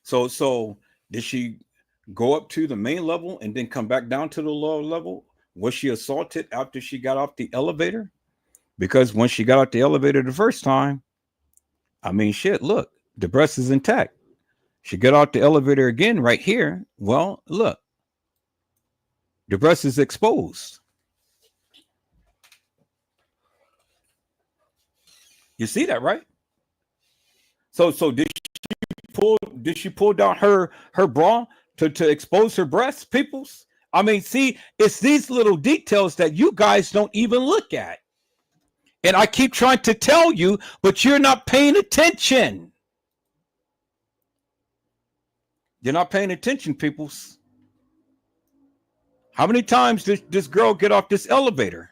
So did she go up to the main level and then come back down to the lower level? Was she assaulted after she got off the elevator? Because when she got out the elevator the first time, I mean, shit, look, the breast is intact. She got out the elevator again right here. Well, look, the breast is exposed. You see that, right? So did she pull down her bra to expose her breasts, peoples? I mean, see, it's these little details that you guys don't even look at. And I keep trying to tell you, but you're not paying attention. You're not paying attention, peoples. How many times did this girl get off this elevator?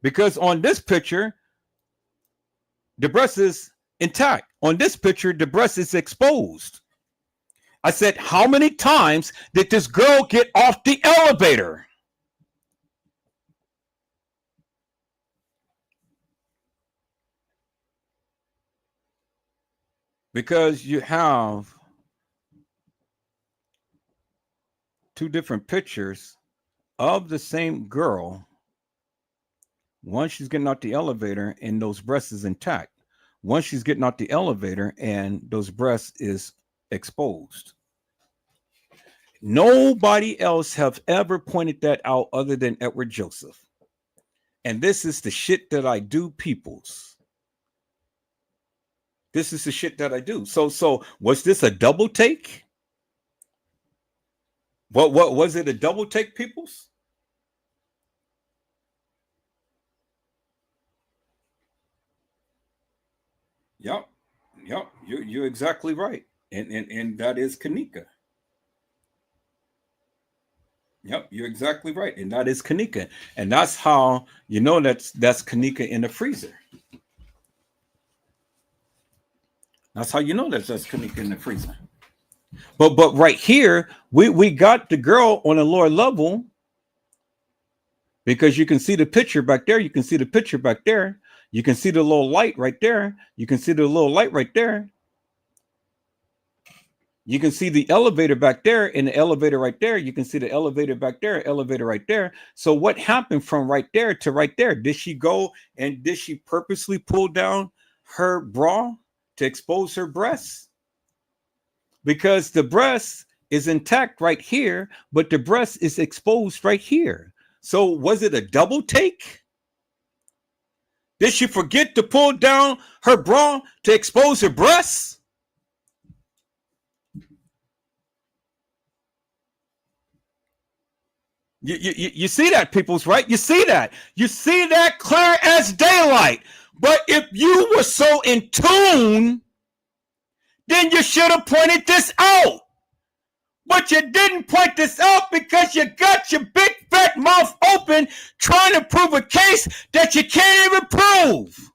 Because on this picture, the breast is intact. On this picture, the breast is exposed. I said, how many times did this girl get off the elevator? Because you have two different pictures of the same girl. One, she's getting out the elevator and those breasts is intact. One, she's getting out the elevator and those breasts is exposed. Nobody else have ever pointed that out other than Edward Joseph. And this is the shit that I do, peoples. This is the shit that I do. So was this a double take? What was it, a double take, peoples? Yep. You're exactly right. And that is Kenneka. Yep, you're exactly right. And that is Kenneka. And that's how you know that's Kenneka in the freezer. That's how you know that's Kenneka in the freezer. But right here, we got the girl on a lower level, because you can see the picture back there. You can see the picture back there. You can see the little light right there. You can see the little light right there. You can see the elevator back there and the elevator right there. You can see the elevator back there, elevator right there. So what happened from right there to right there? Did she go and did she purposely pull down her bra to expose her breasts? Because the breast is intact right here, but the breast is exposed right here. So was it a double take? Did she forget to pull down her bra to expose her breasts? You see that, peoples, right? You see that. You see that clear as daylight. But if you were so in tune, then you should have pointed this out. But you didn't point this out because you got your big fat mouth open trying to prove a case that you can't even prove.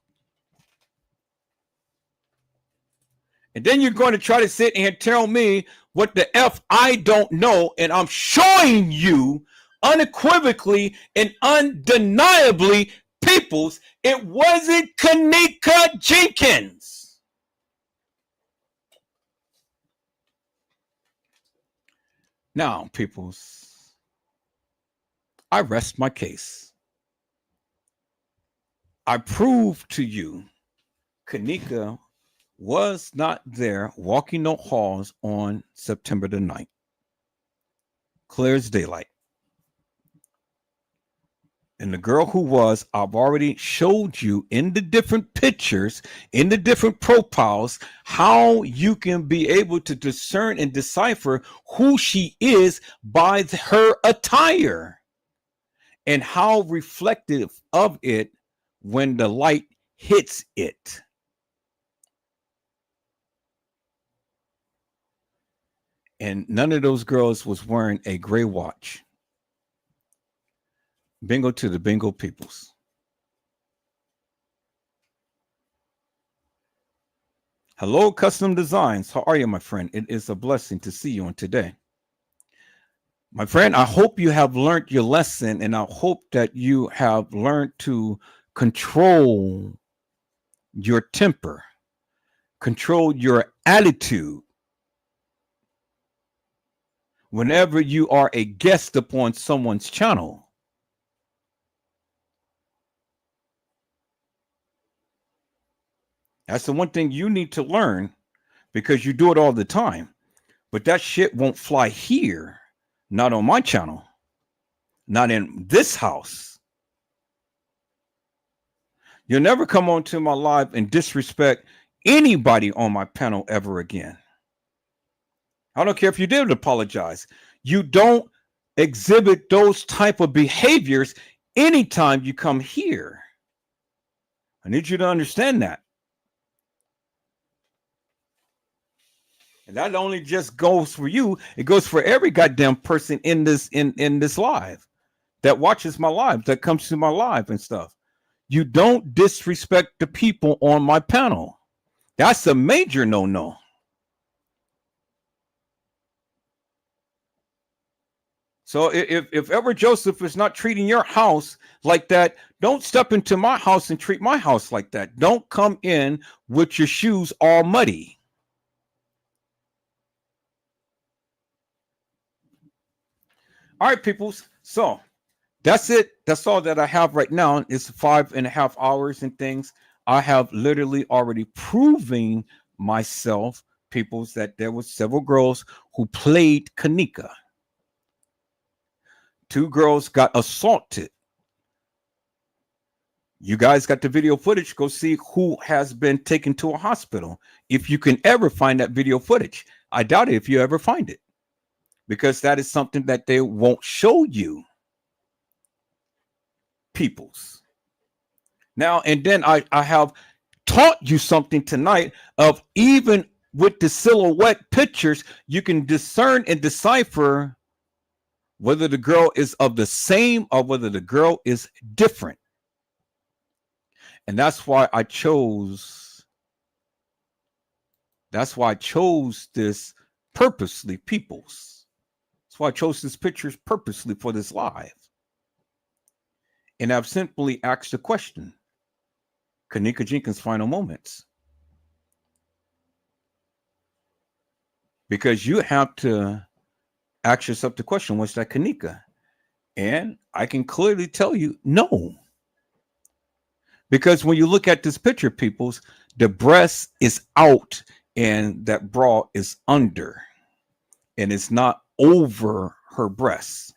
And then you're going to try to sit here and tell me what the F I don't know, and I'm showing you unequivocally and undeniably, peoples, it wasn't Kenneka Jenkins. Now, peoples, I rest my case. I prove to you Kenneka was not there walking no halls on September the 9th. Clear as daylight. And the girl who was, I've already showed you in the different pictures, in the different profiles, how you can be able to discern and decipher who she is by her attire and how reflective of it when the light hits it. And none of those girls was wearing a gray watch. Bingo to the bingo peoples. Hello, Custom Designs. How are you, my friend? It is a blessing to see you on today. My friend, I hope you have learned your lesson, and I hope that you have learned to control your temper, control your attitude whenever you are a guest upon someone's channel. That's the one thing you need to learn, because you do it all the time. But that shit won't fly here, not on my channel, not in this house. You'll never come onto my live and disrespect anybody on my panel ever again. I don't care if you did apologize. You don't exhibit those type of behaviors anytime you come here. I need you to understand that. And that only just goes for you. It goes for every goddamn person in this live that watches my live, that comes to my live and stuff. You don't disrespect the people on my panel. That's a major no-no. So if ever Joseph is not treating your house like that, don't step into my house and treat my house like that. Don't come in with your shoes all muddy. All right, peoples. So that's it. That's all that I have right now. It's 5.5 hours and things. I have literally already proven myself, peoples, that there was several girls who played Kenneka. 2 girls got assaulted. You guys got the video footage. Go see who has been taken to a hospital. If you can ever find that video footage. I doubt it if you ever find it, because that is something that they won't show you, peoples. Now, and then I have taught you something tonight of, even with the silhouette pictures, you can discern and decipher whether the girl is of the same or whether the girl is different. And that's why I chose this purposely, peoples. That's why I chose this pictures purposely for this live. And I've simply asked the question, Kenneka Jenkins' final moments. because you have to ask yourself the question, was that Kenneka? And I can clearly tell you, no. Because when you look at this picture, peoples, the breast is out and that bra is under. And it's not over her breasts.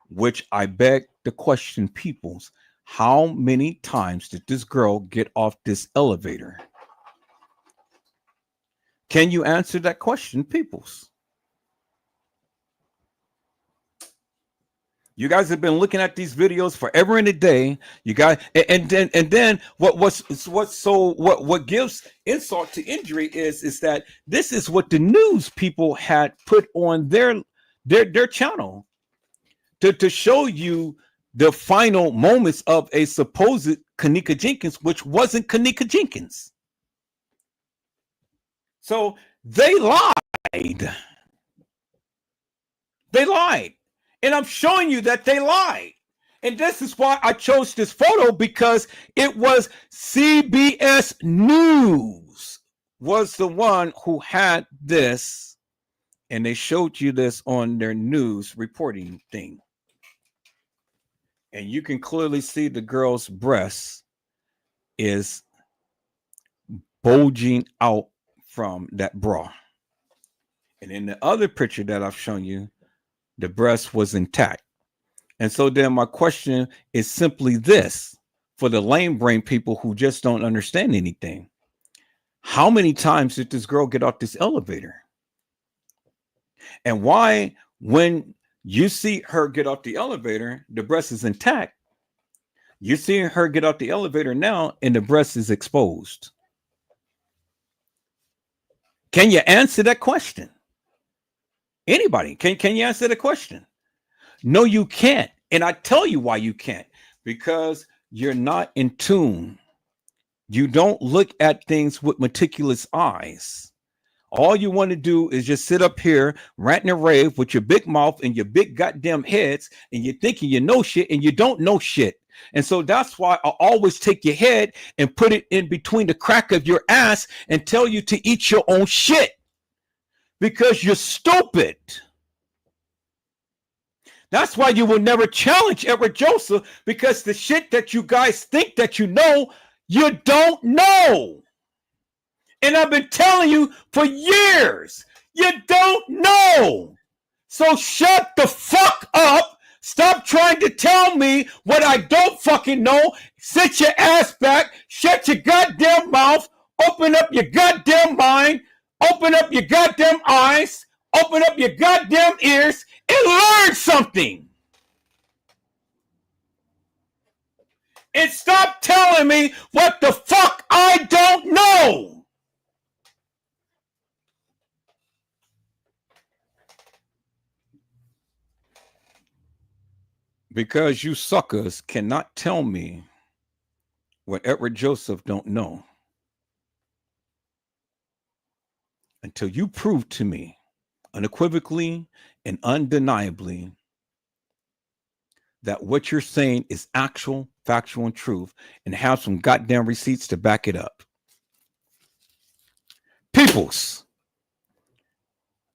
Which I beg the question, peoples, how many times did this girl get off this elevator? Can you answer that question, peoples? You guys have been looking at these videos forever and a day. You guys, and then what gives insult to injury is that this is what the news people had put on their channel to show you the final moments of a supposed Kenneka Jenkins, which wasn't Kenneka Jenkins. So they lied. They lied. And I'm showing you that they lied. And this is why I chose this photo, because it was CBS News was the one who had this. And they showed you this on their news reporting thing. And you can clearly see the girl's breast is bulging out from that bra. And in the other picture that I've shown you, the breast was intact. And so then my question is simply this, for the lame brain people who just don't understand anything. How many times did this girl get off this elevator? And why, when you see her get off the elevator, the breast is intact? You're seeing her get off the elevator now and the breast is exposed. Can you answer that question? Anybody, can you answer the question? No, you can't. And I tell you why you can't. Because you're not in tune. You don't look at things with meticulous eyes. All you want to do is just sit up here, rant and rave with your big mouth and your big goddamn heads, and you're thinking you know shit and you don't know shit. And so that's why I always take your head and put it in between the crack of your ass and tell you to eat your own shit. Because you're stupid. That's why you will never challenge Edward Joseph, because the shit that you guys think that you know, you don't know. And I've been telling you for years, you don't know. So shut the fuck up. Stop trying to tell me what I don't fucking know. Sit your ass back, shut your goddamn mouth, open up your goddamn mind, open up your goddamn eyes, open up your goddamn ears, and learn something. And stop telling me what the fuck I don't know. Because you suckers cannot tell me what Edward Joseph don't know until you prove to me unequivocally and undeniably that what you're saying is actual, factual, and truth, and have some goddamn receipts to back it up. Peoples,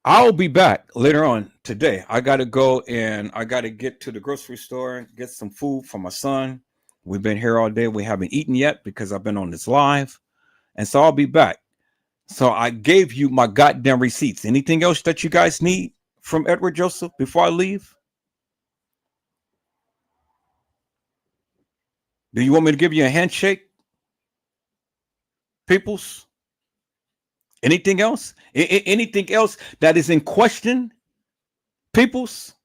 I'll be back later on today. I got to go and I got to get to the grocery store, get some food for my son. We've been here all day. We haven't eaten yet because I've been on this live. And so I'll be back. So I gave you my goddamn receipts. Anything else that you guys need from Edward Joseph before I leave? Do you want me to give you a handshake? Peoples? Anything else? Anything else that is in question? Peoples?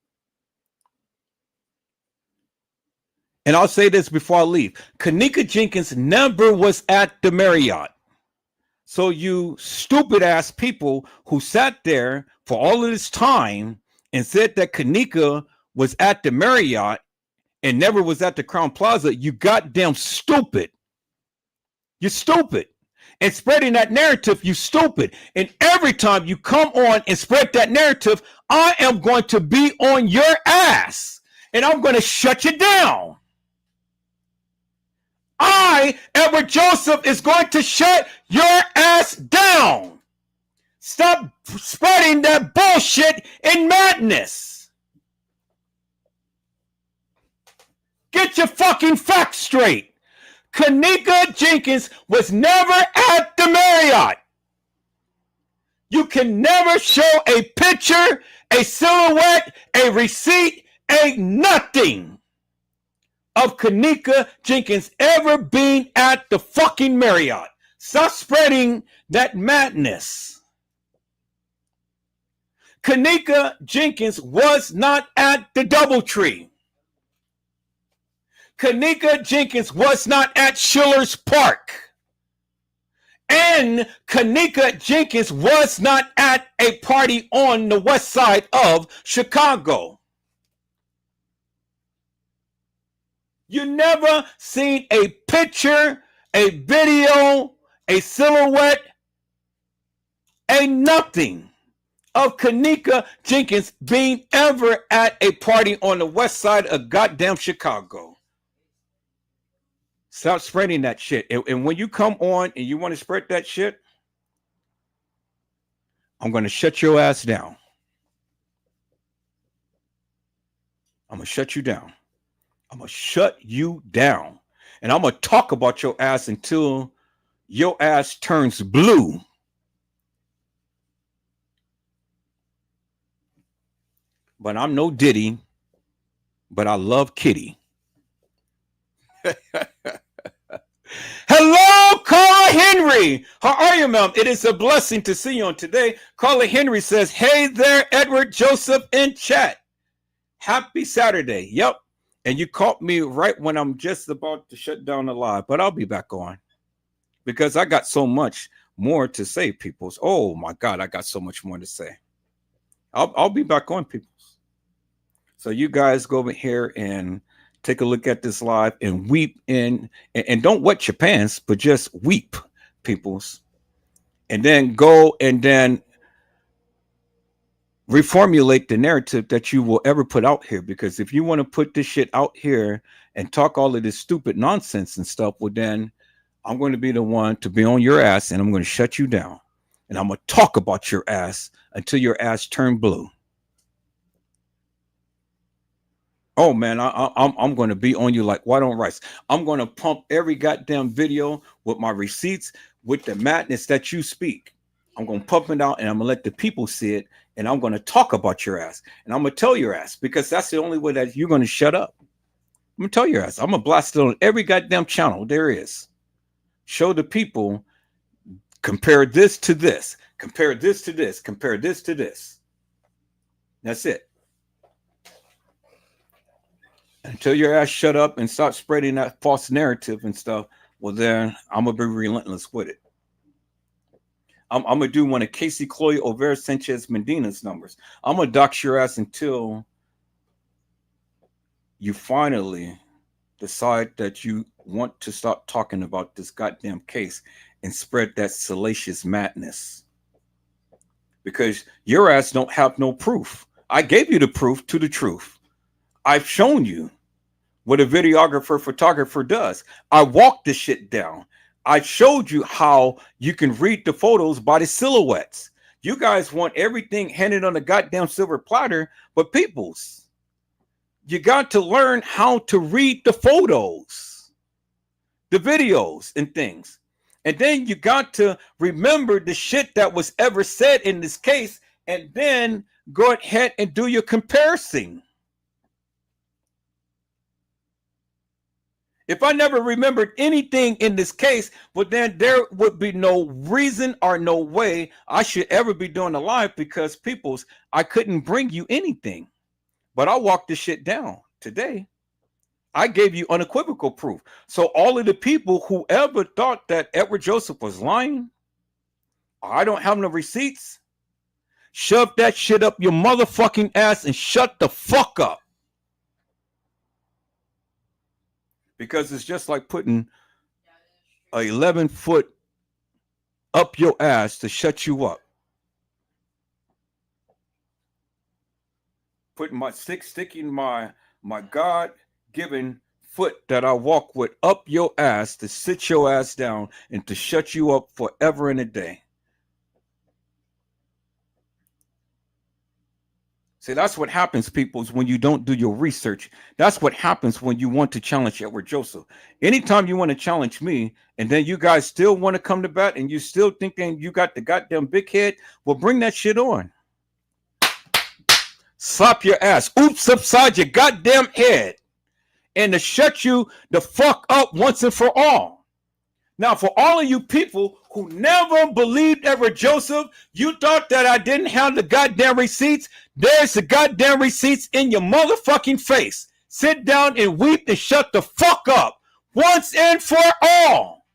And I'll say this before I leave. Kenneka Jenkins never was at the Marriott. So you stupid ass people who sat there for all of this time and said that Kenneka was at the Marriott and never was at the Crown Plaza, you goddamn stupid. You're stupid. And spreading that narrative, you stupid. And every time you come on and spread that narrative, I am going to be on your ass. And I'm going to shut you down. Edward Joseph, is going to shut your ass down. Stop spreading that bullshit and madness. Get your fucking facts straight. Kenneka Jenkins was never at the Marriott. You can never show a picture, a silhouette, a receipt, a nothing of Kenneka Jenkins ever being at the fucking Marriott. Stop spreading that madness. Kenneka Jenkins was not at the DoubleTree. Kenneka Jenkins was not at Schiller's Park. And Kenneka Jenkins was not at a party on the west side of Chicago. You never seen a picture, a video, a silhouette, a nothing of Kenneka Jenkins being ever at a party on the west side of goddamn Chicago. Stop spreading that shit. And when you come on and you want to spread that shit, I'm going to shut your ass down. I'm going to shut you down. I'm going to shut you down. And I'm going to talk about your ass until your ass turns blue. But I'm no Diddy, but I love Kitty. Hello, Carla Henry. How are you, ma'am? It is a blessing to see you on today. Carla Henry says, hey there, Edward Joseph in chat. Happy Saturday. Yep. And you caught me right when I'm just about to shut down the live, but I'll be back on because I got so much more to say, peoples. Oh my God, I got so much more to say. I'll be back on, peoples. So you guys go over here and take a look at this live and weep and don't wet your pants, but just weep, peoples. And then go and then reformulate the narrative that you will ever put out here. Because if you want to put this shit out here and talk all of this stupid nonsense and stuff, well, then I'm going to be the one to be on your ass and I'm going to shut you down. And I'm going to talk about your ass until your ass turn blue. Oh man, I'm going to be on you like white on rice. I'm going to pump every goddamn video with my receipts, with the madness that you speak. I'm going to pump it out and I'm going to let the people see it. And I'm going to talk about your ass. And I'm going to tell your ass because that's the only way that you're going to shut up. I'm going to tell your ass. I'm going to blast it on every goddamn channel there is. Show the people, compare this to this, compare this to this, compare this to this. That's it. Until your ass shut up and stop spreading that false narrative and stuff, well, then I'm going to be relentless with it. I'm going to do one of Casey Chloe Overa Sanchez Medina's numbers. I'm going to dox your ass until you finally decide that you want to stop talking about this goddamn case and spread that salacious madness. Because your ass don't have no proof. I gave you the proof to the truth. I've shown you what a videographer, photographer does. I walked this shit down. I showed you how you can read the photos by the silhouettes. You guys want everything handed on a goddamn silver platter, but peoples, you got to learn how to read the photos, the videos and things. And then you got to remember the shit that was ever said in this case, and then go ahead and do your comparison. If I never remembered anything in this case, well, then there would be no reason or no way I should ever be doing a live because, peoples, I couldn't bring you anything. But I walked this shit down today. I gave you unequivocal proof. So all of the people who ever thought that Edward Joseph was lying, or I don't have no receipts, shove that shit up your motherfucking ass and shut the fuck up. Because it's just like putting a 11-foot up your ass to shut you up. Putting sticking my God-given foot that I walk with up your ass to sit your ass down and to shut you up forever and a day. See, that's what happens, people, is when you don't do your research. That's what happens when you want to challenge Edward Joseph. Anytime you want to challenge me, and then you guys still want to come to bat, and you still thinking you got the goddamn big head, well, bring that shit on. Slap your ass. Oops, upside your goddamn head. And to shut you the fuck up once and for all. Now, for all of you people who never believed Edward Joseph, you thought that I didn't have the goddamn receipts. There's the goddamn receipts in your motherfucking face. Sit down and weep and shut the fuck up once and for all.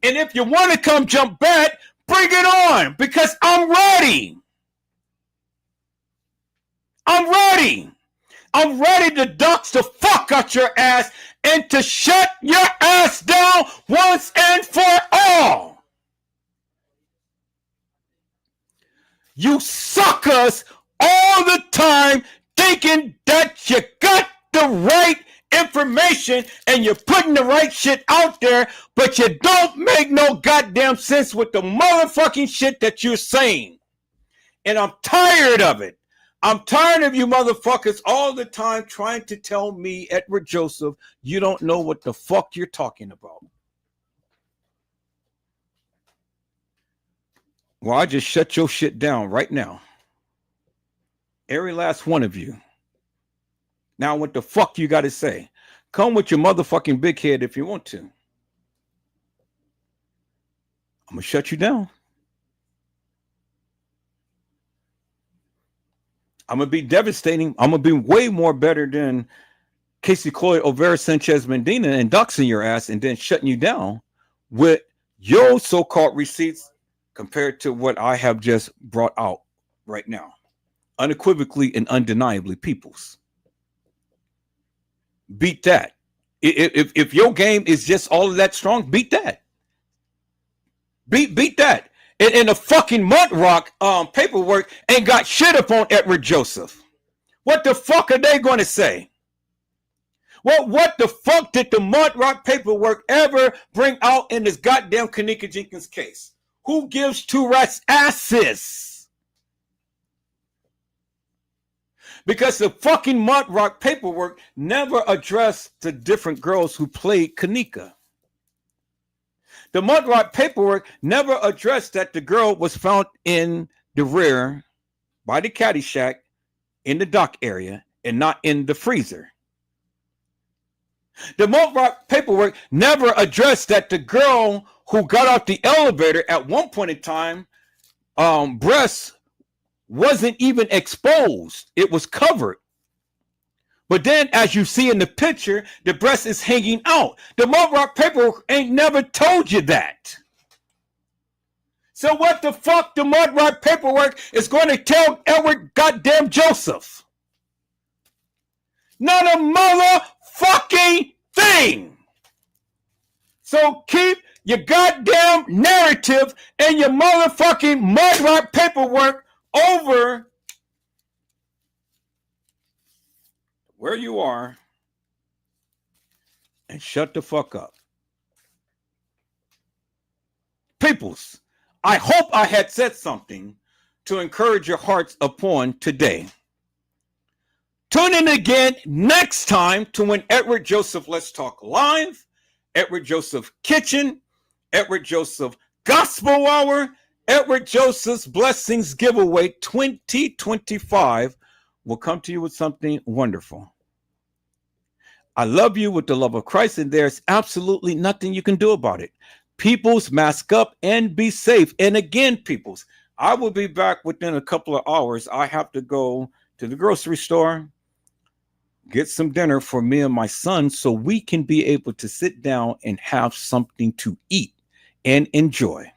And if you want to come jump back, bring it on, because I'm ready. I'm ready. I'm ready to dox the fuck out your ass and to shut your ass down once and for all. You suckers all the time thinking that you got the right information and you're putting the right shit out there, but you don't make no goddamn sense with the motherfucking shit that you're saying. And I'm tired of it. I'm tired of you motherfuckers all the time trying to tell me, Edward Joseph, you don't know what the fuck you're talking about. Well, I just shut your shit down right now. Every last one of you. Now, what the fuck you got to say? Come with your motherfucking big head if you want to. I'm going to shut you down. I'm going to be devastating. I'm going to be way more better than Casey Cloyd, Overa Sanchez Medina, and doxing your ass and then shutting you down with your so-called receipts compared to what I have just brought out right now. Unequivocally and undeniably, peoples. Beat that. If your game is just all of that strong, beat that. Beat that. And the fucking Mud Rock paperwork ain't got shit up on Edward Joseph. What the fuck are they going to say? Well, what the fuck did the Mud Rock paperwork ever bring out in this goddamn Kenneka Jenkins case? Who gives two rats asses? Because the fucking Mud Rock paperwork never addressed the different girls who played Kenneka. The Mud Rock paperwork never addressed that the girl was found in the rear by the caddy shack in the dock area and not in the freezer. The Mud Rock paperwork never addressed that the girl who got off the elevator at one point in time, breasts wasn't even exposed. It was covered. But then, as you see in the picture, the breast is hanging out. The Mud Rock paperwork ain't never told you that. So what the fuck the Mud Rock paperwork is going to tell Edward goddamn Joseph? Not a motherfucking thing. So keep your goddamn narrative and your motherfucking Mud Rock paperwork over where you are and shut the fuck up. Peoples, I hope I had said something to encourage your hearts upon today. Tune in again next time to when Edward Joseph Let's Talk Live, Edward Joseph Kitchen, Edward Joseph Gospel Hour, Edward Joseph's Blessings Giveaway 2025 will come to you with something wonderful. I love you with the love of Christ, and there's absolutely nothing you can do about it. Peoples, mask up and be safe. And again, peoples, I will be back within a couple of hours. I have to go to the grocery store, get some dinner for me and my son so we can be able to sit down and have something to eat and enjoy.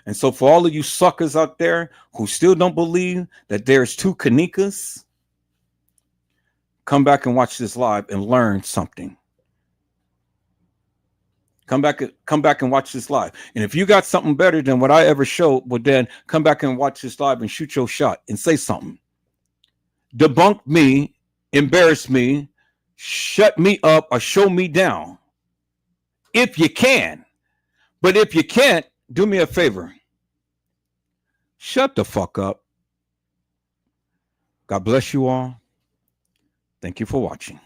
And so for all of you suckers out there who still don't believe that there's two Kennekas, come back and watch this live and learn something. Come back and watch this live. And if you got something better than what I ever showed, well then come back and watch this live and shoot your shot and say something. Debunk me, embarrass me, shut me up, or show me down. If you can. But if you can't, do me a favor. Shut the fuck up God bless you all. Thank you for watching.